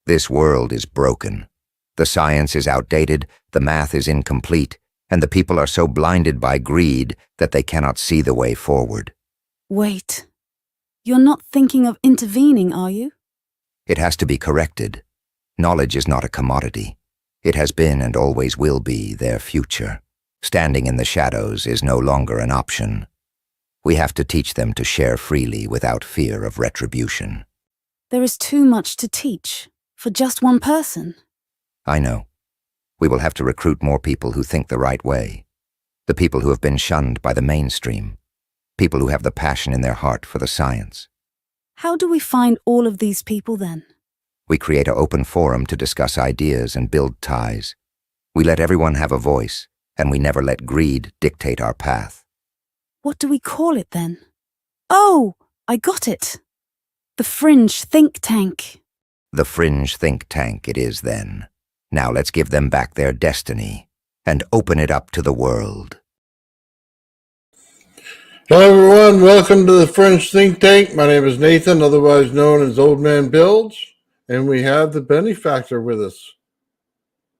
This world is broken. The science is outdated, the math is incomplete, and the people are so blinded by greed that they cannot see the way forward. Wait. You're not thinking of intervening, are you? It has to be corrected. Knowledge is not a commodity. It has been and always will be their future. Standing in the shadows is no longer an option. We have to teach them to share freely without fear of retribution. There is too much to teach for just one person. I know. We will have to recruit more people who think the right way. The people who have been shunned by the mainstream. People who have the passion in their heart for the science. How do we find all of these people then? We create an open forum to discuss ideas and build ties. We let everyone have a voice, and we never let greed dictate our path. What do we call it then? Oh, I got it. The Fringe Think Tank. The Fringe Think Tank it is then. Now let's give them back their destiny and open it up to the world. Hello everyone, welcome to the Fringe Think Tank. My name is Nathan, otherwise known as Old Man Builds, and we have the benefactor with us.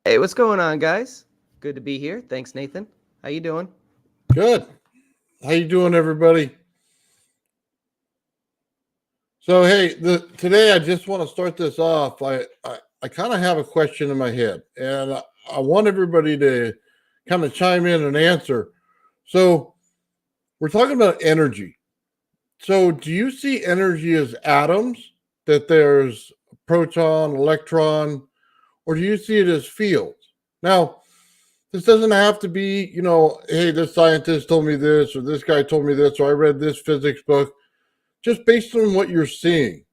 Hey, what's going on, guys? Good to be here. Thanks, Nathan. How you doing? Good. How you doing, everybody? So, hey, today I just want to start this off. I kind of have a question in my head, and I want everybody to kind of chime in and answer. So, we're talking about energy. So, do you see energy as atoms, that there's proton, electron, or do you see it as fields? Now, this doesn't have to be, hey, this scientist told me this, or this guy told me this, or I read this physics book. Just based on what you're seeing,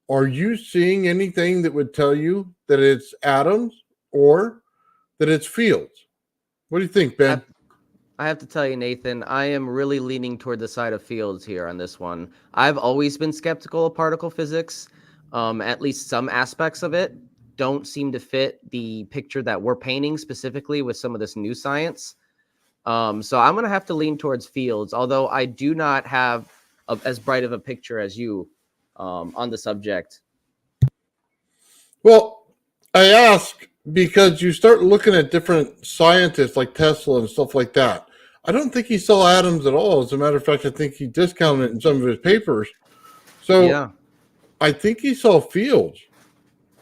are you seeing anything that would tell you that it's atoms or that it's fields? What do you think, Ben? I have to tell you, Nathan, I am really leaning toward the side of fields here on this one. I've always been skeptical of particle physics. At least some aspects of it don't seem to fit the picture that we're painting specifically with some of this new science. So I'm going to have to lean towards fields, although I do not have as bright of a picture as you on the subject. Well, I ask because you start looking at different scientists like Tesla and stuff like that. I don't think he saw atoms at all. As a matter of fact, I think he discounted it in some of his papers. So yeah. I think he saw fields.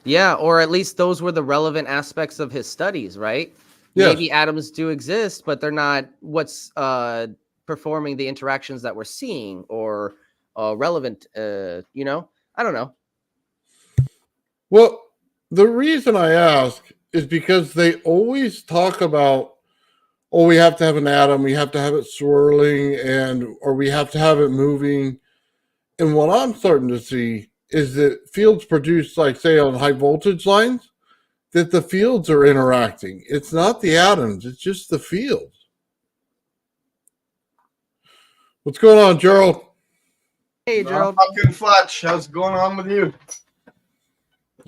Yeah, or at least those were the relevant aspects of his studies, right? Yes. Maybe atoms do exist, but they're not what's performing the interactions that we're seeing or relevant, I don't know. Well, the reason I ask is because they always talk about, we have to have an atom, we have to have it swirling, or we have to have it moving. And what I'm starting to see is that fields produced, like, say, on high voltage lines, that the fields are interacting. It's not the atoms, it's just the fields. What's going on, Gerald? Hey, Gerald. Fucking Fletch, how's it going on with you?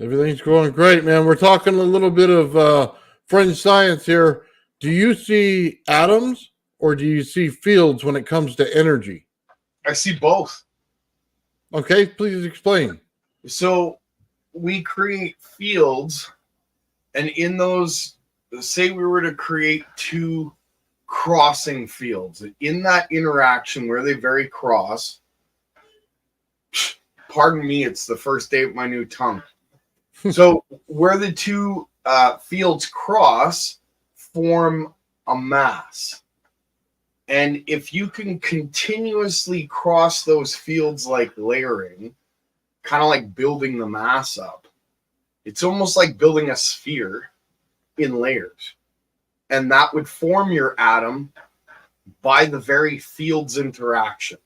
Everything's going great, man. We're talking a little bit of fringe science here. Do you see atoms or do you see fields when it comes to energy? I see both. Okay, please explain. So we create fields, and in those, say we were to create two crossing fields. In that interaction where they very cross, pardon me, it's the first day of my new tongue. So where the two fields cross, form a mass. And if you can continuously cross those fields like layering, kind of like building the mass up, it's almost like building a sphere in layers. And that would form your atom by the very field's interaction.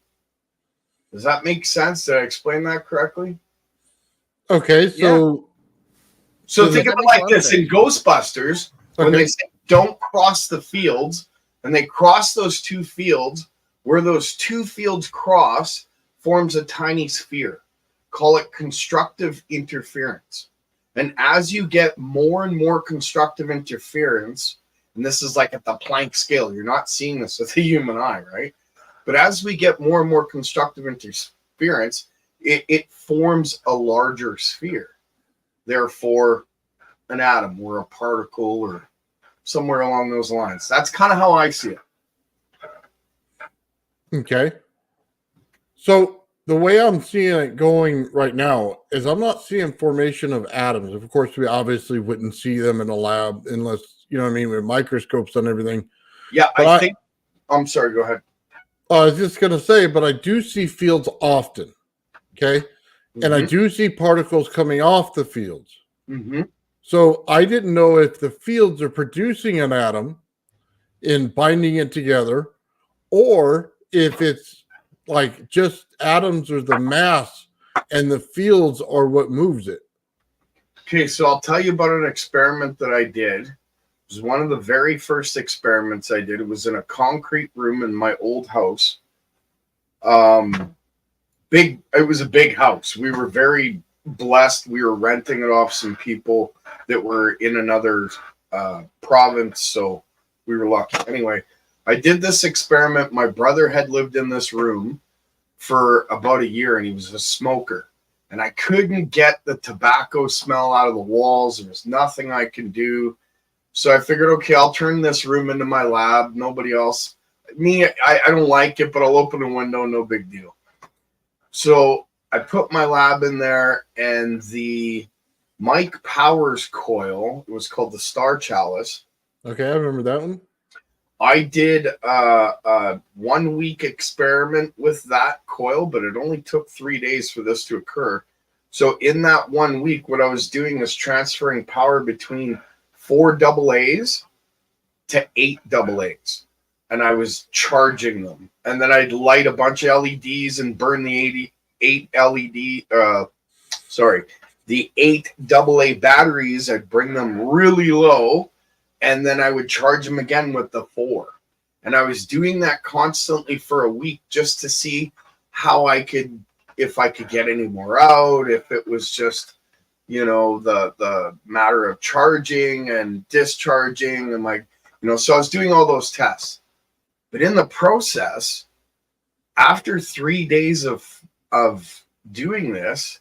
Does that make sense? Did I explain that correctly? Okay, so... So think of it like this. In Ghostbusters, when they say don't cross the fields, and they cross those two fields, where those two fields cross forms a tiny sphere. Call it constructive interference. And as you get more and more constructive interference, and this is like at the Planck scale, you're not seeing this with the human eye, right? But as we get more and more constructive interference, it forms a larger sphere. therefore an atom or a particle or somewhere along those lines. That's kind of how I see it. Okay. So the way I'm seeing it going right now is I'm not seeing formation of atoms. Of course, we obviously wouldn't see them in a lab unless, you know what I mean, with microscopes and everything. Yeah, But I think, I'm sorry, go ahead. I was just going to say, but I do see fields often. Okay. And I do see particles coming off the fields. Mm-hmm. So I didn't know if the fields are producing an atom in binding it together, or if it's like just atoms or the mass and the fields are what moves it. Okay, so I'll tell you about an experiment that I did. It was one of the very first experiments I did. It was in a concrete room in my old house. It was a big house. We were very blessed. We were renting it off some people that were in another province, so we were lucky. Anyway, I did this experiment. My brother had lived in this room for about a year, and he was a smoker. And I couldn't get the tobacco smell out of the walls. There was nothing I could do. So I figured, okay, I'll turn this room into my lab. Nobody else. I don't like it, but I'll open a window, no big deal. So I put my lab in there, and the Mike Powers coil, it was called the Star Chalice. Okay, I remember that one. I did a 1 week experiment with that coil, but it only took 3 days for this to occur. So in that 1 week, what I was doing was transferring power between 4 AA's to 8 AA's. And I was charging them. And then I'd light a bunch of LEDs and burn the 8 AA batteries. I'd bring them really low, and then I would charge them again with the 4. And I was doing that constantly for a week just to see if I could get any more out, if it was just, the matter of charging and discharging and so I was doing all those tests. But in the process, after 3 days of doing this,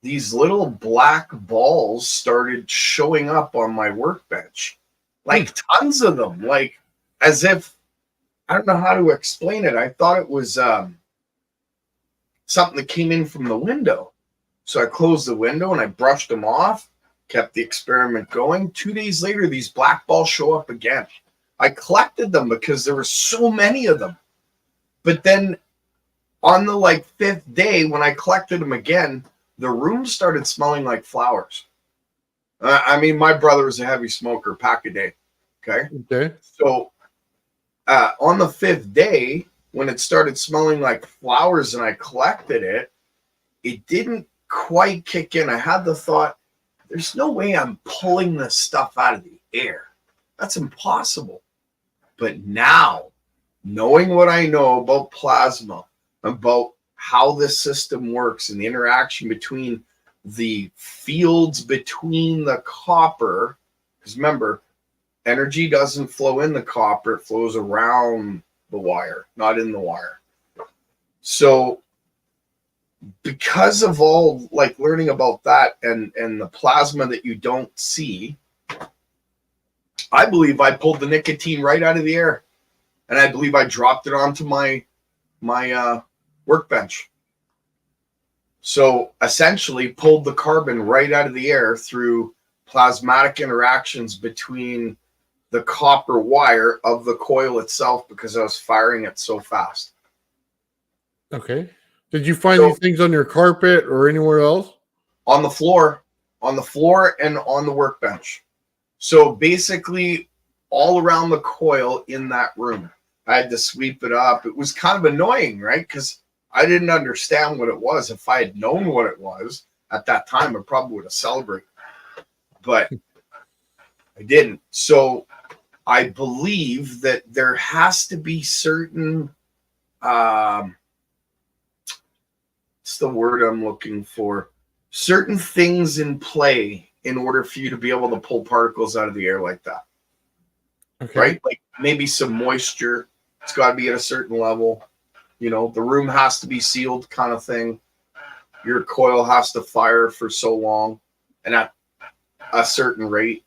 these little black balls started showing up on my workbench. Like tons of them, like as if, I don't know how to explain it. I thought it was something that came in from the window. So I closed the window and I brushed them off, kept the experiment going. 2 days later, these black balls show up again. I collected them because there were so many of them. But then on the 5th day, when I collected them again, the room started smelling like flowers. My brother was a heavy smoker, pack a day. Okay. So on the 5th day, when it started smelling like flowers and I collected it, it didn't quite kick in. I had the thought, there's no way I'm pulling this stuff out of the air. That's impossible. But now, knowing what I know about plasma, about how this system works and the interaction between the fields between the copper, because remember, energy doesn't flow in the copper, it flows around the wire, not in the wire. So because of all learning about that and the plasma that you don't see, I believe I pulled the nicotine right out of the air, and I believe I dropped it onto my workbench. So essentially pulled the carbon right out of the air through plasmatic interactions between the copper wire of the coil itself because I was firing it so fast. Okay. Did you find these things on your carpet or anywhere else? On the floor and on the workbench. So basically all around the coil in that room. I had to sweep it up. It was kind of annoying, right? Because I didn't understand what it was. If I had known what it was at that time, I probably would have celebrated. But I didn't. So I believe that there has to be certain, what's the word I'm looking for? Certain things in play in order for you to be able to pull particles out of the air like that. Okay. Right? Like maybe some moisture. It's got to be at a certain level. The room has to be sealed kind of thing. Your coil has to fire for so long. And a certain rate.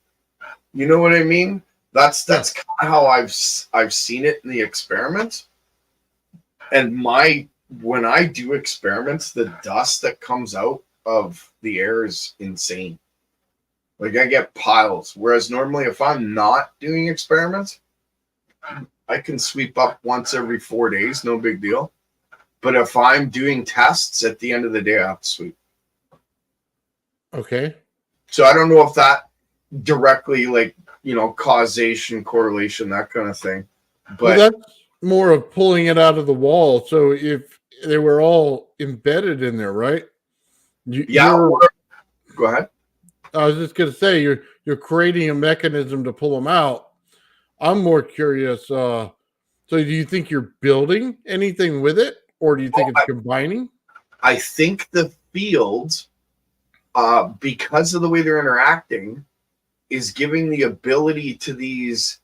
You know what I mean? That's kind of how I've seen it in the experiments. And when I do experiments, the dust that comes out of the air is insane. Like I get piles. Whereas normally if I'm not doing experiments, I can sweep up once every 4 days, no big deal. But if I'm doing tests, at the end of the day, I have to sweep. Okay. So I don't know if that directly, like, causation, correlation, that kind of thing. But Well, that's more of pulling it out of the wall. So if they were all embedded in there, right? Go ahead. I was just going to say you're creating a mechanism to pull them out. I'm more curious. So do you think you're building anything with it, or do you think it's combining? I think the fields, because of the way they're interacting, is giving the ability to these,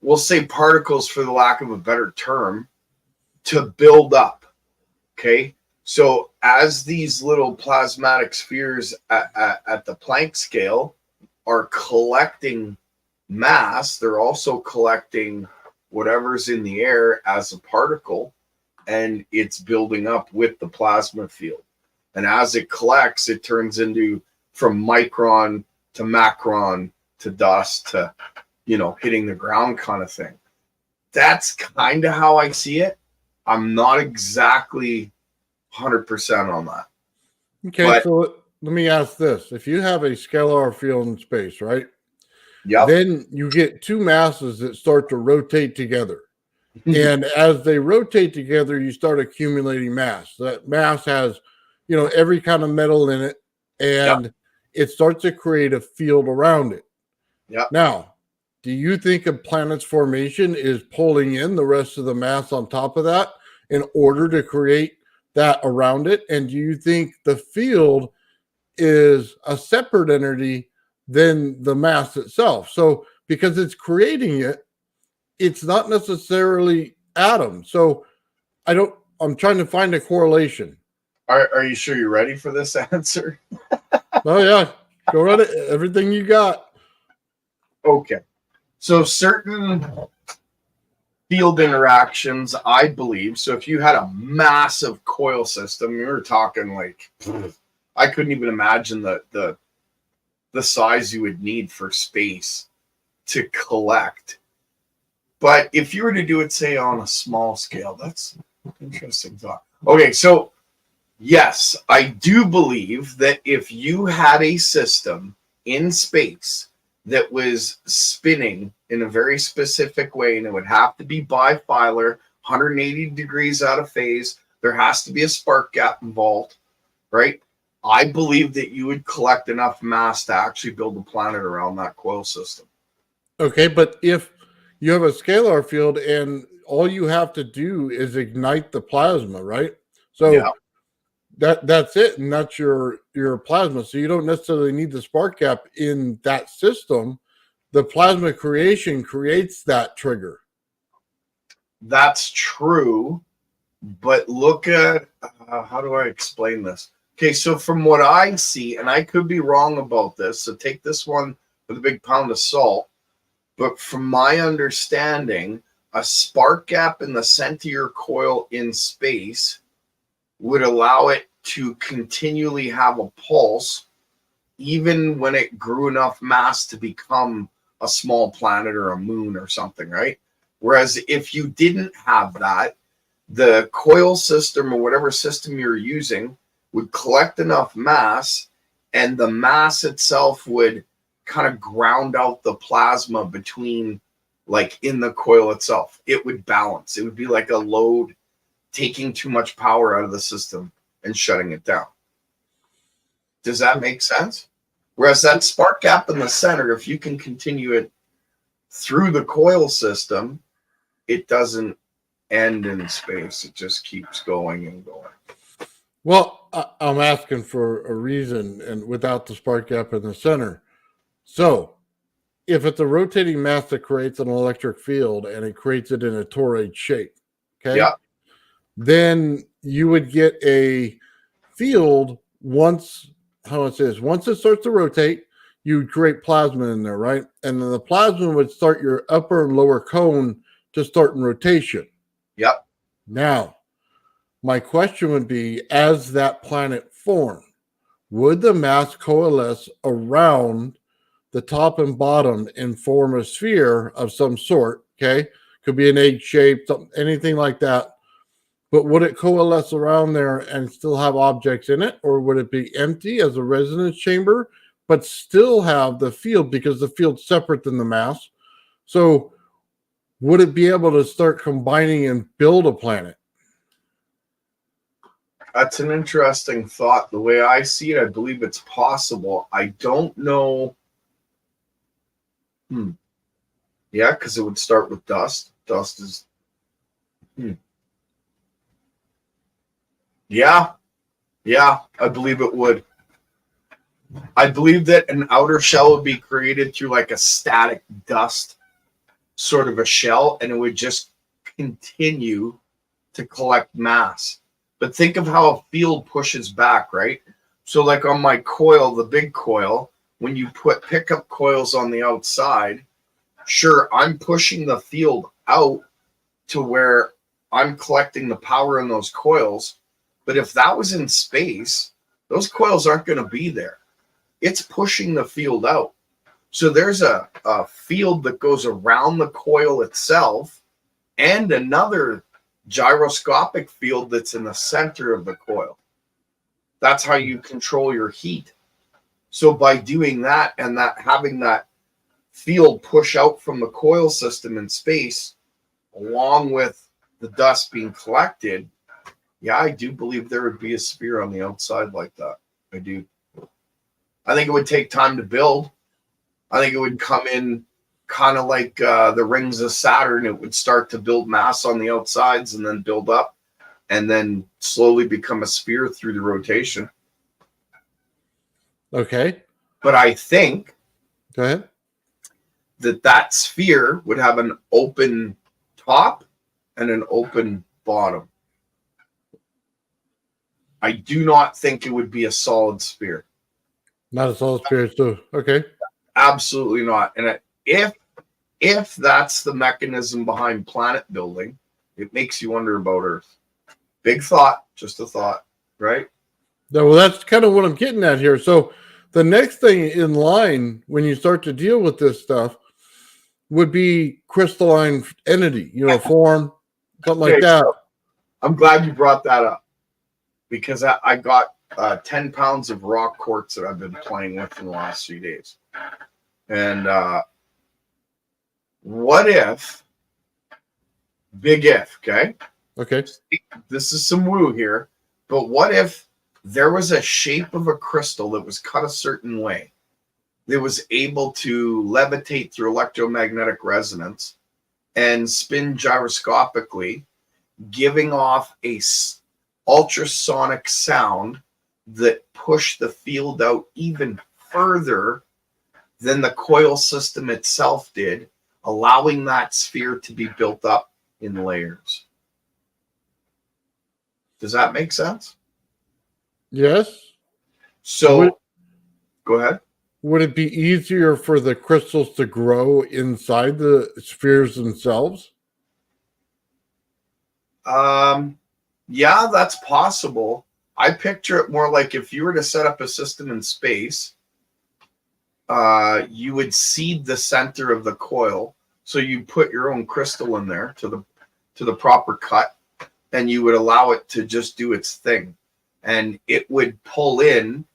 we'll say particles for the lack of a better term, to build up. Okay. So as these little plasmatic spheres at the Planck scale are collecting mass, they're also collecting whatever's in the air as a particle, and it's building up with the plasma field. And as it collects, it turns into from micron to macron to dust to, hitting the ground kind of thing. That's kind of how I see it. I'm not exactly 100% on that. Okay, so let me ask this. If you have a scalar field in space, right? Yeah. Then you get two masses that start to rotate together. And as they rotate together, you start accumulating mass. That mass has, every kind of metal in it, and it starts to create a field around it. Yeah. Now, do you think a planet's formation is pulling in the rest of the mass on top of that in order to create that around it? And do you think the field is a separate entity than the mass itself? So because it's creating it, it's not necessarily atoms. So I'm trying to find a correlation. Are you sure you're ready for this answer? Oh yeah, go right it. Everything you got. Okay. So certain field interactions, I believe. So if you had a massive coil system, we were talking like, I couldn't even imagine the size you would need for space to collect. But if you were to do it, say, on a small scale, that's an interesting thought. Okay, so yes, I do believe that if you had a system in space that was spinning in a very specific way, and it would have to be bifilar, 180 degrees out of phase, there has to be a spark gap involved, right? I believe that you would collect enough mass to actually build a planet around that coil system. Okay, but if you have a scalar field and all you have to do is ignite the plasma, right? So that's it, and that's your plasma. So you don't necessarily need the spark gap in that system. The plasma creation creates that trigger. That's true, but look at how do I explain this? Okay, so from what I see, and I could be wrong about this, so take this one with a big pound of salt, but from my understanding, a spark gap in the center of your coil in space would allow it to continually have a pulse, even when it grew enough mass to become a small planet or a moon or something, right? Whereas if you didn't have that, the coil system or whatever system you're using would collect enough mass, and the mass itself would kind of ground out the plasma between, like, in the coil itself. It would balance. It would be like a load taking too much power out of the system and shutting it down. Does that make sense? Whereas that spark gap in the center, if you can continue it through the coil system, it doesn't end in space. It just keeps going and going. Well, I'm asking for a reason, and without the spark gap in the center. So if it's a rotating mass that creates an electric field and it creates it in a toroid shape, okay? Yeah. Then you would get a field once it starts to rotate, you would create plasma in there, right? And then the plasma would start your upper and lower cone to start in rotation. Yep. Now, my question would be, as that planet formed, would the mass coalesce around the top and bottom and form a sphere of some sort? Okay. Could be an egg shape, anything like that. But would it coalesce around there and still have objects in it? Or would it be empty as a resonance chamber, but still have the field because the field's separate than the mass? So would it be able to start combining and build a planet? That's an interesting thought. The way I see it, I believe it's possible. I don't know. Yeah, because it would start with dust. Dust is. Yeah, I believe it would. I believe that an outer shell would be created through like a static dust sort of a shell, and it would just continue to collect mass. But think of how a field pushes back, right? So like on my coil, the big coil, when you put pickup coils on the outside, sure, I'm pushing the field out to where I'm collecting the power in those coils. But if that was in space, those coils aren't going to be there. It's pushing the field out. So there's a field that goes around the coil itself and another gyroscopic field that's in the center of the coil. That's how you control your heat. So by doing that and that having that field push out from the coil system in space, along with the dust being collected, yeah, I do believe there would be a sphere on the outside like that. I do. I think it would take time to build. I think it would come in kind of like the rings of Saturn. It would start to build mass on the outsides and then build up and then slowly become a sphere through the rotation. Okay. But I think Go ahead. that sphere would have an open top and an open bottom. I do not think it would be a solid sphere. Not a solid sphere, too. Okay. Absolutely not. And if that's the mechanism behind planet building, it makes you wonder about Earth. Big thought, just a thought, right? Yeah, well, that's kind of what I'm getting at here. So the next thing in line when you start to deal with this stuff would be crystalline entity, form, something like that. So I'm glad you brought that up because I got 10 pounds of rock quartz that I've been playing with in the last few days. And what if, big if, okay? Okay. This is some woo here, but what if there was a shape of a crystal that was cut a certain way that was able to levitate through electromagnetic resonance and spin gyroscopically, giving off a ultrasonic sound that pushed the field out even further than the coil system itself did, allowing that sphere to be built up in layers. Does that make sense? Yes. So, go ahead. Would it be easier for the crystals to grow inside the spheres themselves? Yeah, that's possible. I picture it more like if you were to set up a system in space, you would seed the center of the coil. So you put your own crystal in there to the proper cut, and you would allow it to just do its thing. And it would pull in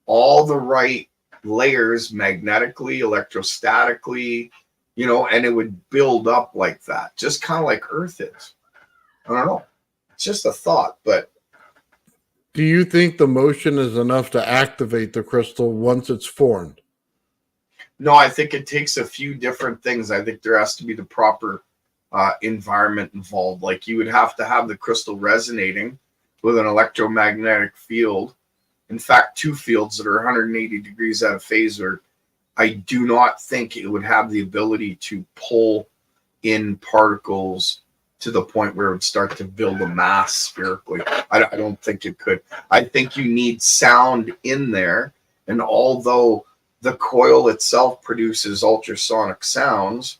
all the right layers magnetically, electrostatically, and it would build up like that, just kind of like Earth is. I don't know. It's just a thought, but. Do you think the motion is enough to activate the crystal once it's formed? No, I think it takes a few different things. I think there has to be the proper environment involved. Like you would have to have the crystal resonating with an electromagnetic field. In fact, two fields that are 180 degrees out of phase. Or I do not think it would have the ability to pull in particles to the point where it would start to build a mass spherically. I don't think it could. I think you need sound in there. And although the coil itself produces ultrasonic sounds,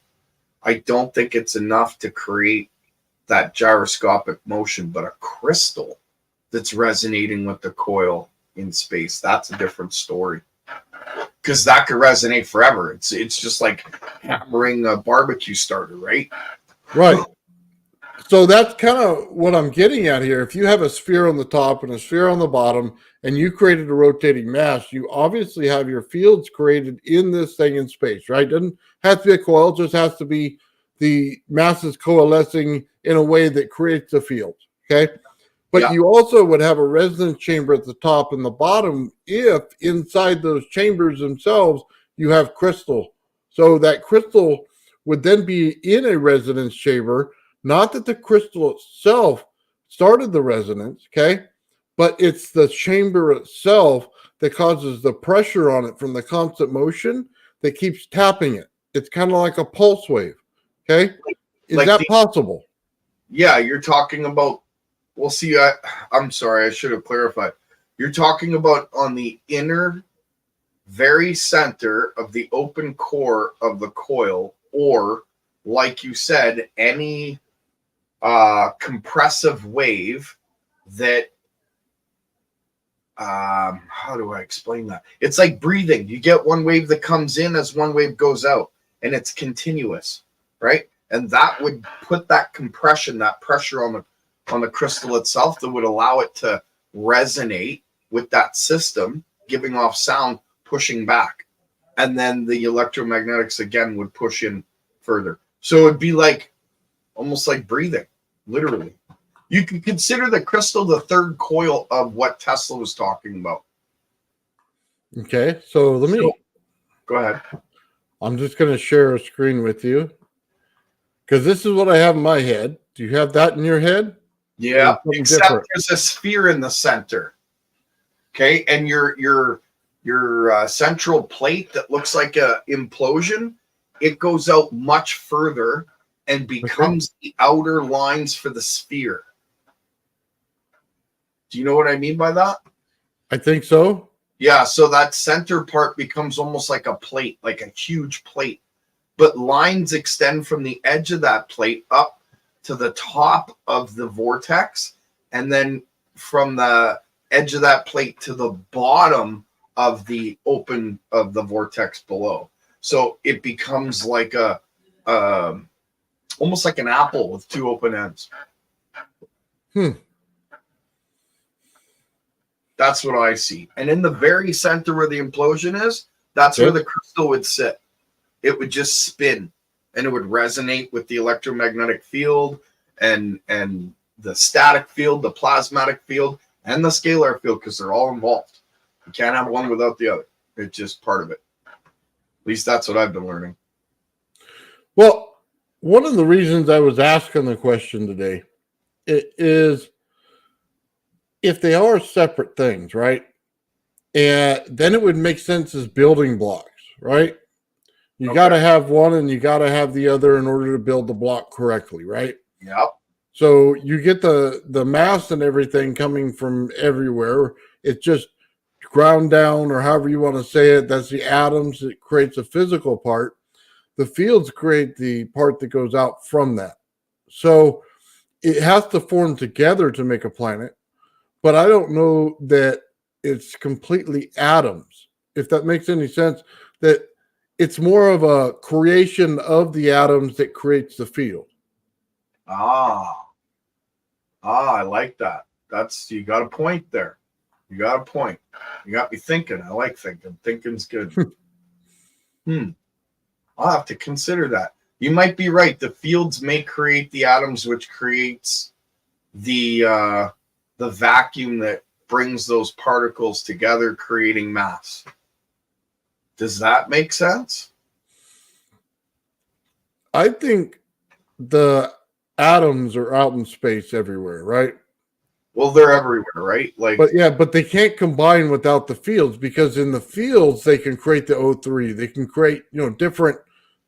I don't think it's enough to create that gyroscopic motion, but a crystal that's resonating with the coil in space, that's a different story. Because that could resonate forever. It's just like hammering a barbecue starter, right? Right. So that's kind of what I'm getting at here. If you have a sphere on the top and a sphere on the bottom, and you created a rotating mass, you obviously have your fields created in this thing in space, right? Doesn't have to be a coil, it just has to be the masses coalescing in a way that creates the field, okay? But Yeah. you also would have a resonance chamber at the top and the bottom if inside those chambers themselves you have crystal. So that crystal would then be in a resonance chamber. Not that the crystal itself started the resonance, okay? But it's the chamber itself that causes the pressure on it from the constant motion that keeps tapping it. It's kind of like a pulse wave, okay? Is like that the- possible? Yeah, you're talking about, well, see, I'm sorry, I should have clarified. You're talking about on the inner, very center of the open core of the coil, or like you said, any compressive wave that, how do I explain that? It's like breathing. You get one wave that comes in as one wave goes out, and it's continuous, right? And that would put that compression, that pressure on the crystal itself that would allow it to resonate with that system, giving off sound, pushing back. And then the electromagnetics again would push in further. So it would be like almost like breathing, literally. You could consider the crystal the third coil of what Tesla was talking about. Okay, so let me, Go ahead. I'm just going to share a screen with you because this is what I have in my head. Do you have that in your head? Yeah, Something except different. there's a sphere in the center. Okay, and your central plate that looks like a implosion, it goes out much further and becomes the outer lines for the sphere. Do you know what I mean by that? I think so. Yeah, so that center part becomes almost like a plate, like a huge plate. But lines extend from the edge of that plate up to the top of the vortex, and then from the edge of that plate to the bottom of the open of the vortex below. So it becomes like a almost like an apple with two open ends. That's what I see. And in the very center where the implosion is, that's where the crystal would sit. It would just spin, and it would resonate with the electromagnetic field and the static field, the plasmatic field, and the scalar field, because they're all involved. You can't have one without the other. It's just part of it. At least that's what I've been learning. Well, one of the reasons I was asking the question today is if they are separate things, right? And then it would make sense as building blocks, right? You got to have one and you got to have the other in order to build the block correctly, right? Yep. So you get the mass and everything coming from everywhere. It's just ground down, or however you want to say it. That's the atoms that creates a physical part. The fields create the part that goes out from that. So it has to form together to make a planet. But I don't know that it's completely atoms, if that makes any sense, that it's more of a creation of the atoms that creates the field. I like that. You got a point there. You got a point. You got me thinking. I like thinking. Thinking's good. I'll have to consider that. You might be right. The fields may create the atoms, which creates the vacuum that brings those particles together, creating mass. Does that make sense? I think the atoms are out in space everywhere, right? Well, they're everywhere, right? But they can't combine without the fields, because in the fields they can create the O3. They can create, different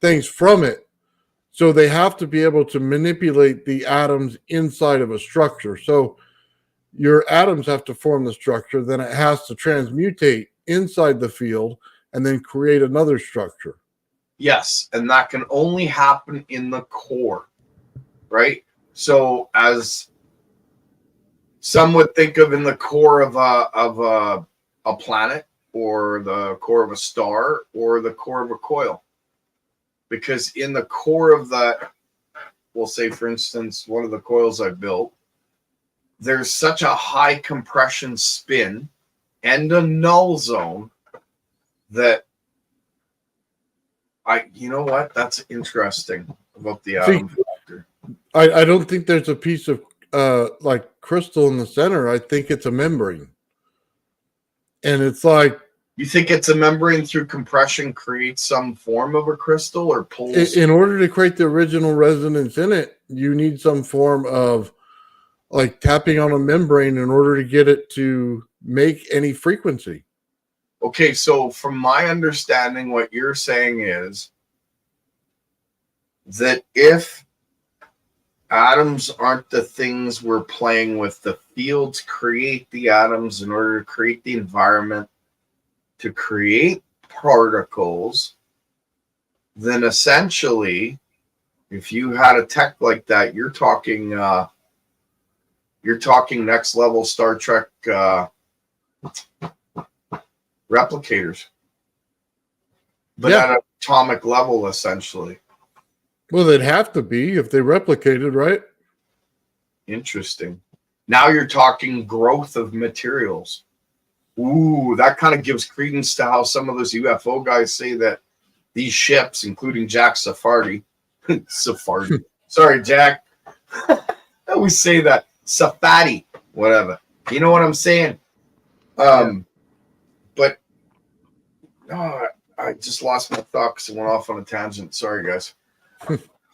things from it. So they have to be able to manipulate the atoms inside of a structure. So your atoms have to form the structure, then it has to transmutate inside the field, and then create another structure. Yes, and that can only happen in the core, right? So as some would think of in the core of a planet, or the core of a star, or the core of a coil. Because in the core of that, we'll say, for instance, one of the coils I built, there's such a high compression spin and a null zone that you know what? That's interesting about the atom factor. I don't think there's a piece of like crystal in the center. I think it's a membrane. And it's like, You think it's a membrane through compression creates some form of a crystal, or pulls? in order to create the original resonance in it, you need some form of like tapping on a membrane in order to get it to make any frequency. Okay, so from my understanding, what you're saying is that if atoms aren't the things we're playing with, the fields create the atoms in order to create the environment to create particles, then essentially, if you had a tech like that, you're talking next level Star Trek replicators, but Yeah. at an atomic level, essentially. Well, they'd have to be if they replicated, right? Interesting. Now you're talking growth of materials. Ooh, that kind of gives credence to how some of those UFO guys say that these ships, including Jack Safardi, Safardi. Sorry, Jack. I always say that. Safadi, whatever. You know what I'm saying? But I just lost my thought because it went off on a tangent. Sorry, guys.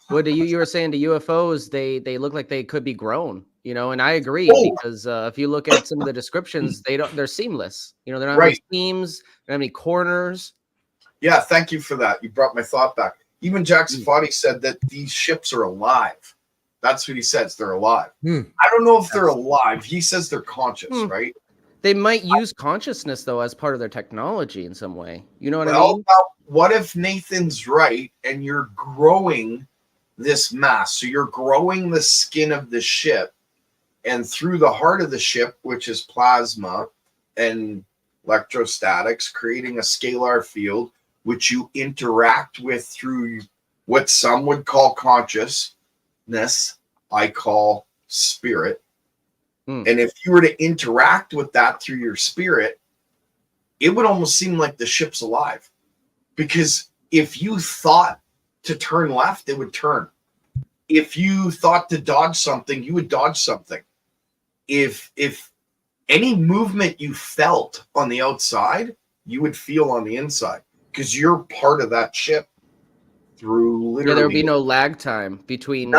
What you were saying to UFOs? They look like they could be grown, and I agree because if you look at some of the descriptions, they're seamless. They're not Right. any seams, they don't have any corners. Yeah, thank you for that. You brought my thought back. Even Jack Safadi said that these ships are alive. That's what he says. They're alive. I don't know if they're alive. He says they're conscious, right? They might use consciousness, though, as part of their technology in some way. You know what I mean? Well, what if Nathan's right and you're growing this mass? So you're growing the skin of the ship, and through the heart of the ship, which is plasma and electrostatics, creating a scalar field, which you interact with through what some would call consciousness, I call spirit. And if you were to interact with that through your spirit, it would almost seem like the ship's alive. Because if you thought to turn left, it would turn. If you thought to dodge something, you would dodge something. If any movement you felt on the outside, you would feel on the inside, because you're part of that ship through literally. There would be no lag time between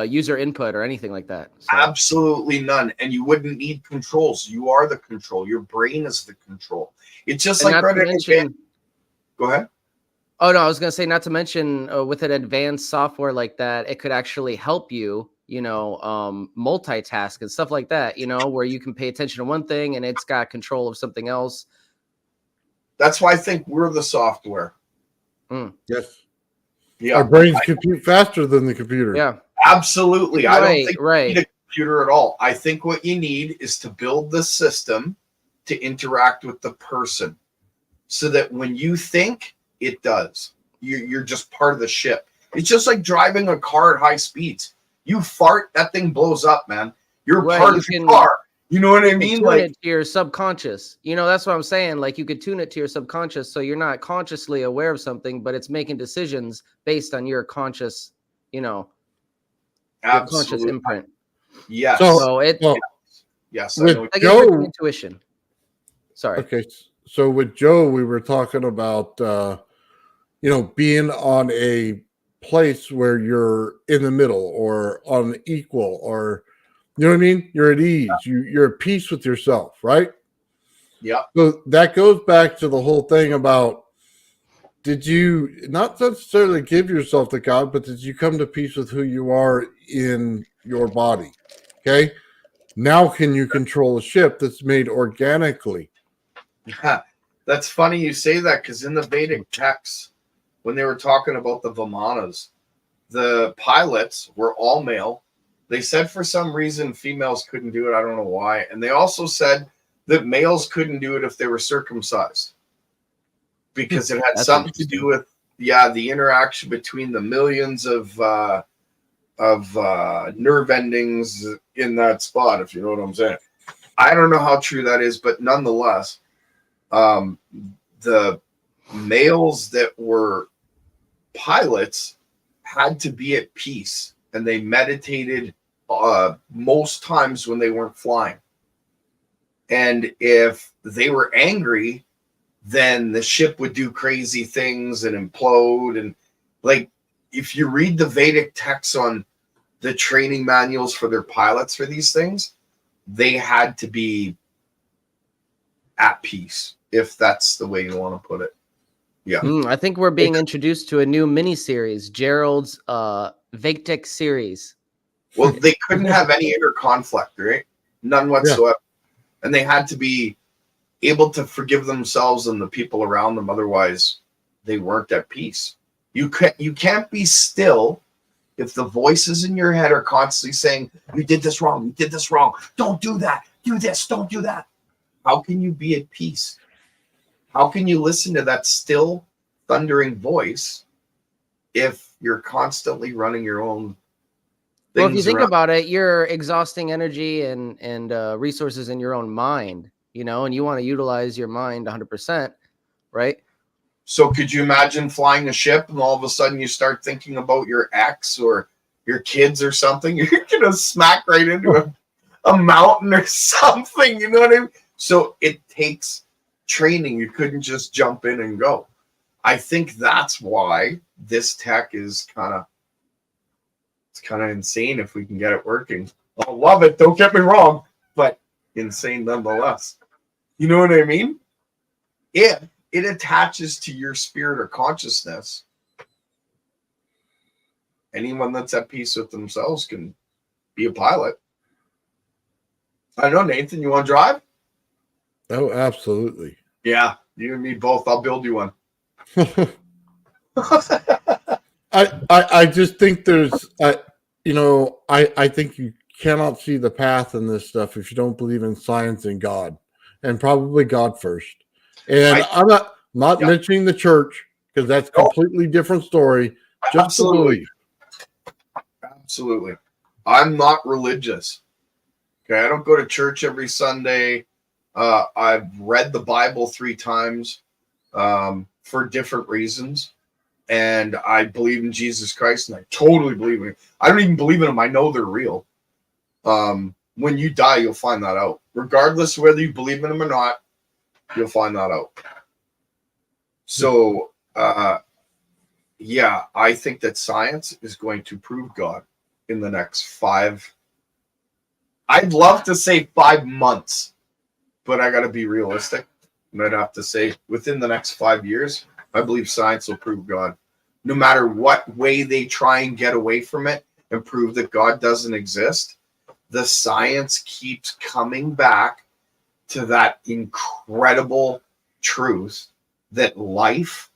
user input or anything like that. So. Absolutely none. And you wouldn't need controls. You are the control. Your brain is the control. It's just like go ahead. Oh, no, I was going to say, not to mention with an advanced software like that, it could actually help you, multitask and stuff like that, where you can pay attention to one thing and it's got control of something else. That's why I think we're the software. Yes. Yeah. Our brains compute faster than the computer. Yeah. Absolutely. I don't think you need a computer at all. I think what you need is to build the system to interact with the person, so that when you think, it does. You're just part of the ship. It's just like driving a car at high speeds. You fart, that thing blows up, man. You're part of the car. You know what I mean? Tune it to your subconscious. That's what I'm saying. Like, you could tune it to your subconscious, so you're not consciously aware of something, but it's making decisions based on your conscious, your conscious imprint. Yes. Yes. With Joe, intuition. Sorry. Okay. So with Joe, we were talking about, being on a place where you're in the middle or on equal, or, you know what I mean? You're at ease. You're at peace with yourself, right? Yeah. So that goes back to the whole thing about, did you not necessarily give yourself to God, but did you come to peace with who you are in your body? Okay. Now can you control a ship that's made organically? That's funny you say that, because in the Vedic texts, when they were talking about the Vimanas, the pilots were all male. They said for some reason females couldn't do it. I don't know why. And they also said that males couldn't do it if they were circumcised, because it had That's something to do with the interaction between the millions of nerve endings in that spot, if you know what I'm saying. I don't know how true that is, but nonetheless, the males that were pilots had to be at peace, and they meditated most times when they weren't flying. And if they were angry, then the ship would do crazy things and implode. And like, if you read the Vedic texts on the training manuals for their pilots for these things, they had to be at peace, if that's the way you want to put it. Yeah. I think we're being introduced to a new mini series, Gerald's Vedic series. Well, they couldn't have any inner conflict, right? None whatsoever. Yeah. And they had to be able to forgive themselves and the people around them. Otherwise, they weren't at peace. You can't be still if the voices in your head are constantly saying, you did this wrong, you did this wrong, don't do that, do this, don't do that. How can you be at peace? How can you listen to that still thundering voice if you're constantly running your own things? Well, if you think around? about it, you're exhausting energy and resources in your own mind, you know, and you want to utilize your mind 100%, right? So could you imagine flying a ship and all of a sudden you start thinking about your ex or your kids or something? You're going to smack right into a mountain or something, you know what I mean? So it takes training. You couldn't just jump in and go. I think that's why this tech is kind of insane if we can get it working. I'll love it, don't get me wrong, but insane nonetheless. You know what I mean? If it attaches to your spirit or consciousness, anyone that's at peace with themselves can be a pilot. I don't know, Nathan, you want to drive? Oh, absolutely. Yeah, you and me both. I'll build you one. I just think there's, I think you cannot see the path in this stuff if you don't believe in science and God, and probably God first. And I'm not mentioning the church, because that's a completely different story. Just Absolutely. Absolutely. I'm not religious. Okay, I don't go to church every Sunday. I've read the Bible 3 times for different reasons. And I believe in Jesus Christ, and I totally believe in him. I don't even believe in him. I know they're real. When you die, you'll find that out. Regardless of whether you believe in him or not, you'll find that out. So, yeah, I think that science is going to prove God in the next 5. I'd love to say 5 months, but I got to be realistic. And I'd have to say within the next 5 years, I believe science will prove God. No matter what way they try and get away from it and prove that God doesn't exist, the science keeps coming back to that incredible truth that life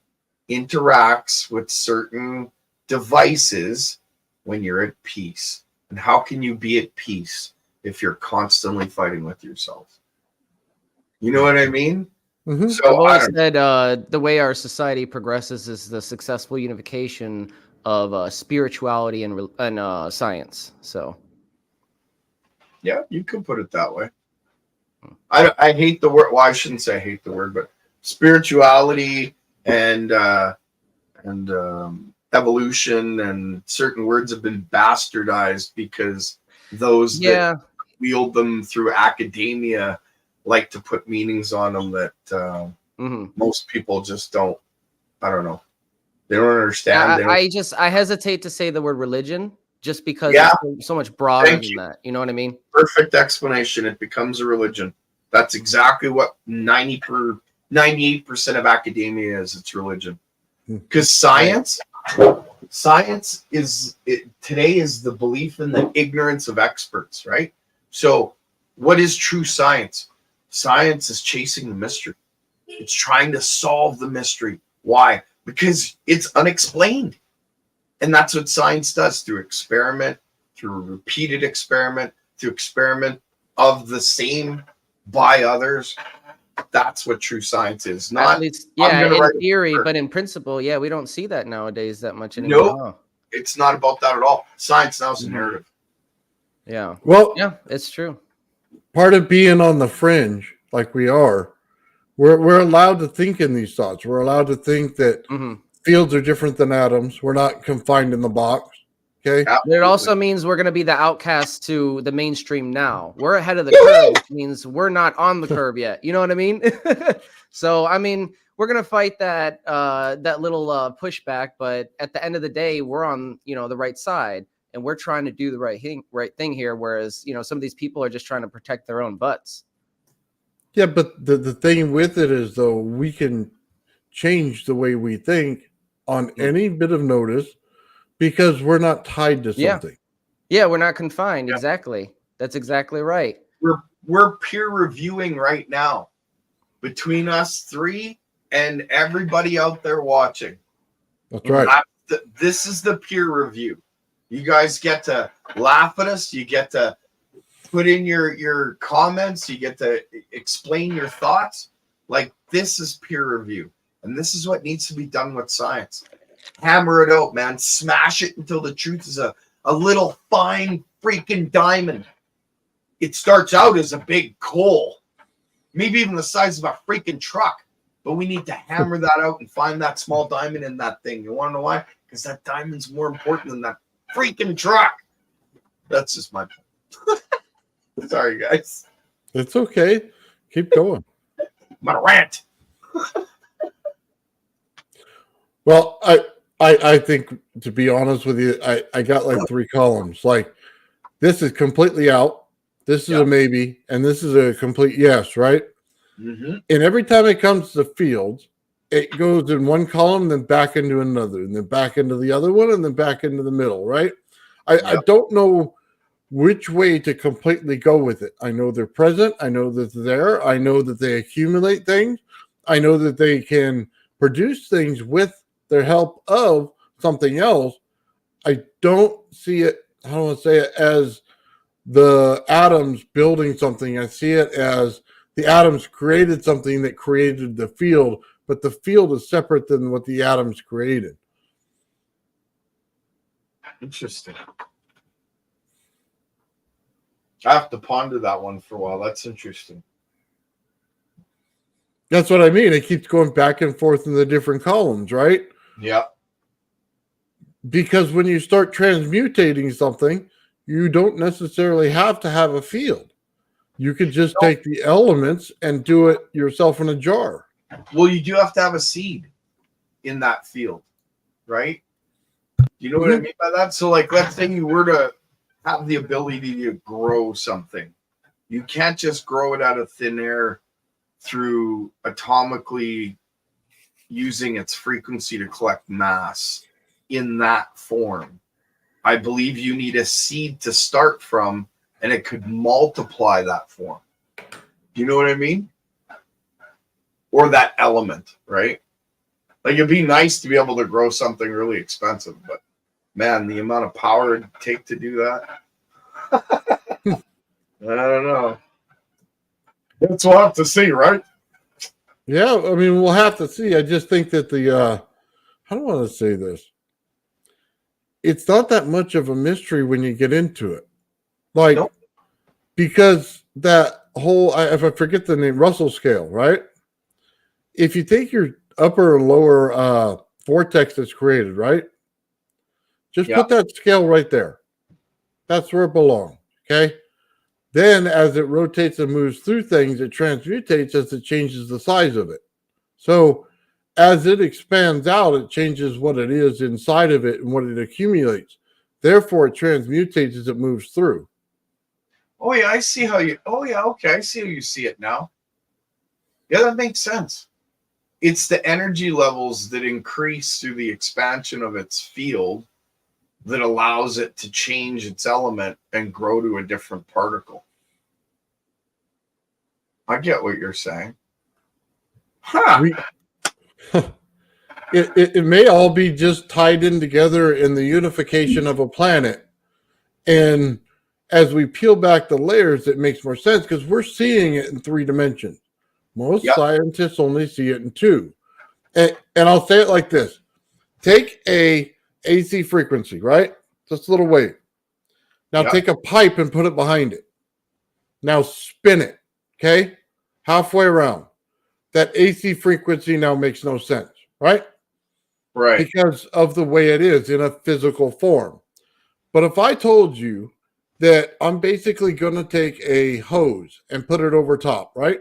interacts with certain devices when you're at peace. And how can you be at peace if you're constantly fighting with yourself? You know what I mean? Mm-hmm. So I've always said the way our society progresses is the successful unification of spirituality and science. So, yeah, you could put it that way. I hate the word. Well, I shouldn't say I hate the word, but spirituality and evolution and certain words have been bastardized because those that wield them through academia like to put meanings on them that most people just don't. I don't know. They don't understand. I hesitate to say the word religion just because it's so much broader than that. You know what I mean? Perfect explanation. It becomes a religion. That's exactly what 98% of academia is. It's religion. Because science today is the belief in the ignorance of experts, right? So what is true science? Science is chasing the mystery. It's trying to solve the mystery. Why? Because it's unexplained. And that's what science does through experiment, through repeated experiment, through experiment of the same by others. That's what true science is. At Not, least, I'm yeah, going to in write a theory, paper. but in principle, yeah, we don't see that nowadays that much anymore. Nope. Huh? It's not about that at all. Science now is a narrative. Yeah. Well, Yeah, it's true. part of being on the fringe, like we are, we're allowed to think in these thoughts. We're allowed to think that Hmm. fields are different than atoms. We're not confined in the box. Okay. But it also means we're going to be the outcasts to the mainstream now. We're ahead of the curve, which means we're not on the curve yet. You know what I mean? So, I mean, we're going to fight that that little pushback, but at the end of the day, we're on, the right side, and we're trying to do the right thing here, whereas, some of these people are just trying to protect their own butts. Yeah, but the thing with it is, though, we can change the way we think on any bit of notice because we're not tied to Yeah. something. Yeah, we're not confined. Yeah. Exactly. That's exactly right. We're peer reviewing right now between us three and everybody out there watching. That's right. This is the peer review. You guys get to laugh at us. You get to put in your comments. You get to explain your thoughts. Like, this is peer review. And this is what needs to be done with science. Hammer it out, man. Smash it until the truth is a little fine freaking diamond. It starts out as a big coal, maybe even the size of a freaking truck. But we need to hammer that out and find that small diamond in that thing. You want to know why? Because that diamond's more important than that freaking truck. That's just my point. Sorry, guys. It's okay. Keep going. I'm gonna rant. Well, I think, to be honest with you, I got like 3 columns. Like, this is completely out. This is a maybe, and this is a complete yes, right? Mm-hmm. And every time it comes to fields, it goes in one column, then back into another, and then back into the other one, and then back into the middle, right? I don't know which way to completely go with it. I know they're present. I know that they're there. I know that they accumulate things. I know that they can produce things with their help of something else. I don't see it, how do I say it, as the atoms building something. I see it as the atoms created something that created the field, but the field is separate than what the atoms created. Interesting. I have to ponder that one for a while. That's interesting. That's what I mean. It keeps going back and forth in the different columns, right? Yeah. Because when you start transmutating something, you don't necessarily have to have a field. You could just take the elements and do it yourself in a jar. Well, you do have to have a seed in that field, right? You know what I mean by that? So, like, let's say you were to have the ability to grow something. You can't just grow it out of thin air through atomically using its frequency to collect mass in that form. I believe you need a seed to start from, and it could multiply that form. You know what I mean? Or that element, right? Like, it'd be nice to be able to grow something really expensive, but man, the amount of power it'd take to do that. I don't know. That's we'll have to see, right? Yeah, I mean, we'll have to see. I just think that how do I want to say this? It's not that much of a mystery when you get into it. Like, Nope. Because that whole, if I forget the name, Russell scale, right? If you take your upper and lower vortex that's created, right? Just put that scale right there. That's where it belongs, okay? Then as it rotates and moves through things, it transmutates as it changes the size of it. So as it expands out, it changes what it is inside of it and what it accumulates. Therefore, it transmutates as it moves through. Oh, yeah, I see how you... Oh, yeah, okay, I see how you see it now. Yeah, that makes sense. It's the energy levels that increase through the expansion of its field that allows it to change its element and grow to a different particle. I get what you're saying. Huh. We it may all be just tied in together in the unification of a planet. And as we peel back the layers, it makes more sense because we're seeing it in 3 dimensions. Most Yep. scientists only see it in 2. And I'll say it like this. Take a AC frequency, right? Just a little wave. Now Yep. take a pipe and put it behind it. Now spin it, okay? Halfway around. That AC frequency now makes no sense, right? Right. Because of the way it is in a physical form. But if I told you that I'm basically going to take a hose and put it over top, right?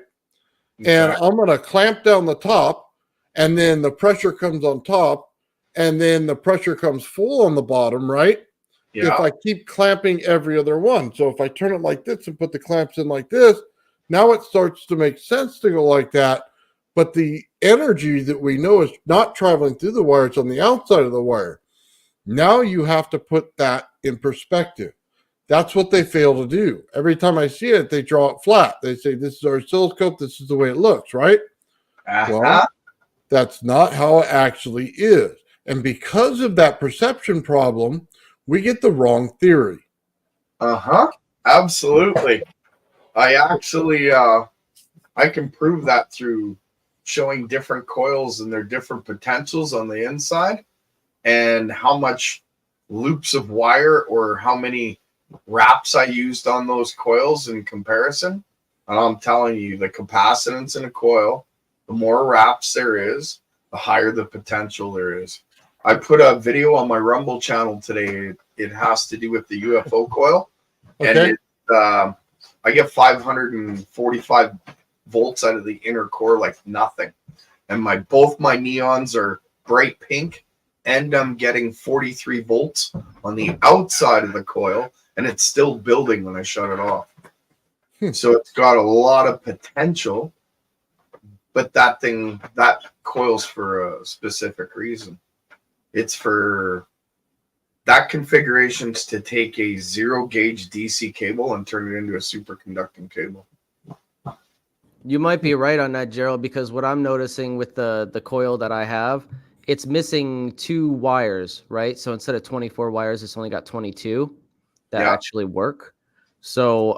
And Okay. I'm going to clamp down the top, and then the pressure comes on top, and then the pressure comes full on the bottom, right? If Yeah. I keep clamping every other one. So if I turn it like this and put the clamps in like this, now it starts to make sense to go like that. But the energy that we know is not traveling through the wire, it's on the outside of the wire. Now you have to put that in perspective. That's what they fail to do. Every time I see it, they draw it flat. They say, this is our oscilloscope, this is the way it looks, right? Well, that's not how it actually is. And because of that perception problem, we get the wrong theory. Absolutely. I actually I can prove that through showing different coils and their different potentials on the inside and how much loops of wire or how many wraps I used on those coils in comparison. And I'm telling you, the capacitance in a coil, the more wraps there is, the higher the potential there is. I put a video on my Rumble channel today. It has to do with the UFO coil. Okay. And I get 545 volts out of the inner core like nothing. And both my neons are bright pink, and I'm getting 43 volts on the outside of the coil, and it's still building when I shut it off. So it's got a lot of potential, but that coil's for a specific reason. It's for that configuration's to take a 0 gauge DC cable and turn it into a superconducting cable. You might be right on that, Gerald, because what I'm noticing with the coil that I have, it's missing 2 wires, right? So instead of 24 wires, it's only got 22 that actually work. So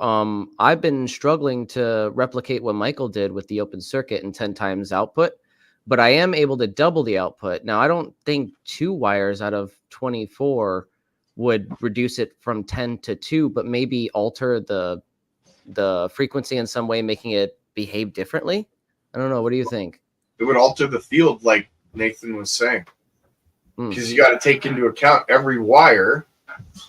I've been struggling to replicate what Michael did with the open circuit in 10 times output, but I am able to double the output. Now, I don't think 2 wires out of 24 would reduce it from 10 to 2, but maybe alter the frequency in some way, making it behave differently. I don't know. What do you think? It would alter the field, like Nathan was saying, because you got to take into account every wire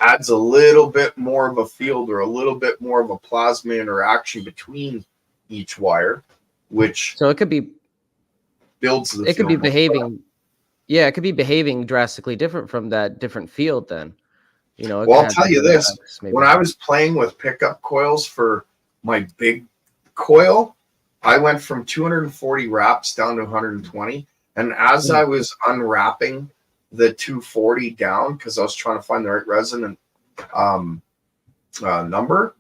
adds a little bit more of a field or a little bit more of a plasma interaction between each wire, which so it could be builds the it could field be behaving. Yeah, it could be behaving drastically different from that different field then. You know, well, I'll tell you this. When I was playing with pickup coils for my big coil, I went from 240 wraps down to 120. And as I was unwrapping the 240 down, because I was trying to find the right resonant number,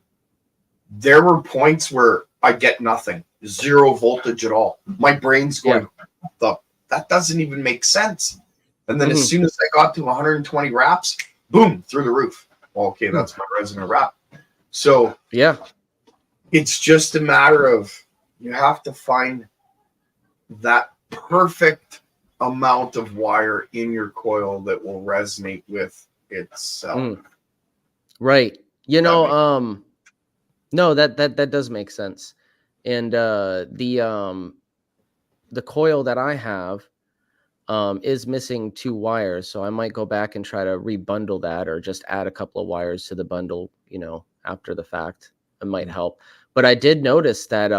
there were points where I get nothing, 0 voltage at all. My brain's going, that doesn't even make sense. And then as soon as I got to 120 wraps, boom, through the roof. Well, okay, that's my resonant wrap. So yeah, it's just a matter of you have to find that perfect amount of wire in your coil that will resonate with itself. Right. You know, no, that does make sense. And the coil that I have is missing 2 wires, so I might go back and try to rebundle that, or just add a couple of wires to the bundle, you know, after the fact. It might help. But I did notice that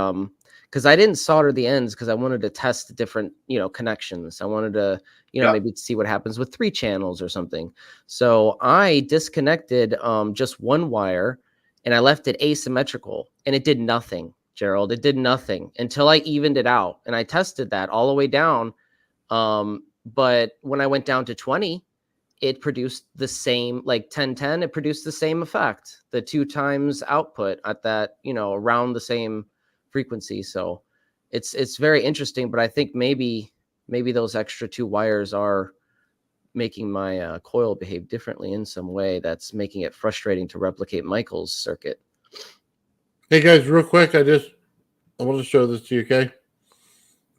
because I didn't solder the ends because I wanted to test different, you know, connections. I wanted to, you know, maybe see what happens with 3 channels or something. So I disconnected just 1 wire and I left it asymmetrical, and it did nothing, Gerald. It did nothing until I evened it out, and I tested that all the way down. But when I went down to 20, it produced the same, like 1010, it produced the same effect, the 2 times output at that, you know, around the same frequency. So it's very interesting, but I think maybe those extra 2 wires are making my coil behave differently in some way that's making it frustrating to replicate Michael's circuit. Hey guys, real quick, I want to show this to you, okay?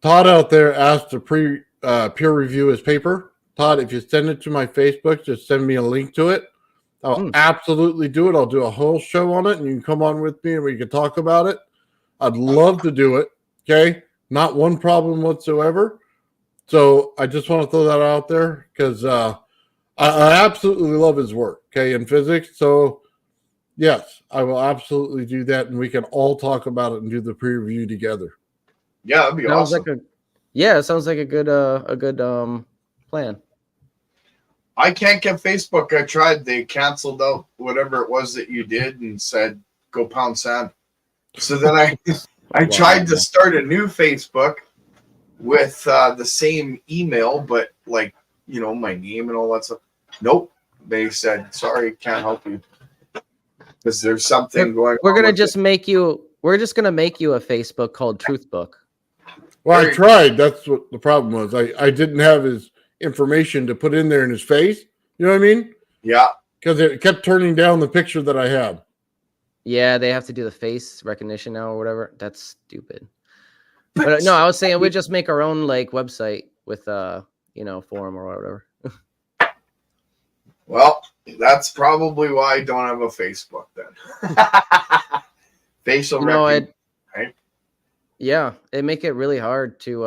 Todd out there asked to peer review his paper. Todd, if you send it to my Facebook, just send me a link to it. I'll absolutely do it. I'll do a whole show on it, and you can come on with me and we can talk about it. I'd love to do it, okay? Not one problem whatsoever. So I just want to throw that out there because I absolutely love his work, okay, in physics. So, yes, I will absolutely do that, and we can all talk about it and do the pre-review together. Yeah, that'd be Sounds awesome. it sounds like a good plan. I can't get Facebook. I tried. They canceled out whatever it was that you did and said, go pound sand. So then I tried to start a new Facebook with the same email, but like, you know, my name and all that stuff. Nope. They said, sorry, can't help you. Because there's something going on. We're going to just make you a Facebook called Truth Book. Well, I tried. That's what the problem was. I didn't have his information to put in there in his face. You know what I mean? Yeah. Because it kept turning down the picture that I had. Yeah, they have to do the face recognition now or whatever. That's stupid. But no, I was saying we just make our own like website with forum or whatever. Well, that's probably why I don't have a Facebook then. Facial recognition, right? Yeah, it make it really hard to get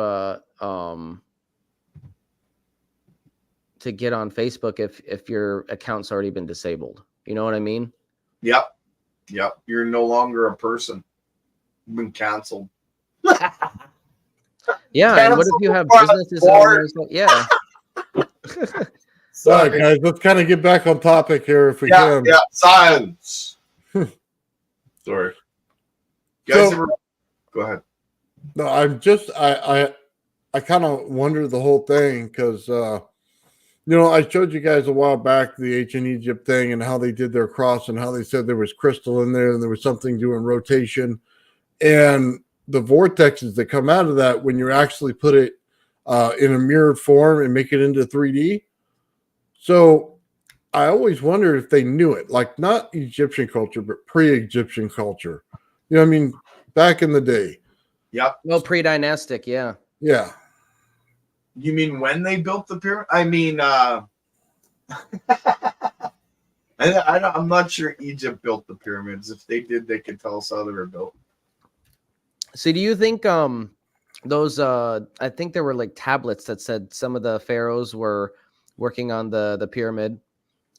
on Facebook if your account's already been disabled. You know what I mean? Yep. You're no longer a person. You've been canceled. Yeah, and what if you have businesses owners? Yeah. All right, guys, let's kind of get back on topic here if we can. Yeah, science. Sorry. Guys, go ahead. No, I'm just I kind of wonder the whole thing because I showed you guys a while back the ancient Egypt thing and how they did their cross and how they said there was crystal in there and there was something doing rotation, and the vortexes that come out of that when you actually put it in a mirrored form and make it into 3D. So I always wondered if they knew it, like not Egyptian culture, but pre-Egyptian culture. You know what I mean? Back in the day. Yep. Well, pre-dynastic, yeah. Yeah. You mean when they built the pyramid? I mean, I'm not sure Egypt built the pyramids. If they did, they could tell us how they were built. So do you think those I think there were like tablets that said some of the pharaohs were working on the pyramid?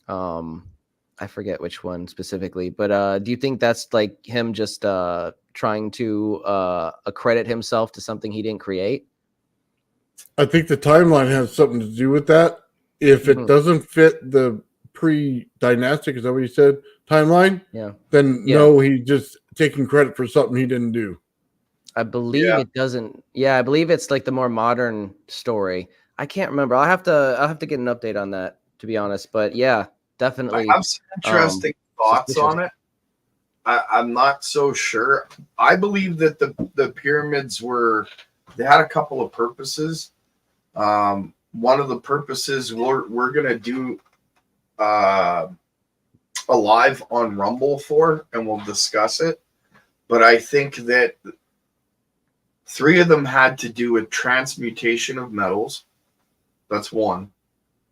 I forget which one specifically, but do you think that's like him just trying to accredit himself to something he didn't create? I think the timeline has something to do with that. If it doesn't fit the pre-dynastic, is that what you said, timeline? Yeah. Then no, he's just taking credit for something he didn't do. I believe it doesn't. Yeah, I believe it's like the more modern story. I can't remember. I'll have to get an update on that, to be honest. But yeah, definitely. I have some interesting thoughts on it. I'm not so sure. I believe that the pyramids they had a couple of purposes. One of the purposes we're gonna do a live on Rumble for, and we'll discuss it. But I think that 3 of them had to do with transmutation of metals. That's one.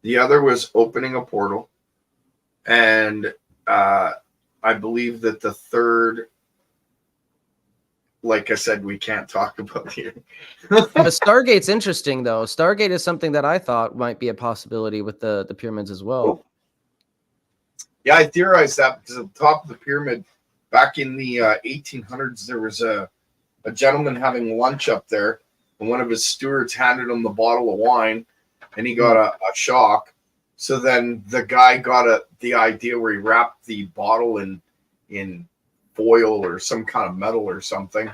The other was opening a portal. And I believe that the third, like I said, we can't talk about here. But Stargate's interesting, though. Stargate is something that I thought might be a possibility with the pyramids as well. Yeah, I theorized that because at the top of the pyramid, back in the 1800s, there was a gentleman having lunch up there, and one of his stewards handed him the bottle of wine, and he got a shock. So then the guy got the idea where he wrapped the bottle in foil or some kind of metal or something,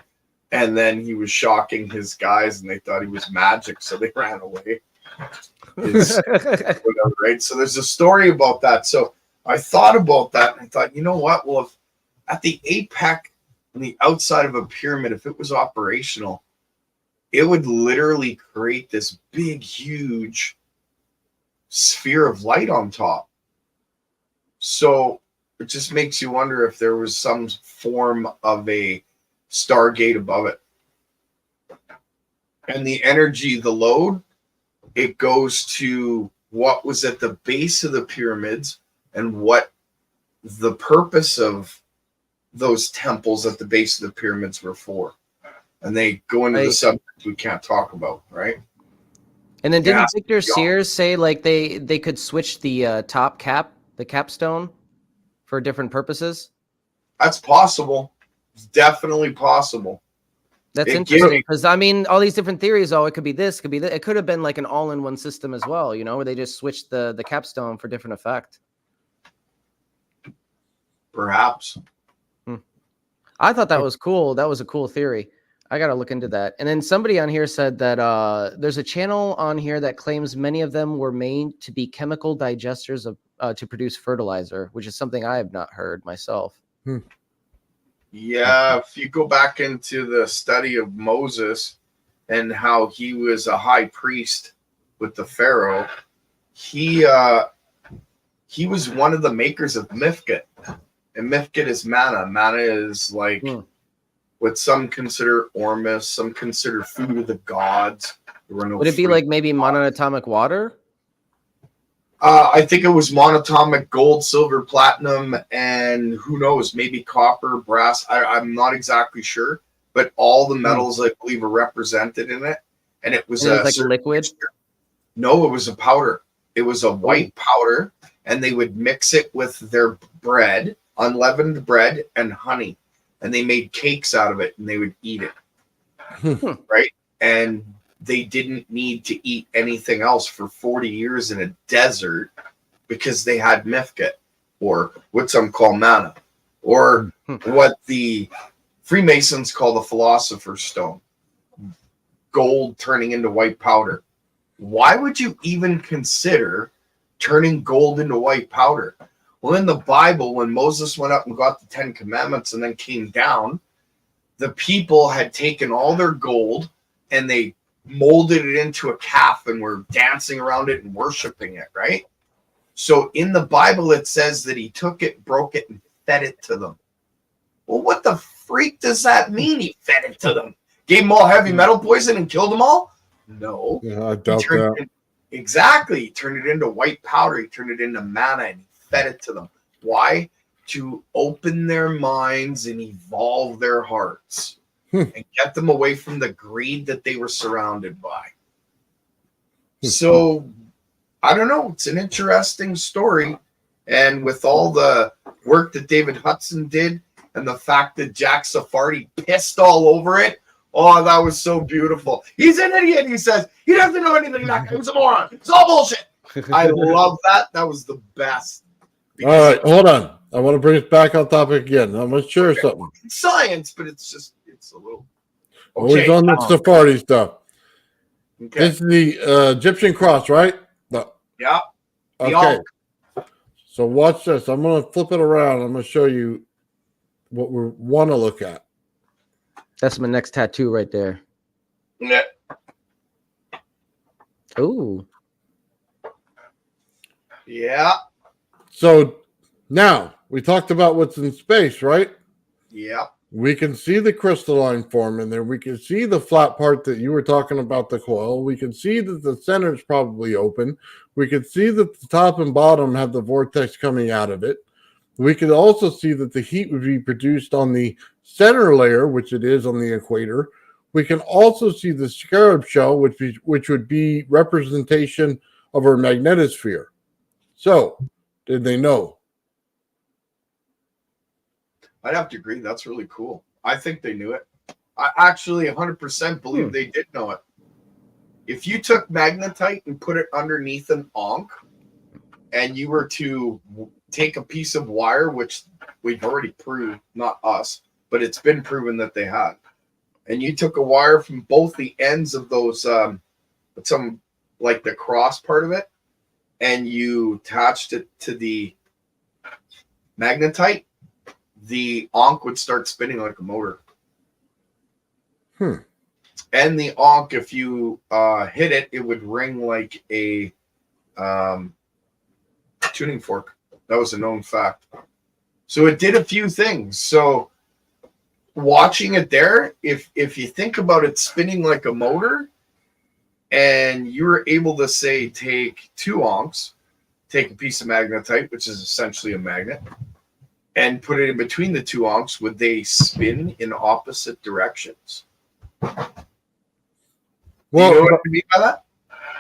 and then he was shocking his guys, and they thought he was magic, so they ran away. Whatever, right? So there's a story about that. So I thought about that, and I thought, you know what? Well, if at the apex on the outside of a pyramid, if it was operational, it would literally create this big, huge sphere of light on top. So it just makes you wonder if there was some form of a stargate above it. And the energy, the load, it goes to what was at the base of the pyramids and what the purpose of those temples at the base of the pyramids were for. And they go into the subject we can't talk about, right? And then didn't Victor Sears say like they could switch the top cap, the capstone, for different purposes? That's possible. It's definitely possible. That's interesting because I mean, all these different theories. Oh, it could be this, could be that. It could have been like an all-in-one system as well, you know, where they just switched the capstone for different effect. Perhaps. I thought that was cool. That was a cool theory. I got to look into that. And then somebody on here said that there's a channel on here that claims many of them were made to be chemical digesters of to produce fertilizer, which is something I have not heard myself. Yeah, if you go back into the study of Moses and how he was a high priest with the Pharaoh, he was one of the makers of Mifkit. And Mifkit is manna. Manna is like what some consider ormus, some consider food of the gods. Would it be like maybe monatomic water? I think it was monatomic gold, silver, platinum, and who knows, maybe copper, brass. I'm not exactly sure, but all the metals I believe are represented in it. And it was like a liquid. Mixture. No, it was a powder. It was a white powder, and they would mix it with their bread, unleavened bread, and honey, and they made cakes out of it, and they would eat it. Right, and they didn't need to eat anything else for 40 years in a desert because they had Mifkit, or what some call manna, or what the Freemasons call the Philosopher's Stone, gold turning into white powder. Why would you even consider turning gold into white powder? Well, in the Bible, when Moses went up and got the 10 Commandments and then came down, the people had taken all their gold and they molded it into a calf and were dancing around it and worshiping it, right? So in the Bible, it says that he took it, broke it, and fed it to them. Well, what the freak does that mean? He fed it to them. Gave them all heavy metal poison and killed them all? No. Yeah, I doubt that. Exactly. He turned it into white powder. He turned it into manna and he fed it to them. Why? To open their minds and evolve their hearts and get them away from the greed that they were surrounded by. So, I don't know. It's an interesting story. And with all the work that David Hudson did and the fact that Jack Sephardi pissed all over it, oh, that was so beautiful. He's an idiot, he says. He doesn't know anything. That guy's a moron. It's all bullshit. I love that. That was the best. All right, hold on. I want to bring it back on topic again. I'm going to share something. It's science, but it's a little. Always on the Sephardi stuff. Okay. This is the Egyptian cross, right? Yeah. Okay. So watch this. I'm going to flip it around. I'm going to show you what we want to look at. That's my next tattoo right there. Yeah. Ooh. Yeah. So now we talked about what's in space, right? Yeah. We can see the crystalline form in there. We can see the flat part that you were talking about, the coil. We can see that the center is probably open. We can see that the top and bottom have the vortex coming out of it. We could also see that the heat would be produced on the center layer, which it is on the equator. We can also see the scarab shell, which would be representation of our magnetosphere. So, did they know? I'd have to agree. That's really cool. I think they knew it. I actually 100% believe they did know it. If you took magnetite and put it underneath an ankh, and you were to take a piece of wire, which we've already proved, not us, but it's been proven that they had, and you took a wire from both the ends of those, some like the cross part of it, and you attached it to the magnetite, the ankh would start spinning like a motor. And the ankh, if you hit it, it would ring like a tuning fork. That was a known fact. So it did a few things. So watching it there, if you think about it spinning like a motor, and you were able to say take 2 ankhs, take a piece of magnetite, which is essentially a magnet, and put it in between the 2 ankhs, would they spin in opposite directions? Well, you know what I mean by that?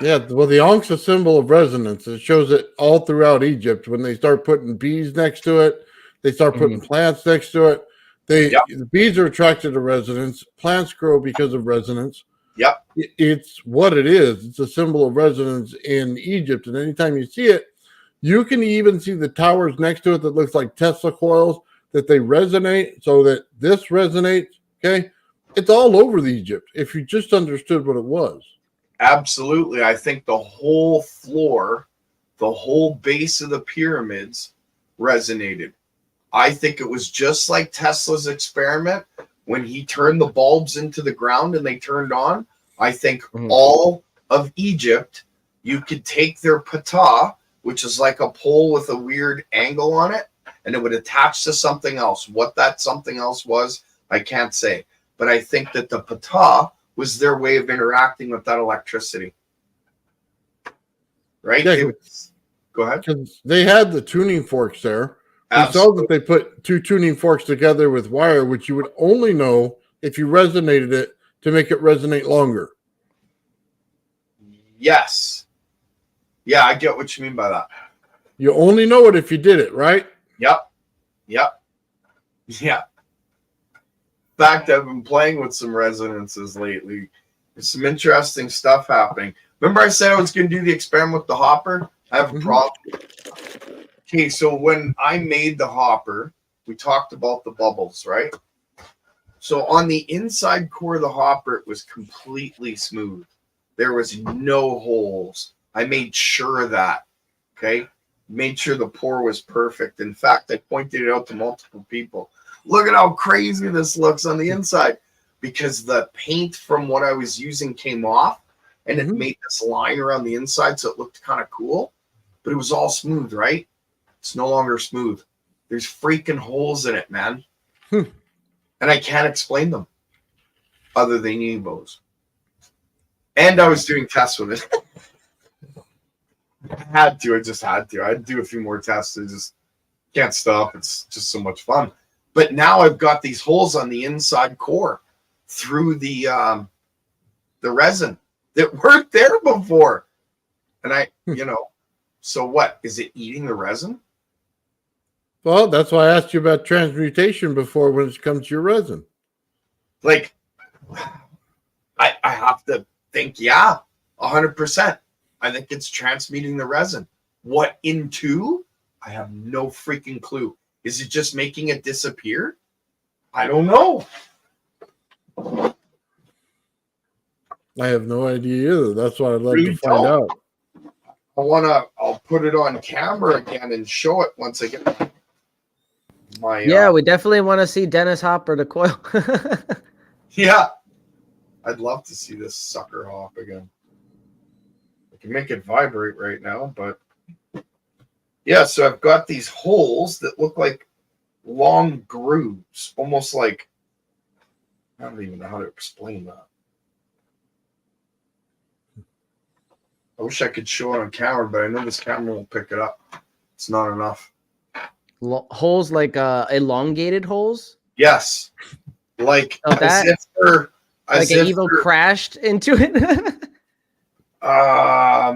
yeah, well, the ankh's a symbol of resonance. It shows it all throughout Egypt. When they start putting bees next to it, they start putting plants next to it. The bees are attracted to resonance. Plants grow because of resonance. Yep. It's what it is. It's a symbol of resonance in Egypt. And anytime you see it, you can even see the towers next to it that looks like Tesla coils, that they resonate so that this resonates. Okay. It's all over the Egypt if you just understood what it was. Absolutely. I think the whole floor, the whole base of the pyramids resonated. I think it was just like Tesla's experiment when he turned the bulbs into the ground and they turned on. I think all of Egypt, you could take their patah, which is like a pole with a weird angle on it, and it would attach to something else. What that something else was, I can't say. But I think that the patah was their way of interacting with that electricity. Right? Yeah, go ahead. Because they had the tuning forks there. We saw that they put 2 tuning forks together with wire, which you would only know if you resonated it to make it resonate longer. Yes. Yeah, I get what you mean by that. You only know it if you did it, right? Yep. Yeah. In fact, I've been playing with some resonances lately. There's some interesting stuff happening. Remember I said I was going to do the experiment with the hopper? I have a problem. Okay, so when I made the hopper, we talked about the bubbles, right? So on the inside core of the hopper, it was completely smooth. There was no holes. I made sure of that, okay? Made sure the pour was perfect. In fact, I pointed it out to multiple people. Look at how crazy this looks on the inside, because the paint from what I was using came off, and it made this line around the inside, so it looked kind of cool. But it was all smooth, right? It's no longer smooth. There's freaking holes in it, man. And I can't explain them other than Evos. And I was doing tests with it. I just had to. I'd do a few more tests. I just can't stop. It's just so much fun. But now I've got these holes on the inside core through the resin that weren't there before. And so what? Is it eating the resin? Well, that's why I asked you about transmutation before when it comes to your resin. Like, I have to think, 100%. I think it's transmuting the resin. What into? I have no freaking clue. Is it just making it disappear? I don't know. I have no idea either. That's what I'd love to find out. I'll put it on camera again and show it once I get my. We definitely want to see Dennis Hopper the coil. Yeah. I'd love to see this sucker hop again. I can make it vibrate right now, but yeah, so I've got these holes that look like long grooves, almost like, I don't even know how to explain that. I wish I could show it on camera, but I know this camera won't pick it up. It's not enough. Holes like elongated holes? Yes. Like as if they're like an Evo crashed into it. How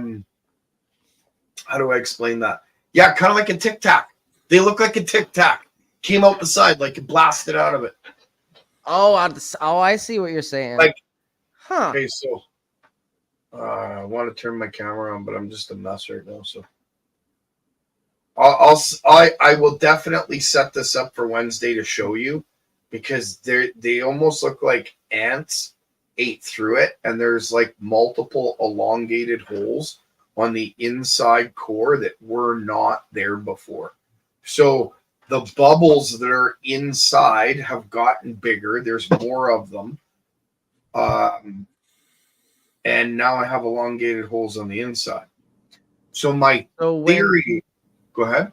do I explain that? Yeah, kind of like a Tic Tac. They look like a Tic Tac. Came out the side like it blasted out of it. Oh, I see what you're saying. Like, huh? Okay, so I want to turn my camera on, but I'm just a mess right now. So I will definitely set this up for Wednesday to show you, because they almost look like ants ate through it, and there's like multiple elongated holes on the inside core that were not there before. So the bubbles that are inside have gotten bigger. There's more of them. And now I have elongated holes on the inside. So my So when theory, go ahead.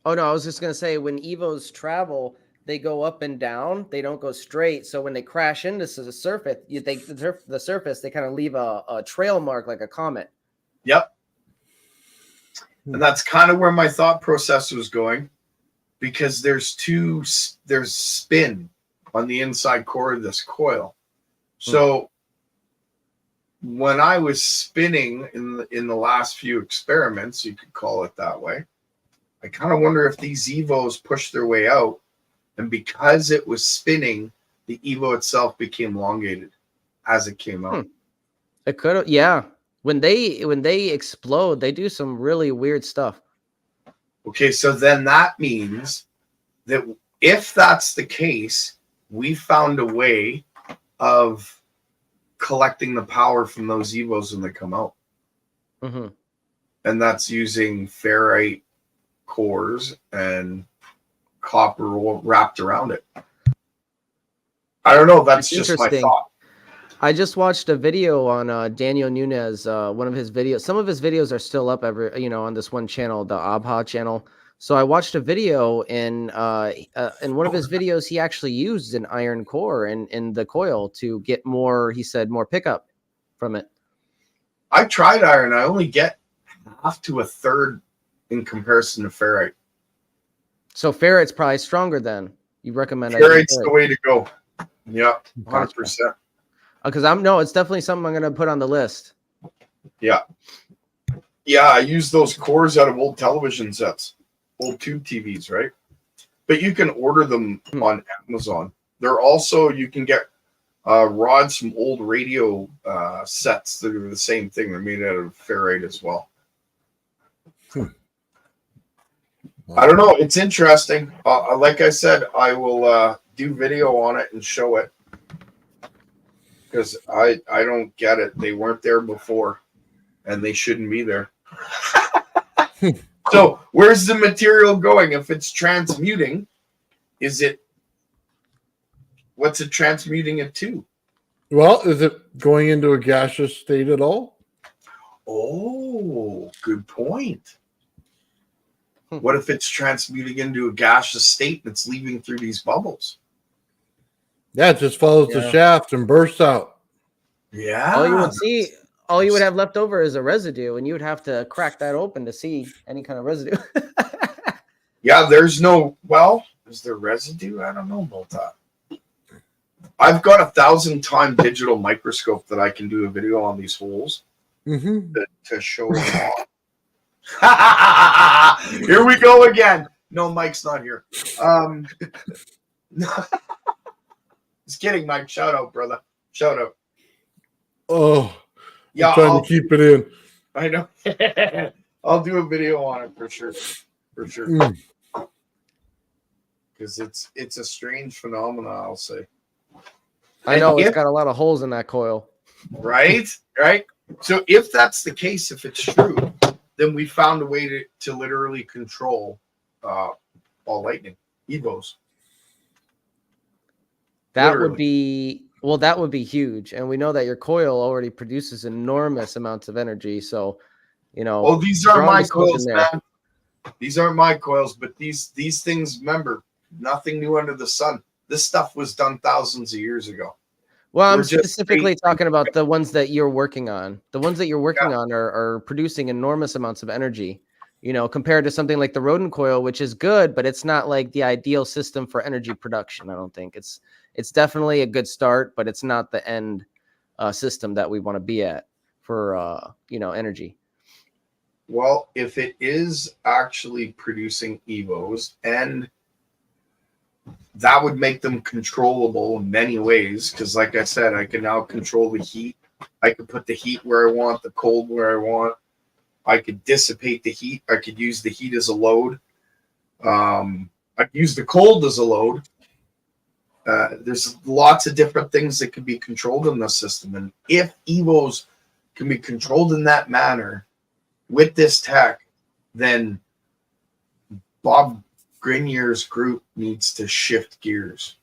Oh no, I was just gonna say when Evos travel, they go up and down. They don't go straight. So when they crash into the surface, the surface, they kind of leave a trail mark like a comet. Yep. And that's kind of where my thought process was going, because there's spin on the inside core of this coil. So when I was spinning in the last few experiments, you could call it that way, I kind of wonder if these Evos pushed their way out, and because it was spinning, the Evo itself became elongated as it came out. It could have, yeah. When they explode, they do some really weird stuff. Okay, so then that means that if that's the case, we found a way of collecting the power from those Evos when they come out. Mm-hmm. And that's using ferrite cores and copper wrapped around it. I don't know. That's just my thought. I just watched a video on Daniel Nunes, one of his videos. Some of his videos are still up on this one channel, the Abha channel. So I watched a video, and in one of his videos, he actually used an iron core in the coil to get more, he said, more pickup from it. I tried iron. I only get half to a third in comparison to ferrite. So ferrite's probably stronger then. You recommend ferrite's the way to go. Yeah, 100%. Because it's definitely something I'm going to put on the list. Yeah. Yeah, I use those cores out of old television sets, old tube TVs, right? But you can order them on Amazon. They're also, you can get rods from old radio sets that are the same thing. They're made out of ferrite as well. I don't know. It's interesting. Like I said, I will do video on it and show it, because I don't get it. They weren't there before, and they shouldn't be there. So where's the material going? If it's transmuting, what's it transmuting it to? Well, is it going into a gaseous state at all? Oh, good point. What if it's transmuting into a gaseous state and it's leaving through these bubbles? Yeah, it just follows the shaft and bursts out. Yeah. All you would have left over is a residue, and you would have to crack that open to see any kind of residue. Yeah, is there residue? I don't know about that. I've got a 1,000-time digital microscope that I can do a video on these holes to show them off. Here we go again. No, Mike's not here. Just kidding, Mike. Shout out, brother. Shout out. Oh, yeah. I'm trying to keep it in. I know. I'll do a video on it for sure. For sure. Because it's a strange phenomenon, I'll say. I know it's got a lot of holes in that coil. Right? Right? So if that's the case, if it's true, then we found a way to literally control ball lightning, Evos. That would be huge. And we know that your coil already produces enormous amounts of energy. So, these aren't my coils, man. These aren't my coils, but these things, remember, nothing new under the sun. This stuff was done thousands of years ago. Well, I'm specifically talking about the ones that you're working on. The ones that you're working on are producing enormous amounts of energy, compared to something like the rodent coil, which is good, but it's not like the ideal system for energy production. I don't think it's definitely a good start, but it's not the end system that we want to be at for, energy. Well, if it is actually producing Evos, and that would make them controllable in many ways, because like I said, I can now control the heat. I could put the heat where I want, the cold where I want. I could dissipate the heat. I could use the heat as a load. I could use the cold as a load. There's lots of different things that can be controlled in the system. And if Evos can be controlled in that manner with this tech, then Bob Grinier's group needs to shift gears.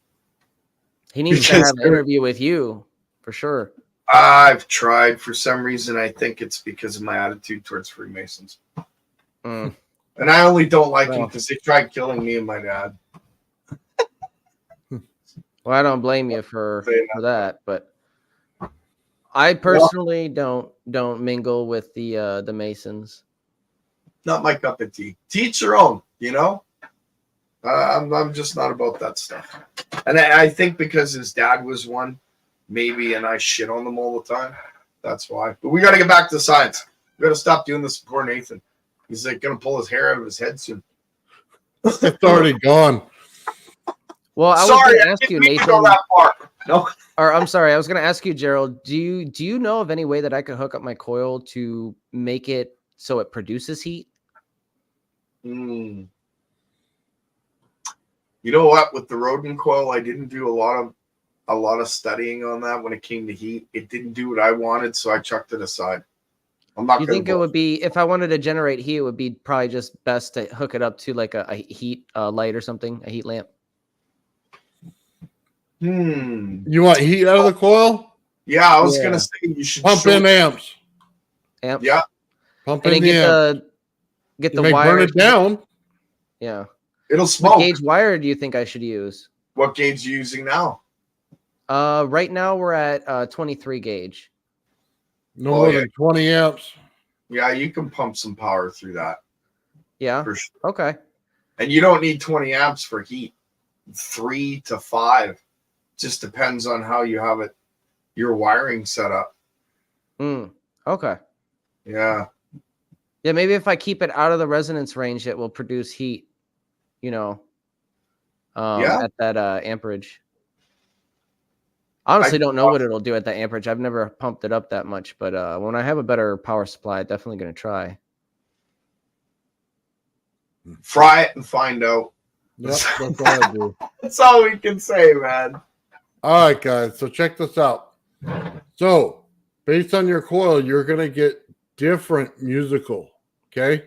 He needs to have an interview with you. for sure. I've tried. For some reason, I think it's because of my attitude towards Freemasons. Mm. And I only don't like them Well. because they tried killing me and my dad. Well, I don't blame you for Say that, but I personally don't mingle with the Masons. Not my cup of tea. Teach their own, you know? I'm just not about that stuff. And I think because his dad was one, maybe, and I shit on them all the time. That's why. But we got to get back to the science. We got to stop doing this before Nathan. He's like going to pull his hair out of his head soon. It's already gone. Well, I was Sorry, going to I ask didn't you, mean to Nathan. go that far. No. Or I'm sorry, I was going to ask you, Gerald. Do you know of any way that I could hook up my coil to make it so it produces heat? You know what? With the Rodin coil, I didn't do a lot of studying on that when it came to heat. It didn't do what I wanted, so I chucked it aside. I'm not. You think it would be, if I wanted to generate heat, it would be probably just best to hook it up to like a heat light or something, a heat lamp? You want heat out of the coil? Yeah, I was gonna say you should Pump in amps. Amps. Yeah. Pump And in then the amps. get You the may wire. burn it down. Yeah. It'll What smoke. gauge wire do you think I should use? What gauge are you using now? Right now we're at 23 gauge. No more than 20 amps. Yeah, you can pump some power through that. Yeah. For sure. Okay. And you don't need 20 amps for heat. 3 to 5. Just depends on how you have it, your wiring set up. Okay. Yeah. Yeah, maybe if I keep it out of the resonance range, it will produce heat, you know, at that amperage. Honestly, don't know what it'll do at that amperage. I've never pumped it up that much, but when I have a better power supply, I'm definitely going to try. Fry it and find out. Yep, that's what I do. That's all we can say, man. All right, guys. So check this out. So based on your coil, you're going to get different musical. Okay.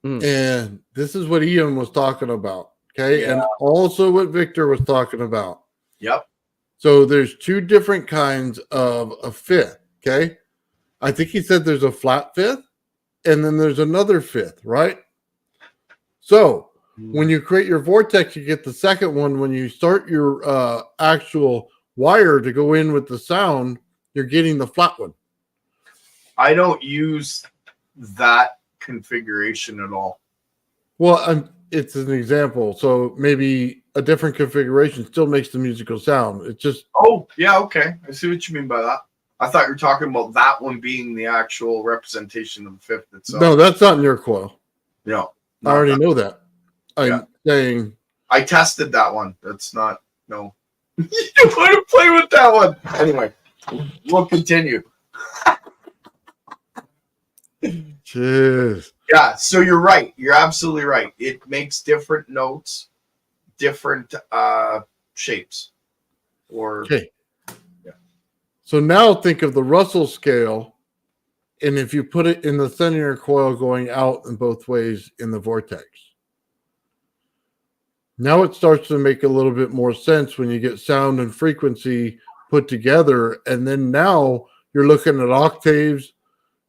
And this is what Ian was talking about. Okay. Yeah. And also what Victor was talking about. Yep. So there's two different kinds of a fifth. Okay. I think he said there's a flat fifth and then there's another fifth, right? So when you create your vortex, you get the second one. When you start your actual wire to go in with the sound, you're getting the flat one. I don't use that configuration at all. Well, it's an example. So maybe a different configuration still makes the musical sound. It's just. Oh, yeah. Okay. I see what you mean by that. I thought you were talking about that one being the actual representation of the fifth itself. No, that's not in your coil. No. I already know that. I'm saying. I tested that one. That's not. No. You want to play with that one. Anyway, we'll continue. Jeez. Yeah, so you're right. You're absolutely right. It makes different notes, different shapes. Okay. Yeah. So now think of the Russell scale, and if you put it in the center of your coil going out in both ways in the vortex. Now it starts to make a little bit more sense when you get sound and frequency put together, and then now you're looking at octaves.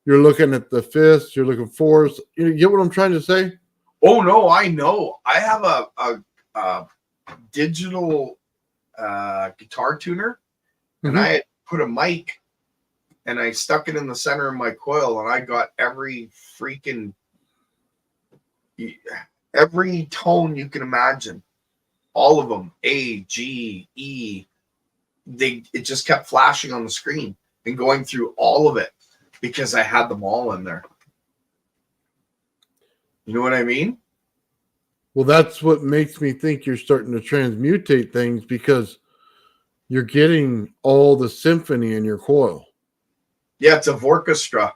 You're looking at the fifths. You're looking fourths. You get what I'm trying to say? Oh, no, I know. I have a digital guitar tuner, and I had put a mic, and I stuck it in the center of my coil, and I got every tone you can imagine. All of them. A, G, E. It just kept flashing on the screen and going through all of it. Because I had them all in there. You know what I mean? Well, that's what makes me think you're starting to transmutate things because you're getting all the symphony in your coil. Yeah, it's a vorchestra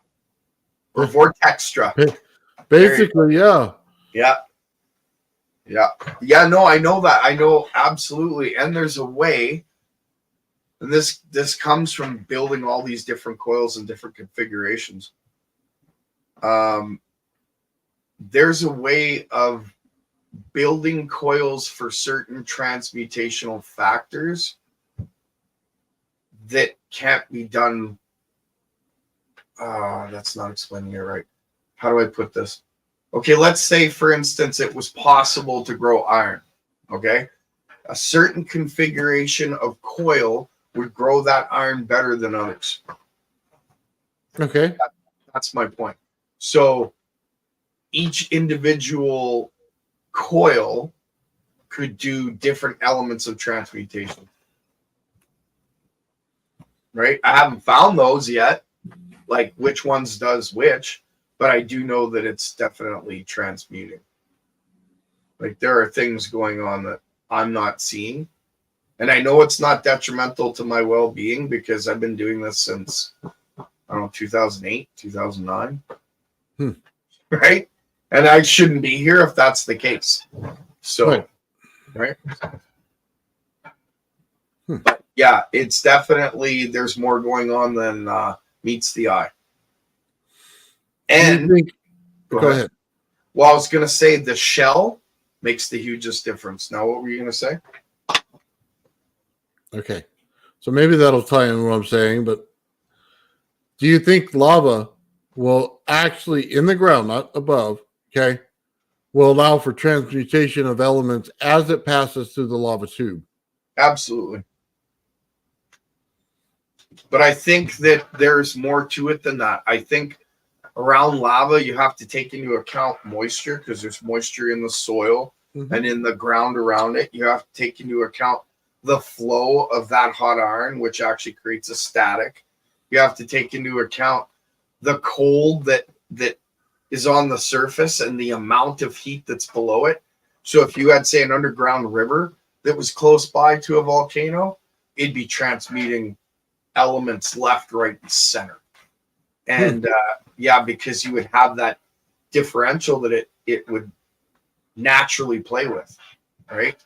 or vortextra. Basically, yeah. Yeah. Yeah. Yeah, no, I know that. I know absolutely. And there's a way. And this comes from building all these different coils and different configurations. There's a way of building coils for certain transmutational factors that can't be done. That's not explaining it right. How do I put this? Okay, let's say, for instance, it was possible to grow iron. Okay, a certain configuration of coil would grow that iron better than others. Okay. That's my point. So each individual coil could do different elements of transmutation. Right? I haven't found those yet, like which ones does which, but I do know that it's definitely transmuting. Like there are things going on that I'm not seeing. And I know it's not detrimental to my well-being because I've been doing this since, I don't know, 2008, 2009. Right? And I shouldn't be here if that's the case. So, right? But yeah, it's definitely, there's more going on than meets the eye. And Go ahead. Well, I was going to say the shell makes the hugest difference. Now, what were you going to say? Okay. So maybe that'll tie in what I'm saying, but do you think lava will actually, in the ground, not above, okay, will allow for transmutation of elements as it passes through the lava tube? Absolutely. But I think that there's more to it than that. I think around lava, you have to take into account moisture because there's moisture in the soil and in the ground around it. You have to take into account the flow of that hot iron, which actually creates a static. You have to take into account the cold that is on the surface and the amount of heat that's below it. So if you had, say, an underground river that was close by to a volcano, it'd be transmuting elements left, right, and center. And yeah, because you would have that differential that it would naturally play with, right?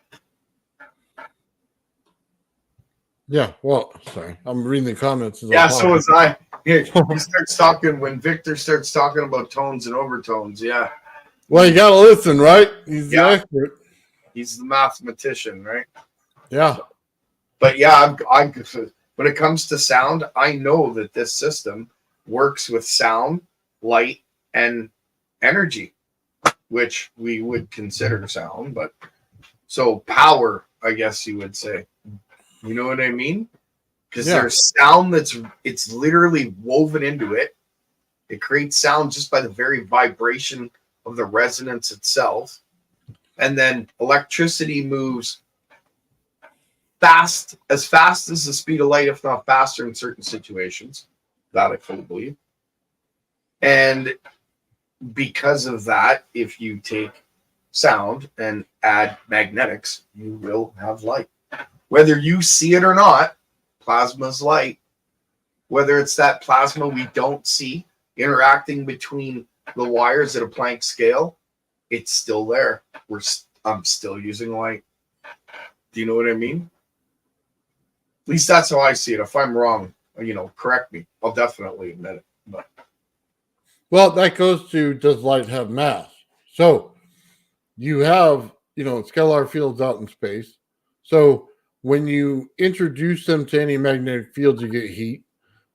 Yeah, well, sorry. I'm reading the comments. Yeah, so was I. He starts talking when Victor starts talking about tones and overtones. Yeah. Well, you got to listen, right? He's the expert. He's the mathematician, right? Yeah. But yeah, I when it comes to sound, I know that this system works with sound, light, and energy, which we would consider sound, but so power, I guess you would say. You know what I mean? Because there's sound it's literally woven into it. It creates sound just by the very vibration of the resonance itself. And then electricity moves fast as the speed of light, if not faster in certain situations. That I fully believe. And because of that, if you take sound and add magnetics, you will have light. Whether you see it or not, plasma's light. Whether it's that plasma we don't see interacting between the wires at a Planck scale, it's still there. I'm still using light. Do you know what I mean? At least that's how I see it. If I'm wrong, correct me. I'll definitely admit it. But well, that goes to, does light have mass? So you have, scalar fields out in space. So when you introduce them to any magnetic fields, you get heat.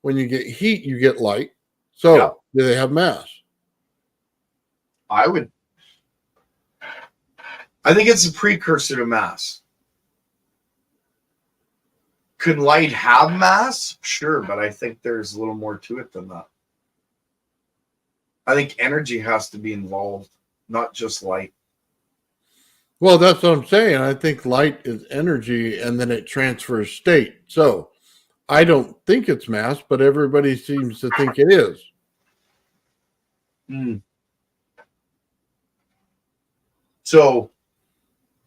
When you get heat, you get light. So do they have mass? I think it's a precursor to mass. Could light have mass? Sure, but I think there's a little more to it than that. I think energy has to be involved, not just light. Well, that's what I'm saying. I think light is energy and then it transfers state. So I don't think it's mass, but everybody seems to think it is. So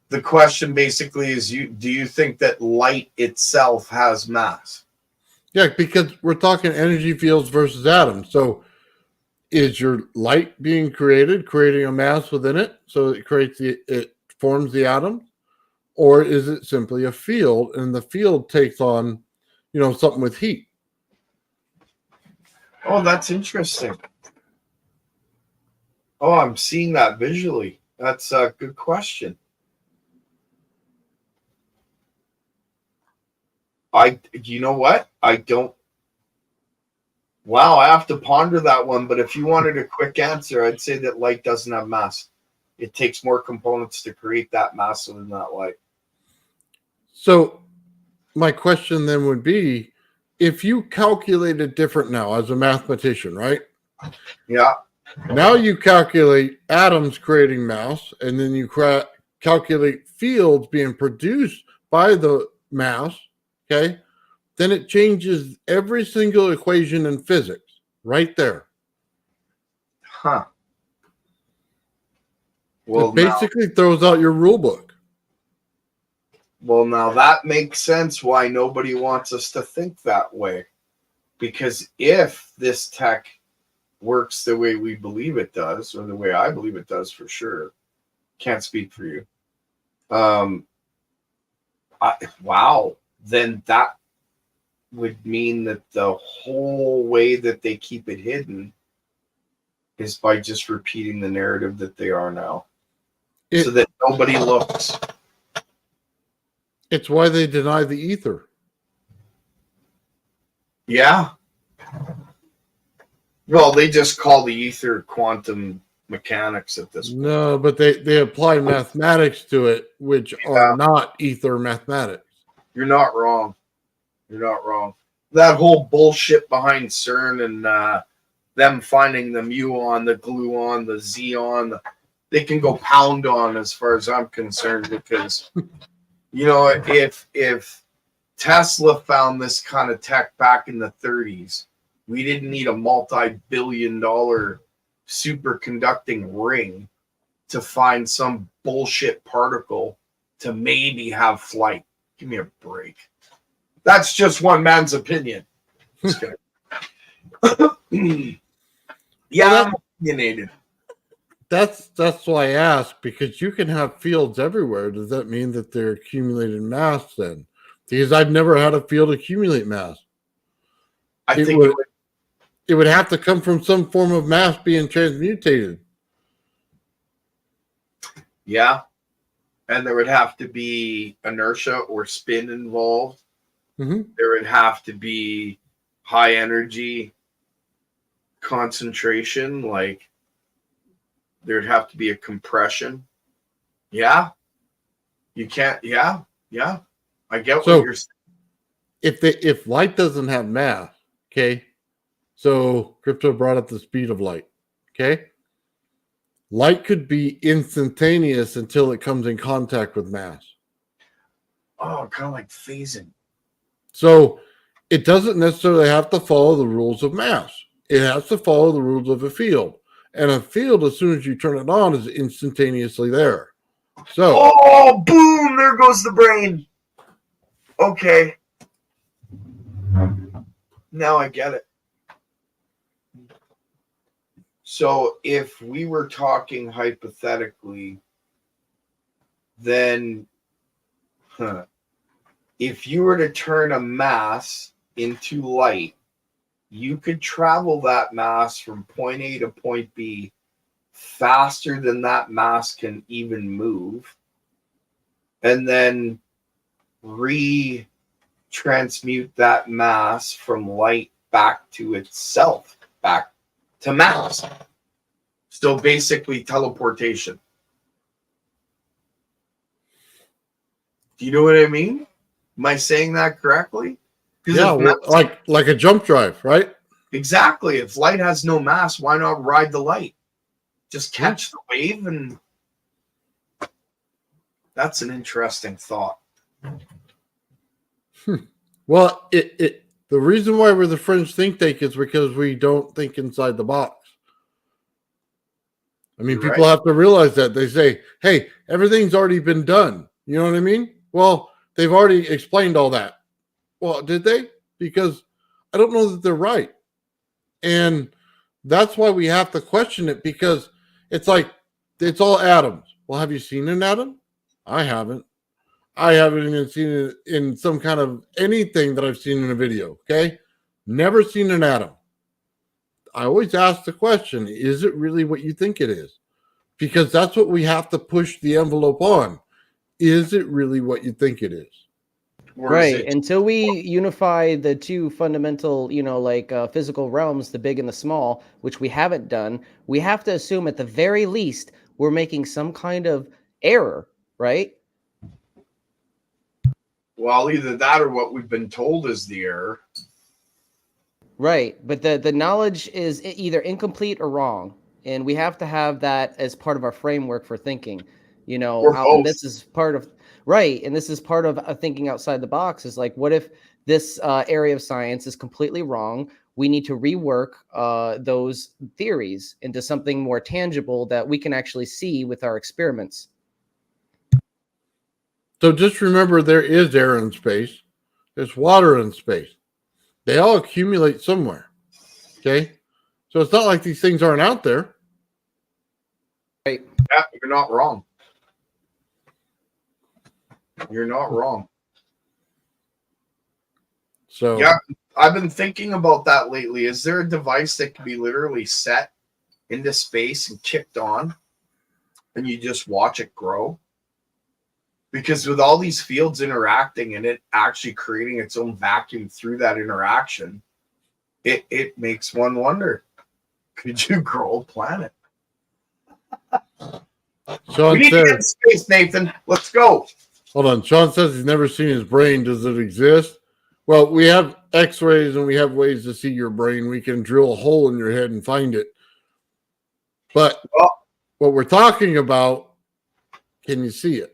the question basically is, do you think that light itself has mass? Yeah, because we're talking energy fields versus atoms. So is your light being creating a mass within it, so it forms the atom, or is it simply a field and the field takes on, something with heat? Oh, that's interesting. Oh, I'm seeing that visually. That's a good question. You know what? I don't Wow, I have to ponder that one. But if you wanted a quick answer, I'd say that light doesn't have mass. It takes more components to create that mass than that light. So my question then would be, if you calculate it different now as a mathematician, right? Yeah. Now you calculate atoms creating mass, and then you calculate fields being produced by the mass, okay? Then it changes every single equation in physics right there. Huh. Well, It basically throws out your rule book. now that makes sense why nobody wants us to think that way. Because if this tech works the way we believe it does, or the way I believe it does for sure, can't speak for you. Wow, then that would mean that the whole way that they keep it hidden is by just repeating the narrative that they are now, so that nobody looks. It's why they deny the ether. Yeah. Well, they just call the ether quantum mechanics at this point. No, but they apply mathematics to it, which are not ether mathematics. You're not wrong. You're not wrong. That whole bullshit behind CERN and them finding the muon, the gluon, the xeon, they can go pound on as far as I'm concerned, because if Tesla found this kind of tech back in the 30s, we didn't need a multi-billion-dollar superconducting ring to find some bullshit particle to maybe have flight. Give me a break. That's just one man's opinion. Just kidding. Yeah, I'm opinionated. That's why I ask, because you can have fields everywhere. Does that mean that they're accumulating mass then? Because I've never had a field accumulate mass. I think it would have to come from some form of mass being transmutated. Yeah. And there would have to be inertia or spin involved. Mm-hmm. There would have to be high energy concentration, like there'd have to be a compression. Yeah. You can't, yeah. I get what you're saying. If light doesn't have mass, okay, so Crypto brought up the speed of light, okay? Light could be instantaneous until it comes in contact with mass. Oh, kind of like phasing. So it doesn't necessarily have to follow the rules of mass. It has to follow the rules of a field. And a field, as soon as you turn it on, is instantaneously there. So, oh, boom, there goes the brain. Okay. Now I get it. So if we were talking hypothetically, then if you were to turn a mass into light, you could travel that mass from point A to point B faster than that mass can even move, and then transmute that mass from light back to itself, back to mass. Still basically teleportation. Do you know what I mean? Am I saying that correctly? Yeah, like a jump drive, right? Exactly. If light has no mass, why not ride the light? Just catch the wave, and that's an interesting thought. Well, the reason why we're the Fringe Think Tank is because we don't think inside the box. I mean, people have to realize that. They say, hey, everything's already been done. You know what I mean? Well, they've already explained all that. Well, did they? Because I don't know that they're right. And that's why we have to question it, because it's like, it's all atoms. Well, have you seen an atom? I haven't. I haven't even seen it in some kind of anything that I've seen in a video, okay? Never seen an atom. I always ask the question, is it really what you think it is? Because that's what we have to push the envelope on. Is it really what you think it is? Or is Right. it Until we unify the two fundamental, physical realms, the big and the small, which we haven't done, we have to assume at the very least we're making some kind of error, right? well, either that or what we've been told is the error? Right. But the knowledge is either incomplete or wrong. And we have to have that as part of our framework for thinking, Or and both? this is part of, right. And this is part of thinking outside the box is like, what if this area of science is completely wrong? We need to rework those theories into something more tangible that we can actually see with our experiments. So just remember there is air in space. There's water in space. They all accumulate somewhere. Okay? So it's not like these things aren't out there. Right. Yeah, you're not wrong. You're not wrong. So Yeah, I've been thinking about that lately. Is there a device that can be literally set into space and kicked on and you just watch it grow? Because with all these fields interacting and it actually creating its own vacuum through that interaction, it makes one wonder, could you grow a planet? We Sean need to get in says, space, Nathan. Let's go. hold on. Sean says he's never seen his brain. Does it exist? Well, we have x-rays and we have ways to see your brain. We can drill a hole in your head and find it. But what we're talking about, can you see it?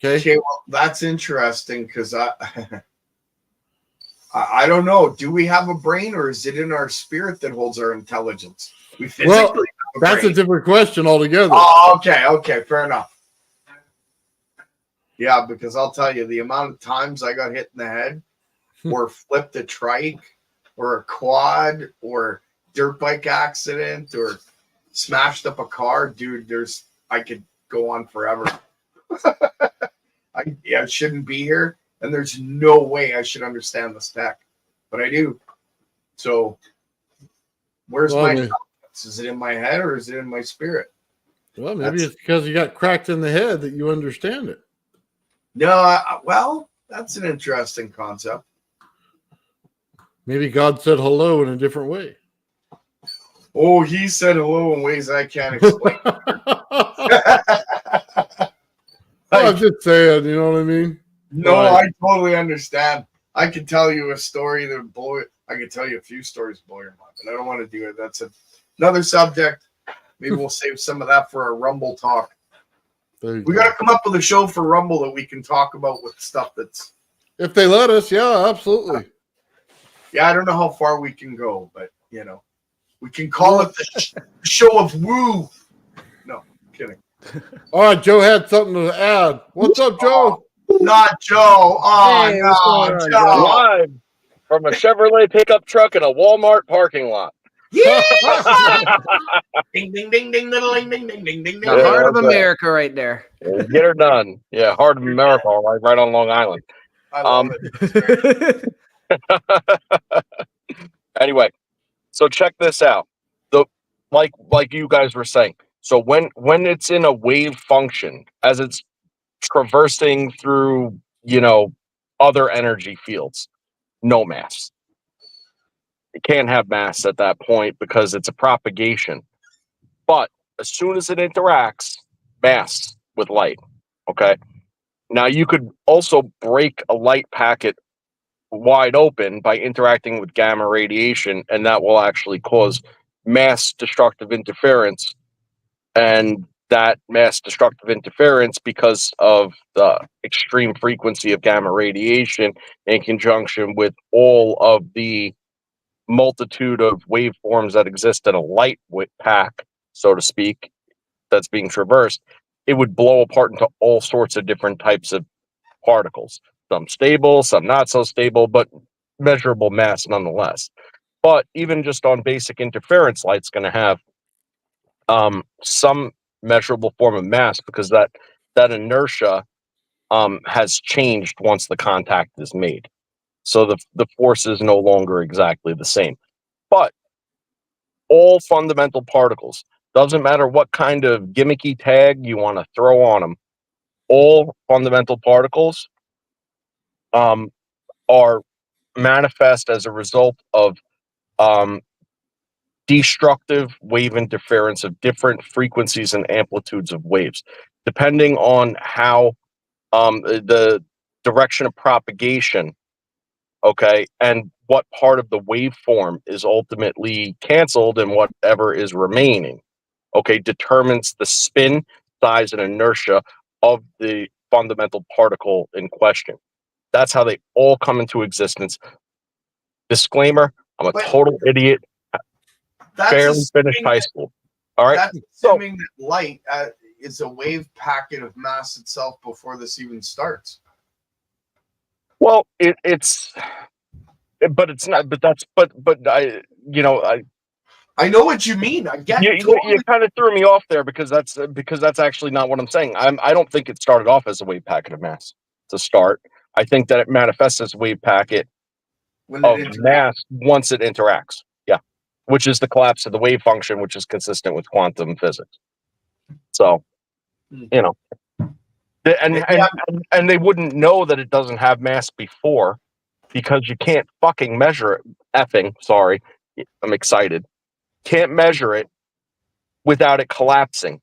Okay, well, that's interesting because I don't know. Do we have a brain, or is it in our spirit that holds our intelligence? We physically Well, have a that's brain. a different question altogether. Oh, okay, fair enough. Yeah, because I'll tell you, the amount of times I got hit in the head, or flipped a trike, or a quad, or dirt bike accident, or smashed up a car, dude. I could go on forever. I shouldn't be here, and there's no way I should understand this tech, but I do. So, where's my intelligence? Is it in my head or is it in my spirit? Well, maybe it's because you got cracked in the head that you understand it. No, well, that's an interesting concept. Maybe God said hello in a different way. Oh, he said hello in ways I can't explain. Well, I'm just saying, you know what I mean? No, I totally understand. I could tell you a story that would blow it. I could tell you a few stories that blow your mind, but I don't want to do it. That's another subject. Maybe we'll save some of that for our Rumble talk. We got to come up with a show for Rumble that we can talk about with stuff that's. If they let us, yeah, absolutely. Yeah, I don't know how far we can go, but we can call it the show of woo. No, I'm kidding. All right, Joe had something to add. What's up, Joe? Not Joe. Oh, Hey, no, what's going on, Joe. Live from a Chevrolet pickup truck in a Walmart parking lot. Yeah. Ding, ding, ding, ding, little ding, ding, ding, ding, ding. The heart of America right there. Get her done. Yeah, heart of America, right on Long Island. I love it. Anyway, so check this out. Like you guys were saying. So when it's in a wave function, as it's traversing through, other energy fields, no mass. It can't have mass at that point because it's a propagation. But as soon as it interacts, mass with light. Okay. Now you could also break a light packet wide open by interacting with gamma radiation, and that will actually cause mass destructive interference. And that mass destructive interference, because of the extreme frequency of gamma radiation in conjunction with all of the multitude of waveforms that exist in a light pack, so to speak, that's being traversed, it would blow apart into all sorts of different types of particles. Some stable, some not so stable, but measurable mass nonetheless. But even just on basic interference, light's going to have some measurable form of mass, because that inertia has changed once the contact is made. So the force is no longer exactly the same. But all fundamental particles, doesn't matter what kind of gimmicky tag you want to throw on them, all fundamental particles are manifest as a result of destructive wave interference of different frequencies and amplitudes of waves, depending on how the direction of propagation, okay, and what part of the waveform is ultimately canceled and whatever is remaining, okay, determines the spin, size, and inertia of the fundamental particle in question. That's how they all come into existence. Disclaimer, I'm a total idiot. Barely finished high school. All right. That's assuming that light is a wave packet of mass itself before this even starts. Well, it's not. But I, I know what you mean. I get you totally. kind of threw me off there because that's actually not what I'm saying. I don't think it started off as a wave packet of mass to start. I think that it manifests as a wave packet of mass once it interacts. Yeah, which is the collapse of the wave function, which is consistent with quantum physics. So, and they wouldn't know that it doesn't have mass before because you can't fucking measure it. Sorry, I'm excited. Can't measure it without it collapsing.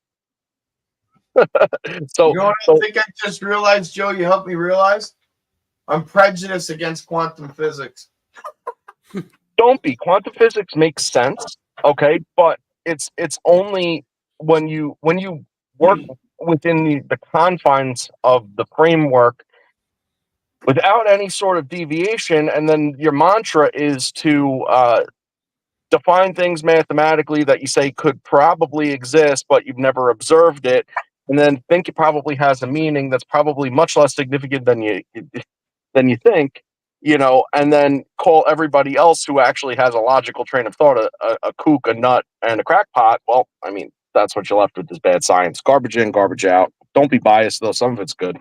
So, you know what I think I just realized, Joe? You helped me realize I'm prejudiced against quantum physics. Don't be. Quantum physics makes sense, okay, but it's only when you work within the confines of the framework without any sort of deviation, and then your mantra is to define things mathematically that you say could probably exist, but you've never observed it, and then think it probably has a meaning that's probably much less significant than you think, and then call everybody else who actually has a logical train of thought a kook, a nut, and a crackpot. Well, I mean, that's what you're left with is bad science. Garbage in, garbage out. Don't be biased, though. Some of it's good.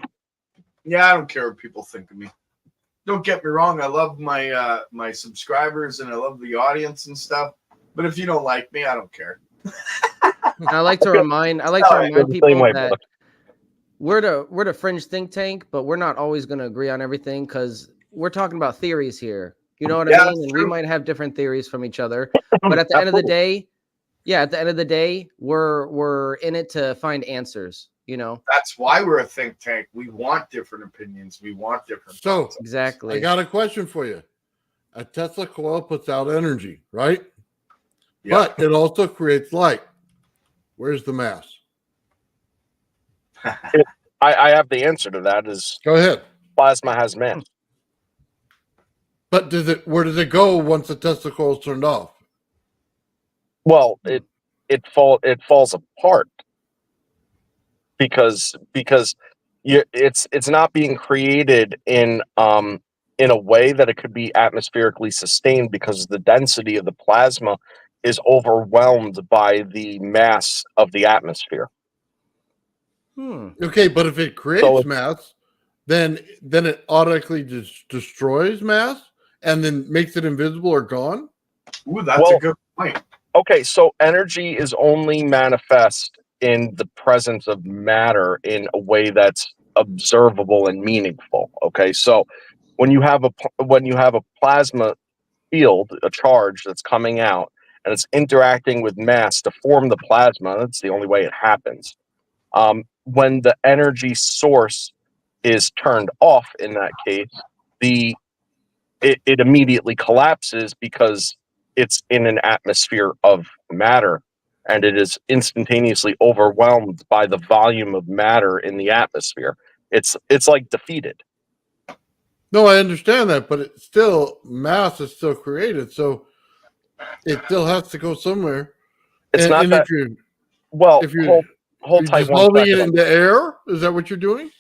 Yeah, I don't care what people think of me. Don't get me wrong. I love my my subscribers and I love the audience and stuff. But if you don't like me, I don't care. I like to remind people that we're the Fringe Think Tank, but we're not always going to agree on everything because we're talking about theories here. You know what I mean? And we might have different theories from each other, but at the end of the day, we're in it to find answers. That's why we're a think tank. We want different opinions. We want different. So thoughts. Exactly. I got a question for you. A Tesla coil puts out energy, right? Yep. But it also creates light. Where's the mass? I have the answer to that. Go ahead. Plasma has mass. But where does it go once the Tesla coil is turned off? Well, it falls apart because it's not being created in a way that it could be atmospherically sustained because the density of the plasma is overwhelmed by the mass of the atmosphere. Okay, but if it creates mass, then it automatically destroys mass and then makes it invisible or gone? Ooh, that's a good point. Okay, so energy is only manifest in the presence of matter in a way that's observable and meaningful. Okay, so when you have a plasma field, a charge that's coming out, and it's interacting with mass to form the plasma, that's the only way it happens. When the energy source is turned off, in that case, it immediately collapses because it's in an atmosphere of matter, and it is instantaneously overwhelmed by the volume of matter in the atmosphere. It's like defeated. No, I understand that, but it's still mass is still created, so it still has to go somewhere. It's not that. If you're dissolving it in the air, is that what you're doing?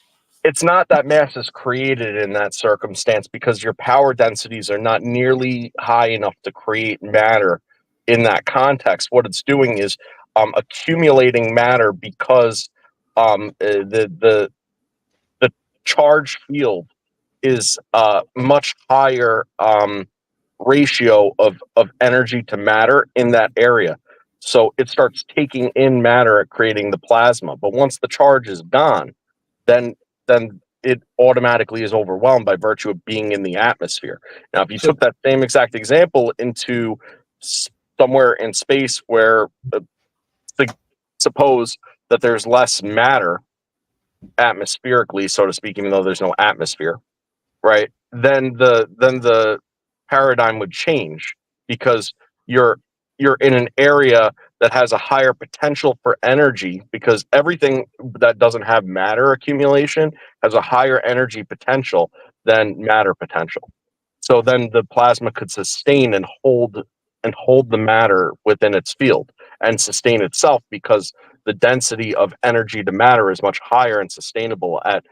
It's not that mass is created in that circumstance because your power densities are not nearly high enough to create matter in that context. What it's doing is accumulating matter because the charge field is much higher ratio of energy to matter in that area. So it starts taking in matter at creating the plasma. But once the charge is gone, then it automatically is overwhelmed by virtue of being in the atmosphere. Now, if you So- took that same exact example into somewhere in space where suppose that there's less matter atmospherically, so to speak, even though there's no atmosphere, right? Then the paradigm would change because you're in an area that has a higher potential for energy, because everything that doesn't have matter accumulation has a higher energy potential than matter potential. So then the plasma could sustain and hold the matter within its field and sustain itself, because the density of energy to matter is much higher and sustainable at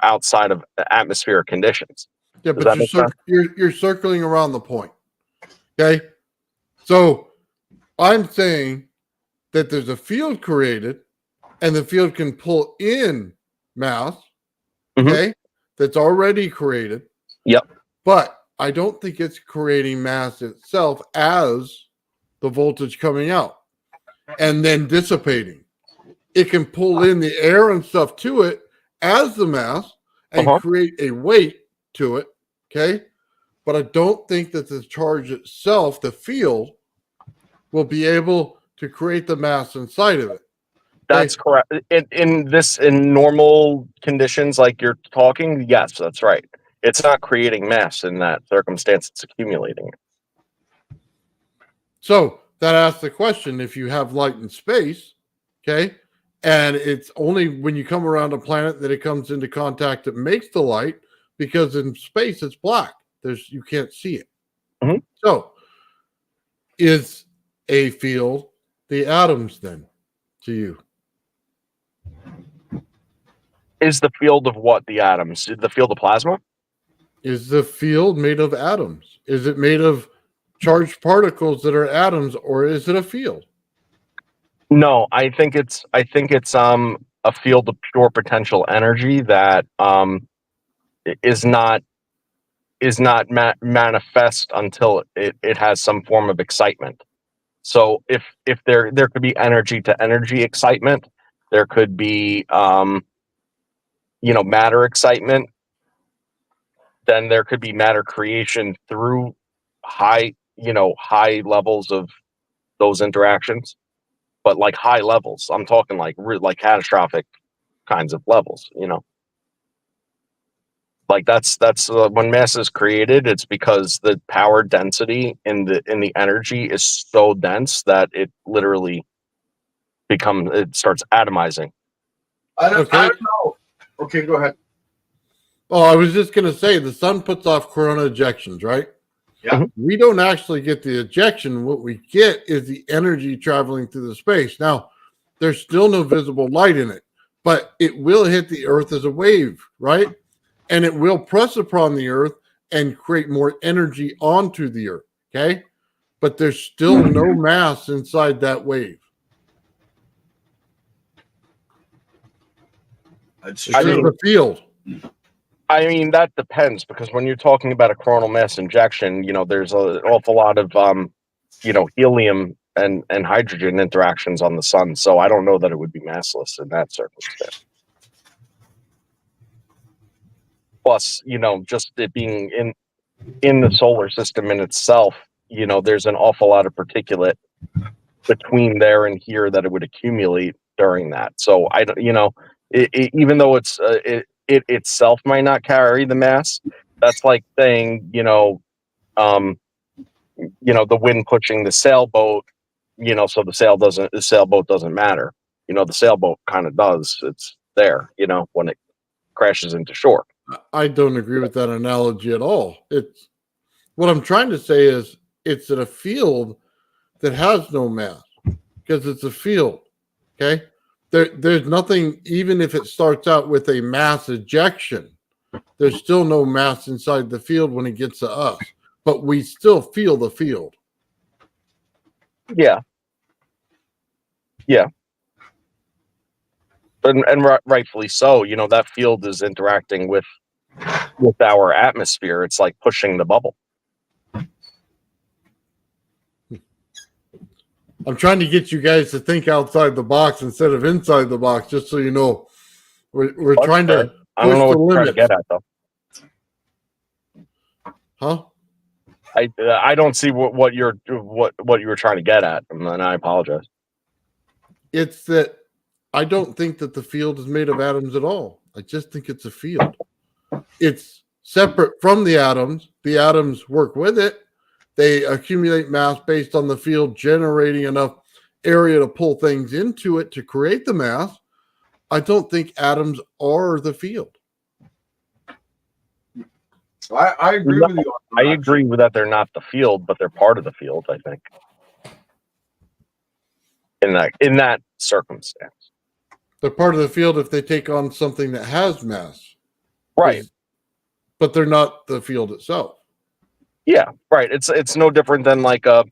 outside of atmospheric conditions. Yeah, Does but that make sense? you're circling around the point. Okay, so I'm saying that there's a field created, and the field can pull in mass. Mhm. Okay, that's already created. Yep. But I don't think it's creating mass itself as the voltage coming out and then dissipating. It can pull in the air and stuff to it as the mass and create a weight to it. Okay. But I don't think that the charge itself, the field, will be able to create the mass inside of it. That's correct. In normal conditions like you're talking, yes, that's right. It's not creating mass in that circumstance, it's accumulating it. So that asks the question, if you have light in space, okay, and it's only when you come around a planet that it comes into contact that makes the light, because in space it's black. You can't see it. Mhm. So is a field the atoms then to you? Is the field of what? The atoms? The field of plasma? Is the field made of atoms? Is it made of charged particles that are atoms, or is it a field? No, I think it's a field of pure potential energy that is not manifest until it has some form of excitement. So if there could be energy to energy excitement, there could be matter excitement, then there could be matter creation through high levels of those interactions. But like high levels, I'm talking like like catastrophic kinds of levels, like that's when mass is created, it's because the power density in the energy is so dense that it literally starts atomizing. I don't know. Okay, go ahead. Oh, I was just going to say the sun puts off corona ejections, right? Yeah. We don't actually get the ejection. What we get is the energy traveling through the space. Now, there's still no visible light in it, but it will hit the earth as a wave, right? And it will press upon the earth and create more energy onto the earth, okay? But there's still no mass inside that wave. It's just a field. I mean, that depends, because when you're talking about a coronal mass injection, there's an awful lot of helium and hydrogen interactions on the sun. So I don't know that it would be massless in that circumstance. Plus, just it being in the solar system in itself, there's an awful lot of particulate between there and here that it would accumulate during that. So I don't, even though it itself might not carry the mass, that's like saying, the wind pushing the sailboat, so the sailboat doesn't matter. The sailboat kind of does. It's there, when it crashes into shore. I don't agree with that analogy at all. It's what I'm trying to say is it's in a field that has no mass because it's a field. Okay. There's nothing, even if it starts out with a mass ejection, there's still no mass inside the field when it gets to us, but we still feel the field. Yeah. Yeah. And rightfully so. That field is interacting with our atmosphere. It's like pushing the bubble. I'm trying to get you guys to think outside the box instead of inside the box, just so you know. We're trying to I don't know push what the you're trying to limits. get at, though. Huh? I don't see what you were trying to get at, and I apologize. It's that I don't think that the field is made of atoms at all. I just think it's a field. It's separate from the atoms. The atoms work with it. They accumulate mass based on the field generating enough area to pull things into it to create the mass. I don't think atoms are the field. I agree with you. I agree with that. They're not the field, but they're part of the field, I think. In that circumstance. They're part of the field if they take on something that has mass. Right. But they're not the field itself. Yeah, right. It's no different than like a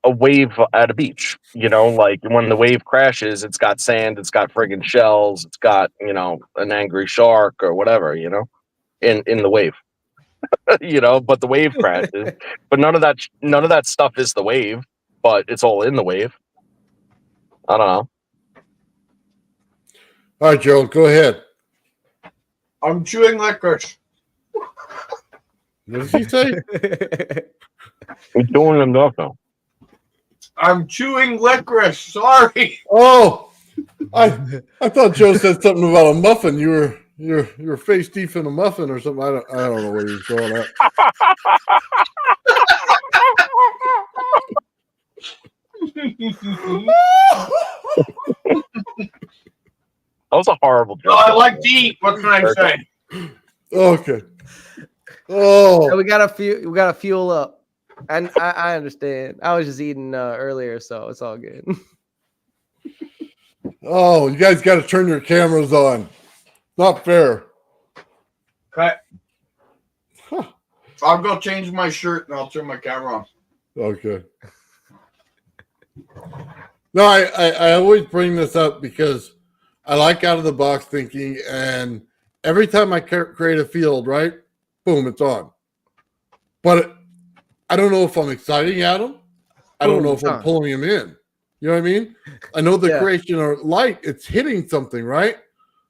wave at a beach. You know, like when the wave crashes, it's got sand, it's got friggin' shells, it's got, you know, an angry shark or whatever, you know, in the wave. You know, but the wave crashes. But none of that stuff is the wave, but it's all in the wave. I don't know. All right, Gerald, go ahead. I'm chewing licorice. What did he say? We're doing enough now. I'm chewing licorice. Sorry. Oh, I thought Joe said something about a muffin. You were face deep in a muffin or something. I don't know what he was going at. That was a horrible joke. Oh, I like to eat. What can I say? Okay. So Oh, we gotta fuel up. And I understand. I was just eating earlier, so it's all good. oh, you guys got to turn your cameras on. Not fair. Okay. I'll go change my shirt and I'll turn my camera on. Okay. No, I always bring this up because I like out of the box thinking, and every time I create a field, right, boom, it's on. But I don't know if I'm exciting at them. I don't know if I'm pulling them in. You know what I mean? I know the creation of light, it's hitting something, right?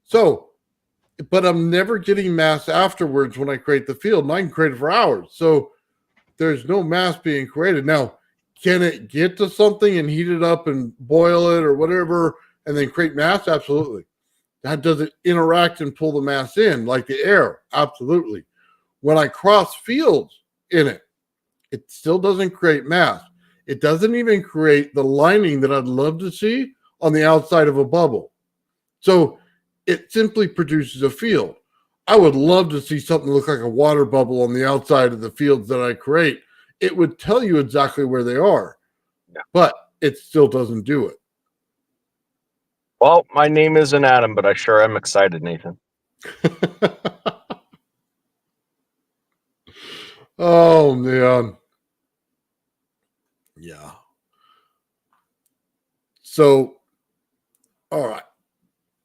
So, but I'm never getting mass afterwards when I create the field, and I can create it for hours. So there's no mass being created. Now, can it get to something and heat it up and boil it or whatever and then create mass? Absolutely. That does it interact and pull the mass in like the air? Absolutely. When I cross fields in it, it still doesn't create mass. It doesn't even create the lining that I'd love to see on the outside of a bubble. So it simply produces a field. I would love to see something look like a water bubble on the outside of the fields that I create. It would tell you exactly where they are, but it still doesn't do it. Well, my name isn't Adam, but I sure am excited, Nathan. Oh, man. Yeah. So, all right.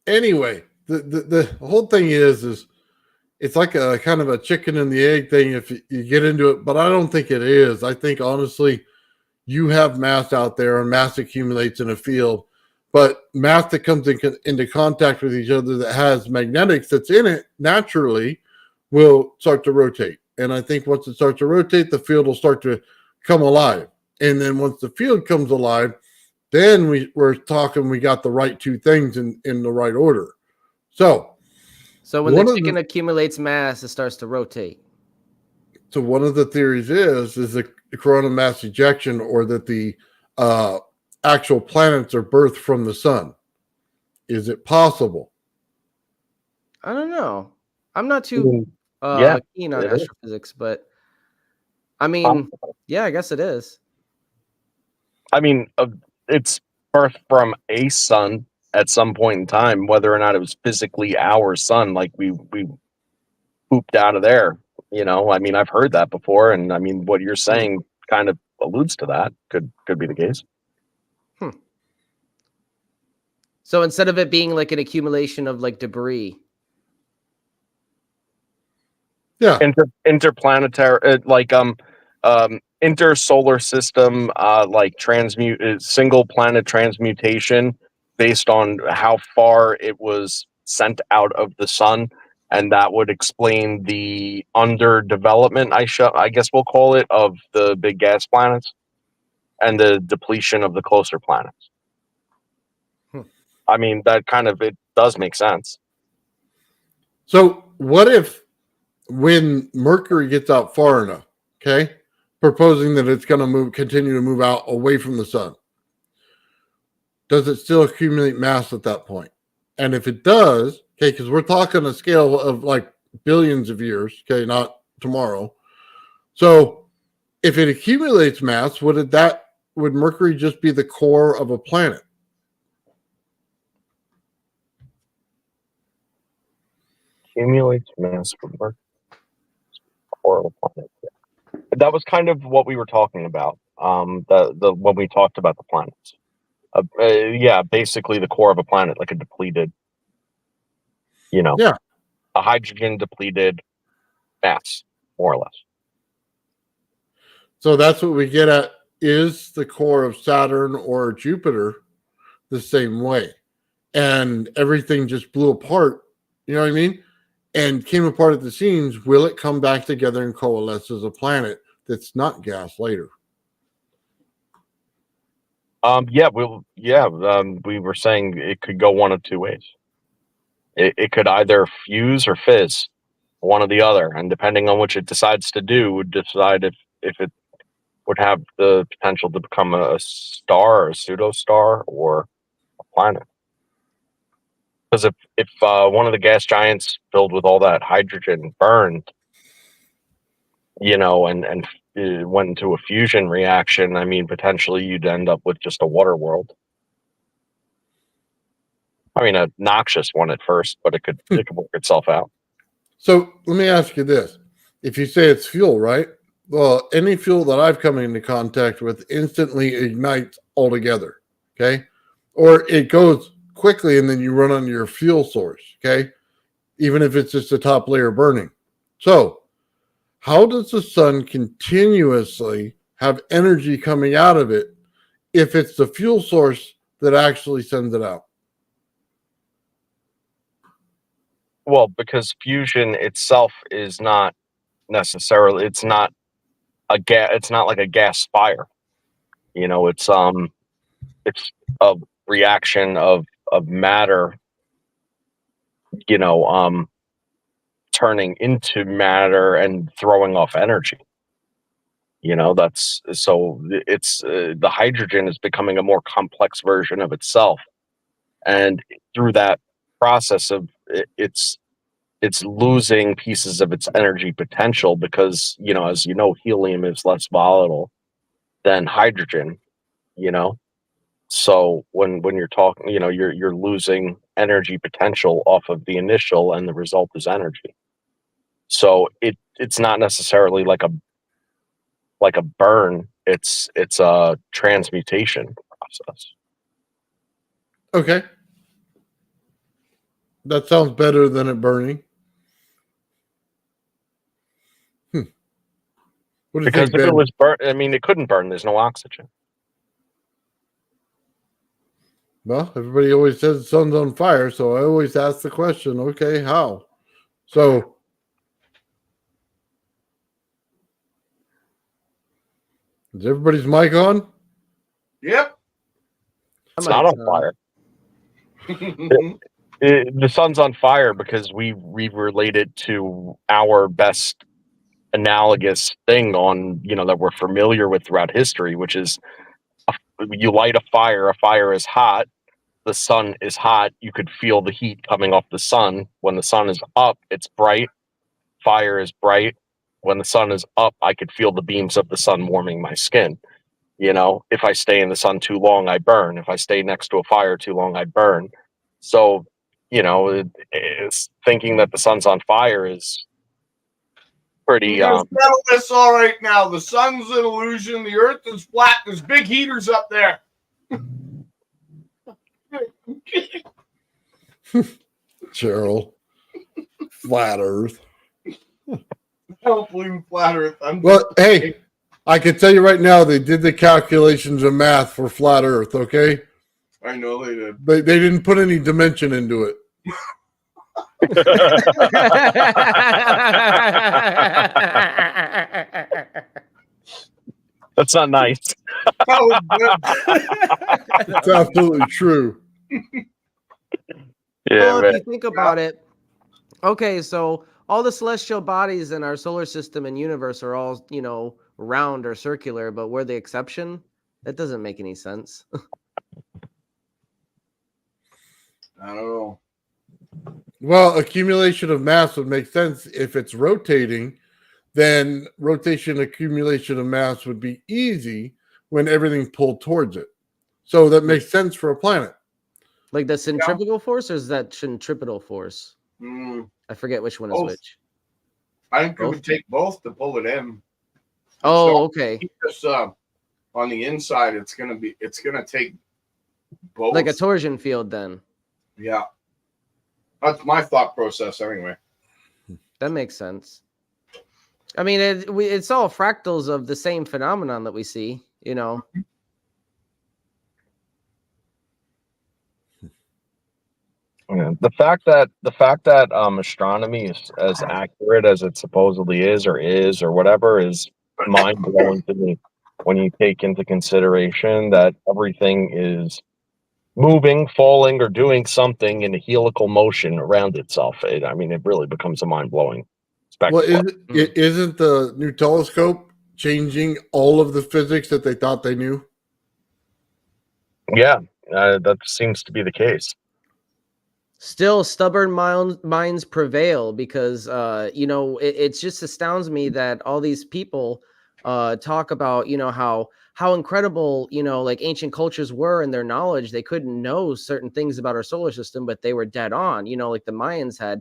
Anyway, the whole thing is it's like a kind of a chicken and the egg thing if you get into it, but I don't think it is. I think, honestly, you have mass out there and mass accumulates in a field, but mass that comes into contact with each other that has magnetics that's in it naturally will start to rotate. And I think once it starts to rotate, the field will start to come alive. And then once the field comes alive, then we're talking we got the right two things in the right order. So when the chicken accumulates mass, it starts to rotate. So one of the theories is the coronal mass ejection, or that the actual planets are birthed from the sun. Is it possible? I don't know. I'm not too keen on astrophysics, but I mean, yeah, I guess it is. I mean, it's birthed from a sun at some point in time, whether or not it was physically our sun, like we pooped out of there. You know, I mean, I've heard that before, and I mean, what you're saying kind of alludes to that. Could be the case. So instead of it being like an accumulation of like debris, interplanetary, like intersolar system, like single planet transmutation based on how far it was sent out of the sun and that would explain the underdevelopment, I guess we'll call it, of the big gas planets and the depletion of the closer planets. I mean, that kind of, it does make sense. So what if when Mercury gets out far enough, okay, proposing that it's going to continue to move out away from the sun, does it still accumulate mass at that point? And if it does, okay, because we're talking a scale of like billions of years, okay, not tomorrow. So if it accumulates mass, would Mercury just be the core of a planet? Accumulates mass from Mercury. Core of a planet. Yeah. That was kind of what we were talking about. When we talked about the planets. Yeah, basically the core of a planet, like a depleted, a hydrogen depleted mass, more or less. So that's what we get at. Is the core of Saturn or Jupiter the same way? And everything just blew apart, you know what I mean? And came apart at the seams. Will it come back together and coalesce as a planet that's not gas later? We were saying it could go one of two ways. It could either fuse or fizz, one or the other, and depending on which it decides to do, would decide if it would have the potential to become a star, or a pseudo-star, or a planet. Because if one of the gas giants filled with all that hydrogen burned, and went into a fusion reaction, I mean, potentially you'd end up with just a water world. I mean, a noxious one at first, but it could work itself out. So let me ask you this. If you say it's fuel, right? Well, any fuel that I've come into contact with instantly ignites altogether, okay? Or it goes quickly and then you run on your fuel source, okay? Even if it's just the top layer burning. So how does the sun continuously have energy coming out of it if it's the fuel source that actually sends it out? Well, because fusion itself is not necessarily, it's not like a gas fire. It's a reaction of matter, turning into matter and throwing off energy. That's so it's the hydrogen is becoming a more complex version of itself, and through that process of it's losing pieces of its energy potential because as helium is less volatile than hydrogen. So when you're talking, you're losing energy potential off of the initial, and the result is energy. So it's not necessarily like a burn. It's a transmutation process. Okay. That sounds better than it burning. Because if it was burnt, I mean, it couldn't burn. There's no oxygen. Well, everybody always says the sun's on fire, so I always ask the question, okay, how? So is everybody's mic on? Yep. It's not on fire. The sun's on fire because we relate it to our best analogous thing on, that we're familiar with throughout history, which is you light a fire is hot, the sun is hot, you could feel the heat coming off the sun. When the sun is up, it's bright, fire is bright. When the sun is up, I could feel the beams of the sun warming my skin. If I stay in the sun too long, I burn. If I stay next to a fire too long, I burn. So, it's thinking that the sun's on fire is pretty. Settle this all right now. The sun's an illusion. The earth is flat. There's big heaters up there. Cheryl. Flat Earth. I don't believe in flat Earth. Hey, I can tell you right now, they did the calculations of math for flat Earth, okay? I know they did. They didn't put any dimension into it. That's not nice. That was good. It's absolutely true. Yeah, Well, if man. you think about it, okay, so all the celestial bodies in our solar system and universe are all, round or circular, but we're the exception. That doesn't make any sense. I don't know. Well, accumulation of mass would make sense if it's rotating. Then rotation accumulation of mass would be easy when everything pulled towards it. So that makes sense for a planet. Like the centrifugal force, or is that centripetal force? Mm, I forget which one is Both. which. I think it Both? would take both to pull it in. Oh, So okay. just on the inside, it's gonna take both. Like a torsion field then. Yeah. That's my thought process anyway. That makes sense. I mean, it's all fractals of the same phenomenon that we see, Yeah. The fact that astronomy is as accurate as it supposedly is or whatever is mind blowing to me when you take into consideration that everything is moving, falling, or doing something in a helical motion around itself. It really becomes a mind blowing Well, spectacle. isn't the new telescope changing all of the physics that they thought they knew? Yeah, that seems to be the case. Still, stubborn minds prevail because, it just astounds me that all these people talk about, how incredible, like ancient cultures were in their knowledge. They couldn't know certain things about our solar system, but they were dead on, like the Mayans had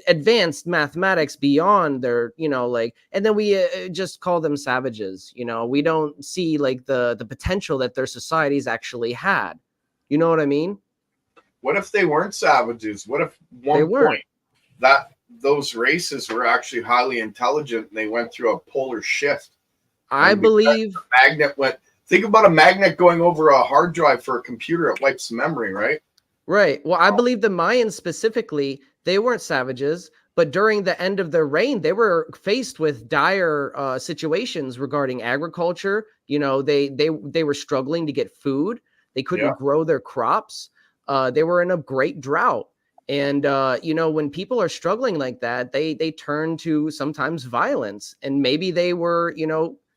advanced mathematics beyond their, and then we just call them savages. We don't see like the potential that their societies actually had. You know what I mean? What if they weren't savages? What if They one weren't. point that those races were actually highly intelligent and they went through a polar shift? I And because believe. the magnet went. Think about a magnet going over a hard drive for a computer. It wipes memory, right? Right. Well, I believe the Mayans specifically, they weren't savages, but during the end of their reign, they were faced with dire situations regarding agriculture. They were struggling to get food. They couldn't Yeah. grow their crops. They were in a great drought. And when people are struggling like that, they turn to sometimes violence. And maybe they were,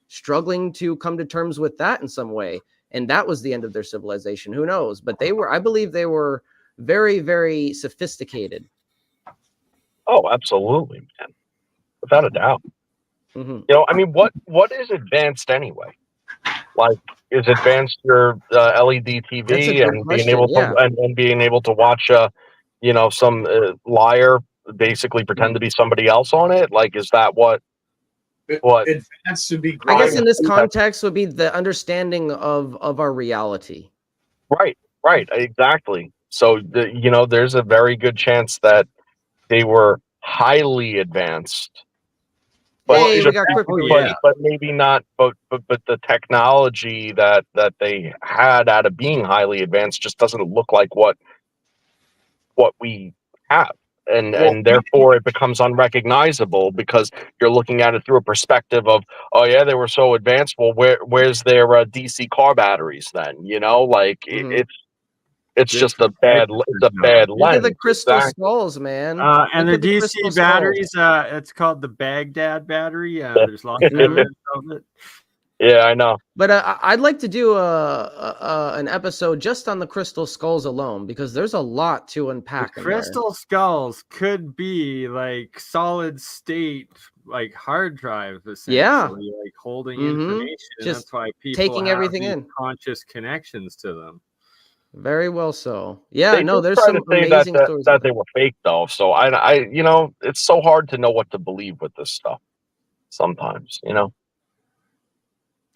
struggling to come to terms with that in some way. And that was the end of their civilization. Who knows? But I believe they were very, very sophisticated. Oh, absolutely, man, without a doubt. Mm-hmm. What is advanced anyway? Like, is advanced your LED That's a TV good and being question. able to Yeah. and being able to watch some liar basically pretend to be somebody else on it? Like, is that what Advanced to be I great. guess in this context would be the understanding of our reality. right, exactly. So there's a very good chance that they were highly advanced, but Hey, we just got Crip. but maybe not. But the technology that they had out of being highly advanced just doesn't look like what we have, and Well, therefore it becomes unrecognizable because you're looking at it through a perspective of, oh yeah, they were so advanced. Well, where's their DC car batteries then? Mhm. It's just a bad Look at lens. the crystal Exactly. skulls, man. And Look the at the DC crystal skulls. batteries, it's called the Baghdad battery. There's lots of Mhm. evidence of it. Yeah, I know. But I'd like to do an episode just on the crystal skulls alone because there's a lot to The unpack in crystal skulls could be like solid state, like hard drive, essentially, like holding Mhm. information. And Just that's why people taking have everything these in. conscious connections to them. Very well so. Yeah, They no, do there's try some to say amazing stories. that they were fake though. So I it's so hard to know what to believe with this stuff sometimes.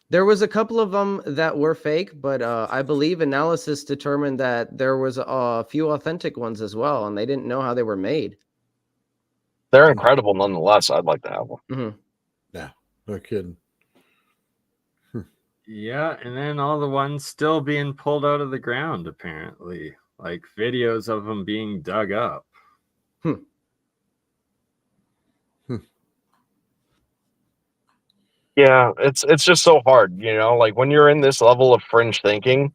There was a couple of them that were fake, but I believe analysis determined that there was a few authentic ones as well, and they didn't know how they were made. They're incredible nonetheless. I'd like to have one. Mm-hmm. Yeah, no kidding. Yeah, and then all the ones still being pulled out of the ground, apparently, like videos of them being dug up. Yeah, it's just so hard, like when you're in this level of fringe thinking,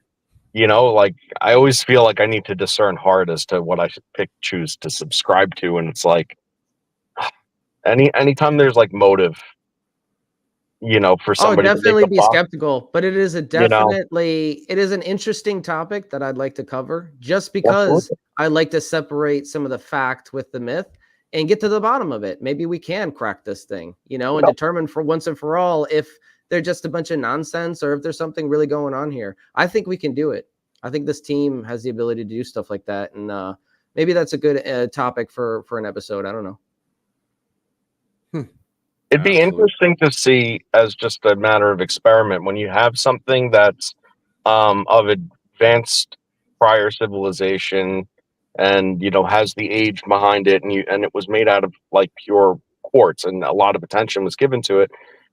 like I always feel like I need to discern hard as to what I should choose to subscribe to. And it's like anytime there's like motive, for somebody to make definitely a be buck, skeptical, but it is it is an interesting topic that I'd like to cover just because Absolutely. I like to separate some of the fact with the myth and get to the bottom of it. Maybe we can crack this thing, and determine for once and for all if they're just a bunch of nonsense or if there's something really going on here. I think we can do it. I think this team has the ability to do stuff like that. And maybe that's a good topic for an episode. I don't know. It'd be interesting to see as just a matter of experiment when you have something that's of advanced prior civilization and has the age behind it, and it was made out of like pure quartz and a lot of attention was given to it.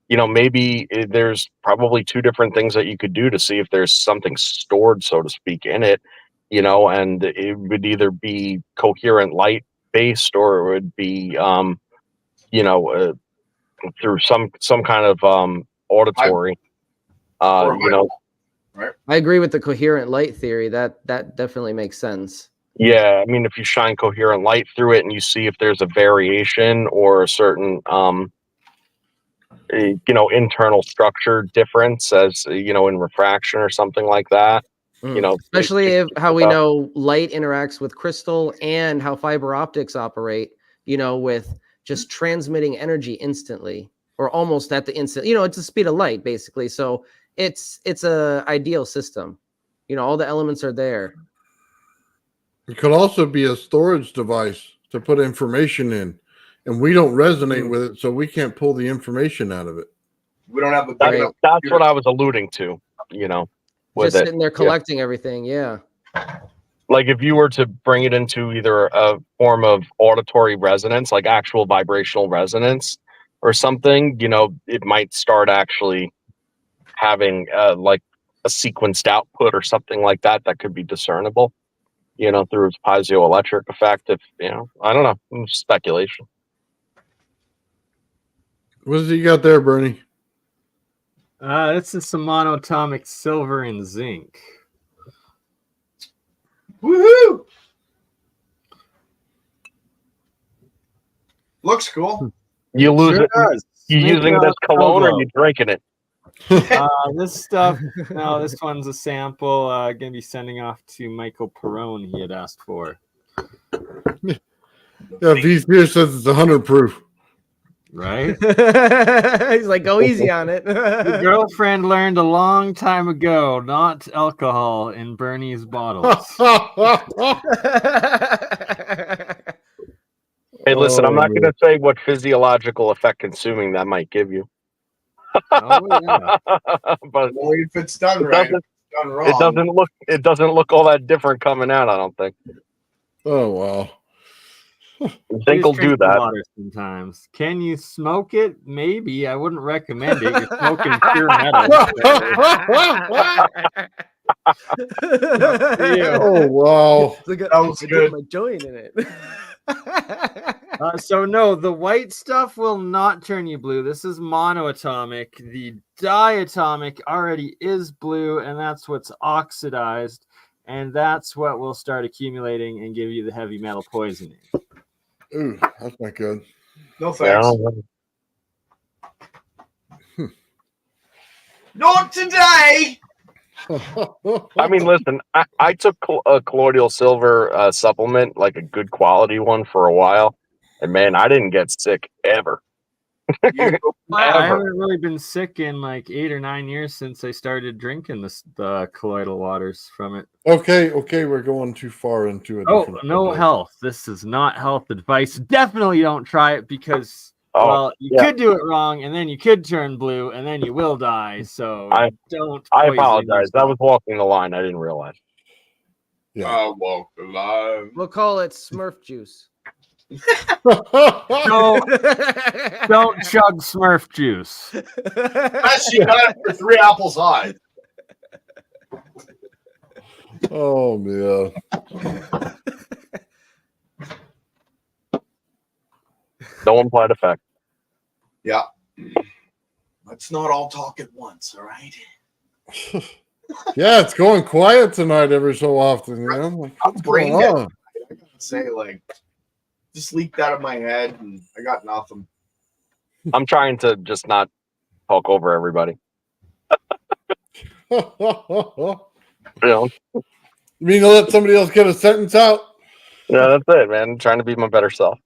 Maybe there's probably two different things that you could do to see if there's something stored, so to speak, in it, and it would either be coherent light based or it would be through some kind of auditory right? I agree with the coherent light theory. That definitely makes sense. Yeah, I mean, if you shine coherent light through it and you see if there's a variation or a certain internal structure difference, as in refraction or something like that, especially if how we know light interacts with crystal and how fiber optics operate, with just transmitting energy instantly or almost at the instant. It's the speed of light basically. So it's a ideal system. All the elements are there. It could also be a storage device to put information in, and we don't resonate with it, so we can't pull the information out of it. We don't have the that's what I was alluding to, with just sitting there collecting everything. Yeah. Like if you were to bring it into either a form of auditory resonance, like actual vibrational resonance or something, it might start actually having like a sequenced output or something like that could be discernible, through its piezoelectric effect. If, I don't know, speculation. What does he got there, Bernie? This is some monatomic silver and zinc. Woohoo! Looks cool. You lose it. You using this cologne or you drinking it? This stuff, no, this one's a sample. Gonna be sending off to Michael Perrone. He had asked for. Yeah, V says it's 100 proof. Right? He's like, go easy on it. The girlfriend learned a long time ago, not alcohol in Bernie's bottles. Hey, listen, I'm not going to say what physiological effect consuming that might give you. Oh, yeah. But if it's done right, it's done wrong. It doesn't look all that different coming out, I don't think. Oh, wow. Zinc will do that. Water sometimes. Can you smoke it? Maybe. I wouldn't recommend it. You're smoking pure metal. Oh, wow. That was good. My joint in it. So no, the white stuff will not turn you blue. This is monoatomic. The diatomic already is blue, and that's what's oxidized, and that's what will start accumulating and give you the heavy metal poisoning. Ooh, that's not good. No thanks. Not today. I mean, listen, I took a colloidal silver supplement, like a good quality one, for a while, and man, I didn't get sick ever. I haven't really been sick in like 8 or 9 years since I started drinking the colloidal waters from it. Okay, we're going too far into it. Oh, no health. This is not health advice. Definitely don't try it because, you could do it wrong, and then you could turn blue, and then you will die. So don't. I apologize. I was walking the line. I didn't realize. Yeah. I walk the line. We'll call it Smurf juice. Don't chug Smurf juice. Unless you got it for 3 apples high. Oh, man. No implied effect. Yeah. Let's not all talk at once, all right? Yeah, it's going quiet tonight every so often. You know, like, what's going brain dead. on? I gotta say, like, just leaked out of my head, and I got nothing. I'm trying to just not talk over everybody. You You know? mean to let somebody else get a sentence out? Yeah, that's it, man. I'm trying to be my better self.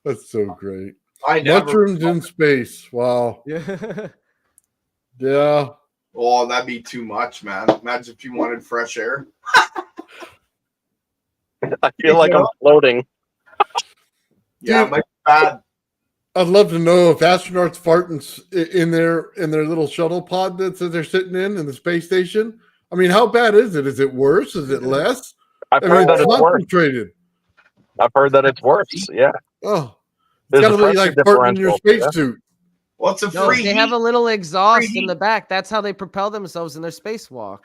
That's so great. I never. Mushrooms in space. Wow. Yeah. Yeah. Oh, that'd be too much, man. Imagine if you wanted fresh air. I feel like I'm floating. Yeah, Dude. my bad. I'd love to know if astronauts fart in their little shuttle pod that they're sitting in the space station. I mean, how bad is it? Is it worse? Is it less? I've heard that it's worse. Concentrated. I've heard that it's worse. Yeah. Oh, it's There's got a to be like pressure farting in your differential, spacesuit. Well, it's a No, free they have heat. a little exhaust Free in the back. That's how they propel themselves in their spacewalk.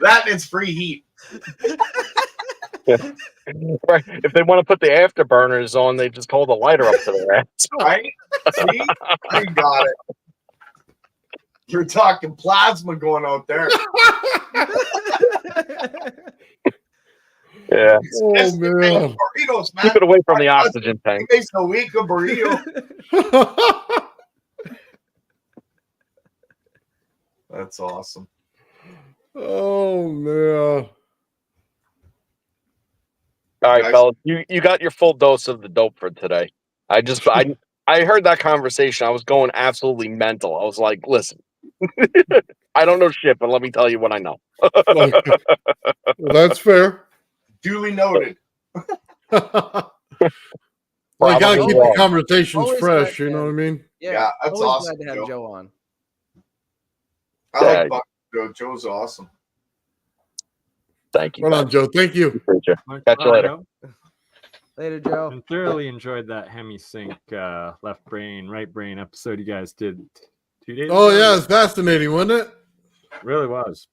That is free heat. Right. If they want to put the afterburners on, they just hold a lighter up to their ass. Right? See? You got it. You're talking plasma going out there. Yeah. Oh It's the man. burritos, man. Keep it away from the oxygen tank. It makes a week of burrito. That's awesome. Oh man. All right, Guys. fellas, you got your full dose of the dope for today. I heard that conversation. I was going absolutely mental. I was like, listen, I don't know shit, but let me tell you what I know. Okay. Well, that's fair. Duly noted. Well, you gotta keep the wrong. conversations Always fresh. glad You know to what I mean? Yeah, that's always awesome, glad to have Joe. Joe on. I Yeah. like Buck Joe. Joe's awesome. Thank you. Right on, guys. Joe. Thank you. Appreciate you. Much Catch you later. Joe. Later, Joe. And thoroughly enjoyed that hemisync left brain, right brain episode you guys did 2 days Oh ago. yeah, it's fascinating, wasn't it? Really was.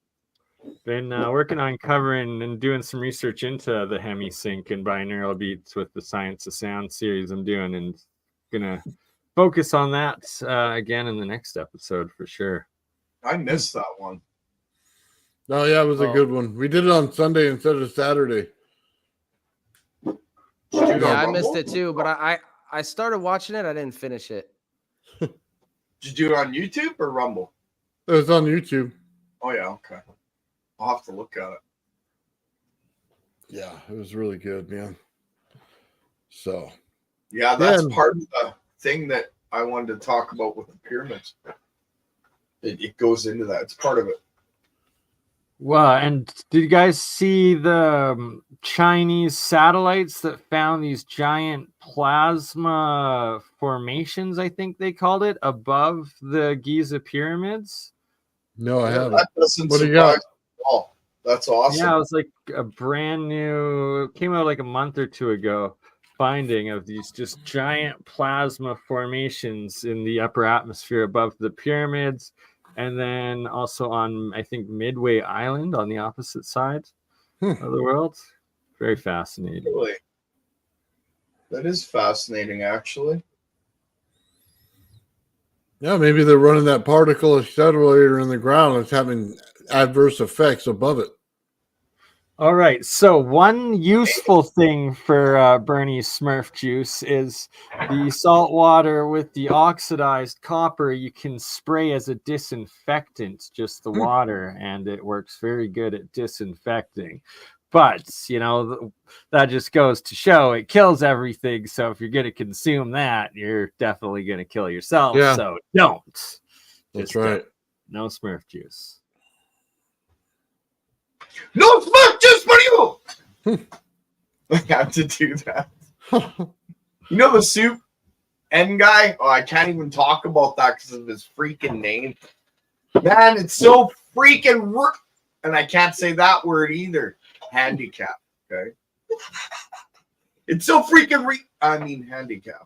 Been working on covering and doing some research into the hemisync and binaural beats with the Science of Sound series I'm doing, and gonna focus on that again in the next episode for sure. I missed that one. Oh yeah, it was a good one. We did it on Sunday instead of Saturday. Yeah, I missed it too, but I started watching it. I didn't finish it. Did you do it on YouTube or Rumble? It was on YouTube. Oh yeah, okay. I'll have to look at it. Yeah, it was really good, man. So Yeah, that's Yeah. part of the thing that I wanted to talk about with the pyramids. It goes into that. It's part of it. Well, and did you guys see the Chinese satellites that found these giant plasma formations, I think they called it, above the Giza pyramids? no, I haven't. That doesn't What do you surprise got? me at all. That's awesome. Yeah, it was like a brand new, it came out like a month or two ago, finding of these just giant plasma formations in the upper atmosphere above the pyramids. And then also on, I think, Midway Island on the opposite side of the world. Very fascinating. Really? That is fascinating, actually. Yeah, maybe they're running that particle accelerator in the ground. It's having adverse effects above it. All right. So one useful thing for Bernie's Smurf juice is the salt water with the oxidized copper. You can spray as a disinfectant, just the water, and it works very good at disinfecting. But, you know, that just goes to show it kills everything. So if you're going to consume that, you're definitely going to kill yourself. Yeah. So don't. That's Just right. no Smurf juice. No smoke just for you. I have to do that. You know the soup N guy? Oh, I can't even talk about that because of his freaking name. Man, it's so freaking and I can't say that word either. Handicap. Okay. It's so freaking handicap.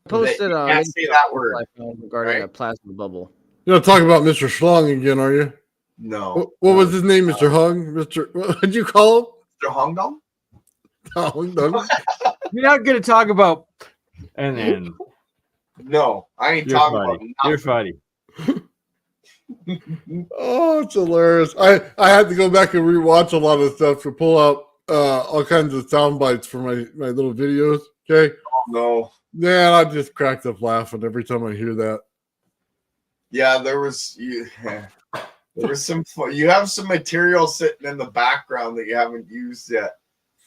Posted You on can't say that word. regarding right? a plasma bubble. You're not talking about Mr. Schlong again, are you? No. What was his name, Mr. Hung? What did you call him? Mr. Hongdong? No. You're not gonna talk about. And then No, I ain't you're talking funny. about You're nothing. funny. Oh, it's hilarious. I had to go back and rewatch a lot of stuff to pull out all kinds of sound bites for my little videos. Okay. No. Yeah, I just cracked up laughing every time I hear that. Yeah, there was some. You have some material sitting in the background that you haven't used yet.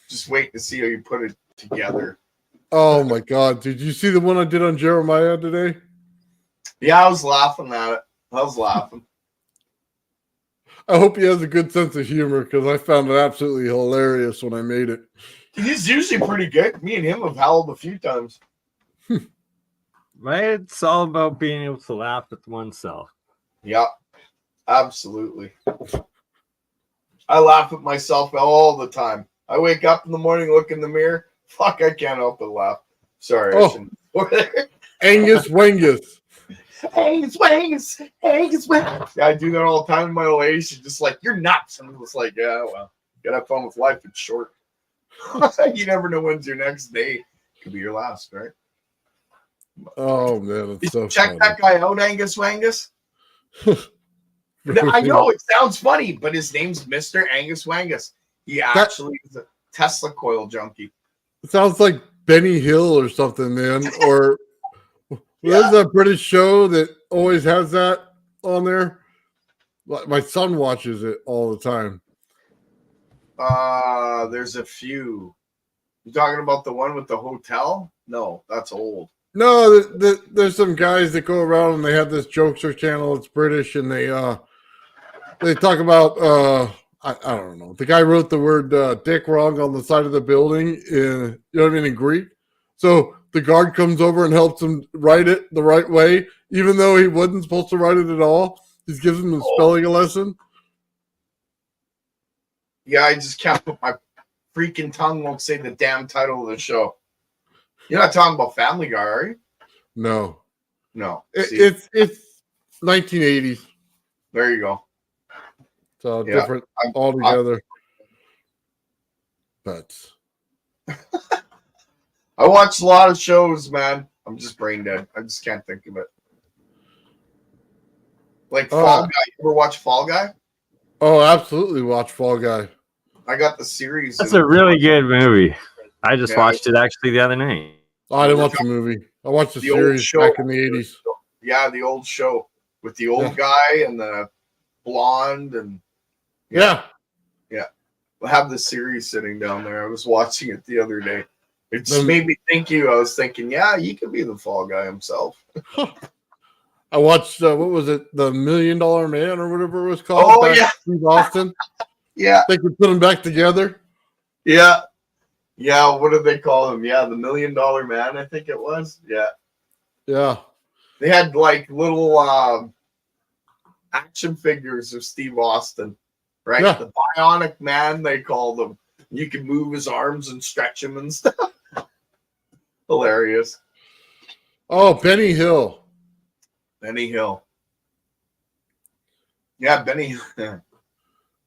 Just wait to see how you put it together. Oh my God. Did you see the one I did on Jeremiah today? Yeah, I was laughing at it. I was laughing. I hope he has a good sense of humor because I found it absolutely hilarious when I made it. He's usually pretty good. Me and him have howled a few times. Right? It's all about being able to laugh at oneself. Yeah, absolutely. I laugh at myself all the time. I wake up in the morning, look in the mirror. Fuck, I can't help but laugh. Sorry, I shouldn't. Angus Wengus. Angus. Yeah, I do that all the time in my old age. She's just like, you're nuts. I'm just like, yeah, well, gotta have fun with life. It's short. You never know when's your next day. Could be your last, right? Oh man, it's so Check funny. that guy out, Angus Wangus. I know it sounds funny, but his name's Mr. Angus Wangus. He actually is a Tesla coil junkie. It sounds like Benny Hill or something, man. Or there's a British show that always has that on there. My son watches it all the time. There's a few. You talking about the one with the hotel? No, that's old. No, there's some guys that go around and they have this jokester channel. It's British, and they talk about I don't know. The guy wrote the word dick wrong on the side of the building in, you know what I mean, in Greek. So the guard comes over and helps him write it the right way, even though he wasn't supposed to write it at all. He gives him a spelling lesson. Yeah, I just can't put my freaking tongue won't say the damn title of the show. You're not talking about Family Guy, are you? No. It's 1980s. There you go. So different altogether. But I watch a lot of shows, man. I'm just brain dead. I just can't think of it. Like Fall Guy. You ever watch Fall Guy? Oh, absolutely watch Fall Guy. I got the series. That's a really good movie. I just watched it actually the other night. Oh, I didn't watch the movie. I watched the series back in the 80s. Yeah, the old show with the old guy and the blonde and yeah. I have the series sitting down there. I was watching it the other day. It just made me think I was thinking, yeah, he could be the Fall Guy himself. I watched what was it, the $1 Million Man or whatever it was called? Oh yeah, Steve Austin. Yeah, they could put them back together. Yeah. What did they call him? Yeah, the $1 Million Man, I think it was. Yeah. They had like little action figures of Steve Austin, right? Yeah. The Bionic Man, they called him. You can move his arms and stretch him and stuff. Hilarious. Oh, Benny Hill. Benny Hill. Yeah, Benny.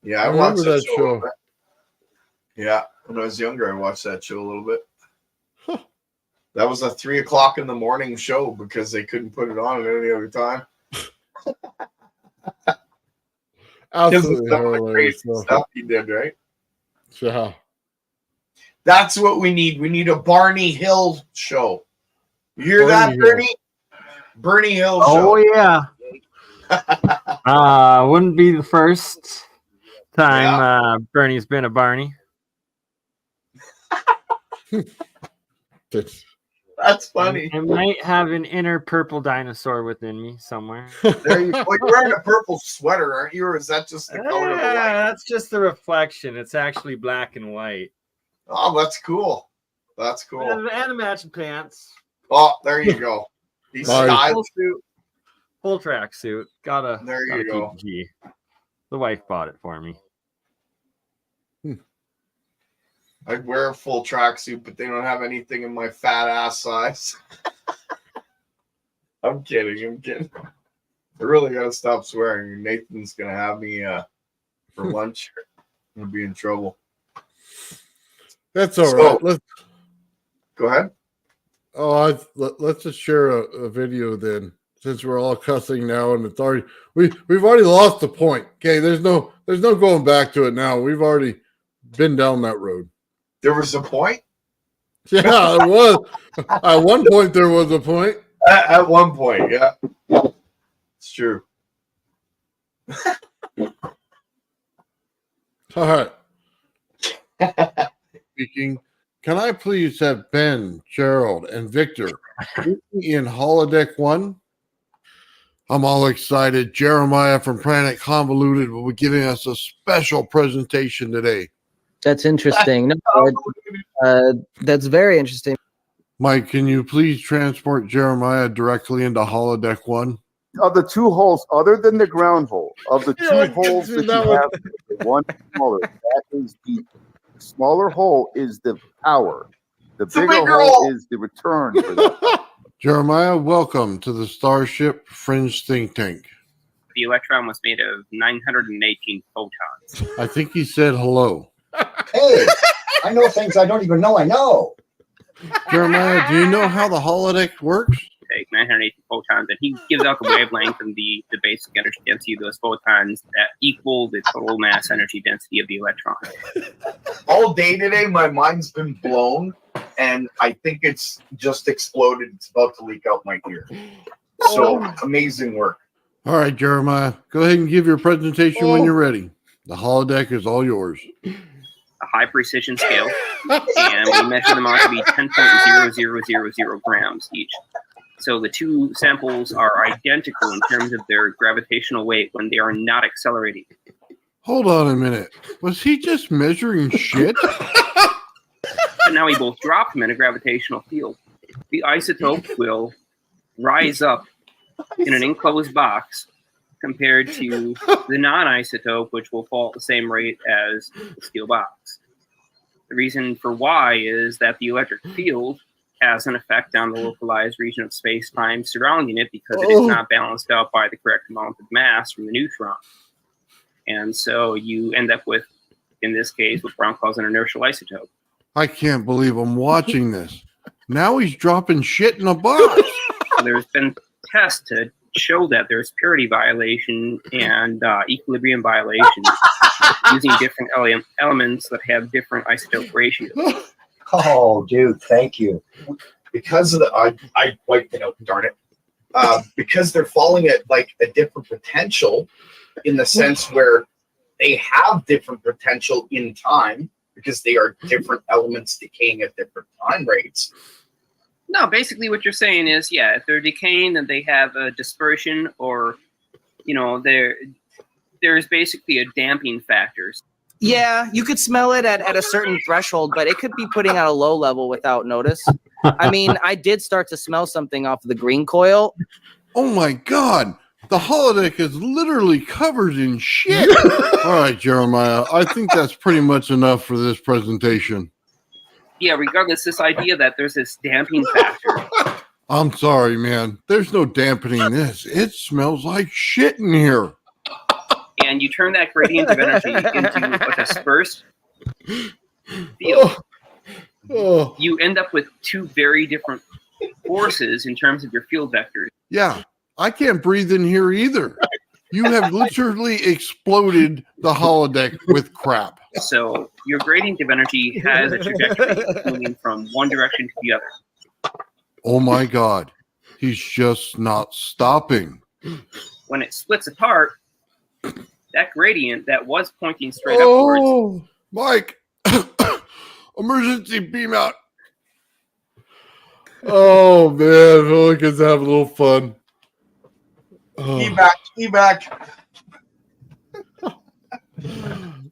Yeah, I remember watched that show. Yeah, when I was younger, I watched that show a little bit. That was a 3 o'clock in the morning show because they couldn't put it on at any other time. Absolutely some of the hilarious crazy stuff he did, right? Yeah. That's what we need. We need a Barney Hill show. You hear Barney that, Bernie? Bernie Hill show. Oh yeah. Wouldn't be the first time Bernie's been a Barney. That's funny. I might have an inner purple dinosaur within me somewhere. There you go. You're wearing a purple sweater, aren't you? Or is that just the color of the light? That's just the reflection. It's actually black and white. Oh, that's cool. That's cool. And the matching pants. Oh, there you go. He's styled. Full track suit. There you go. G. The wife bought it for me. I'd wear a full tracksuit, but they don't have anything in my fat ass size. I'm kidding. I really gotta stop swearing. Nathan's gonna have me for lunch. I'm gonna be in trouble. That's all So- right. Let's Go ahead. let's just share a video then, since we're all cussing now, and it's already we've already lost the point. Okay, there's no going back to it now. We've already been down that road. There was a point? Yeah, there was. At one point, there was a point. At one point, yeah. It's true. All right. Speaking, can I please have Ben, Gerald, and Victor in holodeck 1? I'm all excited. Jeremiah from Planet Convoluted will be giving us a special presentation today. That's interesting. No, that's very interesting. Mike, can you please transport Jeremiah directly into holodeck 1? Of the two holes, other than the ground hole, of the two holes that you have, the one smaller, that is the smaller hole is the power. The bigger hole is the return for that. Jeremiah, welcome to the Starship Fringe Think Tank. The electron was made of 918 photons. I think he said hello. Hey, I know things I don't even know I know. Jeremiah, do you know how the holodeck works? Take 918 photons, and he gives out the wavelength and the basic energy density of those photons that equal the total mass energy density of the electron. All day today, my mind's been blown, and I think it's just exploded. It's about to leak out my ear. So amazing work. All right, Jeremiah, go ahead and give your presentation when you're ready. The holodeck is all yours. A high precision scale, and we measure them out to be 10.0000 grams each. So the two samples are identical in terms of their gravitational weight when they are not accelerating. Hold on a minute. Was he just measuring shit? But now we both drop them in a gravitational field. The isotope will rise up in an enclosed box compared to the non-isotope, which will fall at the same rate as the steel box. The reason for why is that the electric field has an effect on the localized region of space-time surrounding it because it is not balanced out by the correct amount of mass from the neutron. And so you end up with, in this case, what Brown calls an inertial isotope. I can't believe I'm watching this. Now he's dropping shit in a box. There's been tests to show that there's purity violation and equilibrium violation using different elements that have different isotope ratios. Oh, dude, thank you. Because of the, I wiped it out, darn it. Because they're falling at like a different potential in the sense where they have different potential in time because they are different elements decaying at different time rates. No, basically what you're saying is, yeah, if they're decaying, then they have a dispersion or, you know, there's basically a damping factor. Yeah, you could smell it at a certain threshold, but it could be putting out a low level without notice. I mean, I did start to smell something off the green coil. Oh my God. The holodeck is literally covered in shit. All right, Jeremiah, I think that's pretty much enough for this presentation. Yeah, regardless, this idea that there's this damping factor. I'm sorry, man. There's no dampening this. It smells like shit in here. And you turn that gradient of energy into a dispersed field. You end up with two very different forces in terms of your field vectors. Yeah, I can't breathe in here either. You have literally exploded the holodeck with crap. So your gradient of energy has a trajectory moving from one direction to the other. Oh my God. He's just not stopping. When it splits apart, that gradient that was pointing straight upwards. Mike, emergency beam out. Oh man, Holy kids have a little fun. Evac.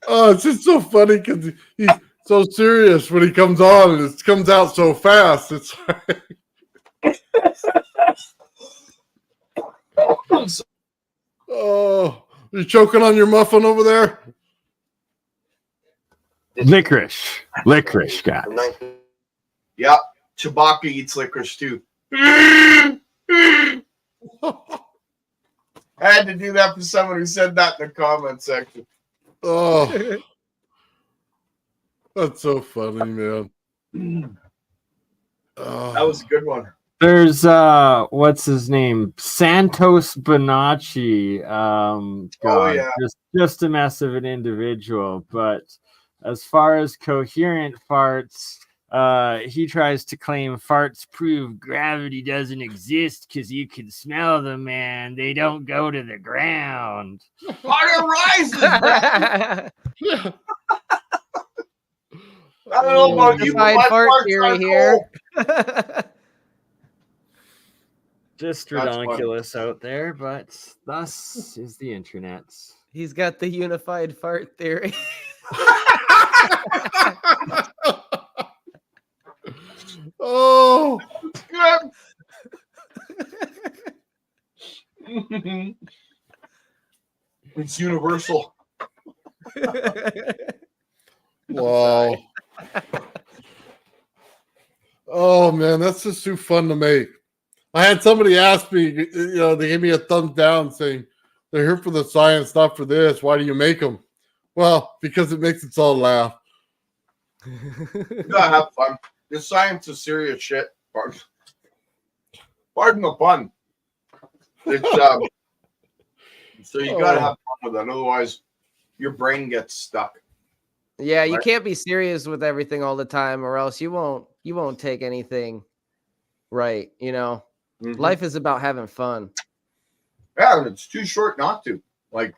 Oh, it's just so funny because he's so serious when he comes on and it comes out so fast. It's oh, you choking on your muffin over there? Licorice, guys. Yeah, Chewbacca eats licorice too. I had to do that for someone who said that in the comment section. Oh, That's so funny, man. That was a good one. There's what's his name? Santos Bonacci. God, yeah. just a mess of an individual. But as far as coherent farts, he tries to claim farts prove gravity doesn't exist because you can smell them and they don't go to the ground. Fire rises, man. I don't know about you, but Unified my fart farts theory are here. cold. Just That's ridiculous out there, but thus is the internet. He's got the unified fart theory. Oh, It's universal. wow. Oh man, that's just too fun to make. I had somebody ask me, they gave me a thumbs down saying they're here for the science, not for this. Why do you make them? Well, because it makes us all laugh. You gotta have fun. This science is serious shit. Pardon the pun. It's so you gotta have fun with it. Otherwise, your brain gets stuck. Yeah, you can't be serious with everything all the time, or else you won't take anything right. Mhm. Life is about having fun. Yeah, and it's too short not to. Like,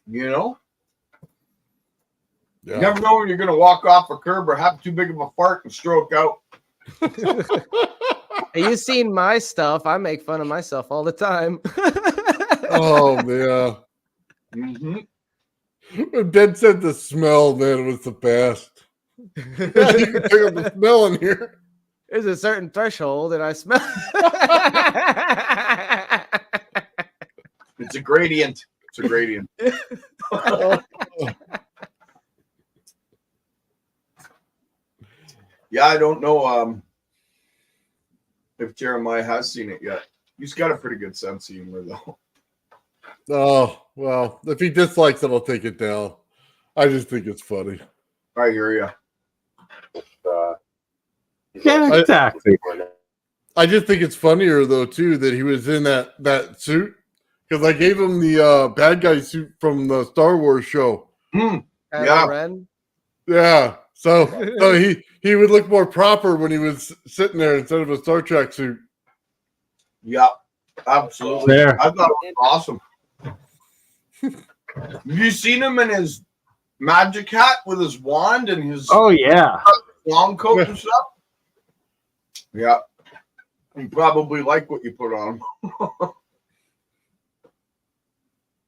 you never know when you're gonna walk off a curb or have too big of a fart and stroke out. Have you seen my stuff? I make fun of myself all the time. Oh man. When Ben said the smell, man, was the best. Yeah, you can pick up the smell in here. There's a certain threshold that I smell. It's a gradient. It's a gradient. Yeah, I don't know if Jeremiah has seen it yet. He's got a pretty good sense of humor, though. Oh, well, if he dislikes it, I'll take it down. I just think it's funny. I hear you. I just think it's funnier, though, too, that he was in that suit. Because I gave him the bad guy suit from the Star Wars show. Yeah. Ren? Yeah. So he would look more proper when he was sitting there instead of a Star Trek suit. Yeah, absolutely. There. I thought it was awesome. Have you seen him in his magic hat with his wand and his long coat and stuff? Yeah. You probably like what you put on him.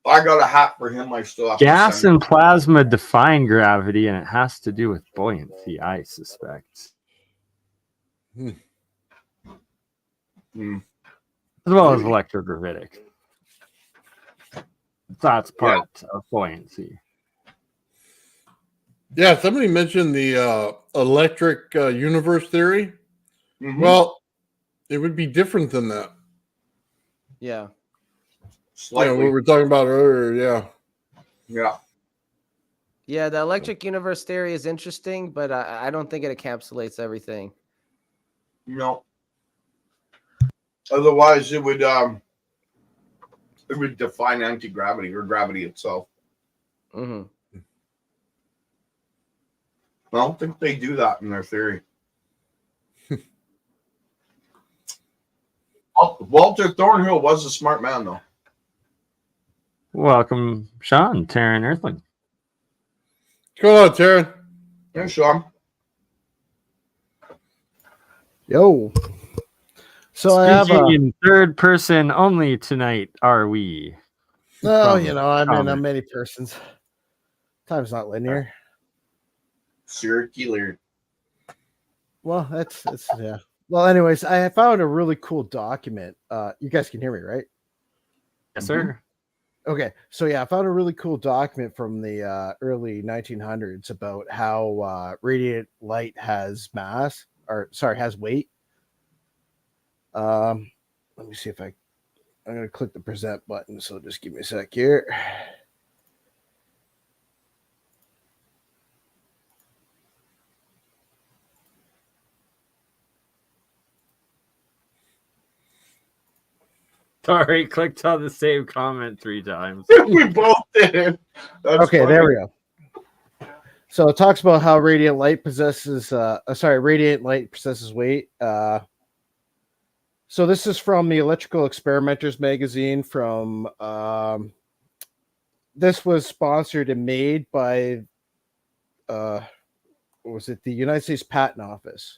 I got a hat for him. I still have Gas to send and plasma define gravity, and it has to do with buoyancy, I suspect. As well as electrogravitic. That's part of buoyancy. Yeah, somebody mentioned the electric universe theory. Mm-hmm. Well, it would be different than that. Yeah. Slightly. What we were talking about earlier, yeah. Yeah. Yeah, the electric universe theory is interesting, but I don't think it encapsulates everything. No. Otherwise, it would define anti-gravity or gravity itself. Mm-hmm. I don't think they do that in their theory. Walter Thornhill was a smart man, though. Welcome, Sean, Taryn Earthling. What's going on, Taryn? Yeah, Sean. Yo. So I have Speaking in third person only tonight, are we? Oh, I'm in many persons. Time's not linear. Circular. Well, it's yeah. Well, anyways, I found a really cool document. You guys can hear me, right? Yes, sir. Okay, so yeah, I found a really cool document from the early 1900s about how radiant light has mass, has weight. Let me see if I'm going to click the present button, so just give me a sec here. Sorry, clicked on the same comment 3 times. We both did. That's Okay, funny. there we go. So it talks about how radiant light possesses weight. So this is from the Electrical Experimenters magazine from this was sponsored and made by what was it, the United States Patent Office,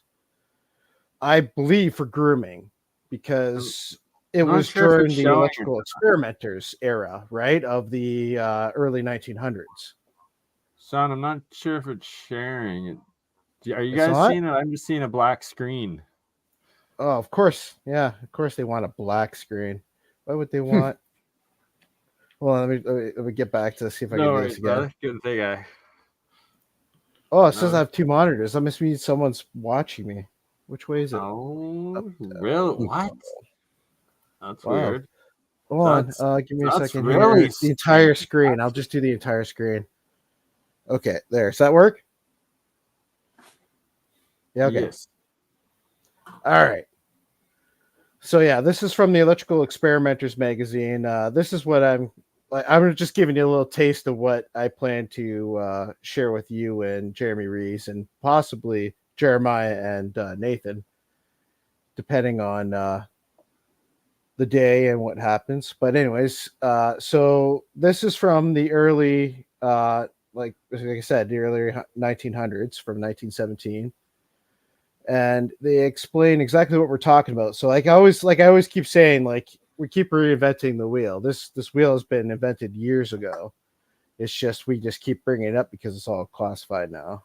I believe, for grooming, because it not was sure if during it's the showing Electrical Experimenters era, right, of the early 1900s. Son, I'm not sure if it's sharing it. Are you It's guys not? seeing it? I'm just seeing a black screen. Oh, of course. Yeah, of course they want a black screen. Why would they want? Well, let me get back to see if I No can do worries, this again. brother. Good thing I. Oh, it says No. I have 2 monitors. That must mean someone's watching me. Which way is it? Oh, really? What? That's Wow. weird. Hold on. That's Give me a that's second really here. The entire strange. screen. I'll just do the entire screen. Okay, there. Does that work? Yeah, okay. Yes. All right. So yeah, this is from the Electrical Experimenters magazine. This is what I'm just giving you a little taste of what I plan to share with you and Jeremy Rees and possibly Jeremiah and Nathan, depending on the day and what happens. But anyways, so this is from the early, like I said, the early 1900s, from 1917. And they explain exactly what we're talking about. So like I always keep saying, like, we keep reinventing the wheel. This wheel has been invented years ago. It's just we just keep bringing it up because it's all classified now.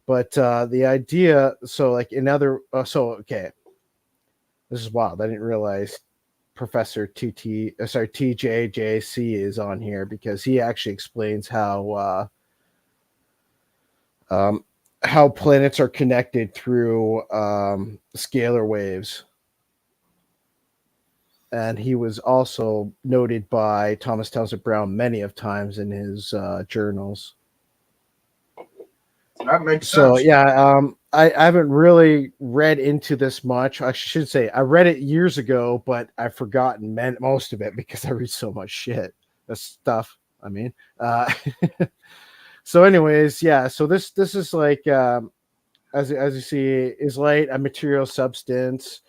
But the idea, so like in other, okay, this is wild. I didn't realize Professor TJJC is on here, because he actually explains how planets are connected through scalar waves. And he was also noted by Thomas Townsend Brown many of times in his journals. That makes So sense. yeah, I haven't really read into this much. I should say I read it years ago, but I've forgotten most of it because I read so much shit. That's stuff. I mean, so anyways, yeah. So this is like as you see, is light a material substance?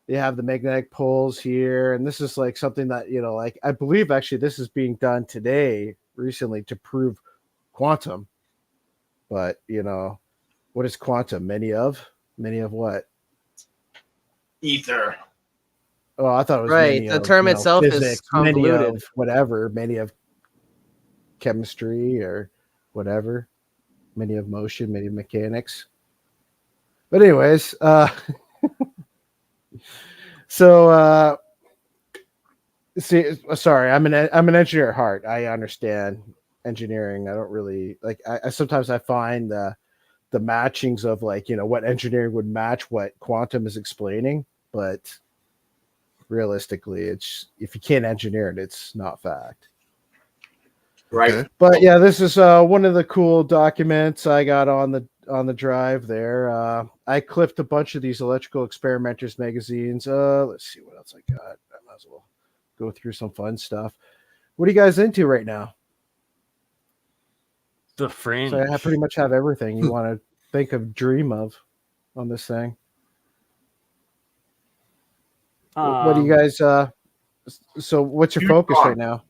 You have the magnetic poles here, and this is like something that, like, I believe actually this is being done today recently to prove quantum. But what is quantum? Many of what? Ether. Oh, I thought it was Right. many The of term itself is physics, many convoluted. of whatever, many of chemistry or whatever, many of motion, many of mechanics. But anyways, so see, sorry, I'm an engineer at heart. I understand engineering. I don't really like. I sometimes I find the matchings of, like, what engineering would match what quantum is explaining, but realistically, it's, if you can't engineer it, it's not fact. Right. Okay. But yeah, this is one of the cool documents I got on the drive there. I clipped a bunch of these Electrical Experimenters magazines. Let's see what else I got. I might as well go through some fun stuff. What are you guys into right now? The Fringe. So I pretty much have everything you want to think of, dream of on this thing. What do you guys? So what's your focus right now?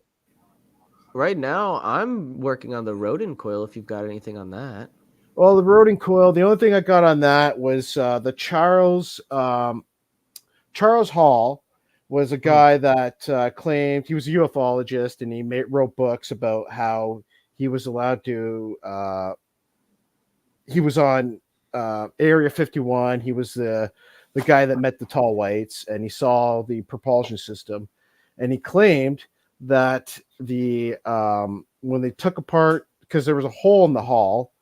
Right now, I'm working on the rodent coil. If you've got anything on that. Well, the rodent coil. The only thing I got on that was the Charles Hall was a guy that claimed he was a ufologist, and he wrote books about how he was allowed to. He was on Area 51. He was the guy that met the tall whites, and he saw the propulsion system, and he claimed that the when they took apart, because there was a hole in the hull,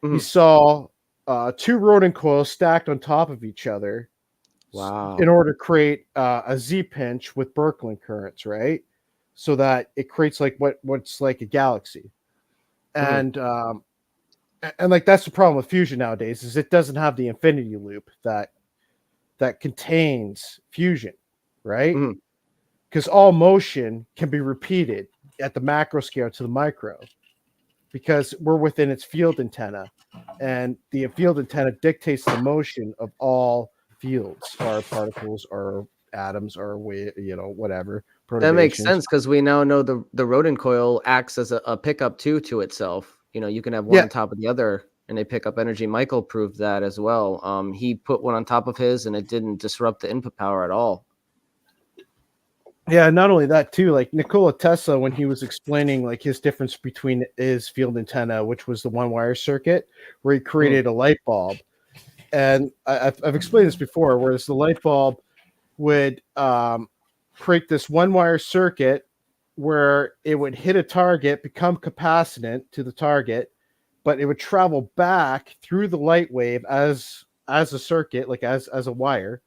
he saw 2 rodent coils stacked on top of each other. Wow. In order to create a Z pinch with Birkeland currents, right? So that it creates like what's like a galaxy. And like that's the problem with fusion nowadays, is it doesn't have the infinity loop that contains fusion. right? Mhm. Because all motion can be repeated at the macro scale to the micro, because we're within its field antenna, and the field antenna dictates the motion of all fields, or particles, or atoms, or whatever That makes perturbations. sense because we now know the rodent coil acts as a pickup too to itself. You can have one Yeah. on top of the other, and they pick up energy. Michael proved that as well. He put one on top of his, and it didn't disrupt the input power at all. Yeah, not only that too, like Nikola Tesla, when he was explaining like his difference between his field antenna, which was the one wire circuit, where he created a light bulb. And I've explained this before, whereas the light bulb would create this one wire circuit where it would hit a target, become capacitance to the target, but it would travel back through the light wave as a circuit, like as a wire,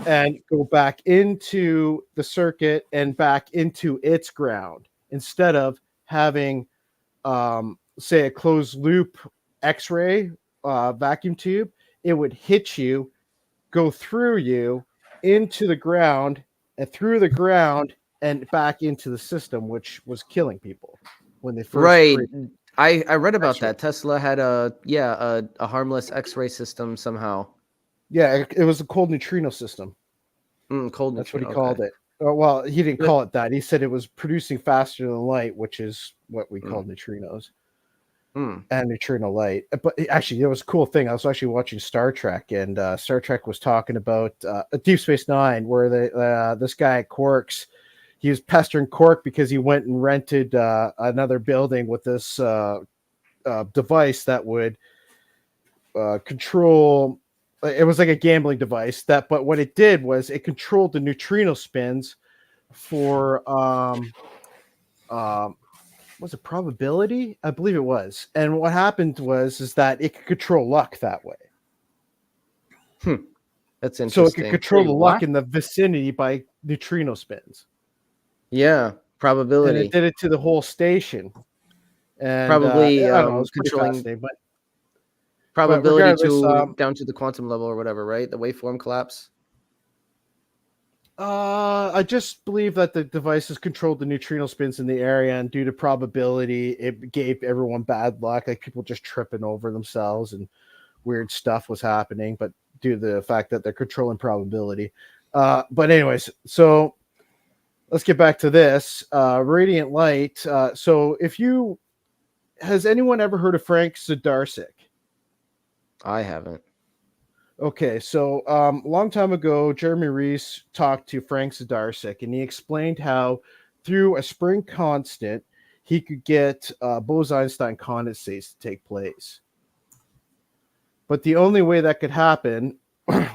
and go back into the circuit and back into its ground, instead of having say a closed loop X-ray vacuum tube. It would hit you, go through you, into the ground, and through the ground and back into the system, which was killing people when they first Right. created. I read about X-ray. that. Tesla had a harmless X-ray system somehow. Yeah, it was a cold neutrino system. Cold That's what neutrino. he called it. Well, he didn't call it that. He said it was producing faster than light, which is what we call neutrinos and neutrino light. But actually, it was a cool thing. I was actually watching Star Trek, and Star Trek was talking about Deep Space Nine, where this guy at Quark's, he was pestering Quark because he went and rented another building with this device that would control. It was like a gambling device but what it did was it controlled the neutrino spins for was it probability? I believe it was. And what happened is that it could control luck that way. That's interesting. So it could control the luck in the vicinity by neutrino spins. Yeah, probability. And it did it to the whole station. And probably I don't know, it was pretty controlling fascinating, but probability to down to the quantum level or whatever, right? The waveform collapse. I just believe that the devices controlled the neutrino spins in the area, and due to probability, it gave everyone bad luck. Like people just tripping over themselves and weird stuff was happening, but due to the fact that they're controlling probability. But anyways, so let's get back to this radiant light. So has anyone ever heard of Frank Zadarsik? I haven't. Okay, so a long time ago, Jeremy Reese talked to Frank Zadarsik, and he explained how through a spring constant, he could get Bose-Einstein condensates to take place. But the only way that could happen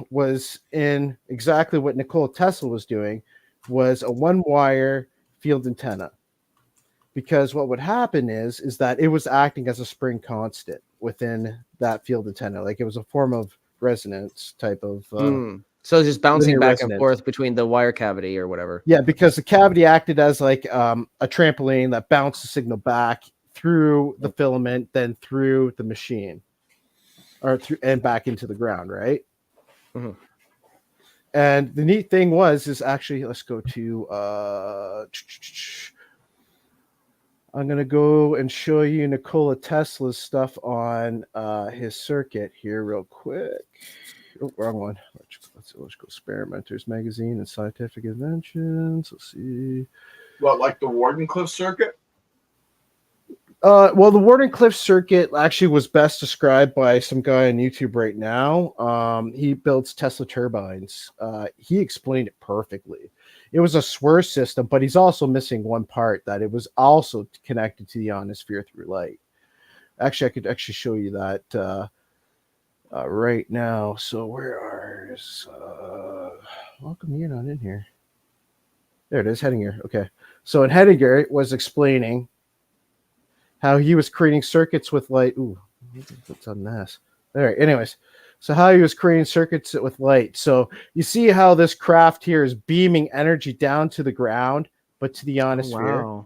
was in exactly what Nikola Tesla was doing, was a one-wire field antenna. Because what would happen is that it was acting as a spring constant within that field antenna. Like it was a form of resonance type of so it's just bouncing back and forth between the wire cavity or whatever. Yeah, because the cavity acted as like a trampoline that bounced the signal back through the filament, then through the machine, or through and back into the ground, right? And the neat thing is actually, let's go to I'm going to go and show you Nikola Tesla's stuff on his circuit here real quick. Oh, wrong one. Let's go Experimenters Magazine and Scientific Inventions. Let's see. What, like the Wardenclyffe circuit? Well, the Wardenclyffe circuit actually was best described by some guy on YouTube right now. He builds Tesla turbines. He explained it perfectly. It was a swirl system, but he's also missing one part, that it was also connected to the ionosphere through light. Actually, I could actually show you that right now. So where is how come you're not in here? There it is, Hedinger. Okay. So in Hedinger, it was explaining how he was creating circuits with light. Ooh, what's on this? All right. Anyways, so how he was creating circuits with light. So you see how this craft here is beaming energy down to the ground, but to the ionosphere. Oh, wow.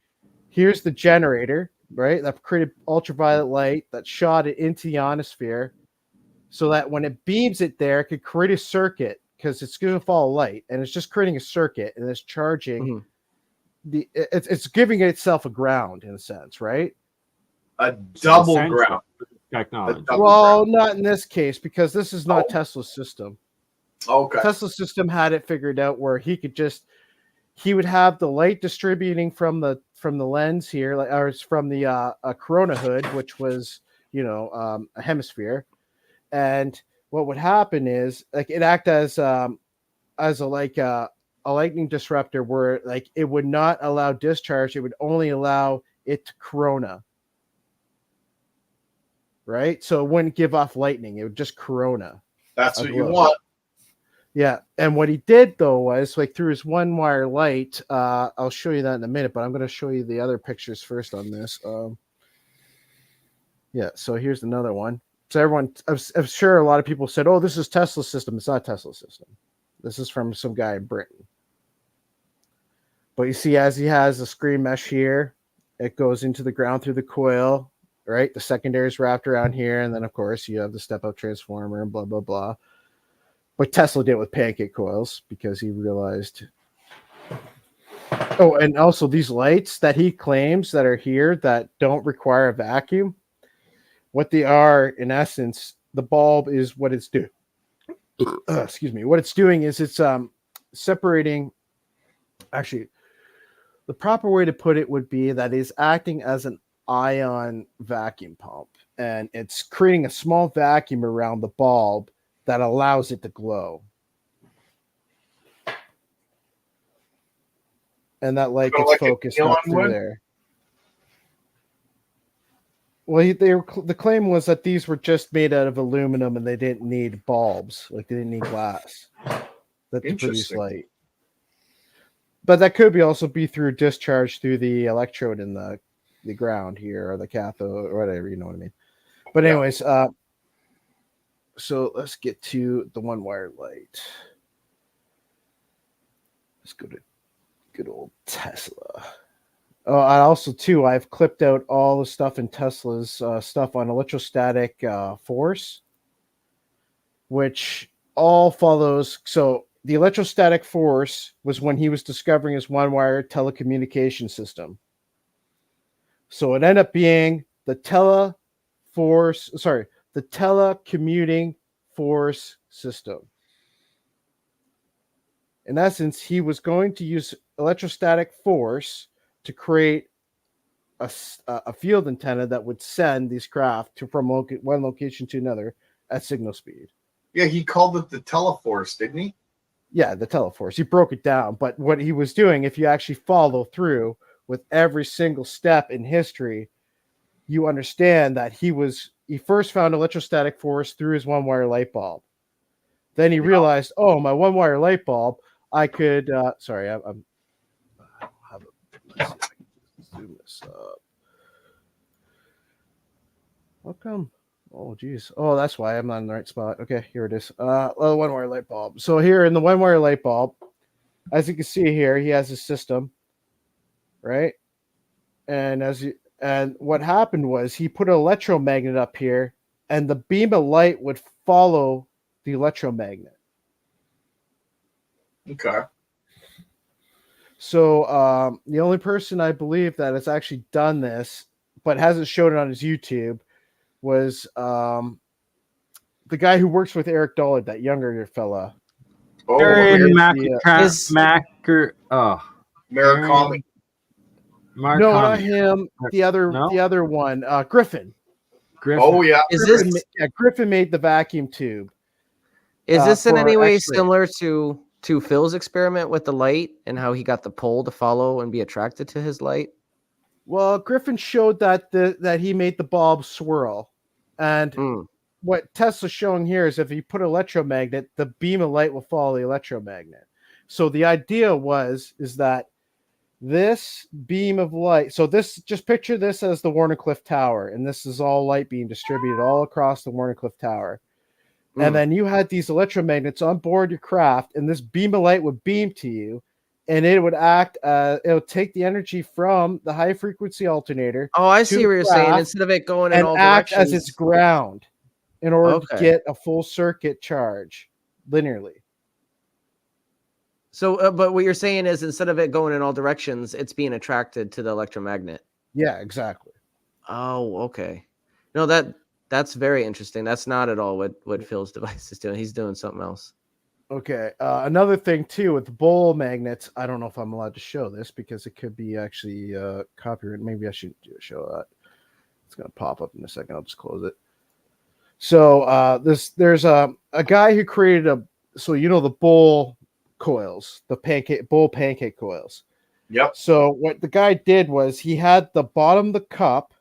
Here's the generator, right? That created ultraviolet light that shot it into the ionosphere, so that when it beams it there, it could create a circuit because it's going to follow light, and it's just creating a circuit, and it's charging it's giving itself a ground in a sense, right? A double ground technology. Well, not in this case, because this is not Tesla's system. Okay. Tesla's system had it figured out where he would have the light distributing from the lens here, or it's from the a corona hood, which was a hemisphere, and what would happen is like it act as a lightning disruptor where like it would not allow discharge, it would only allow it to corona. Right? So it wouldn't give off lightning, it would just corona. That's what you want. Yeah. And what he did though was like through his one wire light, I'll show you that in a minute, but I'm going to show you the other pictures first on this. Yeah, so here's another one. So everyone, I'm sure a lot of people said, oh, this is Tesla's system. It's not Tesla's system. This is from some guy in Britain. But you see, as he has a screen mesh here, it goes into the ground through the coil, right? The secondary is wrapped around here. And then, of course, you have the step-up transformer and blah, blah, blah. But Tesla did it with pancake coils because he realized... Oh, and also these lights that he claims that are here that don't require a vacuum, what they are, in essence, the bulb is what it's doing. Excuse me. What it's doing is it's separating... Actually, the proper way to put it would be that it's acting as an ion vacuum pump, and it's creating a small vacuum around the bulb that allows it to glow. And that light gets focused up through there. Well, the claim was that these were just made out of aluminum and they didn't need bulbs, like they didn't need glass that to produce light. But that could also be through discharge through the electrode in the ground here, or the cathode, or whatever, you know what I mean. But anyways, so let's get to the one wire light. Let's go to good old Tesla. Oh, I also too, I've clipped out all the stuff in Tesla's stuff on electrostatic force, which all follows. So the electrostatic force was when he was discovering his one-wire telecommunication system. So it ended up being the telecommuting force system. In essence, he was going to use electrostatic force to create a field antenna that would send these craft from one location to another at signal speed. Yeah, he called it the teleforce, didn't he? Yeah, the teleforce. He broke it down. But what he was doing, if you actually follow through with every single step in history, you understand that he first found electrostatic force through his one-wire light bulb. Then he realized, oh, my one-wire light bulb, I could... let's see if I can zoom this up. How come? Oh, geez. Oh, that's why I'm not in the right spot. Okay, here it is. One-wire light bulb. So here in the one-wire light bulb, as you can see here, he has his system, right? And what happened was he put an electromagnet up here, and the beam of light would follow the electromagnet. Okay. So the only person I believe that has actually done this, but hasn't shown it on his YouTube, was the guy who works with Eric Dollard, that younger fella. Oh, Murakami. No, not him. The other one, Griffin. Oh yeah. Griffin made the vacuum tube. Is this in any way similar to Phil's experiment with the light and how he got the pole to follow and be attracted to his light? Well, Griffin showed that he made the bulb swirl, and what Tesla's showing here is if you put an electromagnet, the beam of light will follow the electromagnet. So the idea is that this beam of light. So just picture this as the Wardenclyffe Tower, and this is all light being distributed all across the Wardenclyffe Tower. And then you had these electromagnets on board your craft, and this beam of light would beam to you, and it would it'll take the energy from the high frequency alternator. Oh, I see what you're saying. Instead of it going in all act directions, as its ground in order to get a full circuit charge linearly. So, but what you're saying is instead of it going in all directions, it's being attracted to the electromagnet. Yeah, exactly. Oh, okay. No, that's very interesting. That's not at all what Phil's device is doing. He's doing something else. Okay. Another thing too with bowl magnets, I don't know if I'm allowed to show this because it could be actually copyright. Maybe I shouldn't show that. It's gonna pop up in a second. I'll just close it. So there's a guy who created the bowl coils, the pancake coils. Yep. So what the guy did was he had the bottom of the cup,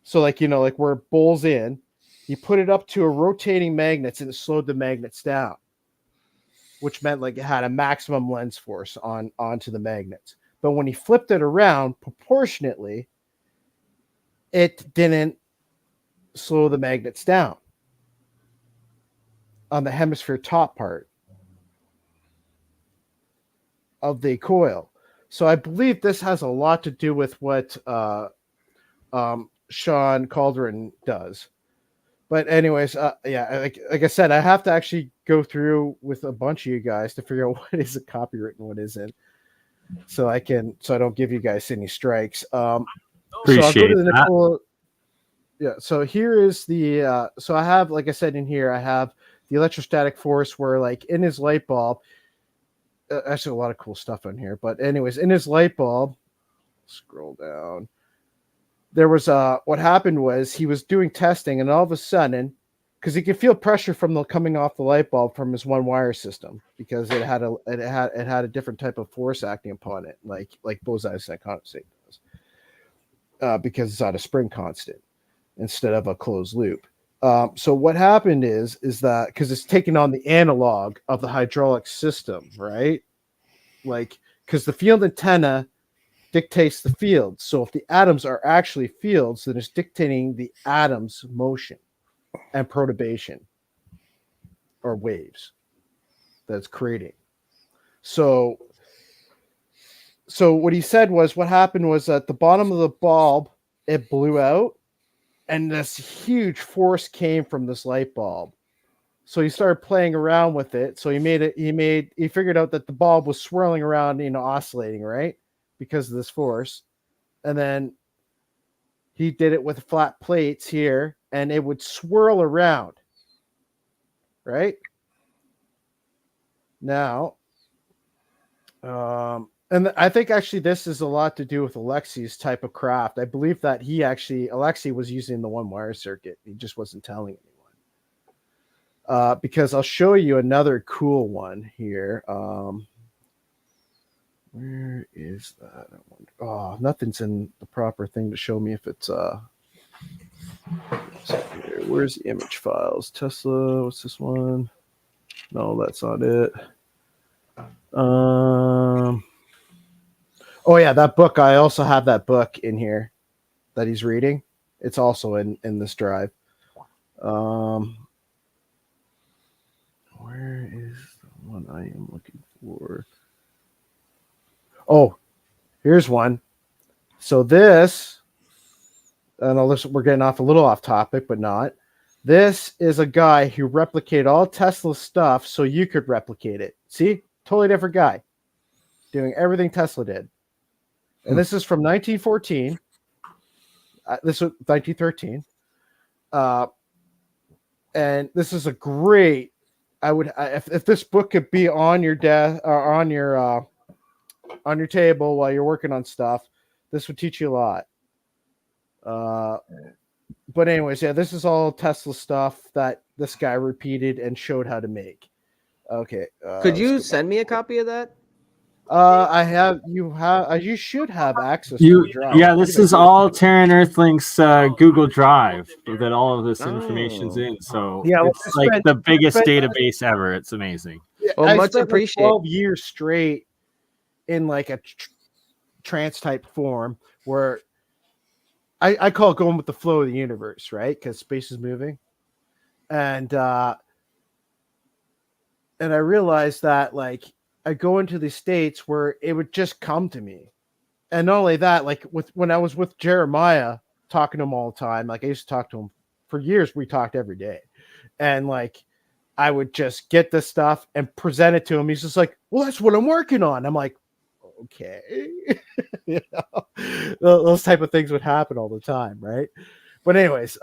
so like where it bowls in, he put it up to a rotating magnets and it slowed the magnets down, which meant like it had a maximum lens force onto the magnets. But when he flipped it around proportionately, it didn't slow the magnets down on the hemisphere top part of the coil. So I believe this has a lot to do with what Sean Calderon does. But anyways, like I said, I have to actually go through with a bunch of you guys to figure out what is a copyright and what isn't, so I don't give you guys any strikes. Appreciate that. Yeah. So here is the. So I have, like I said, in here I have the electrostatic force where, like, in his light bulb. Actually, a lot of cool stuff on here. But anyways, in his light bulb, scroll down. There was what happened was he was doing testing, and all of a sudden, because he could feel pressure coming off the light bulb from his one wire system, because it had a different type of force acting upon it, like Bose-Einstein condensate does, because it's at a spring constant instead of a closed loop. So what happened is that because it's taking on the analog of the hydraulic system, right? Like, because the field antenna dictates the field. So if the atoms are actually fields, then it's dictating the atom's motion and perturbation or waves that it's creating. So what he said was what happened was at the bottom of the bulb, it blew out, and this huge force came from this light bulb. So he started playing around with it. So he figured out that the bulb was swirling around, oscillating, right? Because of this force. And then he did it with flat plates here, and it would swirl around, right? Now, and I think actually this is a lot to do with Alexi's type of craft. I believe that Alexi was using the one wire circuit. He just wasn't telling anyone. Because I'll show you another cool one here. Where is that? Oh, nothing's in the proper thing to show me if it's where's the image files? Tesla, what's this one? No, that's not it. Oh yeah, that book. I also have that book in here that he's reading. It's also in this drive. Where is the one I am looking for? Oh, here's one. So this, and we're getting off a little off topic, but not. This is a guy who replicated all Tesla's stuff so you could replicate it. See? Totally different guy. Doing everything Tesla did. And this is from 1914. This was 1913. And this is a great. If this book could be on your desk or on your table while you're working on stuff, this would teach you a lot. But anyways, yeah, this is all Tesla stuff that this guy repeated and showed how to make. Okay. Could you send me a copy of that? You should have access to the drive. Yeah, this is all Terran Earthling's Google Drive that all of this information's in. So yeah, it's like the biggest database ever. It's amazing. Well, I much spent appreciated. 12 years straight in like a trance type form where I call it going with the flow of the universe, right? Because space is moving. And I realized that, like, I go into these states where it would just come to me. And not only that, like when I was with Jeremiah, talking to him all the time, like I used to talk to him for years. We talked every day. And like, I would just get the stuff and present it to him. He's just like, well, that's what I'm working on. I'm like, okay. You know, those type of things would happen all the time, right? But anyways,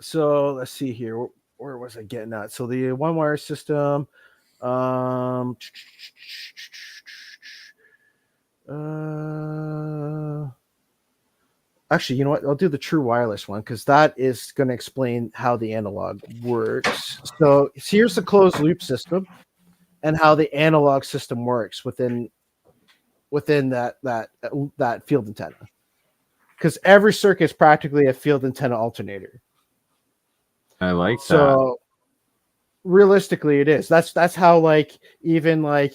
so let's see here. Where was I getting at? So the one wire system. Actually, you know what? I'll do the true wireless one because that is going to explain how the analog works. So here's the closed loop system and how the analog system works within that field antenna. Because every circuit is practically a field antenna alternator. I like that. So realistically, it is. That's how like even like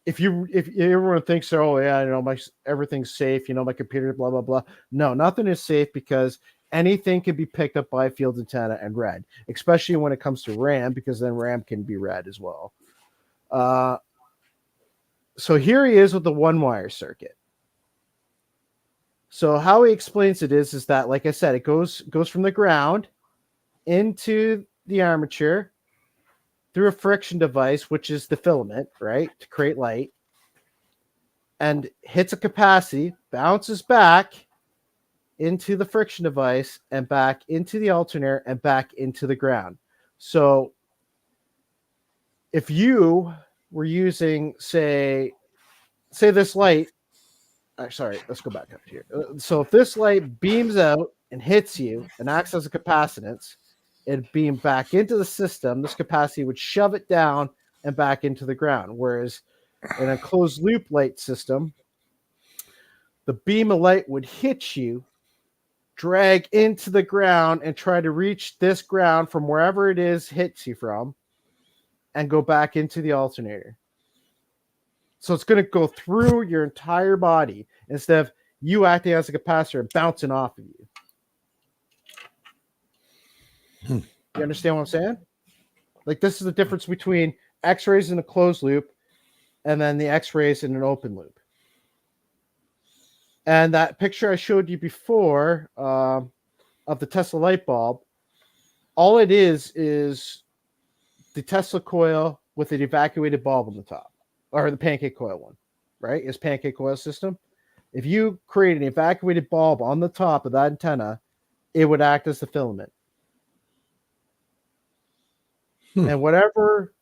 if everyone thinks, oh yeah, you know, everything's safe, you know, my computer, blah blah blah. No, nothing is safe because anything can be picked up by a field antenna and read, especially when it comes to RAM, because then RAM can be read as well. So here he is with the one wire circuit. So how he explains it is that, like I said, it goes from the ground into the armature through a friction device, which is the filament, right, to create light, and hits a capacity, bounces back into the friction device and back into the alternator and back into the ground. So if you were using, say this light, sorry, let's go back up here. So if this light beams out and hits you and acts as a capacitance, it'd beam back into the system. This capacity would shove it down and back into the ground. Whereas in a closed loop light system, the beam of light would hit you, drag into the ground, and try to reach this ground from wherever it is hits you from, and go back into the alternator. So it's going to go through your entire body instead of you acting as a capacitor and bouncing off of you. You understand what I'm saying? Like, this is the difference between X-rays in a closed loop and then the X-rays in an open loop. And that picture I showed you before of the Tesla light bulb, all it is the Tesla coil with an evacuated bulb on the top, or the pancake coil one, right? Is pancake coil system. If you create an evacuated bulb on the top of that antenna, it would act as the filament. And whatever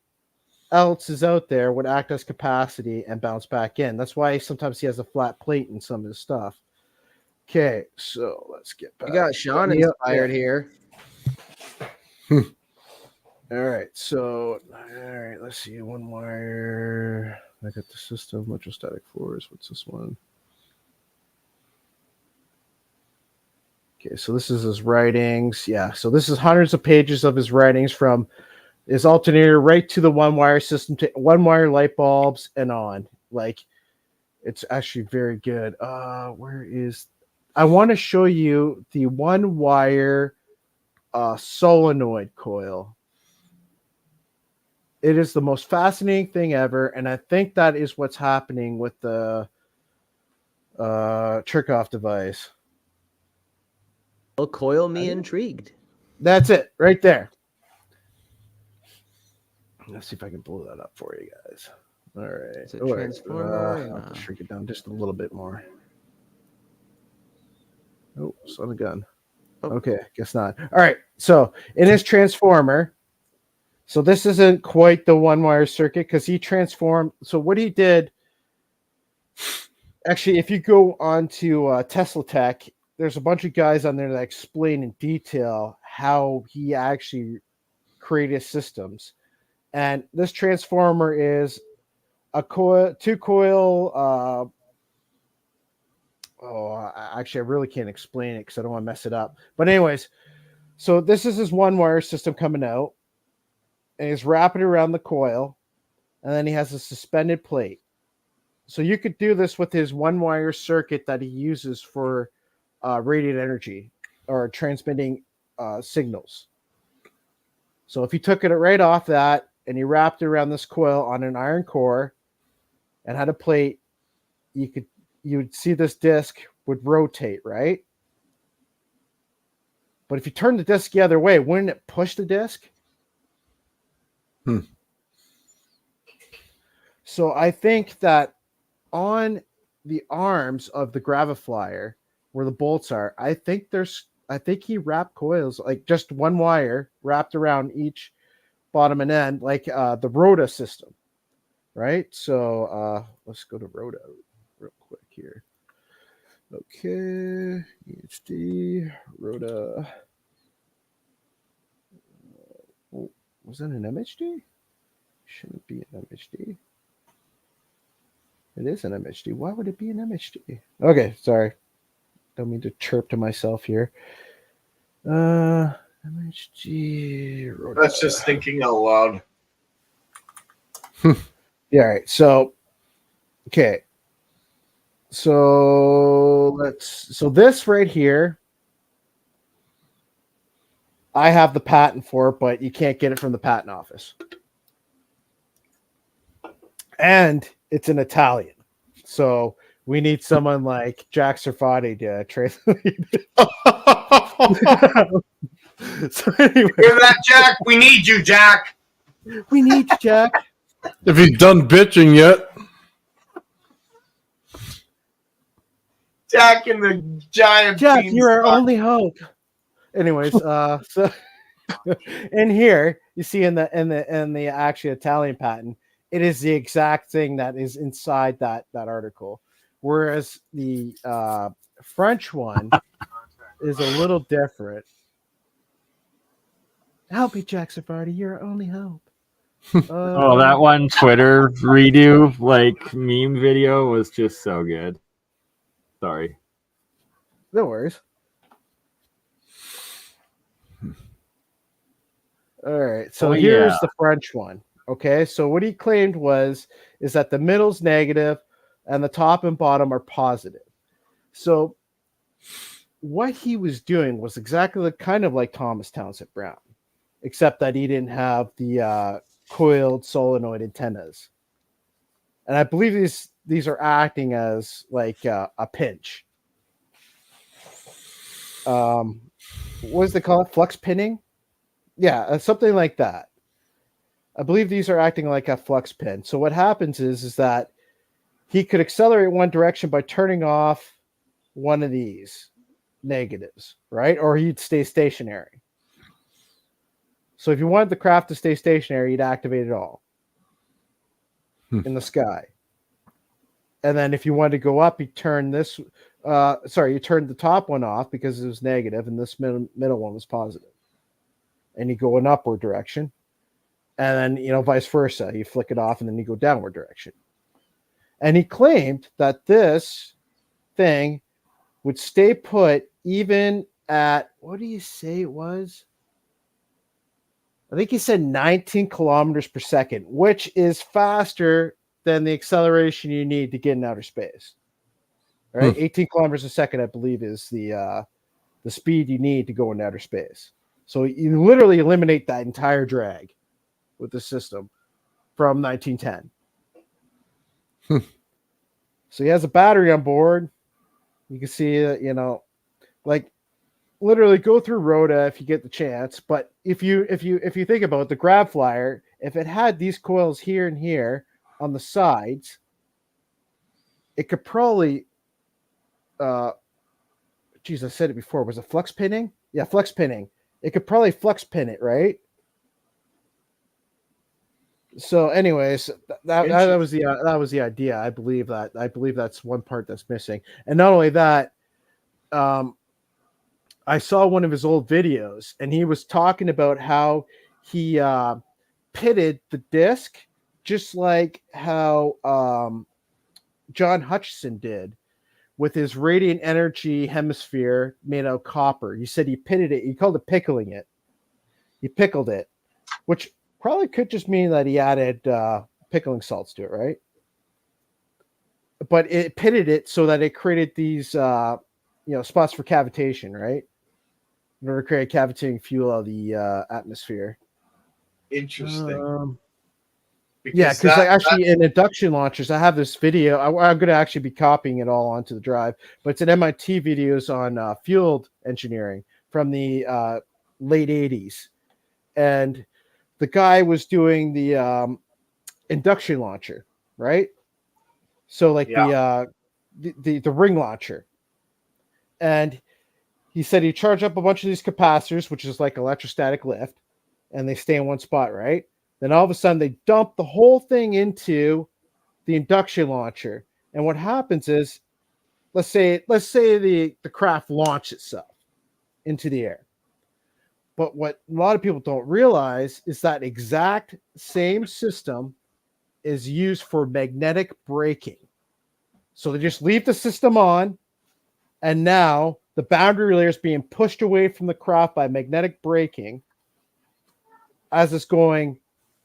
else is out there would act as capacity and bounce back in. That's why sometimes he has a flat plate in some of his stuff. Okay, so let's get back. We got Sean inspired here. All right, so let's see. One wire. I got the system, electrostatic force. What's this one? Okay, so this is his writings. Yeah, so this is hundreds of pages of his writings from his alternator right to the one wire system, to one wire light bulbs and on. Like, it's actually very good. Where is? I want to show you the one wire solenoid coil. It is the most fascinating thing ever, and I think that is what's happening with the Cherkov device. Well, coil me intrigued. That's it, right there. Let's see if I can blow that up for you guys. All right. Is it transformer? I'll have to shrink it down just a little bit more. Oh, son of a gun. Oh. Okay, guess not. All right. So in his transformer, so this isn't quite the one wire circuit because he transformed. So what he did, actually, if you go on to Tesla Tech, there's a bunch of guys on there that explain in detail how he actually created systems. And this transformer is a coil, two coil. Actually, I really can't explain it because I don't want to mess it up. But anyways, so this is his one wire system coming out, and he's wrapping around the coil, and then he has a suspended plate. So you could do this with his one wire circuit that he uses for radiant energy or transmitting signals. So if you took it right off that and you wrapped it around this coil on an iron core and had a plate, you would see this disc would rotate, right? But if you turn the disc the other way, wouldn't it push the disc? So I think that on the arms of the Graviflyer, where the bolts are, I think he wrapped coils, like just one wire wrapped around each bottom and end, like the Rhoda system, right? So let's go to Rhoda real quick here. Okay, EHD, Rhoda. Was that an MHD? Shouldn't be an MHD. It is an MHD. Why would it be an MHD? Okay, sorry. Don't mean to chirp to myself here. MHD. Rhoda. That's just thinking out loud. Yeah, all right. So, okay. So this right here, I have the patent for it, but you can't get it from the patent office. And it's in Italian. So we need someone like Jack Serfati to translate. So anyway, Hear that, Jack? We need you, Jack. We need you, Jack. If he's done bitching yet. Jack and the giant Jack, beans. you're our only hope. Anyways, so in here you see in the actually Italian patent, it is the exact thing that is inside that article, whereas the French one is a little different. Help me, Jack Savardi, you're our only hope. Oh, that one Twitter redo, like meme video, was just so good. Sorry. No worries. All right, so here's the French one. Okay, so what he claimed is that the middle's negative and the top and bottom are positive. So what he was doing was exactly kind of like Thomas Townsend Brown, except that he didn't have the coiled solenoid antennas. And I believe these are acting as like a pinch. What does they call it? Flux pinning? Yeah, something like that. I believe these are acting like a flux pin. So what happens is that he could accelerate one direction by turning off one of these negatives, right? Or he'd stay stationary. So if you wanted the craft to stay stationary, you'd activate it all in the sky. And then if you wanted to go up, you turn this. You turned the top one off because it was negative, and this middle one was positive. And you go in upward direction, and then vice versa. You flick it off, and then you go downward direction. And he claimed that this thing would stay put even at, what do you say it was? I think he said 19 kilometers per second, which is faster than the acceleration you need to get in outer space. All right, 18 kilometers a second, I believe, is the speed you need to go in outer space. So you literally eliminate that entire drag with the system from 1910. So he has a battery on board. You can see, like literally go through Rhoda if you get the chance. But if you think about it, the Graviflyer, if it had these coils here and here on the sides, it could probably, I said it before. Was it flux pinning? Yeah, flux pinning. It could probably flux pin it, right? So, anyways, that was the idea. I believe that's one part that's missing. And not only that, I saw one of his old videos, and he was talking about how he pitted the disc just like how John Hutchison did with his radiant energy hemisphere made out of copper. He said he pitted it. He called it pickling it. He pickled it, which probably could just mean that he added pickling salts to it, right? But it pitted it so that it created these, spots for cavitation, right? In order to create cavitating fuel out of the atmosphere. Interesting. Because actually in induction launchers, I have this video. I'm going to actually be copying it all onto the drive, but it's an MIT videos on field engineering from the late 80s. And the guy was doing the induction launcher, right? So like the ring launcher, and he said he charged up a bunch of these capacitors, which is like electrostatic lift, and they stay in one spot, right? Then all of a sudden they dump the whole thing into the induction launcher, and what happens is, let's say the craft launch itself into the air. But what a lot of people don't realize is that exact same system is used for magnetic braking. So they just leave the system on, and now the boundary layer is being pushed away from the craft by magnetic braking as it's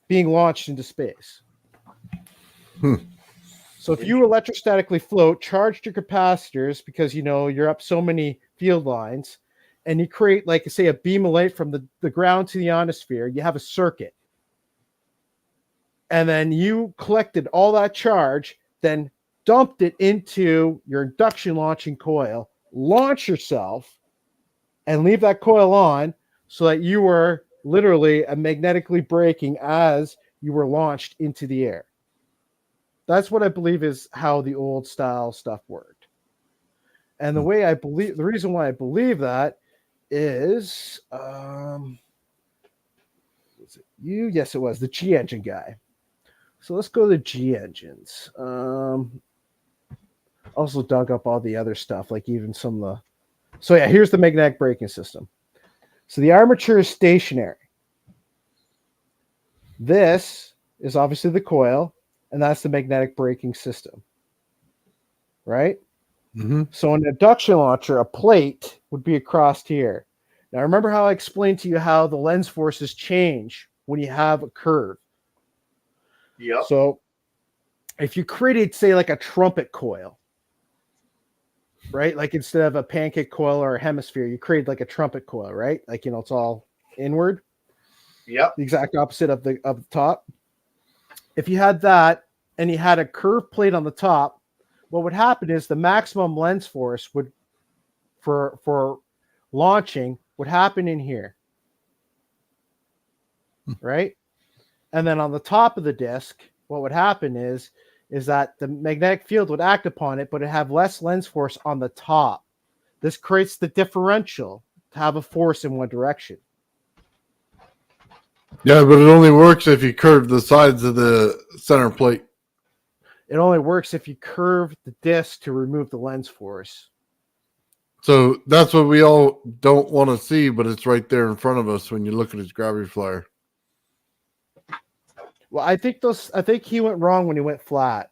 being launched into space. So if you electrostatically float, charged your capacitors because you're up so many field lines, and you create, like, say, a beam of light from the ground to the ionosphere, you have a circuit. And then you collected all that charge, then dumped it into your induction launching coil, launch yourself, and leave that coil on so that you were literally magnetically braking as you were launched into the air. That's what I believe is how the old style stuff worked. And the reason why I believe that is, was it you? Yes, it was the G engine guy. So let's go to G engines. Also dug up all the other stuff, like even some of the. So yeah, here's the magnetic braking system. So the armature is stationary. This is obviously the coil, and that's the magnetic braking system, right? Mm-hmm. So an induction launcher, a plate would be across here. Now remember how I explained to you how the lens forces change when you have a curve. Yep. So if you created, say, like a trumpet coil, right? Like instead of a pancake coil or a hemisphere, you create like a trumpet coil, right? Like, it's all inward. Yep. The exact opposite of the top. If you had that and you had a curved plate on the top, what would happen is the maximum lens force would, for launching, would happen in here, right? And then on the top of the disc, what would happen is that the magnetic field would act upon it, but it have less lens force on the top. This creates the differential to have a force in one direction. Yeah, but it only works if you curve the sides of the center plate. It only works if you curve the disc to remove the lens force. So that's what we all don't want to see, but it's right there in front of us when you look at his gravity flyer. Well, I think he went wrong when he went flat.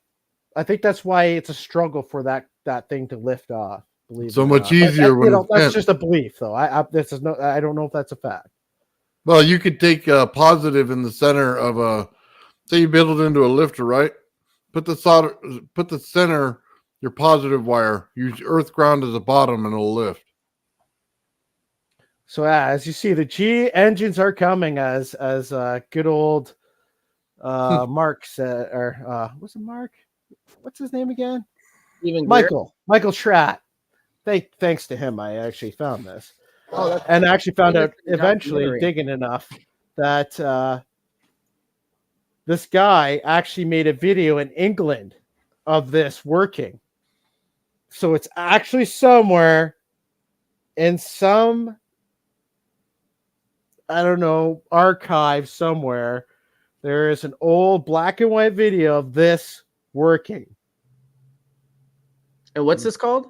I think that's why it's a struggle for that thing to lift off. Believe so it or much not. easier when it's that's bent. just a belief, though. I don't know if that's a fact. Well, you could take a positive in the center of say you build it into a lifter, right? Put the center, your positive wire, use earth ground as a bottom, and it'll lift. So as you see, the G engines are coming as good old Mark said, or what's it, Mark? What's his name again? Michael Schratt. Thanks to him, I actually found this. And I actually found out eventually, digging enough, that this guy actually made a video in England of this working. So it's actually somewhere in some, I don't know, archive somewhere. There is an old black and white video of this working. And what's this called?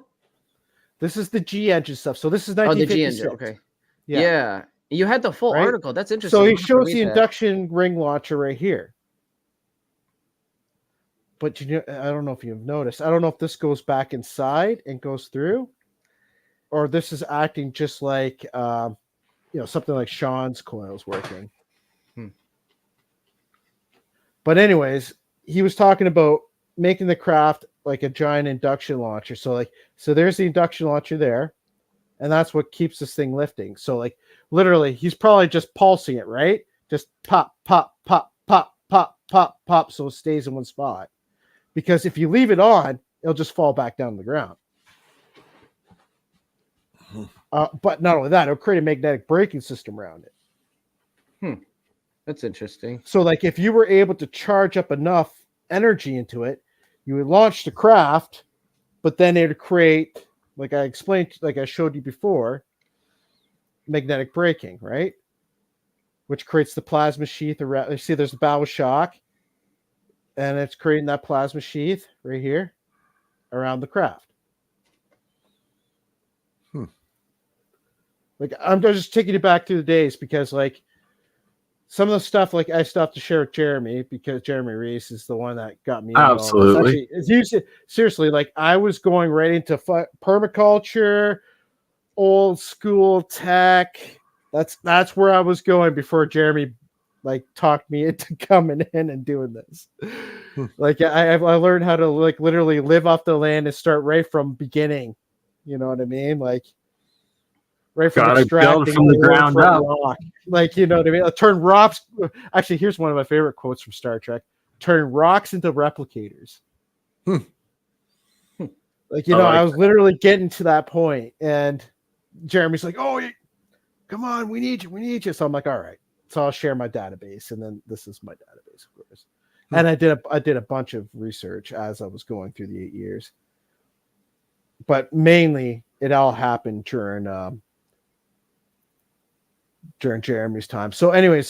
This is the G engine stuff. So this is 1956. The G engine. Okay. Yeah. You had the full article. That's interesting. So he shows the induction ring launcher right here. But I don't know if you've noticed. I don't know if this goes back inside and goes through, or this is acting just like something like Sean's coils working. But anyways, he was talking about making the craft like a giant induction launcher. So there's the induction launcher there, and that's what keeps this thing lifting. So like literally, he's probably just pulsing it, right? Just pop, pop, pop, pop, pop, pop, pop, so it stays in one spot. Because if you leave it on, it'll just fall back down to the ground. But not only that, it'll create a magnetic braking system around it. That's interesting. So, like, if you were able to charge up enough energy into it, you would launch the craft, but then it would create, like I explained, like I showed you before, magnetic braking, right? Which creates the plasma sheath around. You see, there's the bow shock, and it's creating that plasma sheath right here around the craft. Like, I'm just taking it back to the days because, like, some of the stuff, like, I still have to share with Jeremy because Jeremy Reese is the one that got me into all this. Absolutely. Actually, it's usually, seriously, like, I was going right into permaculture, old school tech. That's where I was going before Jeremy, like, talked me into coming in and doing this. Like, I learned how to, like, literally live off the land and start right from beginning. You know what I mean? Like, right from Gotta build extracting from the ore ground from up. rock. Like, you know what I mean? Turn rocks. Actually, here's one of my favorite quotes from Star Trek: "Turn rocks into replicators." Like, you know, I was literally getting to that point, and Jeremy's like, "Oh, come on, we need you." So I'm like, "All right." So I'll share my database, and then this is my database, of course. And I did a bunch of research as I was going through the 8 years, but mainly it all happened during Jeremy's time. So anyway,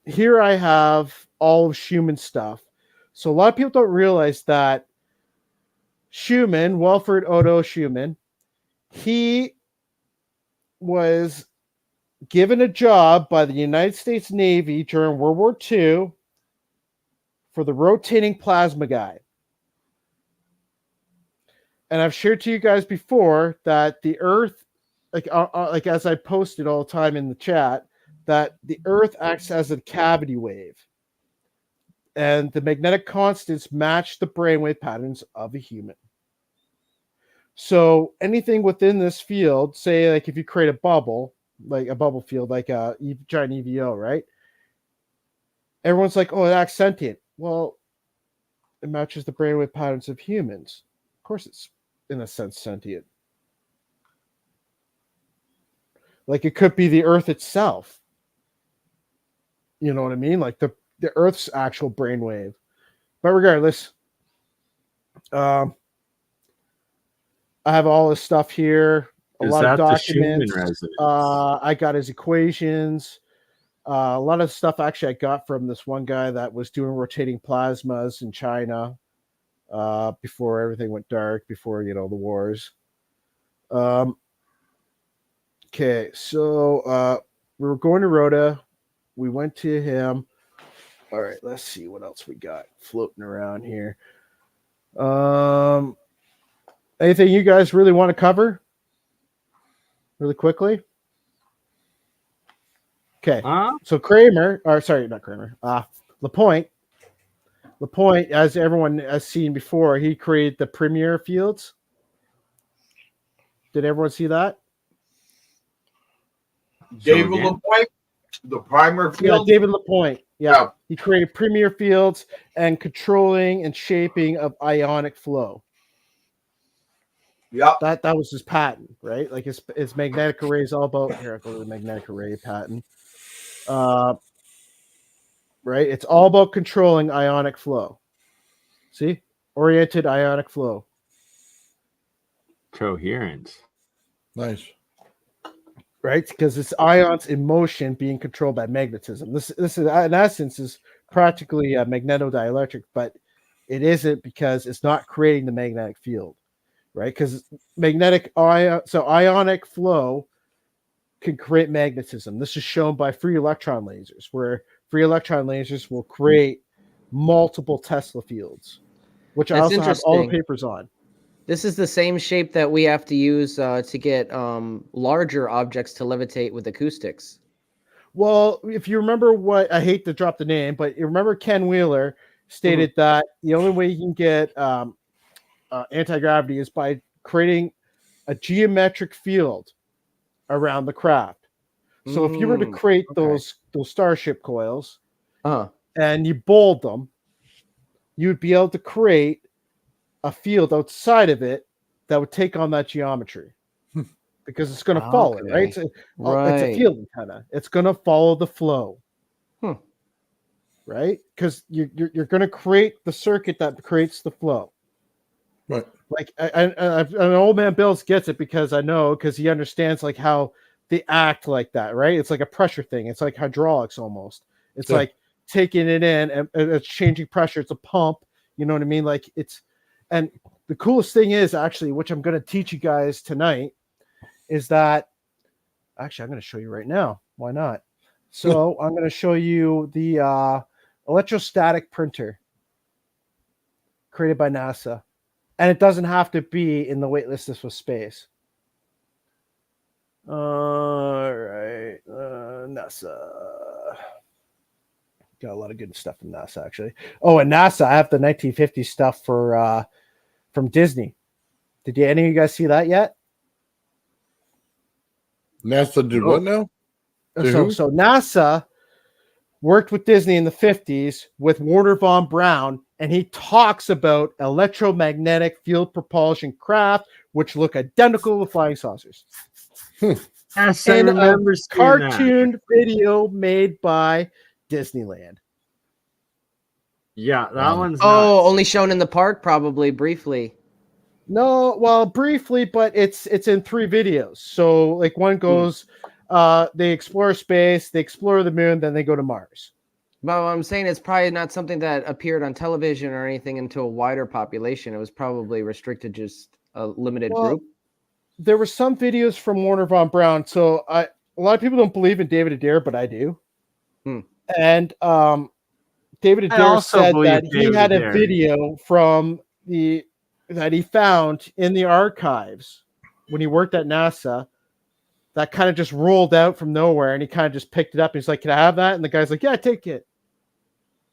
here I have all of Schumann's stuff. So a lot of people don't realize that Schumann, Wilfred Otto Schumann, he was given a job by the United States Navy during World War II for the rotating plasma guy. And I've shared to you guys before that the Earth, like as I posted all the time in the chat, that the Earth acts as a cavity wave, and the magnetic constants match the brainwave patterns of a human. So anything within this field, say like if you create a bubble, like a bubble field, like a giant EVO, right? Everyone's like, "Oh, it acts sentient." Well, it matches the brainwave patterns of humans. Of course, it's in a sense sentient. Like, it could be the Earth itself. You know what I mean? Like the Earth's actual brainwave. But regardless, I have all this stuff here. A lot of documents. I got his equations. A lot of stuff actually I got from this one guy that was doing rotating plasmas in China before everything went dark, before, you know, the wars. Okay, so we were going to Rhoda. We went to him. All right, let's see what else we got floating around here. Anything you guys really want to cover really quickly? Okay, so Lapointe, as everyone has seen before, he created the premier fields. Did everyone see that? David Lapointe, the primer field. Yeah, David Lapointe. Yeah, he created premier fields and controlling and shaping of ionic flow. Yeah, that was his patent, right? Like his magnetic array is all about. Here, I'll go to the magnetic array patent. Right, it's all about controlling ionic flow. See, oriented ionic flow. Coherent. Nice. Right, because it's ions in motion being controlled by magnetism. This is in essence is practically a magnetodielectric, but it isn't because it's not creating the magnetic field, right? Because ionic flow can create magnetism. This is shown by free electron lasers, where free electron lasers will create multiple Tesla fields, which I also have all the papers on. This is the same shape that we have to use to get larger objects to levitate with acoustics. Well, if you remember I hate to drop the name, but you remember Ken Wheeler stated that the only way you can get anti-gravity is by creating a geometric field around the craft. So if you were to create those starship coils and you bold them, you'd be able to create a field outside of it that would take on that geometry because it's going to follow it, right? It's a field antenna. It's going to follow the flow. right? Because you're going to create the circuit that creates the flow. Right. Like an old man Bills gets it because I know, because he understands like how they act like that, right? It's like a pressure thing. It's like hydraulics almost. It's like taking it in and it's changing pressure. It's a pump. You know what I mean? Like and the coolest thing is actually, which I'm going to teach you guys tonight, is that actually I'm going to show you right now. Why not? So I'm going to show you the electrostatic printer created by NASA. And it doesn't have to be in the weightlessness with space. All right. NASA. Got a lot of good stuff from NASA, actually. Oh, and NASA, I have the 1950 stuff for from Disney. Did any of you guys see that yet? NASA did what now? So NASA worked with Disney in the 50s with Warner von Braun, and he talks about electromagnetic field propulsion craft, which look identical to flying saucers. Yes, I in remember a seeing that. cartoon video made by Disneyland. Yeah, that one's only shown in the park, probably briefly. No, well, briefly, but it's in 3 videos. So like one goes, they explore space, they explore the moon, then they go to Mars. But what I'm saying is probably not something that appeared on television or anything into a wider population. It was probably restricted to just a limited group. There were some videos from Warner von Braun. So a lot of people don't believe in David Adair, but I do. And David Adair said that he had a video from that he found in the archives when he worked at NASA that kind of just rolled out from nowhere, and he kind of just picked it up. And he's like, "Can I have that?" And the guy's like, "Yeah, take it."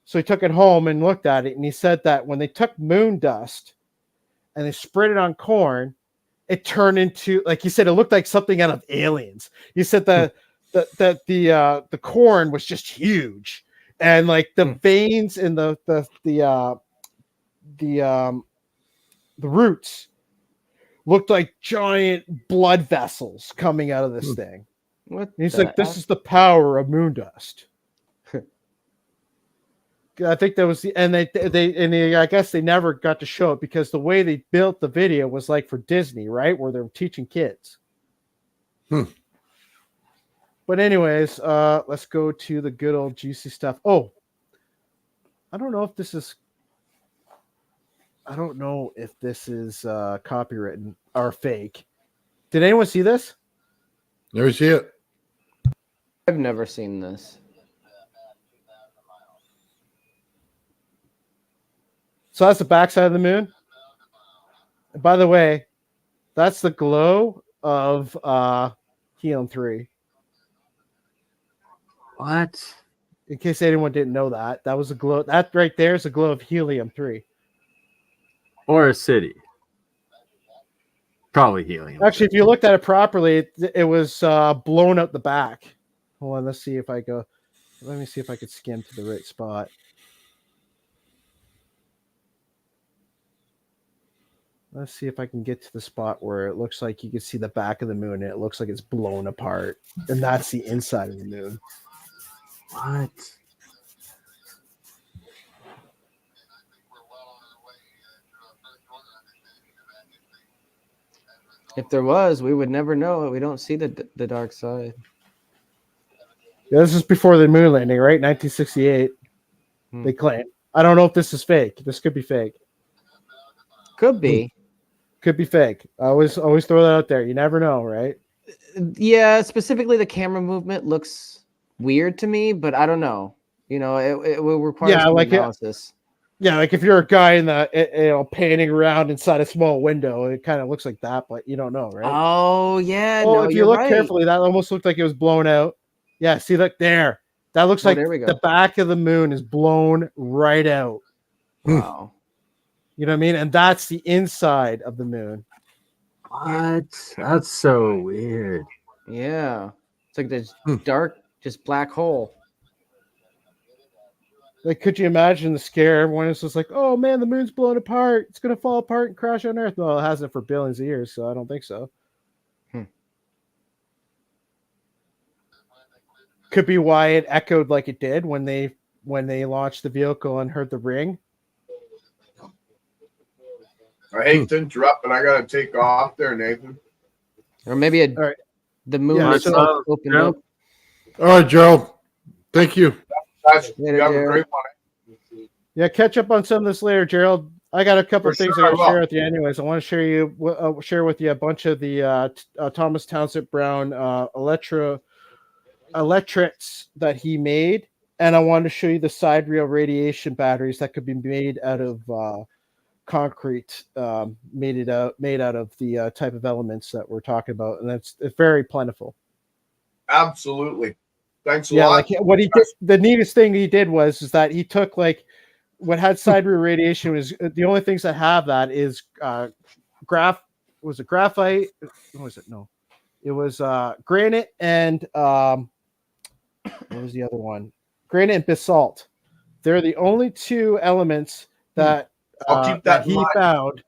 So he took it home and looked at it, and he said that when they took moon dust and they sprayed it on corn, it turned into, like he said, it looked like something out of Aliens. He said that the corn was just huge, and like the veins in the roots looked like giant blood vessels coming out of this thing. What? He's like, this is the power of moon dust. I think that was I guess they never got to show it because the way they built the video was like for Disney, right? Where they're teaching kids. But anyways, let's go to the good old juicy stuff. Oh, I don't know if this is copywritten or fake. Did anyone see this? Never see it. I've never seen this. So that's the backside of the moon. And by the way, that's the glow of helium-3. What? In case anyone didn't know that, that was a glow. That right there is a glow of helium-3. Or a city. Probably helium. Actually, if you looked at it properly, it was blown out the back. Hold on, let's see if I go. Let me see if I could skim to the right spot. Let's see if I can get to the spot where it looks like you can see the back of the moon and it looks like it's blown apart. And that's the inside of the moon. What? If there was, we would never know it. We don't see the dark side. Yeah, this is before the moon landing, right? 1968. They claim. I don't know if this is fake. This could be fake. Could be. Could be fake. I always throw that out there. You never know, right? Yeah, specifically the camera movement looks weird to me, but I don't know. You know, it will require some analysis. Like if you're a guy in the painting around inside a small window, it kind of looks like that, but you don't know, right? Oh yeah. Oh, no, if you you're look right. carefully, that almost looked like it was blown out. Yeah, see, look there. That looks like there we go. the back of the moon is blown right out. Wow. You know what I mean? And that's the inside of the moon. What? That's so weird. Yeah. It's like this dark, just black hole. Like, could you imagine the scare? Everyone is just like, oh man, the moon's blown apart. It's going to fall apart and crash on Earth. Well, it hasn't for billions of years, so I don't think so. Could be why it echoed like it did when they when they launched the vehicle and heard the ring. I hate to interrupt, but I gotta take off there, Nathan. Or maybe All right. the moon Yeah, itself so- opened up. All right, Gerald. Thank you. Guys, Later, you have a Jared. great one. Yeah, catch up on some of this later, Gerald. I got a couple For of things sure, I I got to will. share with you. Anyways, I want to share with you a bunch of the Thomas Townsend Brown electrics that he made, and I wanted to show you the side rail radiation batteries that could be made out of concrete, made out of the type of elements that we're talking about, and it's very plentiful. Absolutely. Thanks a Yeah, lot. like what he did, the neatest thing he did was that he took like what had side rear radiation was the only things that have that is graphite. What was it? No, it was granite and what was the other one? Granite and basalt. They're the only two elements that I'll keep that in he mind. found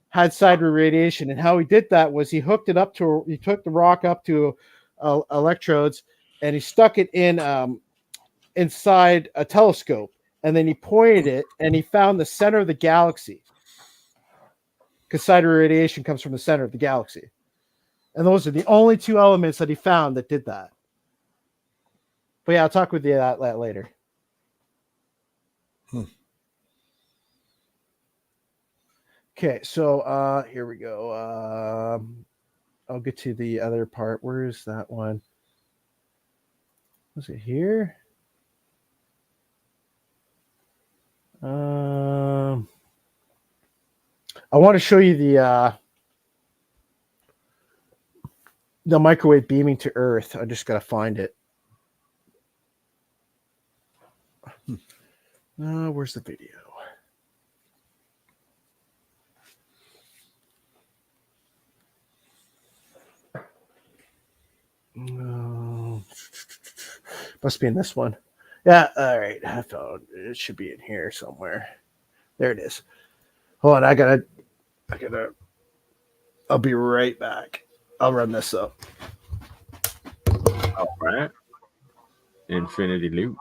had side rear radiation. And how he did that was he took the rock up to electrodes and he stuck it in inside a telescope, and then he pointed it and he found the center of the galaxy, because side rear radiation comes from the center of the galaxy, and those are the only two elements that he found that did that. But yeah, I'll talk with you that later. Okay, so here we go. I'll get to the other part. Where is that one? Was it here? I want to show you the microwave beaming to Earth. I just got to find it. Where's the video? Must be in this one. Yeah, all right. I found it. Should be in here somewhere. There it is. Hold on, I gotta. I'll be right back. I'll run this up. All right. Infinity loop.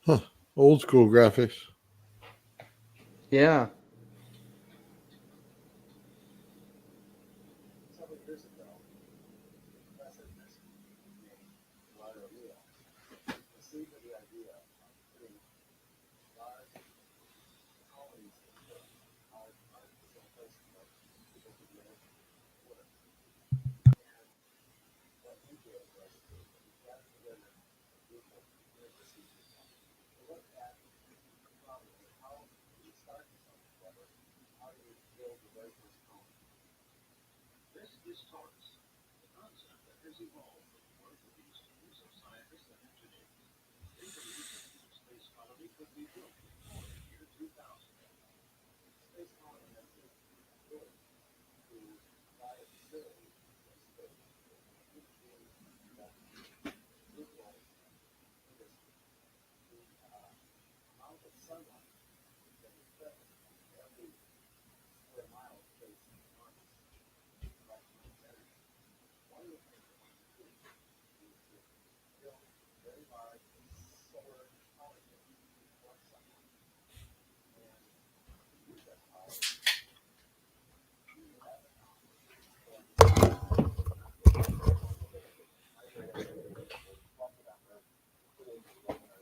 Huh. Old school graphics. Yeah.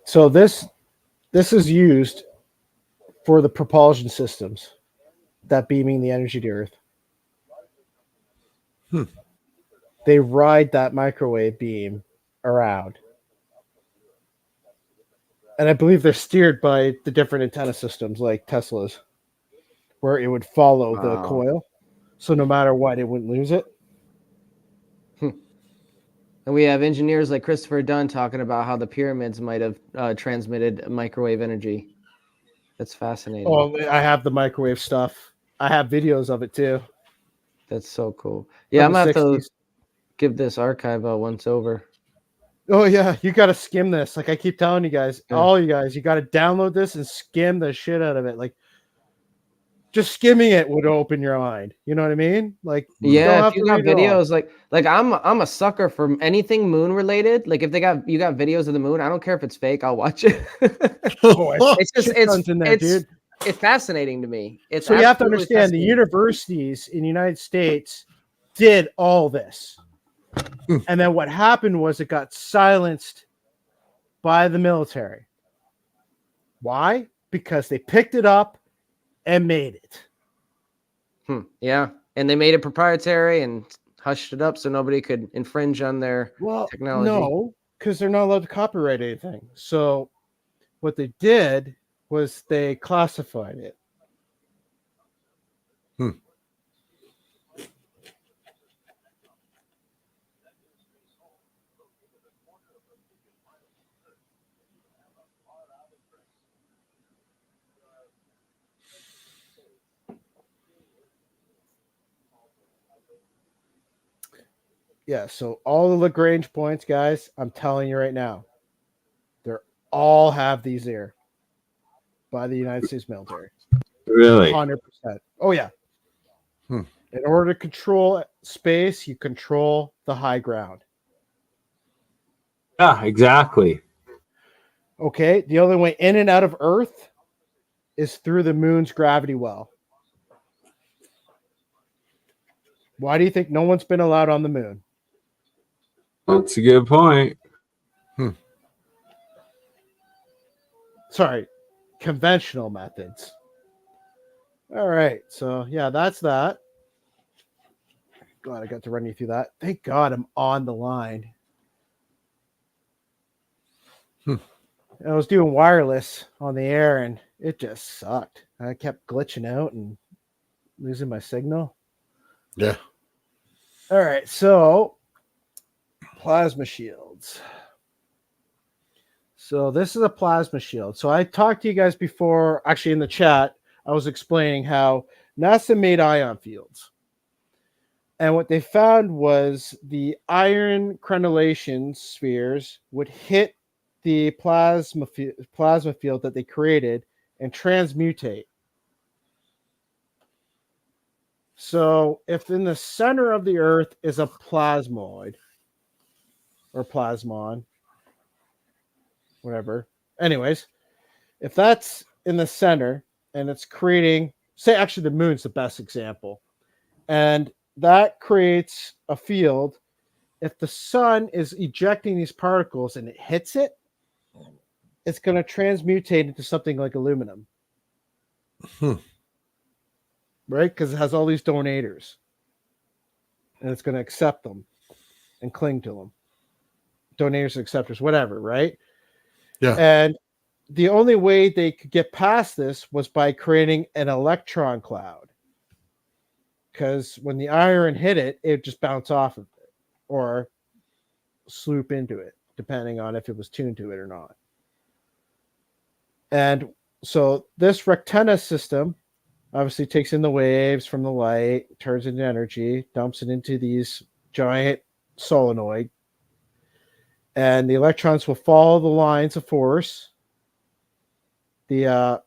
So this is used for the propulsion systems that beaming the energy to Earth. They ride that microwave beam around. And I believe they're steered by the different antenna systems like Tesla's, where it would follow the Wow. coil. So no matter what, it wouldn't lose it. And we have engineers like Christopher Dunn talking about how the pyramids might have transmitted microwave energy. That's fascinating. Oh, I have the microwave stuff. I have videos of it too. That's so cool. Yeah, I'm From going the to have 60s. to give this archive a once over. Oh yeah, you got to skim this. Like I keep telling you guys, Yeah. all you guys, you got to download this and skim the shit out of it. Like just skimming it would open your mind. You know what I mean? Like, you don't Yeah, have if you to got read it all. videos like I'm a sucker for anything moon related. Like if you got videos of the moon, I don't care if it's fake, I'll watch it. It's just Shit tons in there, dude. it's fascinating to me. It's So you have to absolutely understand the fascinating. universities in the United States did all this. And then what happened was it got silenced by the military. Why? Because they picked it up and made it. Yeah. And they made it proprietary and hushed it up so nobody could infringe on their technology. No, because they're not allowed to copyright anything. So what they did was they classified it. Yeah, so all the Lagrange points, guys, I'm telling you right now, they're all have these here by the United States military. Really? 100%. Oh, yeah. In order to control space, you control the high ground. Yeah, exactly. Okay, the only way in and out of Earth is through the moon's gravity well. Why do you think no one's been allowed on the moon? That's a good point. Sorry, conventional methods. All right, so yeah, that's that. Glad I got to run you through that. Thank God I'm on the line. I was doing wireless on the air and it just sucked. I kept glitching out and losing my signal. Yeah. All right, so plasma shields. So this is a plasma shield. So I talked to you guys before, actually in the chat, I was explaining how NASA made ion fields. And what they found was the iron crenellation spheres would hit the plasma field that they created and transmutate. So if in the center of the Earth is a plasmoid or plasmon, whatever. Anyways, if that's in the center and it's creating, say, actually the moon's the best example, and that creates a field. If the sun is ejecting these particles and it hits it, it's going to transmutate into something like aluminum. Right? Because it has all these donators. And it's going to accept them and cling to them. Donators, acceptors, whatever, right? Yeah. And the only way they could get past this was by creating an electron cloud. Because when the iron hit it, it would just bounce off of it or swoop into it, depending on if it was tuned to it or not. And so this Rectenna system obviously takes in the waves from the light, turns it into energy, dumps it into these giant solenoid, and the electrons will follow the lines of force, the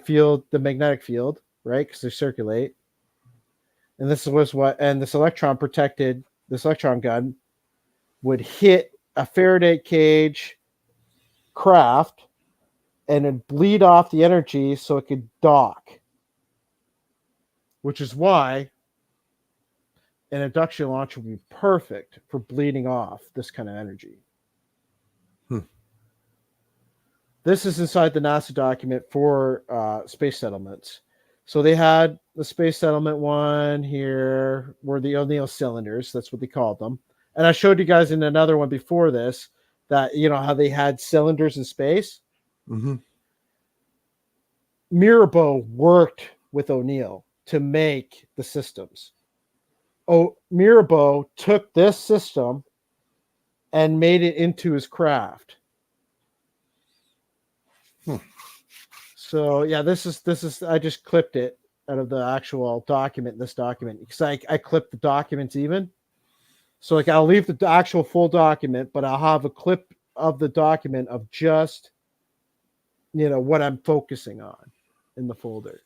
field, the magnetic field, right? Because they circulate. And this was this electron gun would hit a Faraday cage craft and then bleed off the energy so it could dock. Which is why an induction launch would be perfect for bleeding off this kind of energy. This is inside the NASA document for space settlements. So they had the space settlement one here, were the O'Neill cylinders. That's what they called them. And I showed you guys in another one before this that, you know, how they had cylinders in space. Mirabeau worked with O'Neill to make the systems. Mirabeau took this system and made it into his craft. So yeah, this is I just clipped it out of the actual document, this document, because I clipped the documents even. So like I'll leave the actual full document, but I'll have a clip of the document of just, you know, what I'm focusing on in the folder.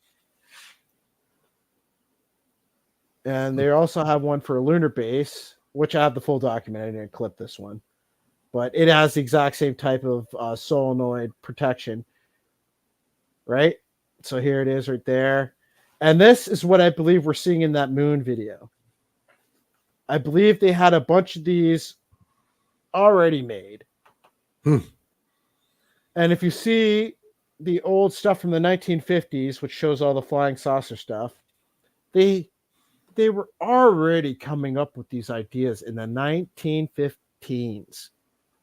And they also have one for a lunar base, which I have the full document. I didn't clip this one, but it has the exact same type of solenoid protection, right? So here it is right there. And this is what I believe we're seeing in that moon video. I believe they had a bunch of these already made. And if you see the old stuff from the 1950s, which shows all the flying saucer stuff, they were already coming up with these ideas in the 1915s.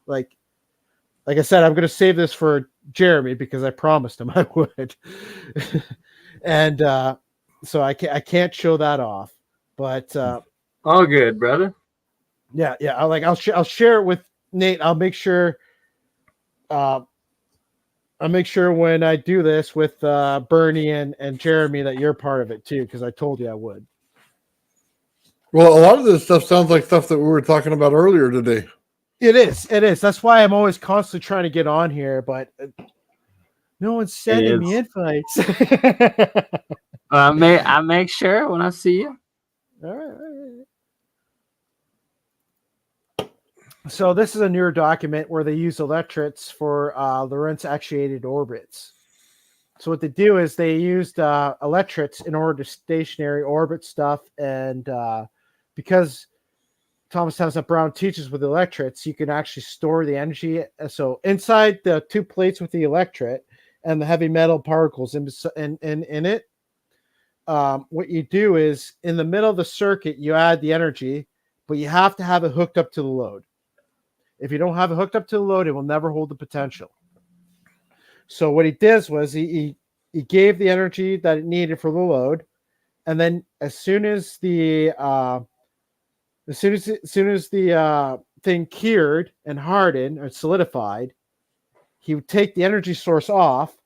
Like I said, I'm going to save this for Jeremy because I promised him I would. And so I can't show that off. But all good, brother. Yeah. I'll share it with Nate. I'll make sure when I do this with Bernie and Jeremy that you're part of it too, because I told you I would. Well, a lot of this stuff sounds like stuff that we were talking about earlier today. It is. That's why I'm always constantly trying to get on here, but no one's sending me invites. I make sure when I see you. All right. So this is a newer document where they use electrets for Lorentz actuated orbits. So what they do is they used electrets in order to stationary orbit stuff, and because Thomas Townsend Brown teaches with electrets, you can actually store the energy. So inside the two plates with the electret and the heavy metal particles in it, what you do is in the middle of the circuit, you add the energy, but you have to have it hooked up to the load. If you don't have it hooked up to the load, it will never hold the potential. So what he did was he gave the energy that it needed for the load, and then as soon as the thing cured and hardened or solidified, he would take the energy source off,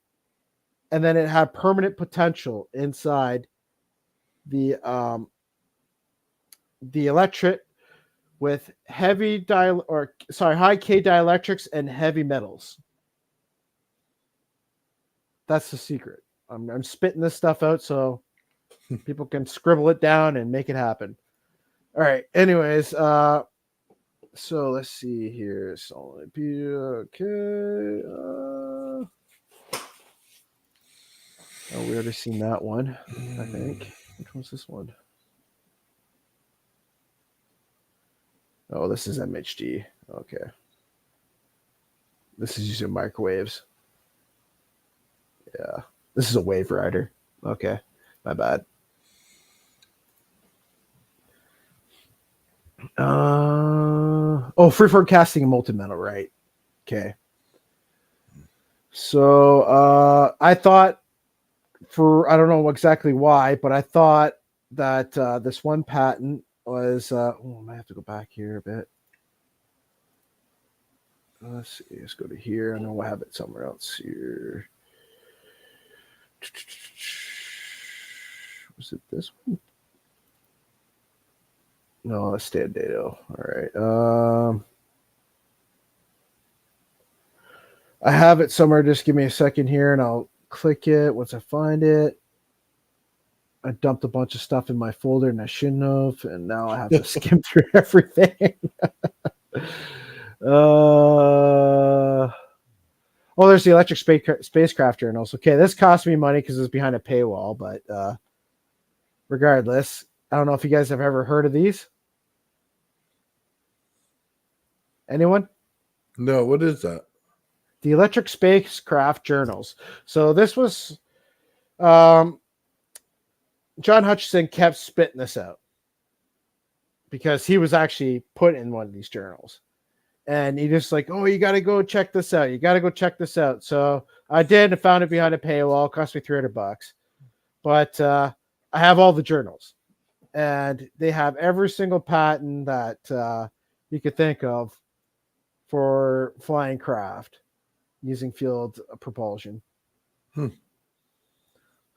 and then it had permanent potential inside the electret with high K dielectrics and heavy metals. That's the secret. I'm spitting this stuff out so people can scribble it down and make it happen. All right. Anyways, so let's see here. Solid P. Okay. We already seen that one, I think. Which one's this one? Oh, this is MHD. Okay. This is using microwaves. Yeah. This is a wave rider. Okay. My bad. Freeform casting and molten metal, right? Okay. So I thought I don't know exactly why, but I thought that this one patent was I might have to go back here a bit. Let's see, let's go to here. I know I have it somewhere else here. Was it this one? No, let's stay at Dado. All right. I have it somewhere. Just give me a second here and I'll click it once I find it. I dumped a bunch of stuff in my folder and I shouldn't have, and now I have to skim through everything. There's the electric spacecraft journals. Okay, this cost me money because it's behind a paywall, but regardless, I don't know if you guys have ever heard of these. Anyone? No, what is that? The electric spacecraft journals. So this was John Hutchison kept spitting this out because he was actually put in one of these journals. And he just like, you got to go check this out. You got to go check this out. So I did and found it behind a paywall. It cost me $300. But I have all the journals. And they have every single patent that you could think of for flying craft using field propulsion.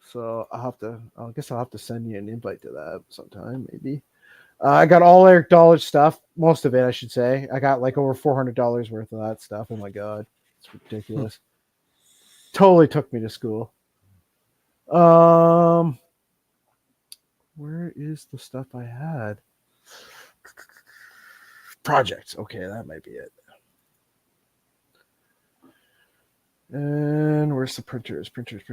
So I guess I'll have to send you an invite to that sometime, maybe. I got all Eric Dollage stuff, most of it, I should say. I got like over $400 worth of that stuff. Oh my God, it's ridiculous. Totally took me to school. Where is is the stuff I had? Projects. Okay, that might be it. And where's the printers? Printers.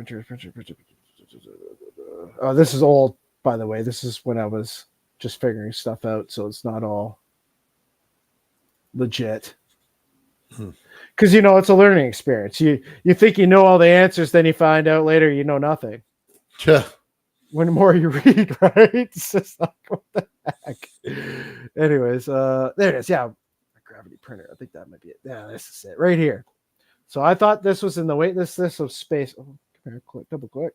Oh, this is old, by the way. This is when I was just figuring stuff out, so it's not all legit. Because it's a learning experience. You think you know all the answers, then you find out later you know nothing. Yeah. When the more you read, right? It's just like, what the heck? Anyways, there it is. Yeah, gravity printer. I think that might be it. Yeah, this is it right here. So I thought this was in the weightless list of space. Oh, come here, double click.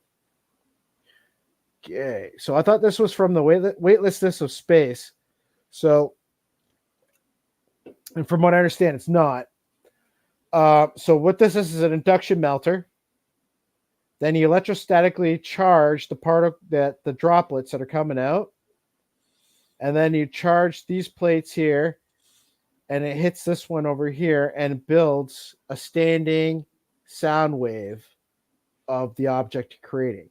Okay, so I thought this was from the weightless list of space. So, and from what I understand, it's not. So what this is an induction melter. Then you electrostatically charge the droplets that are coming out. And then you charge these plates here, and it hits this one over here and builds a standing sound wave of the object you're creating.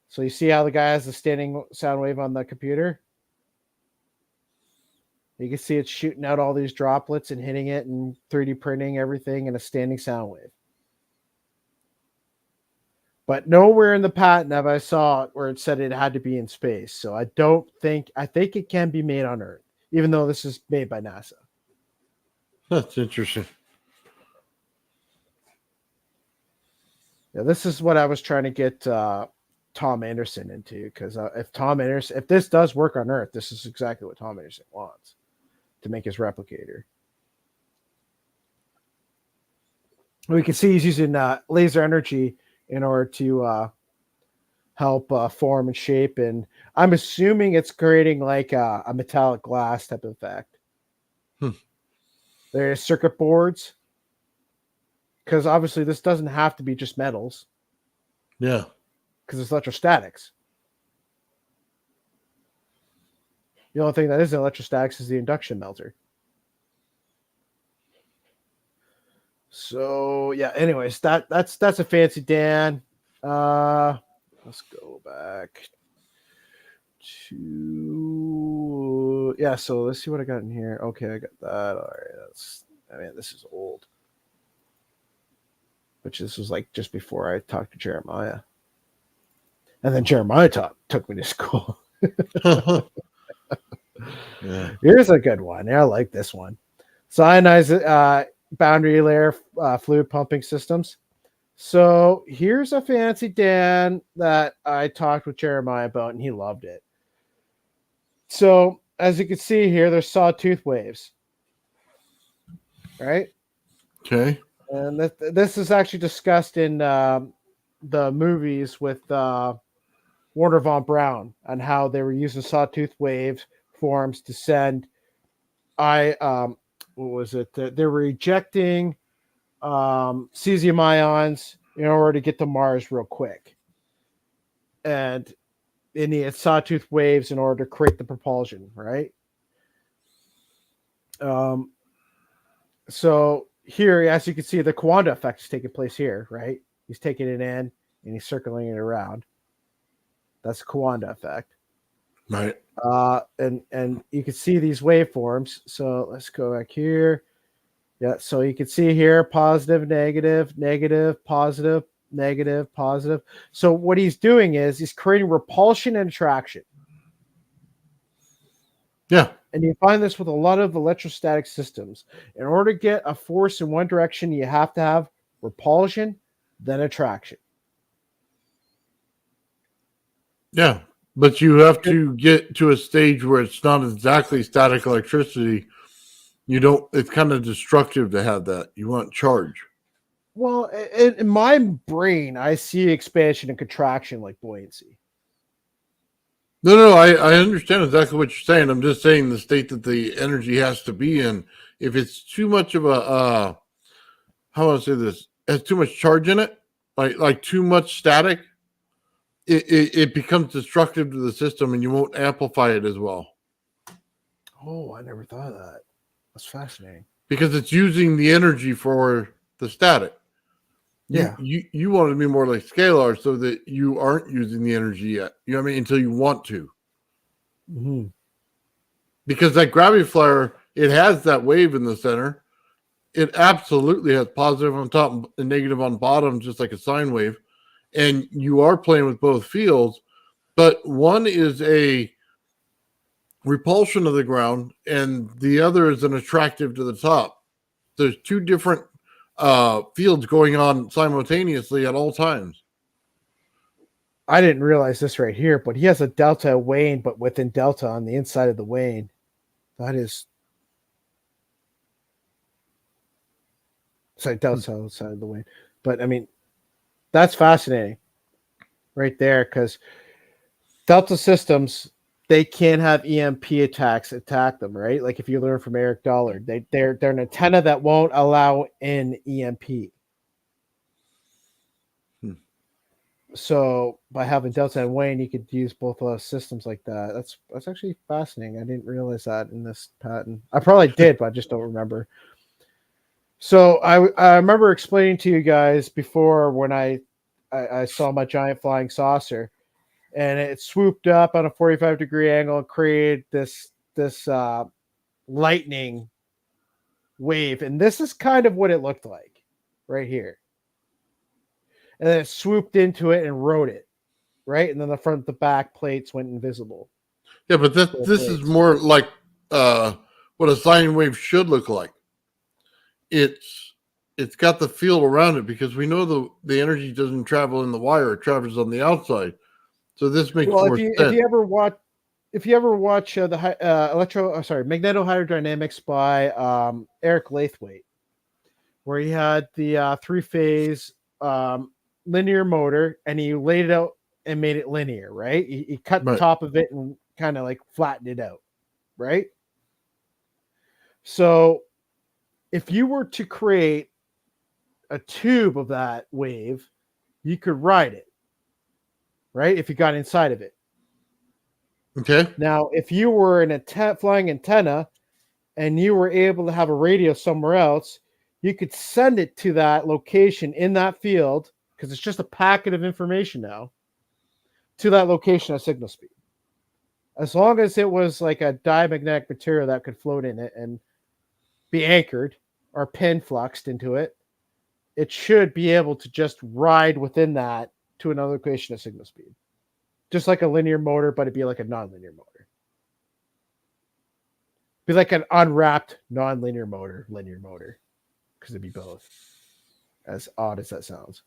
So you see how the guy has the standing sound wave on the computer? You can see it's shooting out all these droplets and hitting it and 3D printing everything in a standing sound wave. But nowhere in the patent have I saw it where it said it had to be in space. So I think it can be made on Earth, even though this is made by NASA. That's interesting. Yeah, this is what I was trying to get Tom Anderson into, because if this does work on Earth, this is exactly what Tom Anderson wants to make his replicator. We can see he's using laser energy in order to help form and shape, and I'm assuming it's creating like a metallic glass type of effect. There's circuit boards, because obviously this doesn't have to be just metals. Yeah. Because it's electrostatics. The only thing that isn't electrostatics is the induction melter. So yeah, anyways, that's a fancy Dan. Let's go back to so let's see what I got in here. Okay, I got that. All right, this is old. Which this was like just before I talked to Jeremiah. And then Jeremiah took me to school. Yeah. Here's a good one. Yeah, I like this one. Cyanized boundary layer fluid pumping systems. So here's a fancy Dan that I talked with Jeremiah about, and he loved it. So as you can see here, there's sawtooth waves. Right? Okay. And this is actually discussed in the movies with Warner von Braun on how they were using sawtooth wave forms to send they were ejecting cesium ions in order to get to Mars real quick, and they needed sawtooth waves in order to create the propulsion, right? So here, as you can see, the Coanda effect is taking place here, right? He's taking it in and he's circling it around. That's Coanda effect. Right. And you can see these waveforms. So let's go back here. Yeah, so you can see here positive, negative, negative, positive, negative, positive. So what he's doing is he's creating repulsion and attraction. Yeah. And you find this with a lot of electrostatic systems. In order to get a force in one direction, you have to have repulsion, then attraction. Yeah. But you have to get to a stage where it's not exactly static electricity. It's kind of destructive to have that. You want charge. Well, in my brain, I see expansion and contraction like buoyancy. No, I understand exactly what you're saying. I'm just saying the state that the energy has to be in. If it's too much of a, how do I say this? Has too much charge in it, like too much static, it becomes destructive to the system, and you won't amplify it as well. Oh, I never thought of that. That's fascinating. Because it's using the energy for the static. Yeah. You want it to be more like scalar so that you aren't using the energy yet. You know what I mean? Until you want to. Mm-hmm. Because that gravity flare, it has that wave in the center. It absolutely has positive on top and negative on bottom, just like a sine wave. And you are playing with both fields, but one is a repulsion of the ground and the other is an attractive to the top. There's two different fields going on simultaneously at all times. I didn't realize this right here, but he has a delta wane, but within delta on the inside of the wane. That is, sorry, delta outside of the wane. But I mean, that's fascinating right there, because delta systems, they can have EMP attacks attack them, right? Like if you learn from Eric Dollard, they're an antenna that won't allow in EMP. So by having delta and wane, you could use both of those systems like that. That's actually fascinating. I didn't realize that in this patent. I probably did, but I just don't remember. So I remember explaining to you guys before when I saw my giant flying saucer, and it swooped up on a 45-degree angle and created this lightning wave. And this is kind of what it looked like right here. And then it swooped into it and rode it, right? And then the front, the back plates went invisible. Yeah, but this is more like what a sine wave should look like. It's got the field around it because we know the energy doesn't travel in the wire; it travels on the outside. So this makes more sense. If you ever watch the magnetohydrodynamics by Eric Lathwaite, where he had the three-phase linear motor and he laid it out and made it linear, right? He cut the top of it and kind of like flattened it out, right? So if you were to create a tube of that wave, you could ride it, right? If you got inside of it. Okay. Now, if you were an flying antenna and you were able to have a radio somewhere else, you could send it to that location in that field, because it's just a packet of information now, to that location at signal speed. As long as it was like a diamagnetic material that could float in it and be anchored or pin fluxed into it, it should be able to just ride within that to another location at signal speed. Just like a linear motor, but it'd be like a nonlinear motor. Be like an unwrapped nonlinear motor, linear motor, because it'd be both. As odd as that sounds.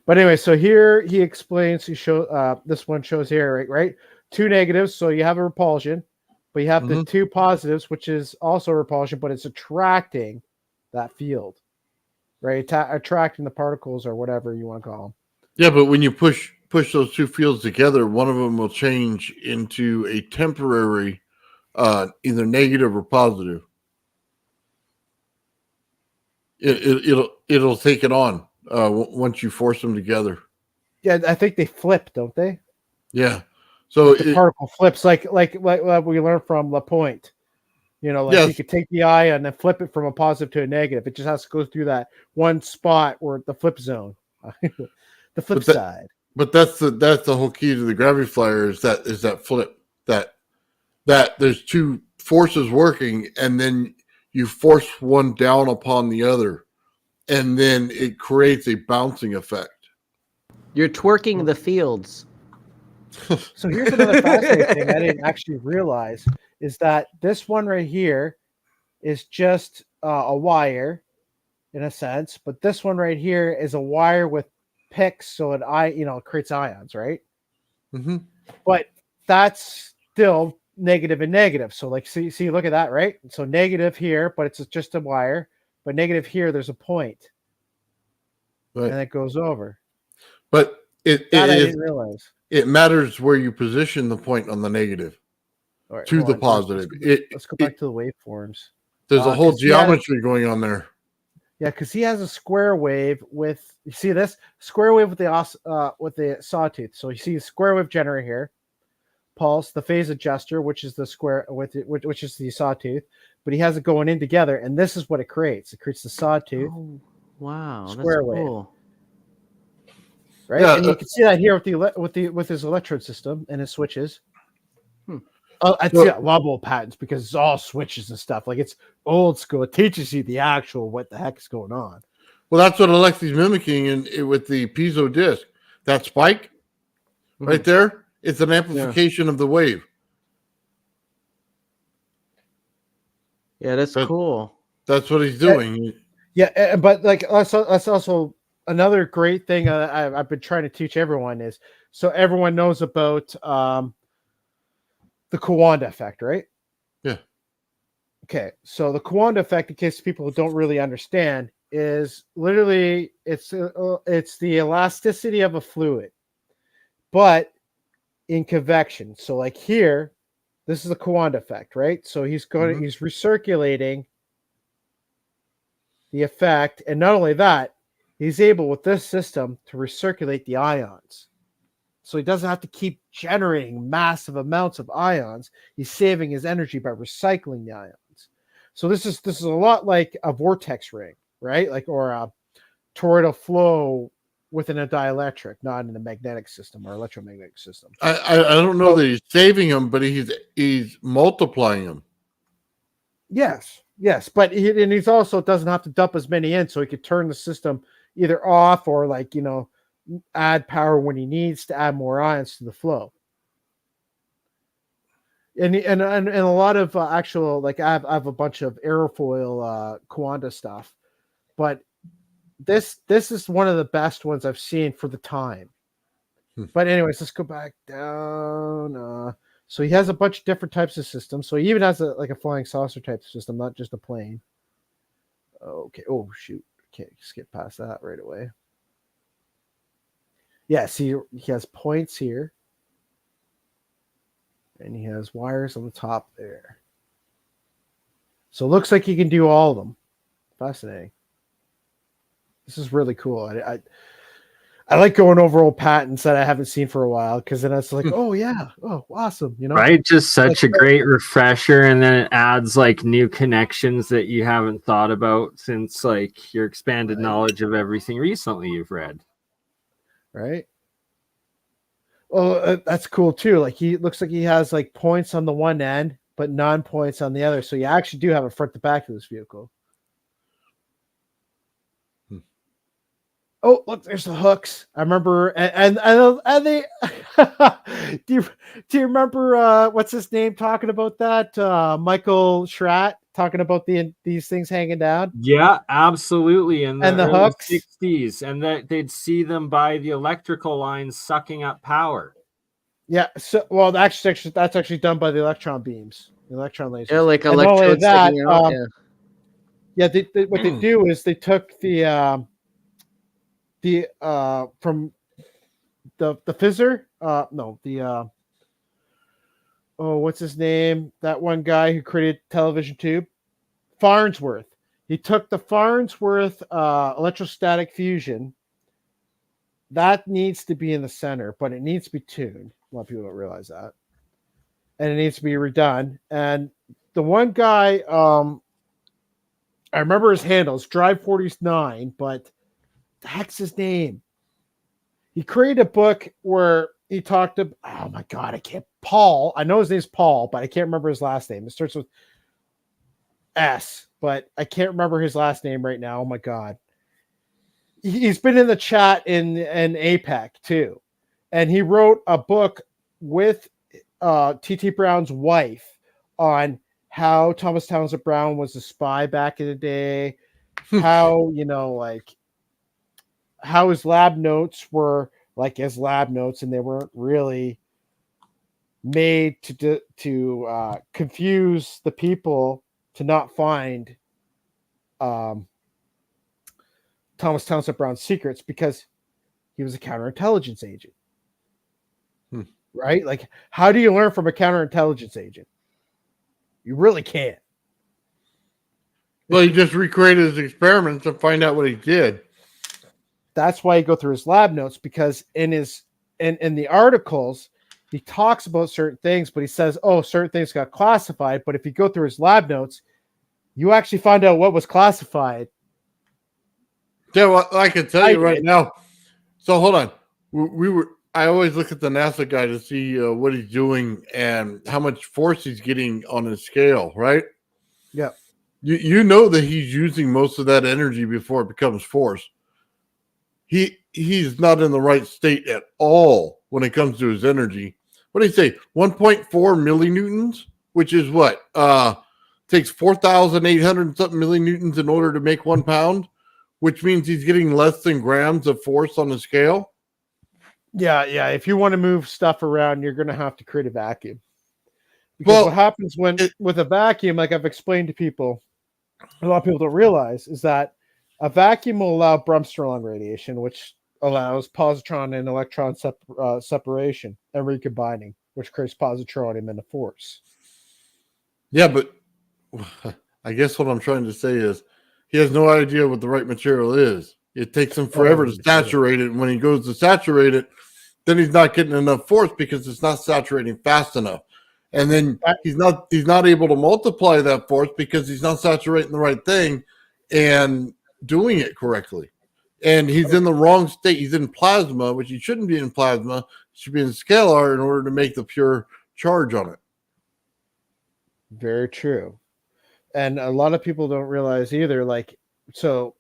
But anyway, so here he explains, this one shows here, right? Two negatives, so you have a repulsion, but you have the two positives, which is also a repulsion, but it's attracting that field, right? Attracting the particles or whatever you want to call them. Yeah, but when you push those two fields together, one of them will change into a temporary either negative or positive. It'll take it on once you force them together. Yeah, I think they flip, don't they? Yeah. So the particle flips like we learned from Lapointe. You know, like you could take the ion and then flip it from a positive to a negative. It just has to go through that one spot where the flip zone, the flip side. But that's the whole key to the gravity flare is that flip that there's two forces working and then you force one down upon the other and then it creates a bouncing effect. You're twerking the fields. So here's another fascinating thing I didn't actually realize is that this one right here is just a wire in a sense, but this one right here is a wire with picks, so it creates ions, right? Mm-hmm. But that's still negative and negative. So like, see, look at that, right? So negative here, but it's just a wire. But negative here, there's a point, right. And it goes over. But I didn't realize. It matters where you position the point on the negative to the positive. Let's go back to the waveforms. There's a whole geometry going on there. Yeah, because he has a square wave with, you see this square wave with the sawtooth. So you see the square wave generator here, pulse, the phase adjuster, which is the square which is the sawtooth, but he has it going in together, and this is what it creates. It creates the sawtooth, Wow, Square that's wave. cool. Right, Yeah, and you can see that here with his electrode system and his switches. Oh, I see a lot of patents because it's all switches and stuff. Like it's old school. It teaches you the actual what the heck is going on. Well, that's what Alexi's mimicking with the piezo disc. That spike right there, it's an amplification of the wave. Yeah, that's cool. That's what he's doing. Yeah, but like that's also another great thing I've been trying to teach everyone is so everyone knows about the Kawanda effect, right? Yeah. Okay, so the Kawanda effect, in case people don't really understand, is literally it's the elasticity of a fluid, but in convection. So like here, this is the Kawanda effect, right? So he's recirculating the effect, and not only that, he's able with this system to recirculate the ions. So he doesn't have to keep generating massive amounts of ions. He's saving his energy by recycling the ions. So this is a lot like a vortex ring, right? Like or a toroidal flow within a dielectric, not in a magnetic system or electromagnetic system. I don't know that he's saving them, but he's multiplying them. Yes, but he's also doesn't have to dump as many in, so he could turn the system either off or add power when he needs to add more ions to the flow. And a lot of actual I have a bunch of aerofoil Kawanda stuff, but this is one of the best ones I've seen for the time. But anyways, let's go back down. So he has a bunch of different types of systems. So he even has a flying saucer type system, not just a plane. Okay. Oh shoot! Can't skip past that right away. Yeah. See, he has points here, and he has wires on the top there. So it looks like he can do all of them. Fascinating. This is really cool. I like going over old patents that I haven't seen for a while because then it's like, oh yeah, oh awesome, Right, just such a great refresher, and then it adds new connections that you haven't thought about since your expanded knowledge of everything recently you've read. Right. Oh, that's cool too. He looks like he has points on the one end, but non-points on the other. So you actually do have a front to back to this vehicle. Oh, look, there's the hooks. I remember, and they. do you remember what's his name talking about that? Michael Schratt talking about these things hanging down. Yeah, absolutely. And the hooks 60s, and that they'd see them by the electrical lines sucking up power. Yeah. So, well, that's actually done by the electron beams, the electron lasers. Yeah, like and only that. Yeah. What they do is they took the from the fizzer what's his name, that one guy who created television tube, Farnsworth. He took the Farnsworth electrostatic fusion that needs to be in the center, but it needs to be tuned. A lot of people don't realize that, and it needs to be redone. And the one guy I remember his handle, it's Drive 49, but the heck's his name? He created a book where he talked about, oh my God, Paul. I know his name's Paul, but I can't remember his last name. It starts with S, but I can't remember his last name right now. Oh my God. He's been in the chat in APEC too. And he wrote a book with T.T. Brown's wife on how Thomas Townsend Brown was a spy back in the day, how, how his lab notes were his lab notes, and they weren't really made to confuse the people to not find Thomas Townsend Brown's secrets, because he was a counterintelligence agent. Right? How do you learn from a counterintelligence agent? You really can't. Well, he just recreated his experiments to find out what he did. That's why you go through his lab notes, because in the articles he talks about certain things, but he says, oh, certain things got classified. But if you go through his lab notes, you actually find out what was classified. Yeah, well, I can tell I you right did. now. So hold on. We were. I always look at the NASA guy to see what he's doing and how much force he's getting on his scale, right? Yeah. You know that he's using most of that energy before it becomes force. He's not in the right state at all when it comes to his energy. What do you say? 1.4 millinewtons, which is what? Takes 4,800 something millinewtons in order to make 1 pound, which means he's getting less than grams of force on the scale. Yeah, yeah. If you want to move stuff around, you're going to have to create a vacuum. Because what happens with a vacuum, like I've explained to people, a lot of people don't realize, is that a vacuum will allow Bremsstrahlung radiation, which allows positron and electron separation and recombining, which creates positronium and a force. Yeah, but I guess what I'm trying to say is he has no idea what the right material is. It takes him forever to saturate it. And when he goes to saturate it, then he's not getting enough force because it's not saturating fast enough. And then he's not able to multiply that force because he's not saturating the right thing and doing it correctly. And he's in the wrong state. He's in plasma, which he shouldn't be in plasma. He should be in scalar in order to make the pure charge on it. Very true. And a lot of people don't realize either, like, so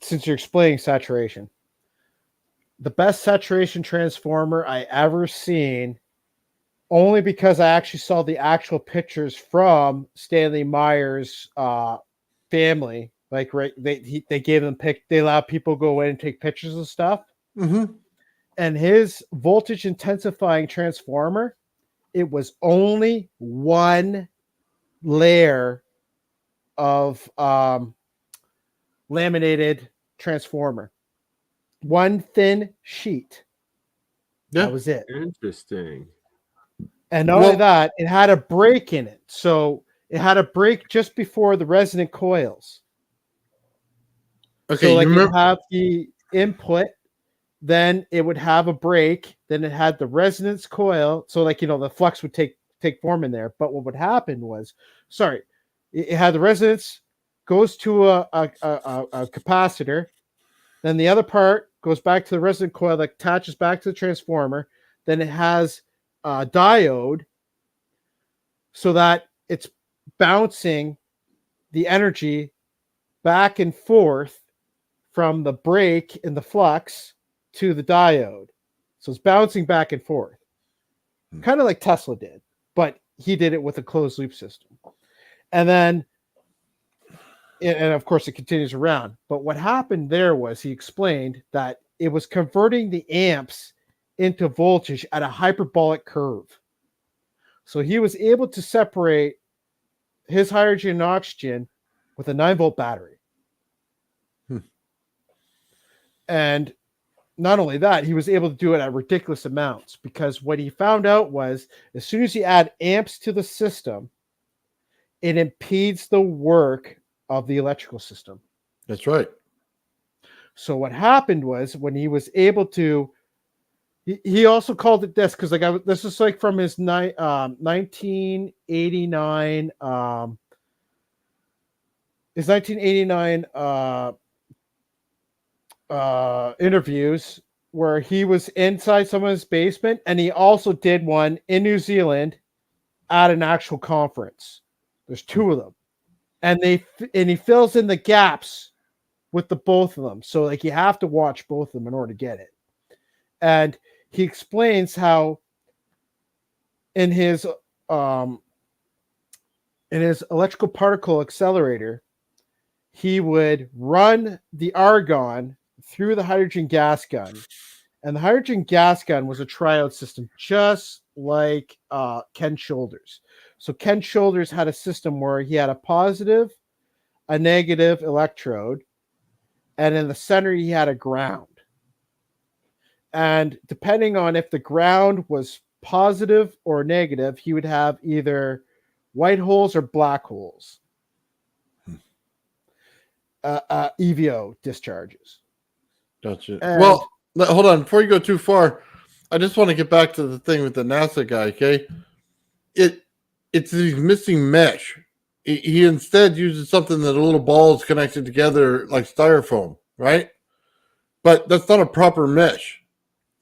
since you're explaining saturation, the best saturation transformer I ever seen, only because I actually saw the actual pictures from Stanley Meyer's family. Like, right, they gave them they allow people to go in and take pictures of stuff. Mm-hmm. And his voltage intensifying transformer, it was only one layer of laminated transformer, one thin sheet. That was it. Interesting. And not only that, it had a break in it. So it had a break just before the resonant coils. Okay, so like you have the input, then it would have a break, then it had the resonance coil. So like, the flux would take form in there. But what would happen was, it had the resonance, goes to a capacitor, then the other part goes back to the resonant coil that attaches back to the transformer. Then it has a diode so that it's bouncing the energy back and forth from the break in the flux to the diode. So it's bouncing back and forth, kind of like Tesla did, but he did it with a closed loop system. And then, and of course, it continues around. But what happened there was he explained that it was converting the amps into voltage at a hyperbolic curve. So he was able to separate his hydrogen and oxygen with a 9-volt battery. And not only that, he was able to do it at ridiculous amounts, because what he found out was as soon as you add amps to the system, it impedes the work of the electrical system. That's right. So what happened was when he was able to, he also called it this, because this is like from his 1989 interviews where he was inside someone's basement, and he also did one in New Zealand at an actual conference. There's two of them, and he fills in the gaps with the both of them. So like you have to watch both of them in order to get it. And he explains how in his electrical particle accelerator, he would run the argon through the hydrogen gas gun. And the hydrogen gas gun was a triode system, just like Ken Shoulders. So Ken Shoulders had a system where he had a positive, a negative electrode, and in the center he had a ground. And depending on if the ground was positive or negative, he would have either white holes or black holes. EVO discharges. Gotcha. Well, hold on. Before you go too far, I just want to get back to the thing with the NASA guy, okay? It's these missing mesh he instead uses something that a little ball is connected together like styrofoam, right? But that's not a proper mesh.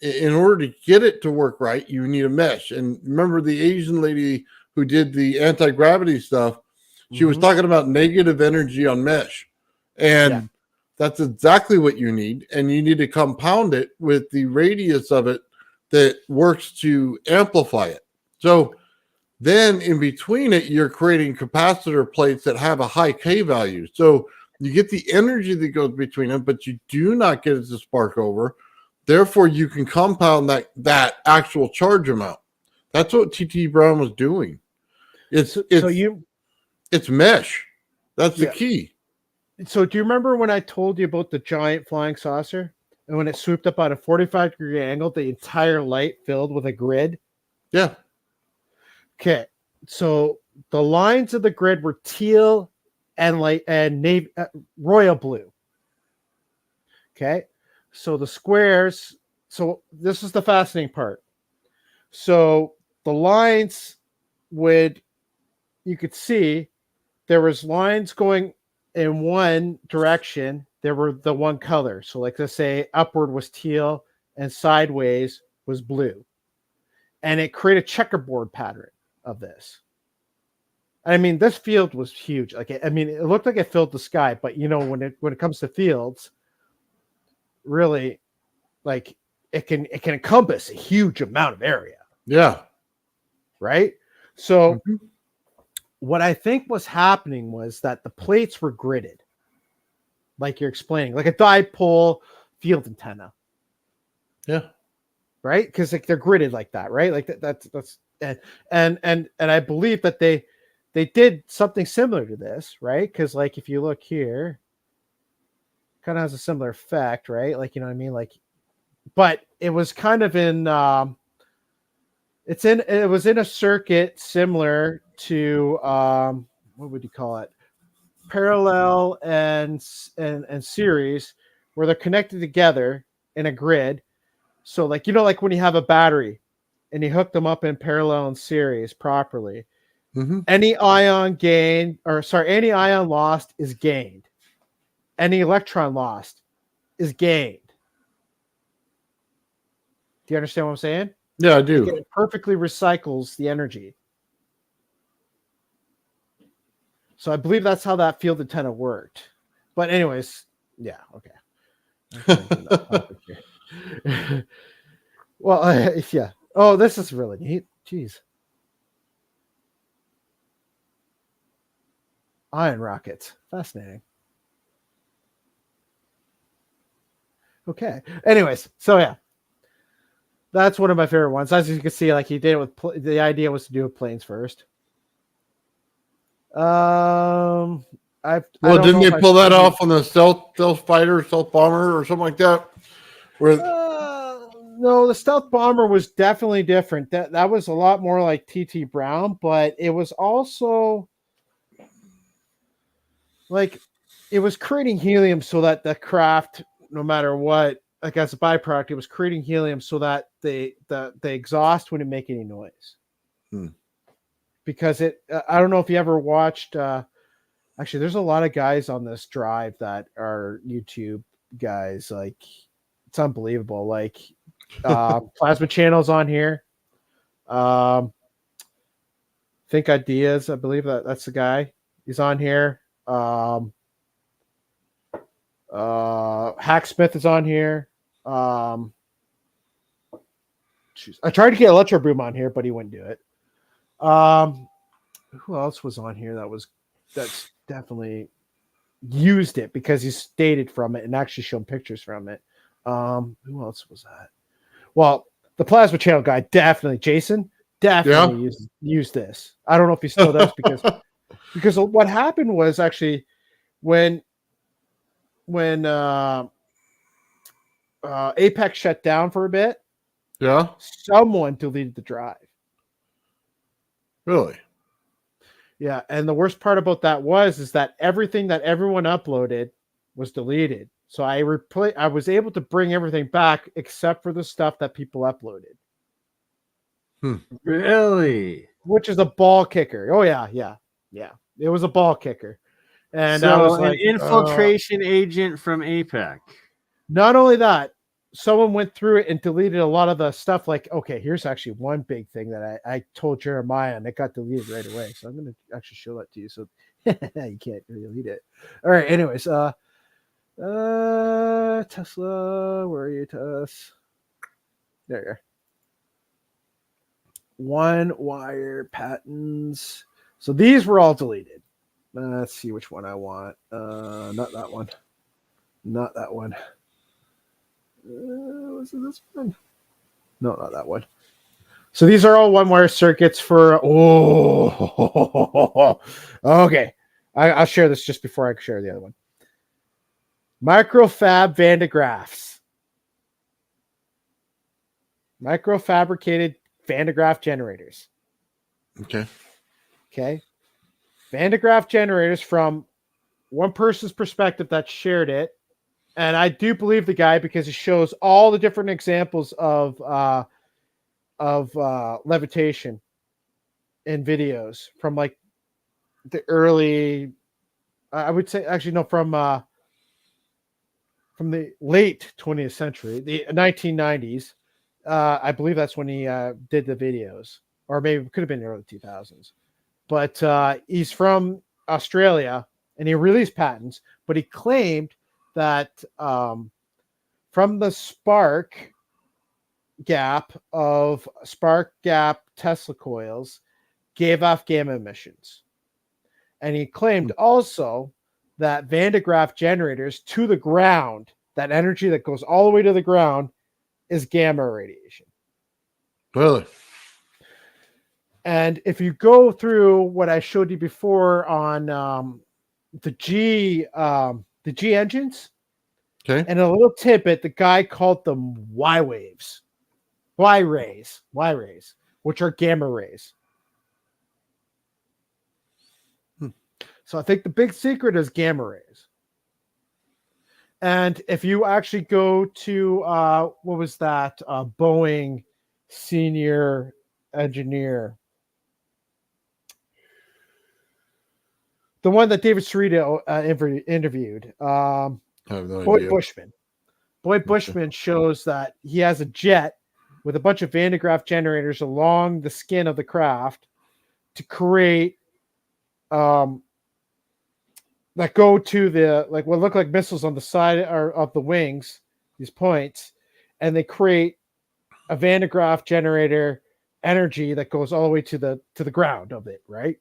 In order to get it to work right, you need a mesh. And remember the Asian lady who did the anti-gravity stuff, she was talking about negative energy on mesh. And that's exactly what you need. And you need to compound it with the radius of it that works to amplify it. So then in between it, you're creating capacitor plates that have a high K value. So you get the energy that goes between them, but you do not get it to spark over. Therefore, you can compound that actual charge amount. That's what TT Brown was doing. It's mesh. That's the key. So do you remember when I told you about the giant flying saucer? And when it swooped up at a 45-degree angle, the entire light filled with a grid? Yeah. Okay. So the lines of the grid were teal and navy, royal blue. Okay. So the squares, so this is the fascinating part. So the lines you could see there was lines going in one direction. There were the one color. So like let's say upward was teal and sideways was blue. And it created a checkerboard pattern of this. I mean, this field was huge. Like, I mean, it looked like it filled the sky, but you know, when it comes to fields, really, like it can encompass a huge amount of area. Yeah. Right. So what I think was happening was that the plates were gridded, like you're explaining, like a dipole field antenna. Yeah. Right. Because like they're gridded like that, right? Like that's and I believe that they did something similar to this, right? Because like if you look here, kind of has a similar effect, right? Like, you know what I mean? Like, but it was kind of in it was in a circuit similar to what would you call it? Parallel and series, where they're connected together in a grid. So like, you know, like when you have a battery and you hook them up in parallel and series properly, any ion lost is gained. Any electron lost is gained. Do you understand what I'm saying? Yeah, I do. It perfectly recycles the energy. So I believe that's how that field antenna worked. But anyways, yeah, okay. Well, yeah. Oh, this is really neat. Jeez. Ion rockets. Fascinating. Okay. Anyways, so yeah. That's one of my favorite ones. As you can see, like he did it with the idea was to do with planes first. Didn't they pull that off on the stealth fighter, stealth bomber, or something like that? Where no, the stealth bomber was definitely different. That was a lot more like TT Brown, but it was also like it was creating helium so that the craft, no matter what, like as a byproduct, it was creating helium so that the exhaust wouldn't make any noise. Because I don't know if you ever watched. Actually, there's a lot of guys on this drive that are YouTube guys. Like, it's unbelievable. Like, Plasma Channel's on here. Think Ideas, I believe that's the guy. He's on here. Hacksmith is on here. I tried to get Electro Boom on here, but he wouldn't do it. Who else was on here that's definitely used it because he stated from it and actually shown pictures from it. Who else was that? Well, the Plasma Channel guy definitely, Jason, definitely used this. I don't know if he still does because what happened was actually when Apex shut down for a bit, someone deleted the drive. Really? Yeah, and the worst part about that is that everything that everyone uploaded was deleted. So I was able to bring everything back except for the stuff that people uploaded. Really? Which is a ball kicker. Oh yeah. It was a ball kicker. And so I was an like, infiltration agent from APEC. Not only that, someone went through it and deleted a lot of the stuff. Like, okay, here's actually one big thing that I told Jeremiah, and it got deleted right away. So I'm going to actually show that to you. So you can't delete it. All right. Anyways, Tesla, where are you, Tess? There you are. One wire patents. So these were all deleted. Let's see which one I want. Not that one. Not that one. Was it this one? No, not that one. So these are all one wire circuits for. Oh, okay. I'll share this just before I share the other one. Microfab Van de Graafs. Microfabricated Van de Graaf generators. Okay. Okay. Van de Graaf generators from one person's perspective that shared it. And I do believe the guy because he shows all the different examples of levitation in videos from like the early, I would say actually no, from the late 20th century, the 1990s. I believe that's when he did the videos, or maybe it could have been the early 2000s. But he's from Australia and he released patents, but he claimed that from the spark gap Tesla coils gave off gamma emissions. And he claimed also that Van de Graaf generators to the ground, that energy that goes all the way to the ground, is gamma radiation. Really? And if you go through what I showed you before on the G engines, okay, and a little tidbit, the guy called them Y rays, which are gamma rays. So I think the big secret is gamma rays. And if you actually go to what was that Boeing senior engineer, the one that David Cerrito interviewed, I have no Boyd idea. Bushman. Boyd Bushman shows that he has a jet with a bunch of Van de Graaf generators along the skin of the craft to create that go to the like what look like missiles on the side of the wings, these points, and they create a Van de Graaf generator energy that goes all the way to the ground of it, right?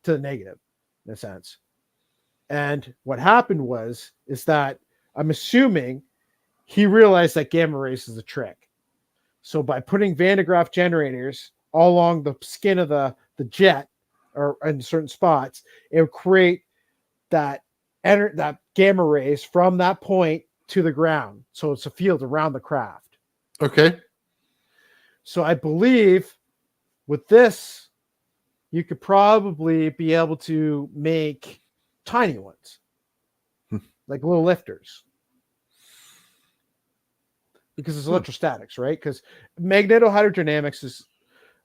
To the negative, in a sense. And what happened is that I'm assuming he realized that gamma rays is a trick. So by putting Van de Graaf generators all along the skin of the jet or in certain spots, it would create that gamma rays from that point to the ground. So it's a field around the craft. Okay. So I believe with this, you could probably be able to make tiny ones, like little lifters. Because it's electrostatics, right? Because magnetohydrodynamics is,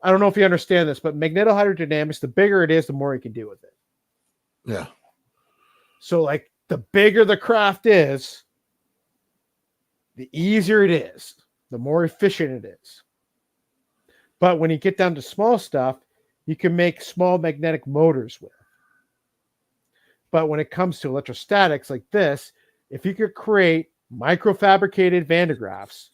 I don't know if you understand this, but magnetohydrodynamics, the bigger it is, the more you can do with it. Yeah. So, like, the bigger the craft is, the easier it is, the more efficient it is. But when you get down to small stuff, you can make small magnetic motors with. But when it comes to electrostatics like this, if you could create microfabricated Van de Graafs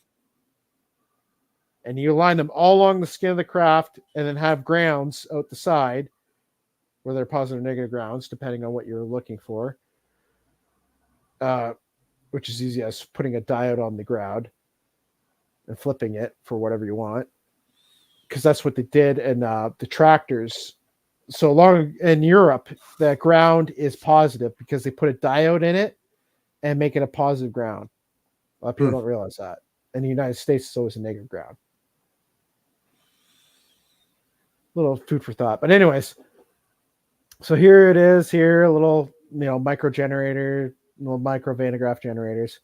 and you align them all along the skin of the craft and then have grounds out the side, where they're positive or negative grounds, depending on what you're looking for, which is easy as putting a diode on the ground and flipping it for whatever you want, because that's what they did in the tractors. So long in Europe, the ground is positive because they put a diode in it and make it a positive ground. A lot of people don't realize that. In the United States, it's always a negative ground. Little food for thought. But anyways, so here it is, here, a little, micro generator, little micro Van de Graaf generators.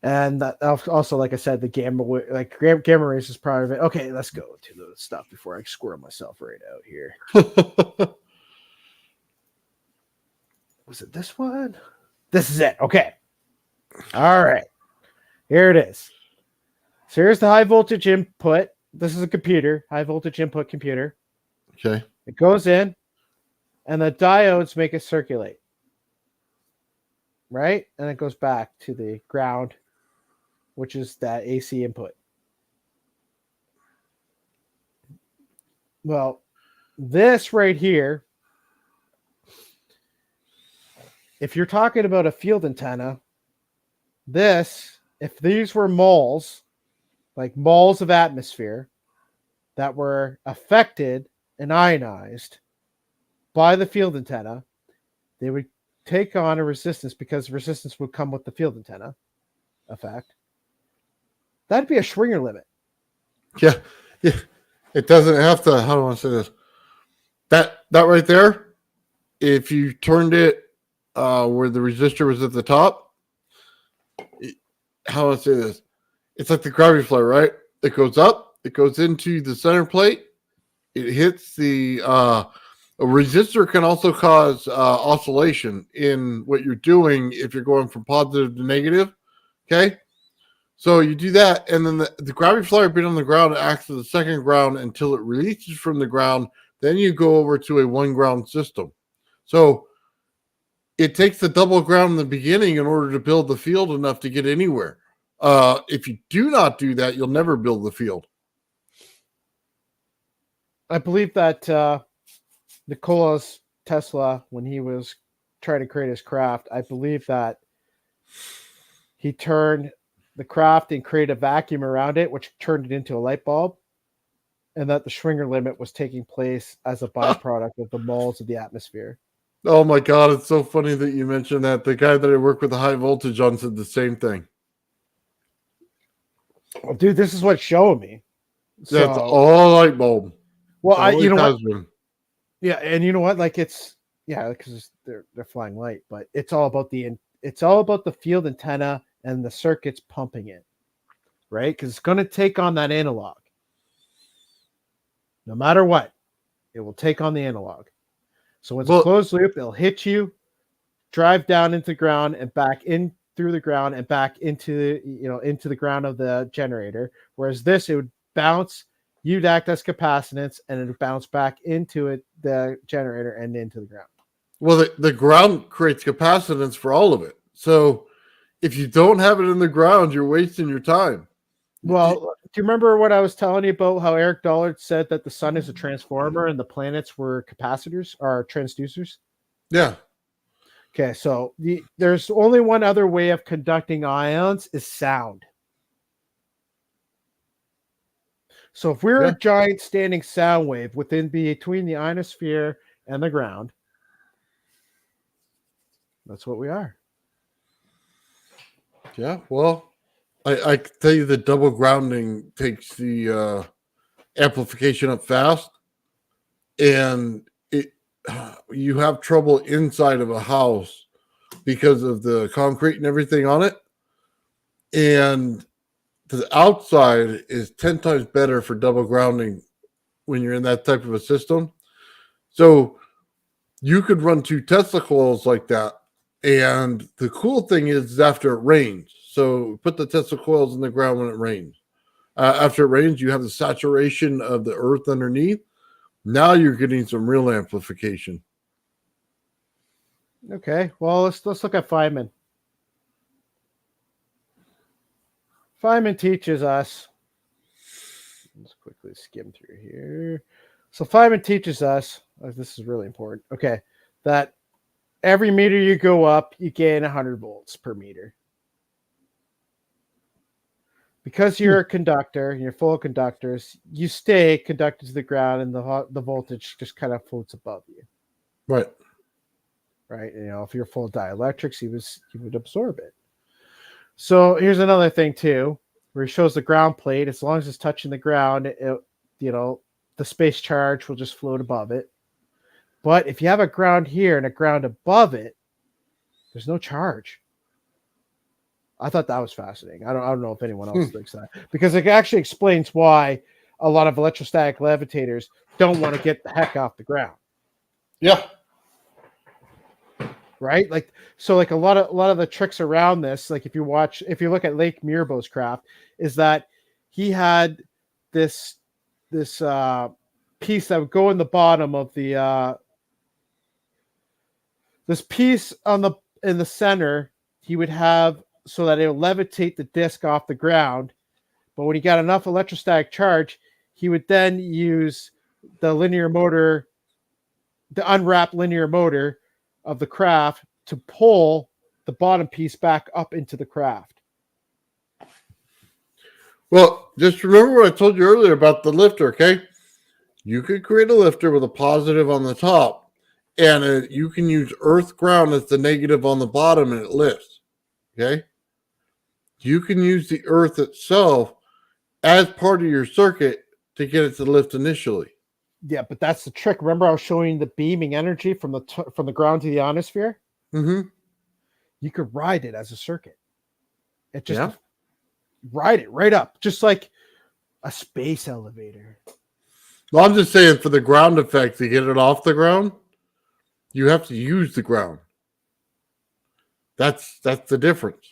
And that also, like I said, the gamma rays is part of it. Okay, let's go to the stuff before I squirrel myself right out here. Was it this one? This is it. Okay. All right. Here it is. So here's the high voltage input. This is a computer, high voltage input computer. Okay. It goes in, and the diodes make it circulate. Right? And it goes back to the ground, which is that AC input. Well, this right here, if you're talking about a field antenna, if these were moles, like moles of atmosphere that were affected and ionized by the field antenna, they would take on a resistance because resistance would come with the field antenna effect. That'd be a Schwinger limit. Yeah. It doesn't have to. How do I want to say this? That right there, if you turned it where the resistor was at the top, how do I say this? It's like the gravity flow, right? It goes up, it goes into the center plate, it hits the a resistor can also cause oscillation in what you're doing if you're going from positive to negative. Okay. So you do that, and then the gravity flyer being on the ground acts as the second ground until it releases from the ground. Then you go over to a one ground system. So it takes the double ground in the beginning in order to build the field enough to get anywhere. If you do not do that, you'll never build the field. I believe that Nikola Tesla, when he was trying to create his craft, I believe that he turned the craft and created a vacuum around it, which turned it into a light bulb, and that the Schwinger limit was taking place as a byproduct of the moles of the atmosphere. Oh my God, it's so funny that you mentioned that. The guy that I work with the high voltage on said the same thing. Well, dude, this is what's showing me. That's all light bulb. Well, you know what? Yeah, and you know what? Like because they're flying light, but it's all about the field antenna and the circuits pumping it, right? Because it's going to take on that analog. No matter what, it will take on the analog. So when it's a closed loop, it'll hit you, drive down into the ground and back in through the ground and back into the ground of the generator. Whereas this, it would bounce, you'd act as capacitance, and it would bounce back into the generator and into the ground. Well, the ground creates capacitance for all of it. So if you don't have it in the ground, you're wasting your time. Well, do you remember what I was telling you about how Eric Dollard said that the sun is a transformer and the planets were capacitors or transducers? Yeah. Okay, so there's only one other way of conducting ions is sound. So if we're a giant standing sound wave between the ionosphere and the ground, that's what we are. Yeah, well, I can tell you that double grounding takes the amplification up fast, and you have trouble inside of a house because of the concrete and everything on it, and the outside is 10 times better for double grounding when you're in that type of a system. So you could run 2 Tesla coils like that. And the cool thing is after it rains. So put the Tesla coils in the ground when it rains. After it rains, you have the saturation of the earth underneath. Now you're getting some real amplification. Okay, well, let's look at Feynman. Feynman teaches us. Let's quickly skim through here. So Feynman teaches us, this is really important, okay, that every meter you go up, you gain 100 volts per meter. Because you're a conductor, you're full of conductors, you stay conducted to the ground, and the voltage just kind of floats above you. Right. Right. If you're full of dielectrics, you would absorb it. So here's another thing too, where he shows the ground plate. As long as it's touching the ground, the space charge will just float above it. But if you have a ground here and a ground above it, there's no charge. I thought that was fascinating. I don't know if anyone else thinks that, because it actually explains why a lot of electrostatic levitators don't want to get the heck off the ground. Yeah. Right? Like, so like a lot of the tricks around this, like if you look at Lake Mirabau's craft, is that he had this piece that would go in the bottom of the this piece in the center, he would have so that it would levitate the disc off the ground. But when he got enough electrostatic charge, he would then use the unwrapped linear motor of the craft to pull the bottom piece back up into the craft. Well, just remember what I told you earlier about the lifter, okay? You could create a lifter with a positive on the top, and you can use earth ground as the negative on the bottom, and it lifts, okay? You can use the earth itself as part of your circuit to get it to lift initially. Yeah, but that's the trick. Remember, I was showing you the beaming energy from the ground to the ionosphere. Mm-hmm. You could ride it as a circuit. It just ride it right up, just like a space elevator. Well, I'm just saying, for the ground effect to get it off the ground, you have to use the ground. That's the difference.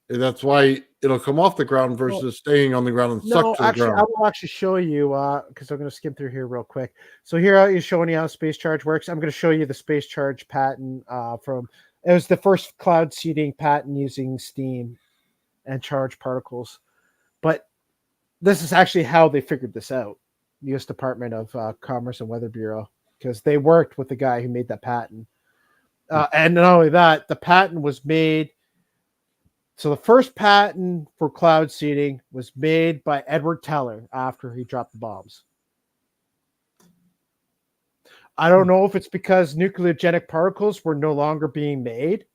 And that's why it'll come off the ground versus staying on the ground and suck to the ground. I will actually show you because I'm going to skim through here real quick. So here is showing you how space charge works. I'm going to show you the space charge patent it was the first cloud seeding patent using steam and charged particles. But this is actually how they figured this out. U.S. Department of Commerce and Weather Bureau, because they worked with the guy who made that patent. And not only that, the patent was made. So the first patent for cloud seeding was made by Edward Teller after he dropped the bombs. I don't know if it's because nucleogenic particles were no longer being made,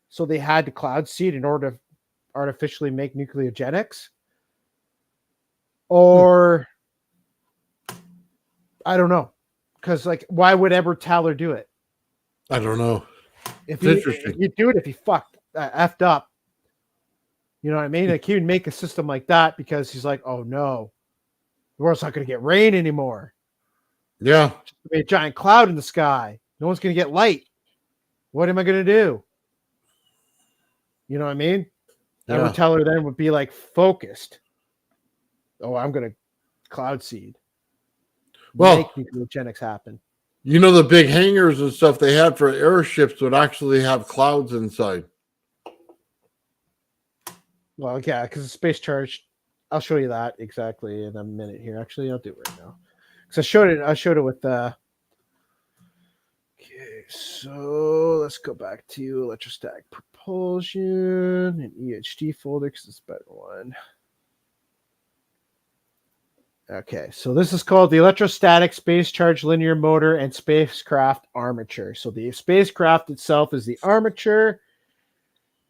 so they had to cloud seed in order to artificially make nucleogenics, or I don't know, because like, why would Edward Teller do it? I don't know. If he'd do it if he effed up. You know what I mean? Like, he would make a system like that because he's like, oh no, the world's not going to get rain anymore. Yeah. Just be a giant cloud in the sky. No one's going to get light. What am I going to do? You know what I mean? Yeah. Edward Teller then would be like focused. Oh, I'm going to cloud seed. Well, make nucleogenics happen. You know, the big hangars and stuff they had for airships would actually have clouds inside. Well, yeah, because the space charge. I'll show you that exactly in a minute here. Actually, I'll do it right now. Because I showed it with Okay, so let's go back to electrostatic propulsion and EHD folder because it's a better one. Okay, so this is called the electrostatic space charge linear motor and spacecraft armature. So the spacecraft itself is the armature,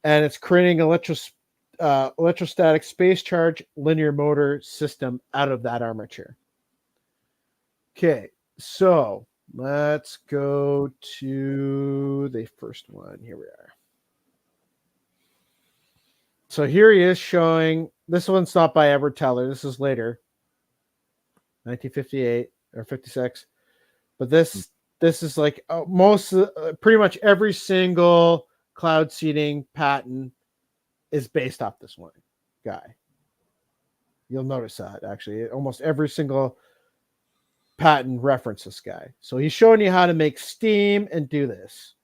and it's creating electrostatic space charge linear motor system out of that armature. Okay, so let's go to the first one. Here we are. So here he is showing, this one's not by Edward Teller, this is later, 1958 or 56. But this is like pretty much every single cloud seeding patent is based off this one guy. You'll notice that actually almost every single patent reference this guy. So he's showing you how to make steam and do this.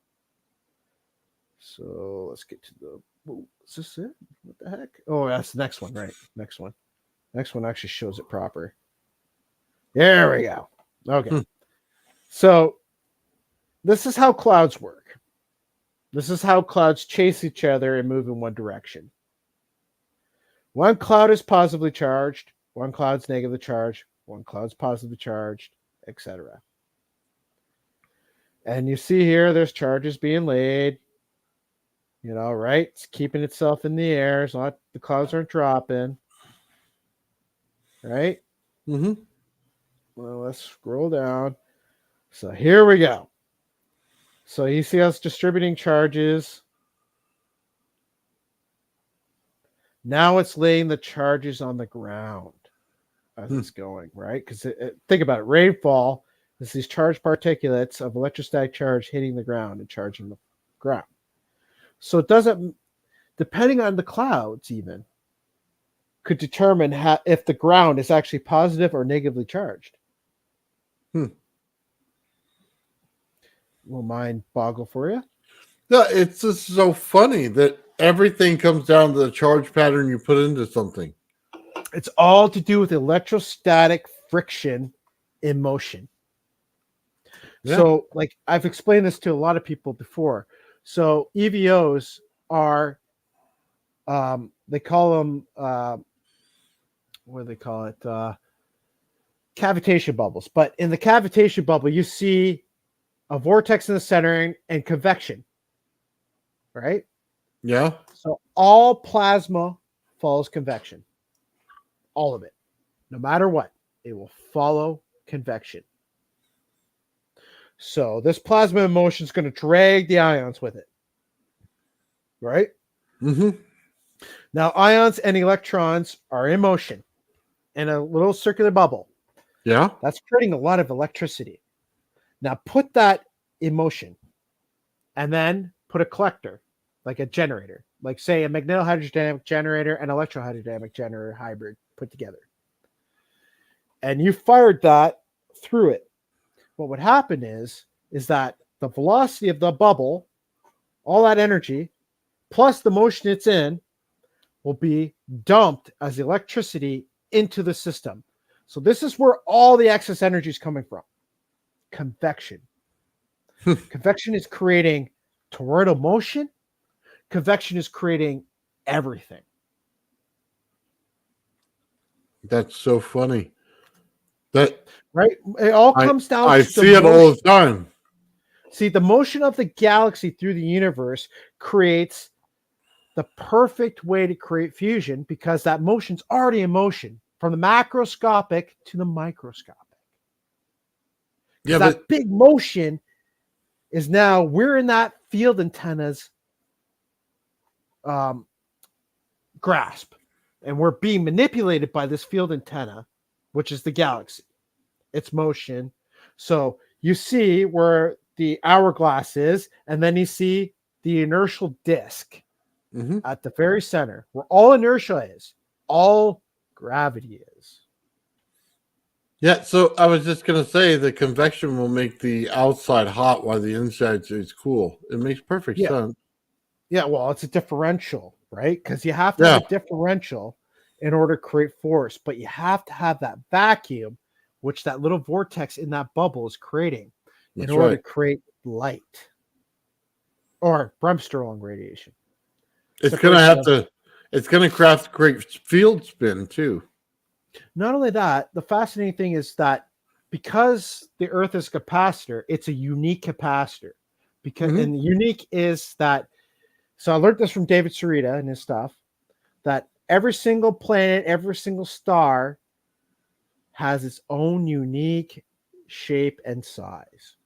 So let's get to the, is this it? What the heck? Oh, that's the next one, right? Next one actually shows it proper. There we go. Okay. So this is how clouds work. This is how clouds chase each other and move in one direction. One cloud is positively charged, one cloud's negatively charged, one cloud's positively charged, etc. And you see here, there's charges being laid. You know, right? It's keeping itself in the air. It's not, the clouds aren't dropping. Right? Mm-hmm. Well, let's scroll down. So here we go. So you see us distributing charges. Now it's laying the charges on the ground as it's going, right? Because think about it. Rainfall is these charged particulates of electrostatic charge hitting the ground and charging the ground. So it doesn't, depending on the clouds even, could determine if the ground is actually positive or negatively charged. Will mind boggle for you? Yeah, it's just so funny that everything comes down to the charge pattern you put into something. It's all to do with electrostatic friction in motion. Yeah. So, like I've explained this to a lot of people before. So EVOs are, they call them, what do they call it? Cavitation bubbles. But in the cavitation bubble, you see a vortex in the center and convection, right? Yeah. So all plasma follows convection. All of it. No matter what, it will follow convection. So this plasma in motion is going to drag the ions with it. Right? Mm-hmm. Now, ions and electrons are in motion in a little circular bubble. Yeah. That's creating a lot of electricity. Now, put that in motion and then put a collector, like a generator, like say a magnetohydrodynamic generator and electrohydrodynamic generator hybrid put together. And you fired that through it. What would happen is that the velocity of the bubble, all that energy, plus the motion it's in, will be dumped as electricity into the system. So this is where all the excess energy is coming from. Convection. Convection is creating toroidal motion. Convection is creating everything. That's so funny. That right? It all comes down to I the see it all the time. See, the motion of the galaxy through the universe creates the perfect way to create fusion because that motion's already in motion from the macroscopic to the microscopic. Yeah, that big motion is now we're in that field antenna's grasp, and we're being manipulated by this field antenna, which is the galaxy, its motion. So you see where the hourglass is, and then you see the inertial disk at the very center, where all inertia is, all gravity is. Yeah, so I was just going to say the convection will make the outside hot while the inside is cool. It makes perfect sense. Yeah, well, it's a differential, right? Because you have to have a differential in order to create force, but you have to have that vacuum, which that little vortex in that bubble is creating in order to create light or Bremsstrahlung radiation. It's going to have to, it's going to create field spin too. Not only that, the fascinating thing is that because the Earth is a capacitor, it's a unique capacitor. Because and unique is that, so I learned this from David Sarita and his stuff, that every single planet, every single star has its own unique shape and size.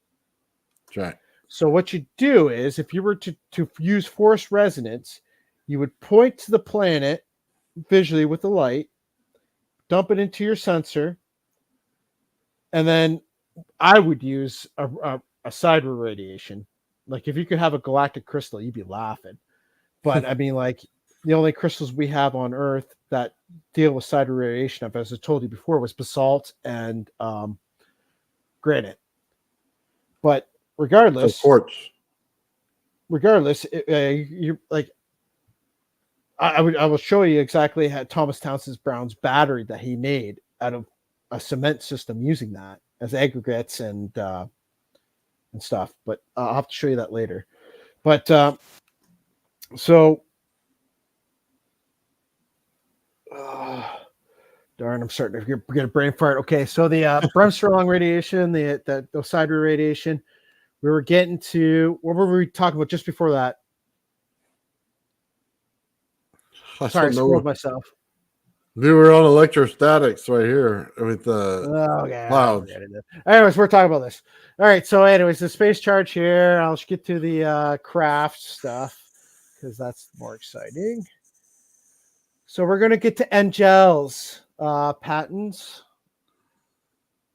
That's right. So what you do is, if you were to use force resonance, you would point to the planet visually with the light, dump it into your sensor, and then I would use a sideward radiation. Like if you could have a galactic crystal, you'd be laughing. But I mean, like the only crystals we have on Earth that deal with sideward radiation, as I told you before, was basalt and granite. But regardless, quartz. Regardless, you like. I will show you exactly how Thomas Townsend Brown's battery that he made out of a cement system using that as aggregates and stuff. But I'll have to show you that later. But so darn, I'm starting to get a brain fart. Okay, so the Bremsstrahlung radiation, the sideward radiation, we were getting to, what were we talking about just before that? Sorry, I spoiled myself. We were on electrostatics right here with the clouds. Anyways, we're talking about this. All right, so anyways, the space charge here. I'll get to the craft stuff because that's more exciting. So we're gonna get to Angel's patents.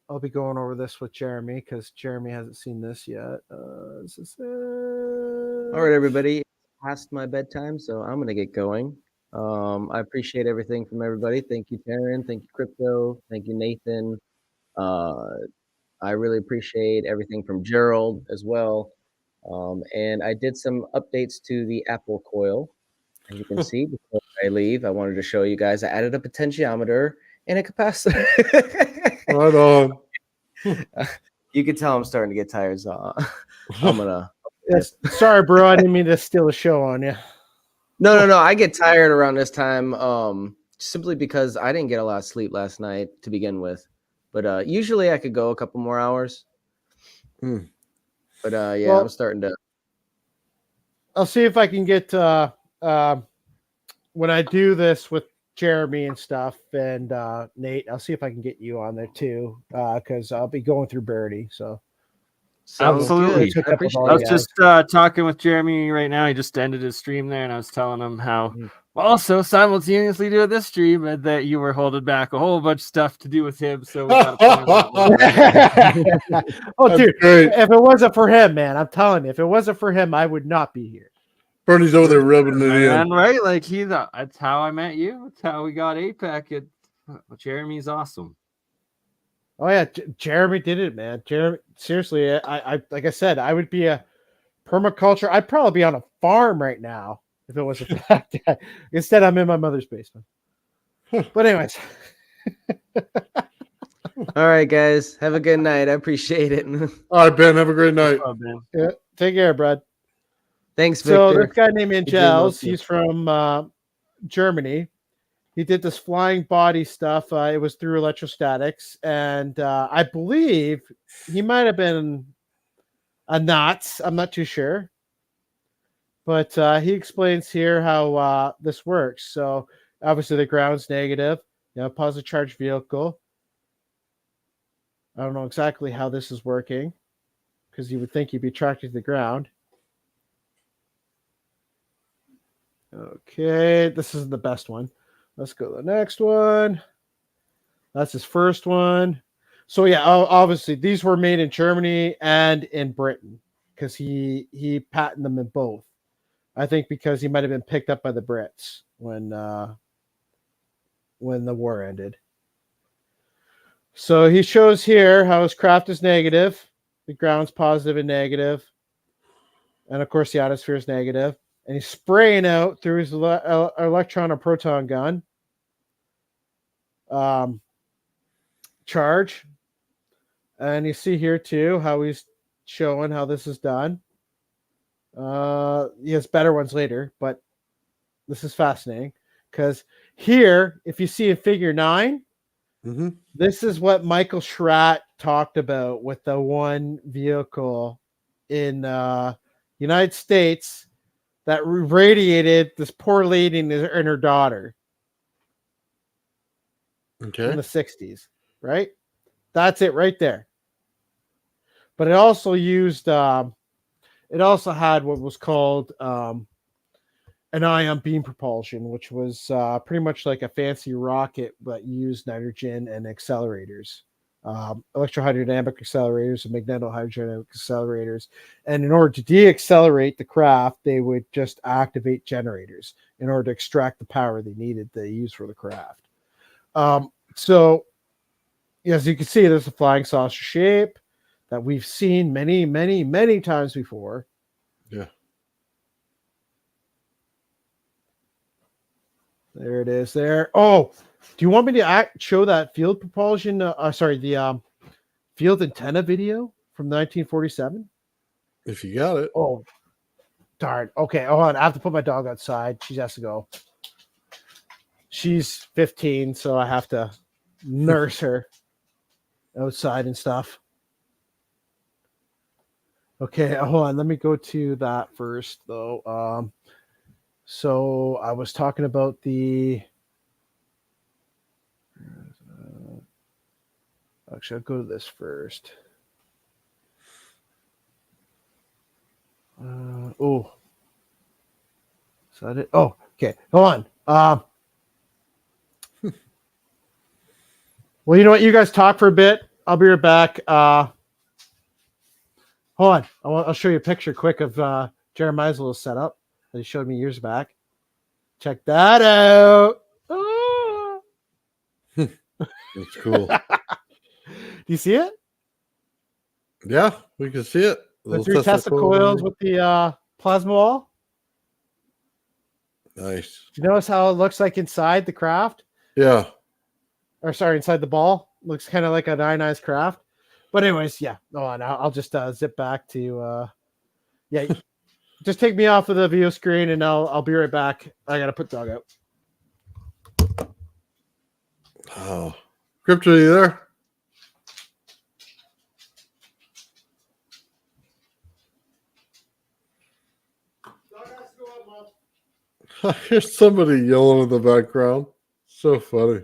I'll be going over this with Jeremy because Jeremy hasn't seen this yet. Is this it? All right, everybody. It's past my bedtime, so I'm gonna get going. I appreciate everything from everybody. Thank you, Taryn. Thank you, Crypto. Thank you, Nathan. I really appreciate everything from Gerald as well. And I did some updates to the Apple coil. As you can see, before I leave, I wanted to show you guys I added a potentiometer and a capacitor. Right on. You can tell I'm starting to get tired, so I'm gonna. Yes. Sorry, bro. I didn't mean to steal a show on you. No. I get tired around this time, simply because I didn't get a lot of sleep last night to begin with. But usually I could go a couple more hours. But yeah, Well, I'm starting to. I'll see if I can get when I do this with Jeremy and stuff and Nate. I'll see if I can get you on there too because I'll be going through Birdie. So Absolutely. I appreciate I was it. just talking with Jeremy right now. He just ended his stream there, and I was telling him how also simultaneously doing this stream and that you were holding back a whole bunch of stuff to do with him. So we got oh, dude, if it wasn't for him, man, I'm telling you, if it wasn't for him, I would not be here. Bernie's over there rubbing it in. And right, like that's how I met you. That's how we got APEC. Jeremy's awesome. Oh yeah, Jeremy did it, man. Jeremy, seriously, I like I said, I would be a permaculture. I'd probably be on a farm right now if it wasn't for that guy. Instead, I'm in my mother's basement. But anyways. All right, guys. Have a good night. I appreciate it. All right, Ben. Have a great night. Yeah, take care, Brad. Thanks, Victor. So this guy named Angels, he's from Germany. He did this flying body stuff. It was through electrostatics, and I believe he might have been a Nazi. I'm not too sure, but he explains here how this works. So obviously the ground's negative, positive charge vehicle. I don't know exactly how this is working because you would think you'd be attracted to the ground. Okay, this is the best one. Let's go to the next one. That's his first one. So yeah, obviously these were made in Germany and in Britain because he patented them in both. I think because he might have been picked up by the Brits when the war ended. So he shows here how his craft is negative, the ground's positive and negative, and of course the atmosphere is negative. And he's spraying out through his electron or proton gun charge. And you see here too how he's showing how this is done. He has better ones later, but this is fascinating because here, if you see in figure 9, this is what Michael Schratt talked about with the one vehicle in United States that radiated this poor lady and her daughter in the 60s, right? That's it right there. But it also used, it also had what was called an ion beam propulsion, which was pretty much like a fancy rocket, but used nitrogen and accelerators. Electrohydrodynamic accelerators and magnetohydrodynamic accelerators. And in order to deaccelerate the craft, they would just activate generators in order to extract the power they needed to use for the craft. So, as you can see, there's a flying saucer shape that we've seen many, many, many times before. Yeah. There it is there. Oh, do you want me to show that field propulsion? The field antenna video from 1947? If you got it. Oh, darn. Okay, hold on. I have to put my dog outside. She has to go. She's 15, so I have to nurse her outside and stuff. Okay, hold on. Let me go to that first, though. So I was talking about the. Actually, I'll go to this first. Is that it? Oh, okay. Hold on. Well, you know what? You guys talk for a bit. I'll be right back. Hold on. I'll show you a picture quick of Jeremiah's little setup that he showed me years back. Check that out. Ah. That's cool. Do you see it? Yeah, we can see it. The 3 Tesla coils with the plasma wall. Nice. Do you notice how it looks like inside the craft? Yeah. Or sorry, inside the ball. Looks kind of like an ionized craft. But anyways, yeah. No, I'll just zip back to yeah. Just take me off of the video screen and I'll be right back. I gotta put dog out. Oh. Crypto, you there? I hear somebody yelling in the background. So funny.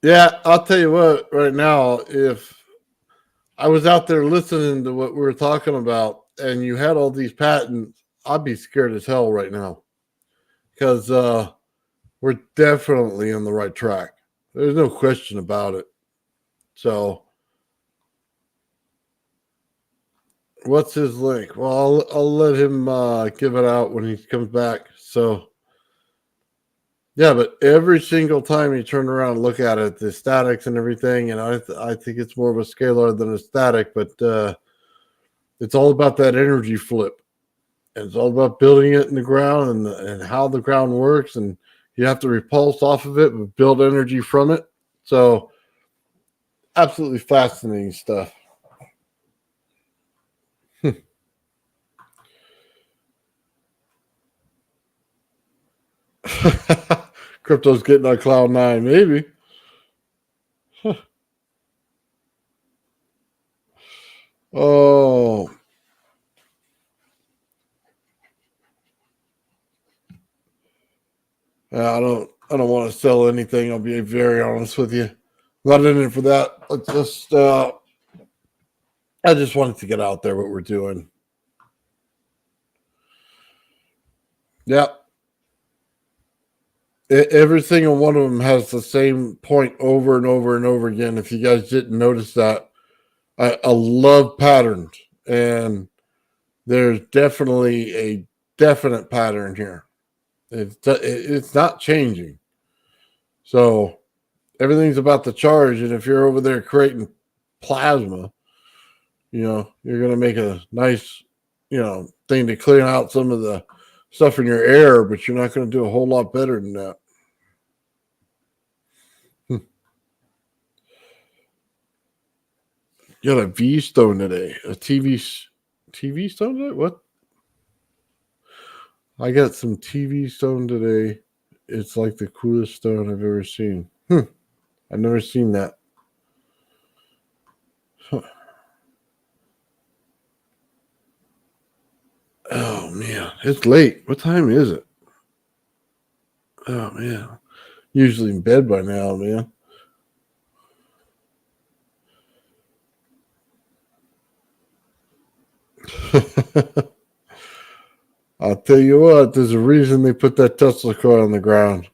Yeah, I'll tell you what, right now, if I was out there listening to what we were talking about and you had all these patents, I'd be scared as hell right now. Because we're definitely on the right track. There's no question about it. So, what's his link? Well, I'll let him give it out when he comes back. So, yeah, but every single time you turn around and look at it, the statics and everything, and I think it's more of a scalar than a static, but it's all about that energy flip. And it's all about building it in the ground and how the ground works, and you have to repulse off of it, but build energy from it. So, absolutely fascinating stuff. Crypto's getting on cloud 9, maybe. Oh. I don't want to sell anything. I'll be very honest with you. Not in it for that. I just wanted to get out there what we're doing. Yeah. Every single one of them has the same point over and over and over again. If you guys didn't notice that, I love patterns, and there's definitely a definite pattern here. It's not changing. So everything's about the charge, and if you're over there creating plasma, you're going to make a nice, thing to clean out some of the stuff in your air, but you're not going to do a whole lot better than that. You got a V stone today, a TV stone today? What? I got some TV stone today. It's like the coolest stone I've ever seen. I've never seen that. Huh. Oh, man. It's late. What time is it? Oh, man. Usually in bed by now, man. I'll tell you what, there's a reason they put that Tesla coil on the ground.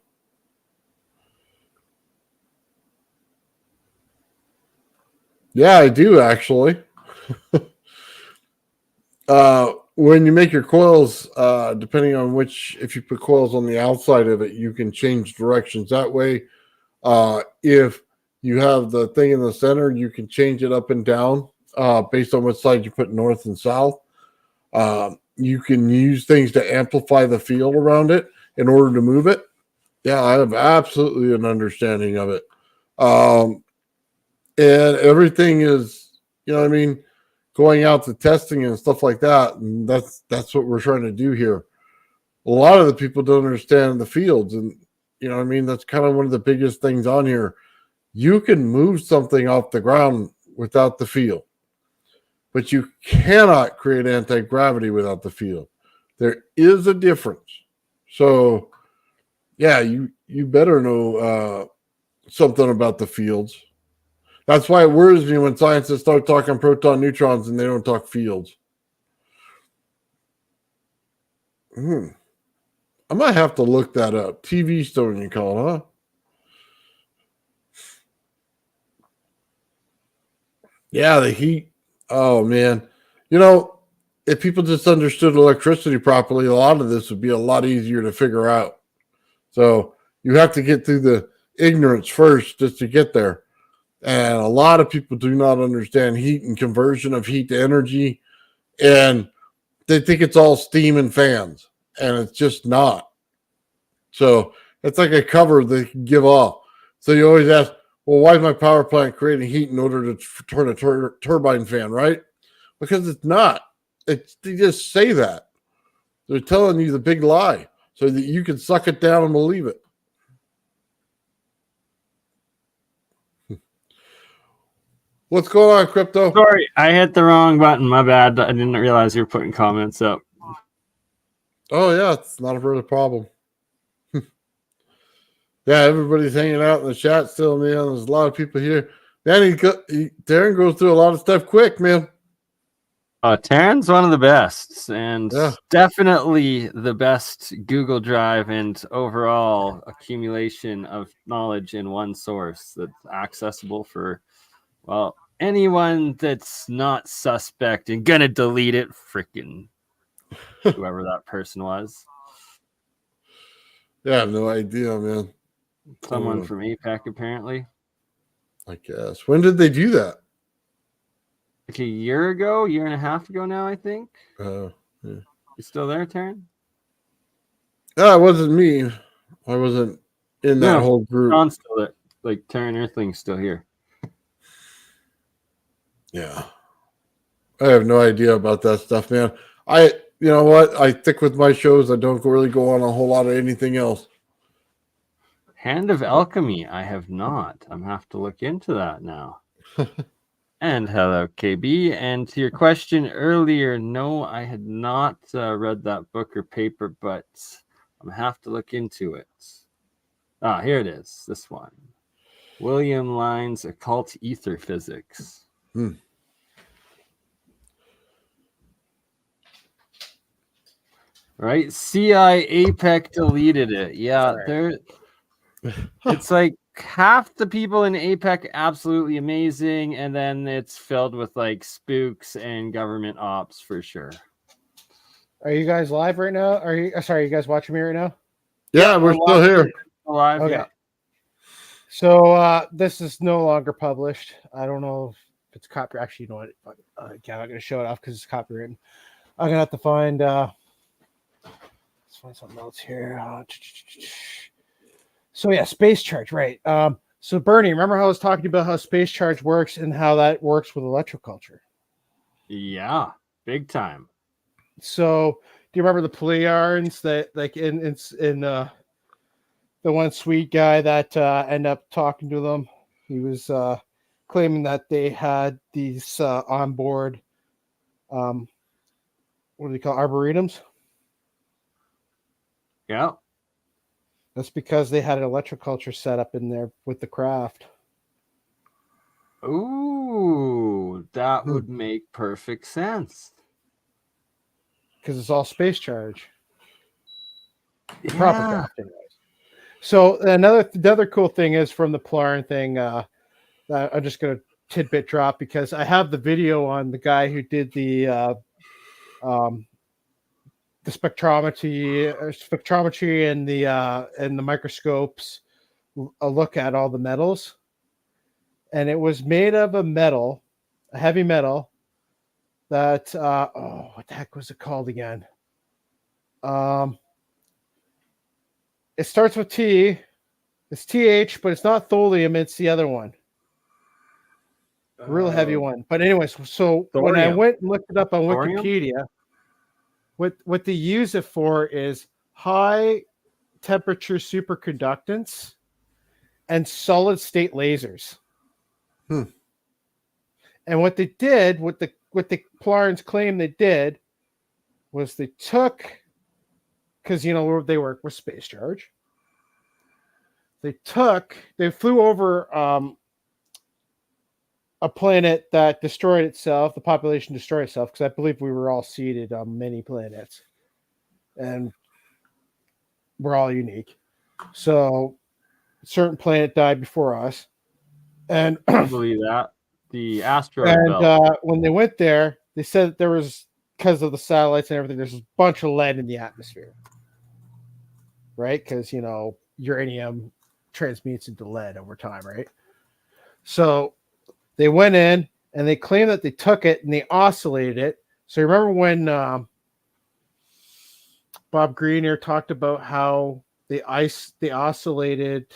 Yeah, I do actually. When you make your coils, depending on if you put coils on the outside of it, you can change directions. That way, if you have the thing in the center, you can change it up and down based on what side you put north and south. You can use things to amplify the field around it in order to move it. Yeah, I have absolutely an understanding of it. And everything is, going out to testing and stuff like that. And that's what we're trying to do here. A lot of the people don't understand the fields. And, that's kind of one of the biggest things on here. You can move something off the ground without the field, but you cannot create anti-gravity without the field. There is a difference. So, yeah, you better know something about the fields. That's why it worries me when scientists start talking proton neutrons and they don't talk fields. I might have to look that up. TV stone, you call it, huh? Yeah, the heat. Oh, man. You know, if people just understood electricity properly, a lot of this would be a lot easier to figure out. So you have to get through the ignorance first just to get there. And a lot of people do not understand heat and conversion of heat to energy. And they think it's all steam and fans. And it's just not. So it's like a cover they can give off. So you always ask, well, why is my power plant creating heat in order to turn a turbine fan, right? Because it's not. They just say that. They're telling you the big lie so that you can suck it down and believe it. What's going on, Crypto? Sorry, I hit the wrong button. My bad. I didn't realize you were putting comments up. Oh, yeah, it's not a further problem. Yeah, everybody's hanging out in the chat still, man. There's a lot of people here. Man, Darren goes through a lot of stuff quick, man. Taryn's one of the best, and Yeah. definitely the best Google Drive and overall accumulation of knowledge in one source that's accessible for, well, anyone that's not suspect and gonna delete it, freaking whoever that person was. Yeah, I have no idea, man. Someone from APEC, apparently. I guess. When did they do that? Like a year and a half ago now, I think. Yeah. You still there, Taryn? Yeah, it wasn't me. I wasn't in that whole group. John's still there. Like Taryn Earthling's still here. Yeah. I have no idea about that stuff, man. You know what? I stick with my shows. I don't really go on a whole lot of anything else. Hand of Alchemy, I have not. I'm have to look into that now. And hello, KB. And to your question earlier, no, I had not read that book or paper, but I'm have to look into it. Ah, here it is. This one, William Lyne's Occult Ether Physics. Right, CI APEC deleted it. Yeah, it's like half the people in APEC absolutely amazing, and then it's filled with like spooks and government ops for sure. Are you guys live right now? Are you guys watching me right now? Yeah, we're still here. Live, okay. yeah. So this is no longer published. I don't know if it's copyright. Actually, you know what? I'm not going to show it off because it's copywritten. I'm going to have to find. Let's find something else here. So yeah, space charge, right? So Bernie, remember how I was talking about how space charge works and how that works with electroculture? Yeah, big time. So do you remember the Pleiadians that like in the one sweet guy that ended up talking to them? He was claiming that they had these onboard what do they call arboretums? Yeah. That's because they had an electroculture set up in there with the craft. Ooh, that would make perfect sense. Because it's all space charge. The proper craft, anyways. So the other cool thing is from the Polarin thing, I'm just going to tidbit drop because I have the video on the guy who did the spectrometry and the microscopes, a look at all the metals, and it was made of a heavy metal that what the heck was it called again? It starts with T. It's TH, but it's not tholium. It's the other one. A real heavy one. But anyways, so when I went and looked it up on Wikipedia, what they use it for is high temperature superconductance and solid state lasers. And what they did, what the Polarans claim they did, was they took, because they work with space charge. They flew over a planet that destroyed itself. The population destroyed itself because I believe we were all seeded on many planets. and we're all unique. So, a certain planet died before us, and I believe that the asteroid and belt. when they went there, they said that there was, because of the satellites and everything, there's a bunch of lead in the atmosphere, right? Because uranium transmutes into lead over time, right? So they went in and they claimed that they took it and they oscillated it. So remember when Bob Greener talked about how they oscillated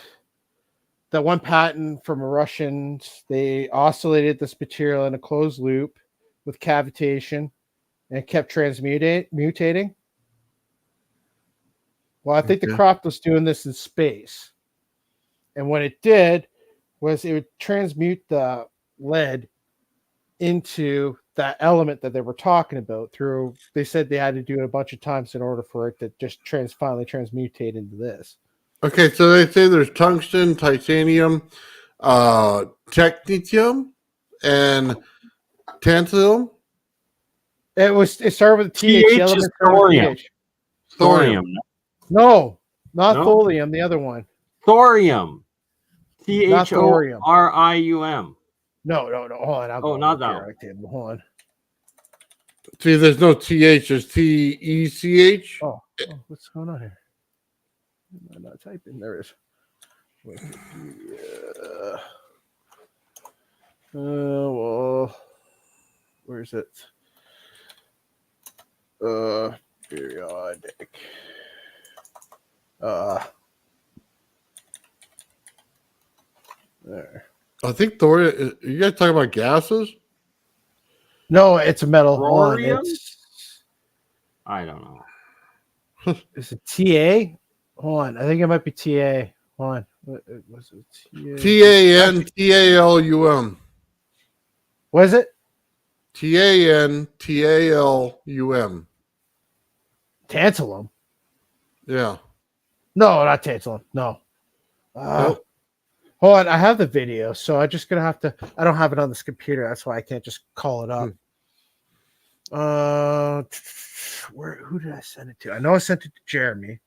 that one patent from a Russians, they oscillated this material in a closed loop with cavitation and it kept mutating. Well, I think the Croft was doing this in space. And what it did was it would transmute the lead into that element that they were talking about through, they said they had to do it a bunch of times in order for it to just finally transmutate into this. Okay, so they say there's tungsten, titanium, technetium, and tantalum. It started with TH. TH is thorium. Thorium. No, not No? thorium. The other one. Thorium. Not thorium. THORIUM. No. Hold on. Oh, not that one. Periodic table. Hold on. See, there's no TH, there's TECH. Oh, what's going on here? I'm not typing. There it is. Wikipedia. Well, where's it? Periodic. There. I think thorium. You guys talking about gases? No, it's a metal. Thorium? I don't know. Is it TA? Hold on. I think it might be TA. Hold on. What was it? TANTALUM. What is it? TANTALUM. Tantalum? Yeah. No, not tantalum. No. Nope. Hold on. I have the video, so I'm just going to have to. I don't have it on this computer. That's why I can't just call it up. Who did I send it to? I know I sent it to Jeremy.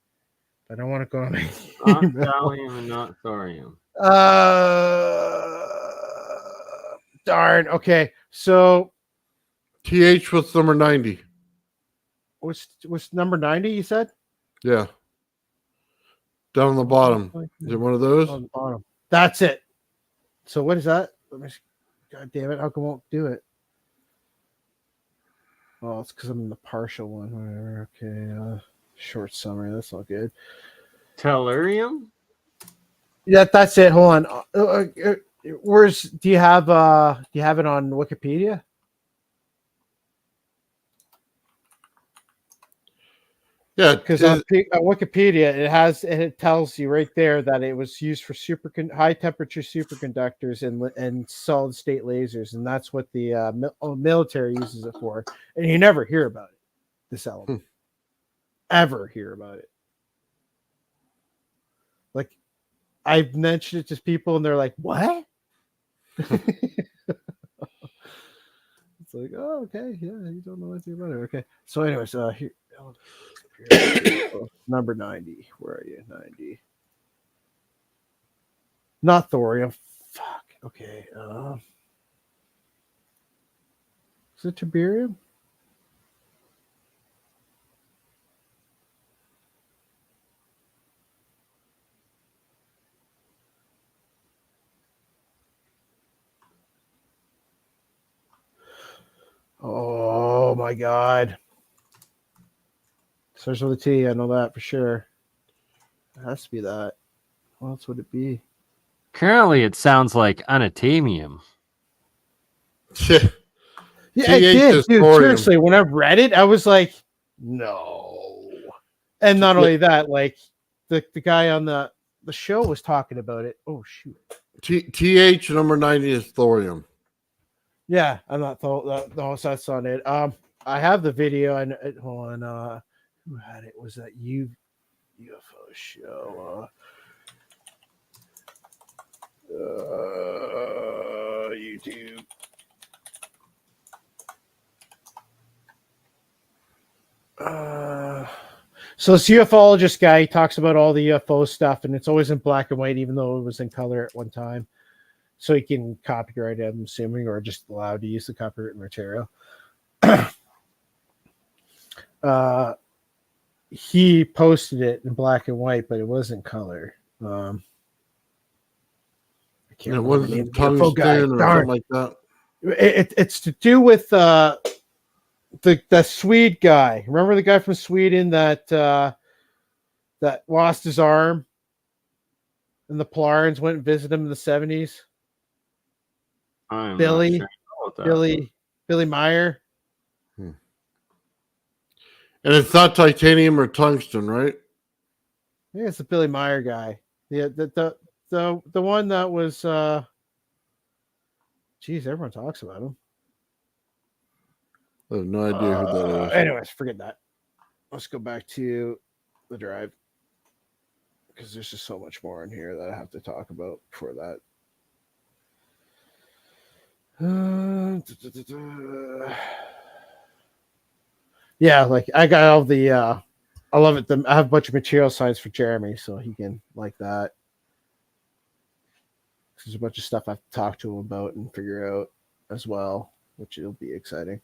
I don't want to go on my Not thallium and not thorium. Darn. Okay. So TH was number 90. was number 90, you said? Yeah. Down on the bottom. Is it one of those? On the bottom. That's it. So what is that? God damn it. How come I won't do it? Oh, it's because I'm in the partial one. Whatever. Okay. Short summary. That's all good. Tellurium? Yeah, that's it. Hold on. Do you have it on Wikipedia? Yeah, because on Wikipedia it tells you right there that it was used for high temperature superconductors and solid state lasers, and that's what the military uses it for. And you never hear about it. This element, ever hear about it? Like, I've mentioned it to people, and they're like, "What?" It's like, "Oh, okay, yeah, you don't know anything about it." Okay, so anyways, here. Number 90. Where are you? 90. Not thorium. Fuck. Okay. Is it tiberium? Oh my god. Starts with a T. I know that for sure. It has to be that. What else would it be? Currently, it sounds like unatamium. Yeah, it did, dude. Seriously, when I read it, I was like, no. And not only that, like the guy on the show was talking about it. Oh shoot. TH number 90 is thorium. Yeah, I'm not that's on it. I have the video and hold on. Who had it? Was that UFO show? YouTube. So this ufologist guy, he talks about all the UFO stuff, and it's always in black and white, even though it was in color at one time. So he can copyright it, I'm assuming, or just allowed to use the copyrighted material. He posted it in black and white, but it was in color. I can't It remember the name wasn't of the UFO guy. tungsten or Darn. something like that. It's to do with the Swede guy. Remember the guy from Sweden that lost his arm, and the Polarans went and visited him in the 70s. Billy Meyer. And it's not titanium or tungsten, right? I think it's the Billy Meyer guy. Yeah, the one that was geez, everyone talks about him. I have no idea who that is. Anyways, forget that. Let's go back to the drive, because there's just so much more in here that I have to talk about before that. Yeah, like I got all the I love it. I have a bunch of material science for Jeremy, so he can like that. There's a bunch of stuff I have to talk to him about and figure out as well, which will be exciting.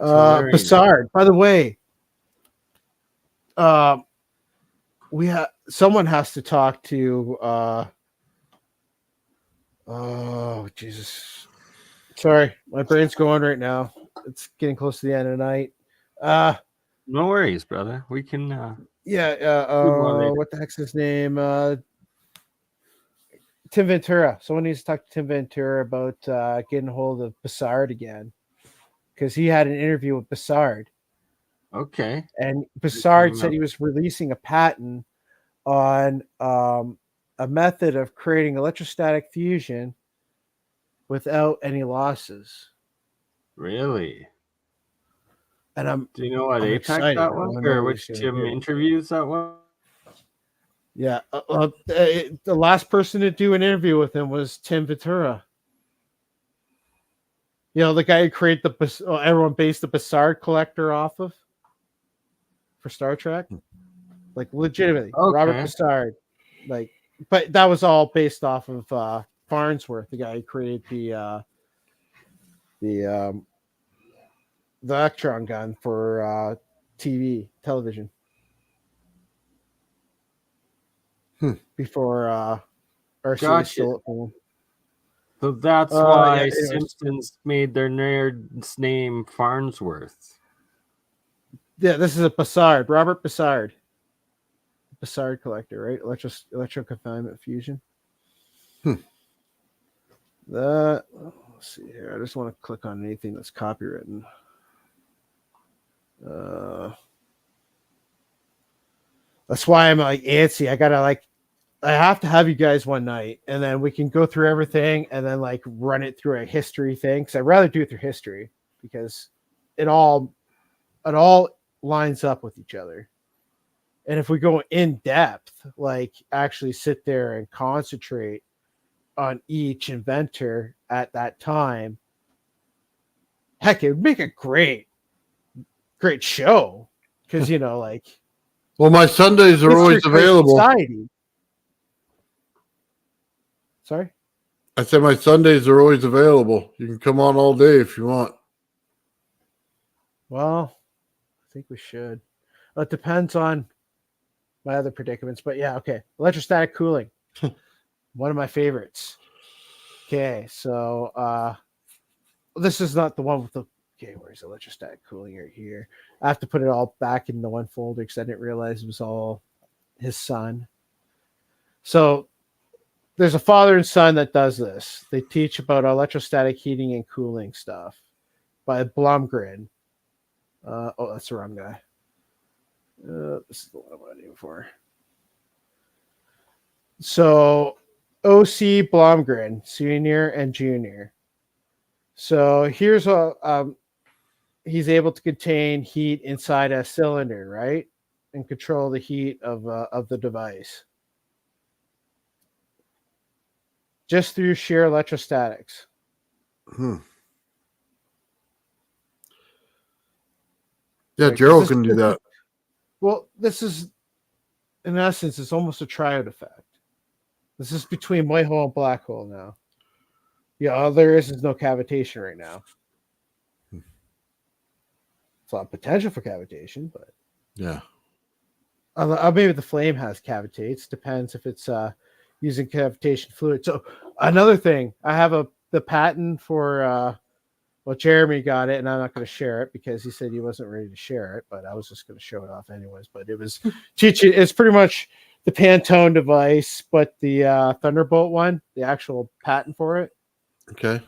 Bassard, by the way, someone has to talk to oh Jesus. Sorry, my brain's going right now. It's getting close to the end of the night. No worries, brother. We can what the heck's his name? Tim Ventura. Someone needs to talk to Tim Ventura about getting a hold of Bassard again, because he had an interview with Bassard. Okay. And Bassard said he was releasing a patent on a method of creating electrostatic fusion without any losses. Really? And do you know what I'm Apex excited. that was, or which Tim interviews that was? Yeah, the last person to do an interview with him was Tim Ventura. You know, the guy who created everyone based the Bassard collector off of for Star Trek. Like legitimately, Okay. Robert Bassard. Like, but that was all based off of Farnsworth, the guy who created the electron gun for television. Before RCA stole it from him. So that's why Simpsons made their nerd's name Farnsworth. Yeah, this is a Bassard, Robert Bassard. Bassard collector, right? Electro confinement fusion. Let's see here. I just want to click on anything that's copywritten. That's why I'm like antsy. I have to have you guys one night, and then we can go through everything and then like run it through a history thing. Because I'd rather do it through history, because it all lines up with each other. And if we go in depth, like actually sit there and concentrate on each inventor at that time, heck, it would make a great show. Because well, my Sundays are always available. Society. Sorry? I said my Sundays are always available. You can come on all day if you want. Well, I think we should. It depends on my other predicaments, but yeah, okay. Electrostatic cooling. One of my favorites. Okay, so this is not the one with the where's electrostatic cooling right here? I have to put it all back in the one folder because I didn't realize it was all his son. So there's a father and son that does this. They teach about electrostatic heating and cooling stuff by Blomgren. That's the wrong guy. This is the one I'm waiting for. So O.C. Blomgren, senior and junior. So here's he's able to contain heat inside a cylinder, right? And control the heat of the device. Just through sheer electrostatics. Yeah, Gerald can do that. Well, this is, in essence, it's almost a triode effect. This is between white hole and black hole now. Yeah, all there is no cavitation right now. It's a lot of potential for cavitation, but Yeah. maybe the flame has cavitates. Depends if it's using cavitation fluid. So another thing, I have the patent for well, Jeremy got it, and I'm not going to share it because he said he wasn't ready to share it, but I was just going to show it off anyways. But it was teaching. It's pretty much the Pantone device, but the Thunderbolt one, the actual patent for it. Okay.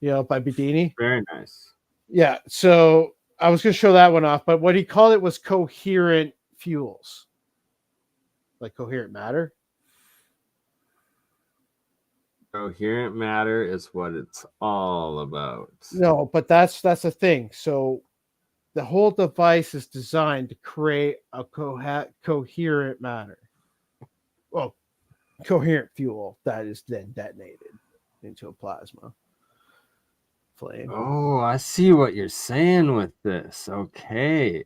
By Bedini. Very nice. Yeah. So I was going to show that one off, but what he called it was coherent fuels, like coherent matter. Coherent matter is what it's all about. No, but that's the thing. So the whole device is designed to create a coherent matter. Well, coherent fuel that is then detonated into a plasma flame. Oh, I see what you're saying with this. Okay.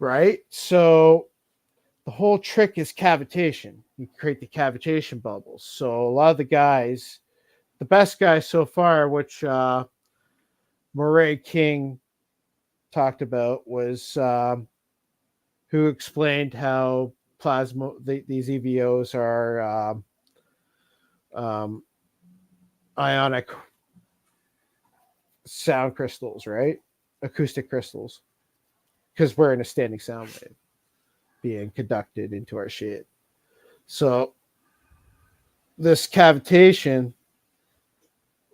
Right? So the whole trick is cavitation. You create the cavitation bubbles. So a lot of the guys, the best guys so far, which Murray King talked about, was who explained how plasma these EVOs are ionic sound crystals, right? Acoustic crystals, because we're in a standing sound wave being conducted into our shit. So this cavitation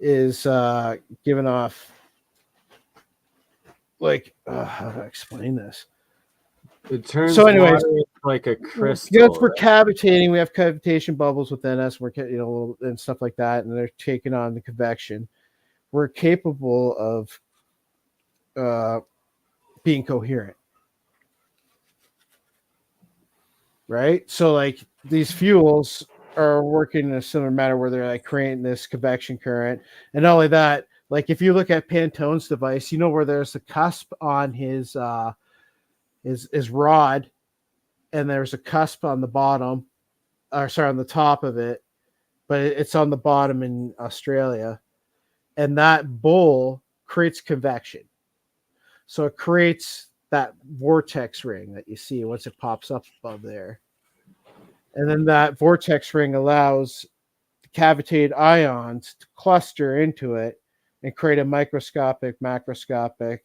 is giving off, like, how do I explain this? It turns so anyways, water like a crystal. Because we're cavitating, we have cavitation bubbles within us. We're and stuff like that, and they're taking on the convection. We're capable of being coherent, right? So like these fuels are working in a similar manner where they're like creating this convection current, and not only that, like if you look at Pantone's device, where there's a cusp on his rod, and there's a cusp on the bottom, or sorry, on the top of it, but it's on the bottom in Australia, and that bowl creates convection. So it creates that vortex ring that you see once it pops up above there. And then that vortex ring allows the cavitated ions to cluster into it and create a microscopic, macroscopic,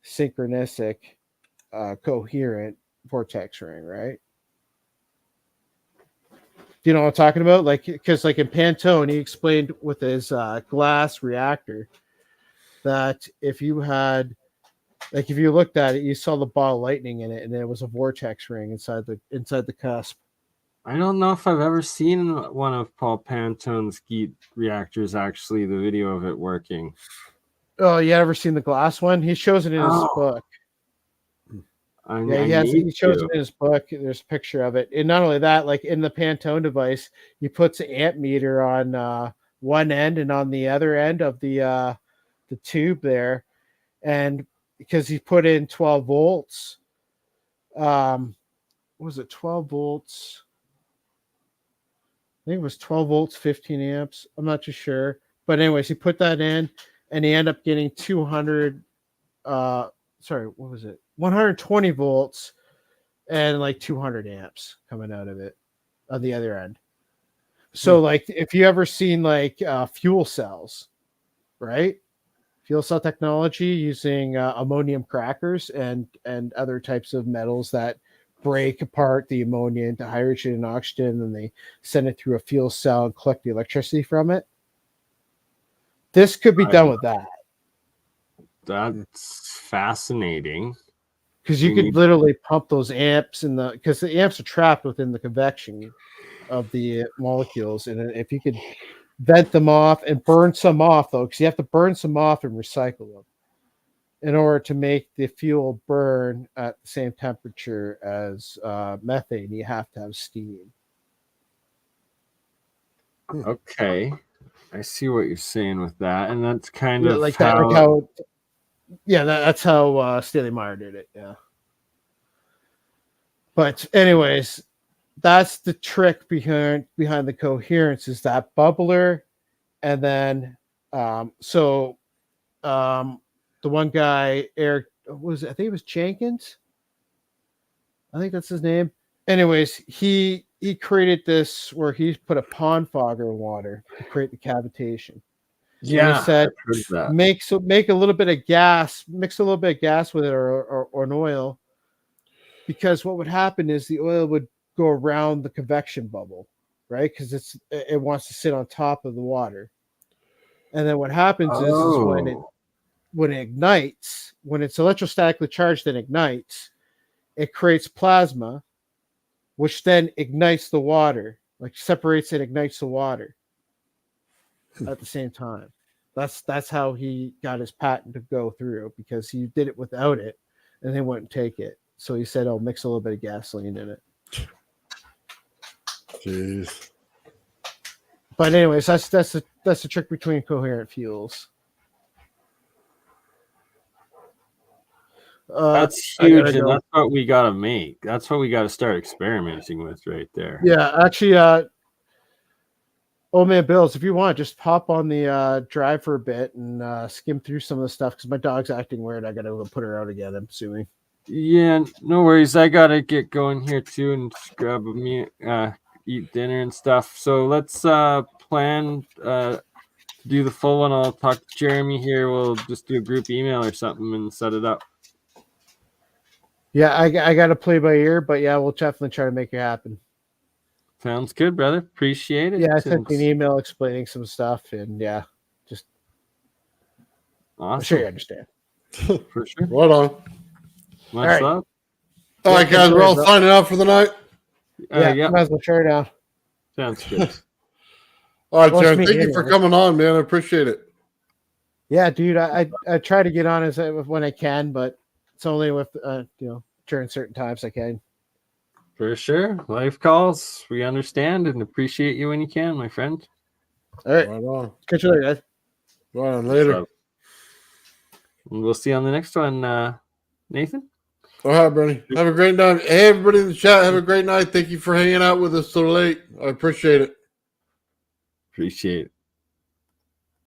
synchronistic, coherent vortex ring, right? Do you know what I'm talking about? Like, because like in Pantone, he explained with his glass reactor that if you had, like, if you looked at it, you saw the ball of lightning in it, and there was a vortex ring inside the cusp. I don't know if I've ever seen one of Paul Pantone's Geet reactors, actually, the video of it working. Oh, you ever seen the glass one? He shows it in his book. He shows it in his book. There's a picture of it. And not only that, like in the Pantone device, he puts an amp meter on one end, and on the other end of the tube there. And because he put in 12 volts, was it 12 volts? I think it was 12 volts, 15 amps. I'm not too sure. But anyways, he put that in, and he ended up getting 120 volts and like 200 amps coming out of it on the other end. So like if you ever seen like fuel cells, right? Fuel cell technology using ammonium crackers and other types of metals that break apart the ammonia into hydrogen and oxygen, and they send it through a fuel cell and collect the electricity from it. This could be done with that. That's fascinating. Because you could literally pump those amps because the amps are trapped within the convection of the molecules, and if you could vent them off and burn some off, though, because you have to burn some off and recycle them in order to make the fuel burn at the same temperature as methane. You have to have steam. Okay, I see what you're saying with that, and that's kind of like how... that. Like how Yeah, that's how Stanley Meyer did it. Yeah. But anyways, that's the trick behind the coherence is that bubbler, and then the one guy Eric I think it was Jenkins. I think that's his name. Anyways, he created this where he put a pond fogger in water to create the cavitation. Yeah, and he said I've heard that. make a little bit of gas, mix a little bit of gas with it or an oil, because what would happen is the oil would go around the convection bubble, right? Because it wants to sit on top of the water, and then what happens is when it ignites, when it's electrostatically charged and ignites, it creates plasma, which then ignites the water, like separates and ignites the water at the same time. That's how he got his patent to go through, because he did it without it and they wouldn't take it. So he said, "Oh, mix a little bit of gasoline in it." Jeez. But anyways, that's the trick between coherent fuels. That's huge, and that's what we gotta make. That's what we gotta start experimenting with right there. Yeah, actually, Old Man Bills, if you want, just hop on the drive for a bit and skim through some of the stuff, because my dog's acting weird. I gotta go put her out again, I'm assuming. Yeah, no worries. I gotta get going here too and just grab a meal, eat dinner and stuff. So let's plan to do the full one. I'll talk to Jeremy here. We'll just do a group email or something and set it up. Yeah, I got to play by ear, but yeah, we'll definitely try to make it happen. Sounds good, brother. Appreciate it. Yeah, I sent you an email explaining some stuff, and yeah, just awesome. I'm sure you understand. For sure. Right on. Much love. All right, guys, we're all signing out for the night. Yeah, might as well share it down. Sounds good. All right, Jared, thank you for coming on, man. I appreciate it. Yeah, dude, I try to get on as when I can, but it's only with during certain times I can. For sure. Life calls. We understand and appreciate you when you can, my friend. All right. Right on. Catch you later, guys. Right on. Later. We'll see you on the next one, Nathan. All right, Bernie. Have a great night. Hey, everybody in the chat, have a great night. Thank you for hanging out with us so late. I appreciate it. Appreciate it.